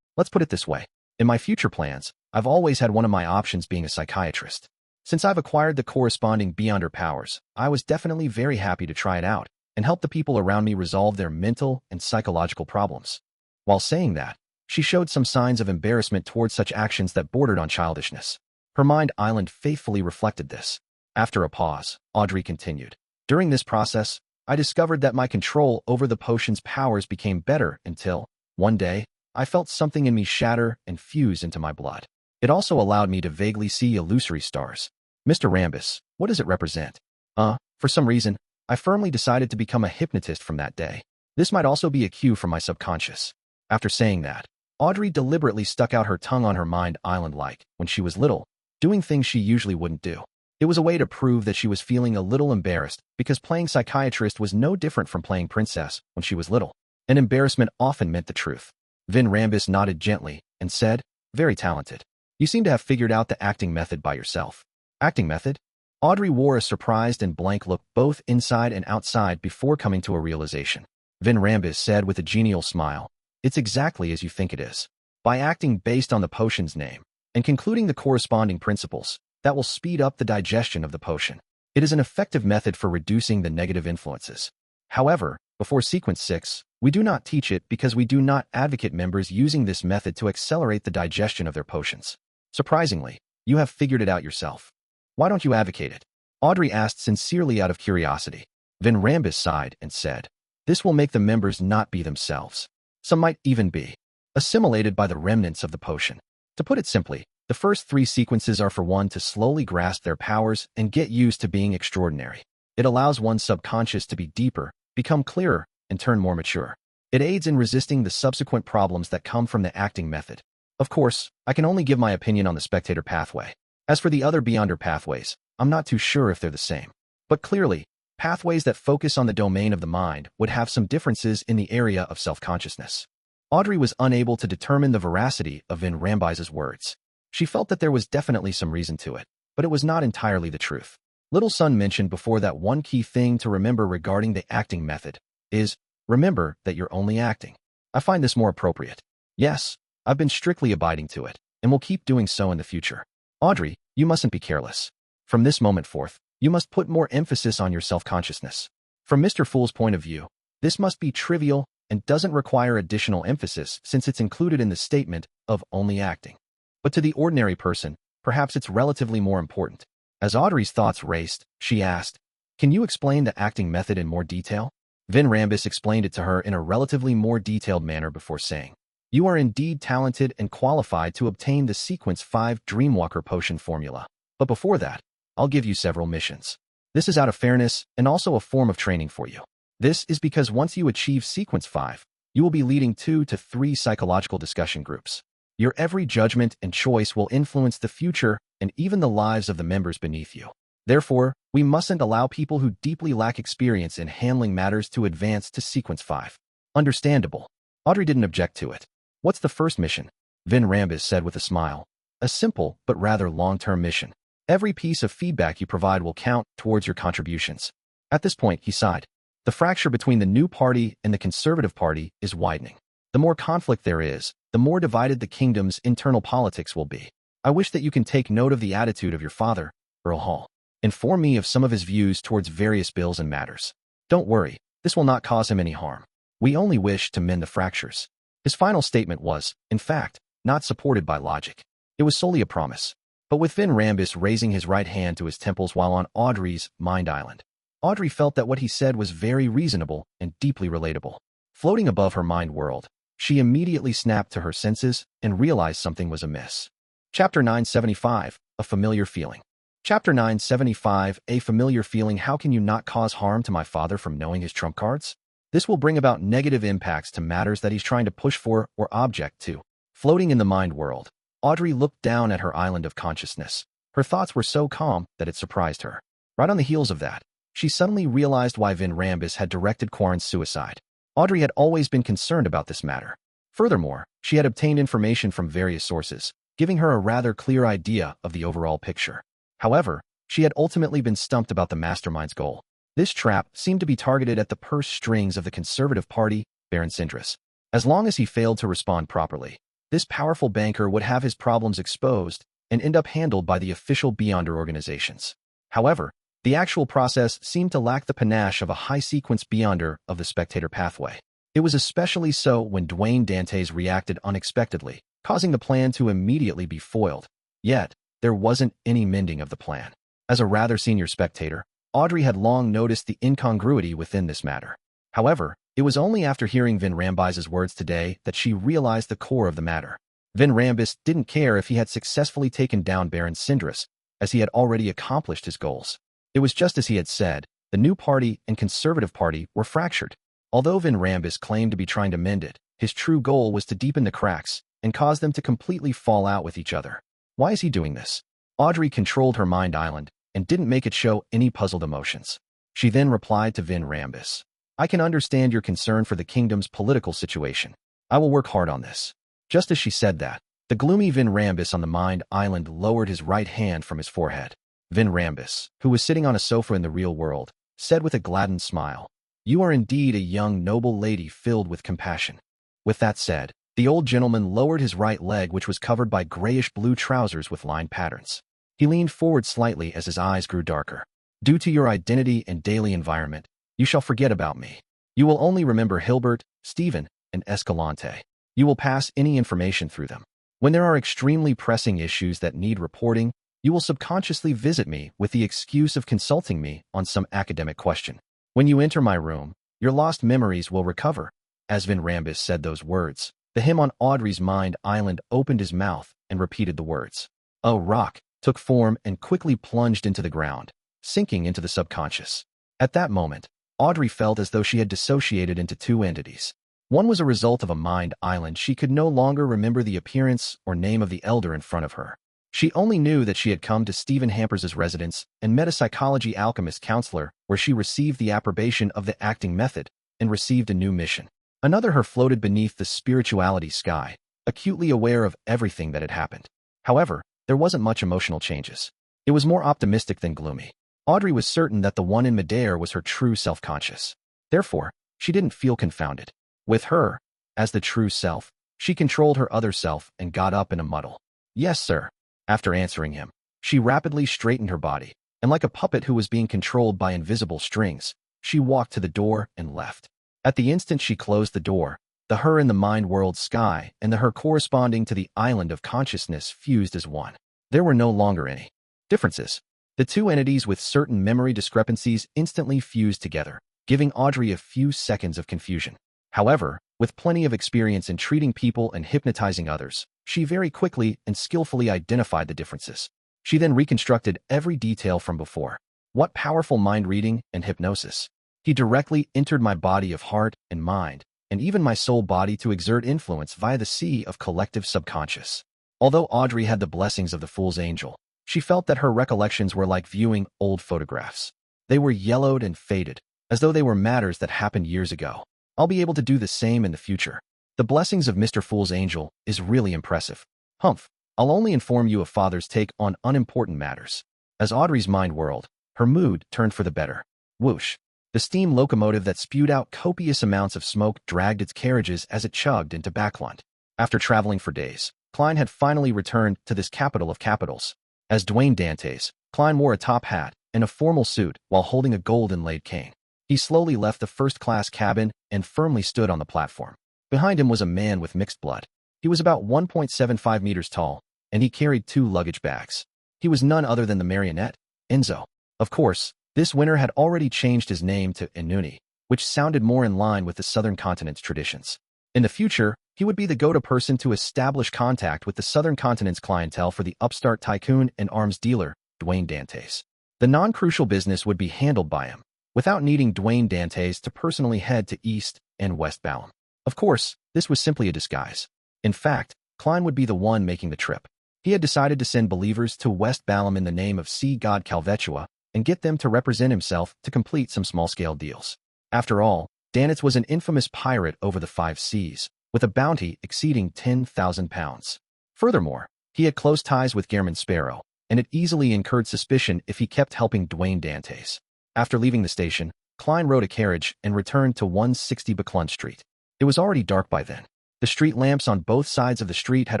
Let's put it this way. In my future plans, I've always had one of my options being a psychiatrist. Since I've acquired the corresponding beyonder powers, I was definitely very happy to try it out. and help the people around me resolve their mental and psychological problems. While saying that, she showed some signs of embarrassment towards such actions that bordered on childishness. Her mind island faithfully reflected this. After a pause, Audrey continued. During this process, I discovered that my control over the potion's powers became better until, one day, I felt something in me shatter and fuse into my blood. It also allowed me to vaguely see illusory stars. Mr. Rambus, what does it represent? For some reason, I firmly decided to become a hypnotist from that day. This might also be a cue from my subconscious. After saying that, Audrey deliberately stuck out her tongue on her mind island like, when she was little, doing things she usually wouldn't do. It was a way to prove that she was feeling a little embarrassed because playing psychiatrist was no different from playing princess when she was little. And embarrassment often meant the truth. Vin Rambus nodded gently and said, very talented. You seem to have figured out the acting method by yourself. Acting method? Audrey wore a surprised and blank look both inside and outside before coming to a realization. Vin Rambus said with a genial smile, it's exactly as you think it is. By acting based on the potion's name and concluding the corresponding principles, that will speed up the digestion of the potion. It is an effective method for reducing the negative influences. However, before Sequence 6, we do not teach it because we do not advocate members using this method to accelerate the digestion of their potions. Surprisingly, you have figured it out yourself. Why don't you advocate it? Audrey asked sincerely out of curiosity. Vin Rambus sighed and said, this will make the members not be themselves. Some might even be assimilated by the remnants of the potion. To put it simply, the first 3 sequences are for one to slowly grasp their powers and get used to being extraordinary. It allows one's subconscious to be deeper, become clearer, and turn more mature. It aids in resisting the subsequent problems that come from the acting method. Of course, I can only give my opinion on the spectator pathway. As for the other Beyonder pathways, I'm not too sure if they're the same. But clearly, pathways that focus on the domain of the mind would have some differences in the area of self-consciousness. Audrey was unable to determine the veracity of Vin Rambus's words. She felt that there was definitely some reason to it, but it was not entirely the truth. Little Sun mentioned before that one key thing to remember regarding the acting method is, remember that you're only acting. I find this more appropriate. Yes, I've been strictly abiding to it, and will keep doing so in the future. Audrey, you mustn't be careless. From this moment forth, you must put more emphasis on your self-consciousness. From Mr. Fool's point of view, this must be trivial and doesn't require additional emphasis since it's included in the statement of only acting. But to the ordinary person, perhaps it's relatively more important. As Audrey's thoughts raced, she asked, can you explain the acting method in more detail? Vin Rambus explained it to her in a relatively more detailed manner before saying, you are indeed talented and qualified to obtain the Sequence 5 Dreamwalker Potion formula. But before that, I'll give you several missions. This is out of fairness and also a form of training for you. This is because once you achieve Sequence 5, you will be leading 2 to 3 psychological discussion groups. Your every judgment and choice will influence the future and even the lives of the members beneath you. Therefore, we mustn't allow people who deeply lack experience in handling matters to advance to Sequence 5. Understandable. Audrey didn't object to it. What's the first mission? Vin Rambus said with a smile. A simple but rather long-term mission. Every piece of feedback you provide will count towards your contributions. At this point, he sighed. The fracture between the new party and the Conservative Party is widening. The more conflict there is, the more divided the kingdom's internal politics will be. I wish that you can take note of the attitude of your father, Earl Hall. Inform me of some of his views towards various bills and matters. Don't worry, this will not cause him any harm. We only wish to mend the fractures. His final statement was, in fact, not supported by logic. It was solely a promise. But with Vin Rambus raising his right hand to his temples while on Audrey's mind island, Audrey felt that what he said was very reasonable and deeply relatable. Floating above her mind world, she immediately snapped to her senses and realized something was amiss. Chapter 975, A Familiar Feeling. Chapter 975, A Familiar Feeling. How can you not cause harm to my father from knowing his trump cards? This will bring about negative impacts to matters that he's trying to push for or object to. Floating in the mind world, Audrey looked down at her island of consciousness. Her thoughts were so calm that it surprised her. Right on the heels of that, she suddenly realized why Vin Rambus had directed Quarren's suicide. Audrey had always been concerned about this matter. Furthermore, she had obtained information from various sources, giving her a rather clear idea of the overall picture. However, she had ultimately been stumped about the mastermind's goal. This trap seemed to be targeted at the purse strings of the Conservative Party, Baron Sindris. As long as he failed to respond properly, this powerful banker would have his problems exposed and end up handled by the official Beyonder organizations. However, The actual process seemed to lack the panache of a high-sequence beyonder of the spectator pathway. It was especially so when Dwayne Dantes reacted unexpectedly, causing the plan to immediately be foiled. Yet, there wasn't any mending of the plan. As a rather senior spectator, Audrey had long noticed the incongruity within this matter. However, it was only after hearing Vin Rambis's words today that she realized the core of the matter. Vin Rambis didn't care if he had successfully taken down Baron Sindris, as he had already accomplished his goals. It was just as he had said, the New Party and Conservative Party were fractured. Although Vin Rambis claimed to be trying to mend it, his true goal was to deepen the cracks and cause them to completely fall out with each other. Why is he doing this? Audrey controlled her mind island and didn't make it show any puzzled emotions. She then replied to Vin Rambis, I can understand your concern for the kingdom's political situation. I will work hard on this. Just as she said that, the gloomy Vin Rambis on the mind island lowered his right hand from his forehead. Vin Rambis, who was sitting on a sofa in the real world, said with a gladdened smile, You are indeed a young noble lady filled with compassion. With that said, the old gentleman lowered his right leg, which was covered by grayish-blue trousers with line patterns. He leaned forward slightly as his eyes grew darker. Due to your identity and daily environment, you shall forget about me. You will only remember Hilbert, Stephen, and Escalante. You will pass any information through them. When there are extremely pressing issues that need reporting, you will subconsciously visit me with the excuse of consulting me on some academic question. When you enter my room, your lost memories will recover. As Vin Rambis said those words, the him on Audrey's mind island opened his mouth and repeated the words. A rock took form and quickly plunged into the ground, sinking into the subconscious. At that moment, Audrey felt as though she had dissociated into two entities. One was a result of a mind island. She could no longer remember the appearance or name of the elder in front of her. She only knew that she had come to Stephen Hampers's residence and met a psychology alchemist counselor where she received the approbation of the acting method and received a new mission. Another her floated beneath the spirituality sky, acutely aware of everything that had happened. However, there wasn't much emotional changes. It was more optimistic than gloomy. Audrey was certain that the one in midair was her true self-conscious. Therefore, she didn't feel confounded. With her, as the true self, she controlled her other self and got up in a muddle. Yes, sir. After answering him, she rapidly straightened her body, and like a puppet who was being controlled by invisible strings, she walked to the door and left. At the instant she closed the door, the her in the mind world sky and the her corresponding to the island of consciousness fused as one. There were no longer any differences. The two entities with certain memory discrepancies instantly fused together, giving Audrey a few seconds of confusion. However, with plenty of experience in treating people and hypnotizing others, she very quickly and skillfully identified the differences. She then reconstructed every detail from before. What powerful mind reading and hypnosis! He directly entered my body of heart and mind, and even my soul body to exert influence via the sea of collective subconscious. Although Audrey had the blessings of the Fool's Angel, she felt that her recollections were like viewing old photographs. They were yellowed and faded, as though they were matters that happened years ago. I'll be able to do the same in the future. The blessings of Mr. Fool's Angel is really impressive. Humph, I'll only inform you of Father's take on unimportant matters. As Audrey's mind whirled, her mood turned for the better. Whoosh. The steam locomotive that spewed out copious amounts of smoke dragged its carriages as it chugged into Backlund. After traveling for days, Klein had finally returned to this capital of capitals. As Dwayne Dantes, Klein wore a top hat and a formal suit while holding a gold inlaid cane. He slowly left the first-class cabin and firmly stood on the platform. Behind him was a man with mixed blood. He was about 1.75 meters tall, and he carried 2 luggage bags. He was none other than the marionette, Enzo. Of course, this winter had already changed his name to Inuni, which sounded more in line with the Southern Continent's traditions. In the future, he would be the go-to person to establish contact with the Southern Continent's clientele for the upstart tycoon and arms dealer, Dwayne Dantes. The non-crucial business would be handled by him, without needing Dwayne Dantes to personally head to East and West Balham. Of course, this was simply a disguise. In fact, Klein would be the one making the trip. He had decided to send believers to West Balham in the name of sea god Calvetua and get them to represent himself to complete some small-scale deals. After all, Danitz was an infamous pirate over the 5 seas, with a bounty exceeding 10,000 pounds. Furthermore, he had close ties with Gehrman Sparrow, and it easily incurred suspicion if he kept helping Dwayne Dantes. After leaving the station, Klein rode a carriage and returned to 160 Backlund Street. It was already dark by then. The street lamps on both sides of the street had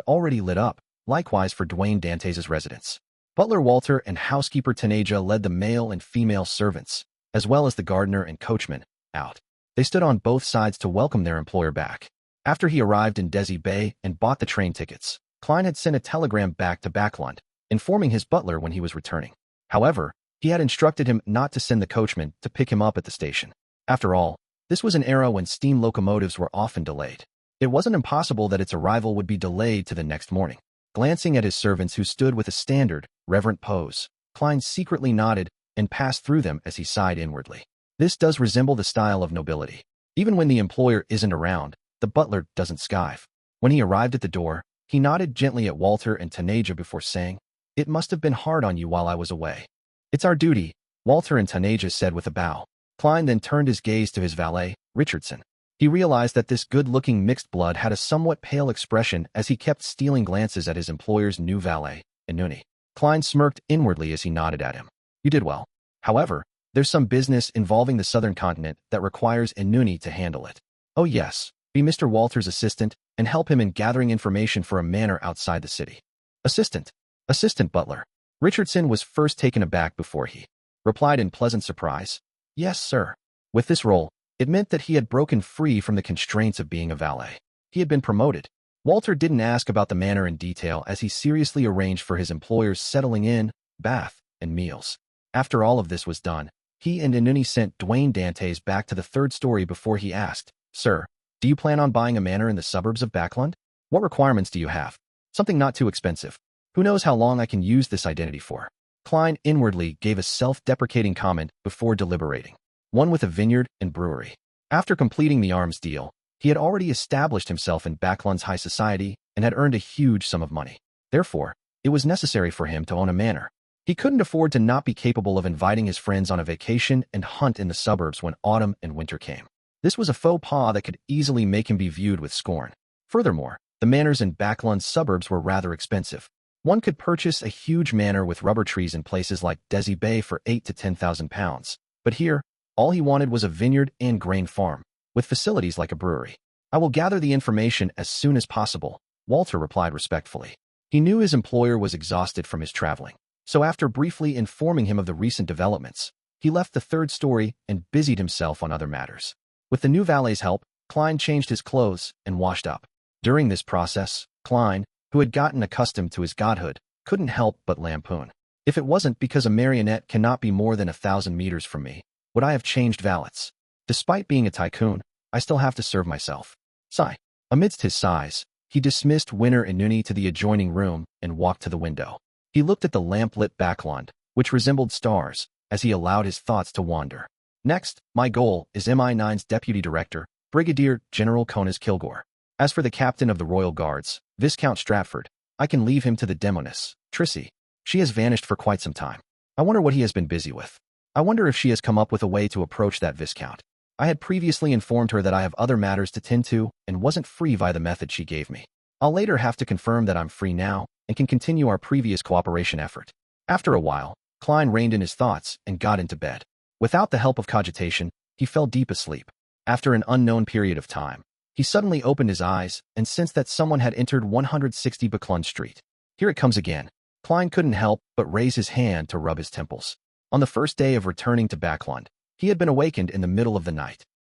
already lit up, likewise for Dwayne Dantes' residence. Butler Walter and housekeeper Tanaja led the male and female servants, as well as the gardener and coachman, out. They stood on both sides to welcome their employer back. After he arrived in Desi Bay and bought the train tickets, Klein had sent a telegram back to Backlund, informing his butler when he was returning. However, he had instructed him not to send the coachman to pick him up at the station. After all, this was an era when steam locomotives were often delayed. It wasn't impossible that its arrival would be delayed to the next morning. Glancing at his servants who stood with a standard, reverent pose, Klein secretly nodded and passed through them as he sighed inwardly. This does resemble the style of nobility. Even when the employer isn't around, the butler doesn't skive. When he arrived at the door, he nodded gently at Walter and Tanaja before saying, "It must have been hard on you while I was away." "It's our duty," Walter and Tanaja said with a bow. Klein then turned his gaze to his valet, Richardson. He realized that this good-looking mixed blood had a somewhat pale expression as he kept stealing glances at his employer's new valet, Inuni. Klein smirked inwardly as he nodded at him. "You did well. However, there's some business involving the southern continent that requires Inuni to handle it." "Oh yes, be Mr. Walter's assistant and help him in gathering information for a manor outside the city." "Assistant? Assistant butler." Richardson was first taken aback before he replied in pleasant surprise. "Yes, sir." With this role, it meant that he had broken free from the constraints of being a valet. He had been promoted. Walter didn't ask about the manor in detail as he seriously arranged for his employer's settling in, bath, and meals. After all of this was done, he and Inuni sent Dwayne Dantes back to the third story before he asked, "Sir, do you plan on buying a manor in the suburbs of Backlund? What requirements do you have? Something not too expensive. Who knows how long I can use this identity for?" Klein inwardly gave a self-deprecating comment before deliberating. One with a vineyard and brewery. After completing the arms deal, he had already established himself in Backlund's high society and had earned a huge sum of money. Therefore, it was necessary for him to own a manor. He couldn't afford to not be capable of inviting his friends on a vacation and hunt in the suburbs when autumn and winter came. This was a faux pas that could easily make him be viewed with scorn. Furthermore, the manors in Backlund's suburbs were rather expensive. One could purchase a huge manor with rubber trees in places like Desi Bay for £8,000 to £10,000. But here, all he wanted was a vineyard and grain farm, with facilities like a brewery. "I will gather the information as soon as possible," Walter replied respectfully. He knew his employer was exhausted from his traveling, so after briefly informing him of the recent developments, he left the third story and busied himself on other matters. With the new valet's help, Klein changed his clothes and washed up. During this process, Klein, who had gotten accustomed to his godhood, couldn't help but lampoon. "If it wasn't because a marionette cannot be more than 1,000 meters from me, would I have changed valets? Despite being a tycoon, I still have to serve myself." Sigh. Amidst his sighs, he dismissed Winner and Nuni to the adjoining room and walked to the window. He looked at the lamp-lit Backlund, which resembled stars, as he allowed his thoughts to wander. "Next, my goal is MI9's Deputy Director, Brigadier General Conas Kilgore. As for the Captain of the Royal Guards, Viscount Stratford, I can leave him to the Demoness, Trissy. She has vanished for quite some time. I wonder what he has been busy with. I wonder if she has come up with a way to approach that Viscount. I had previously informed her that I have other matters to tend to and wasn't free via the method she gave me. I'll later have to confirm that I'm free now and can continue our previous cooperation effort." After a while, Klein reined in his thoughts and got into bed. Without the help of cogitation, he fell deep asleep. After an unknown period of time, he suddenly opened his eyes and sensed that someone had entered 160 Backlund Street. "Here it comes again." Klein couldn't help but raise his hand to rub his temples. On the first day of returning to Backlund, he had been awakened in the middle of the night.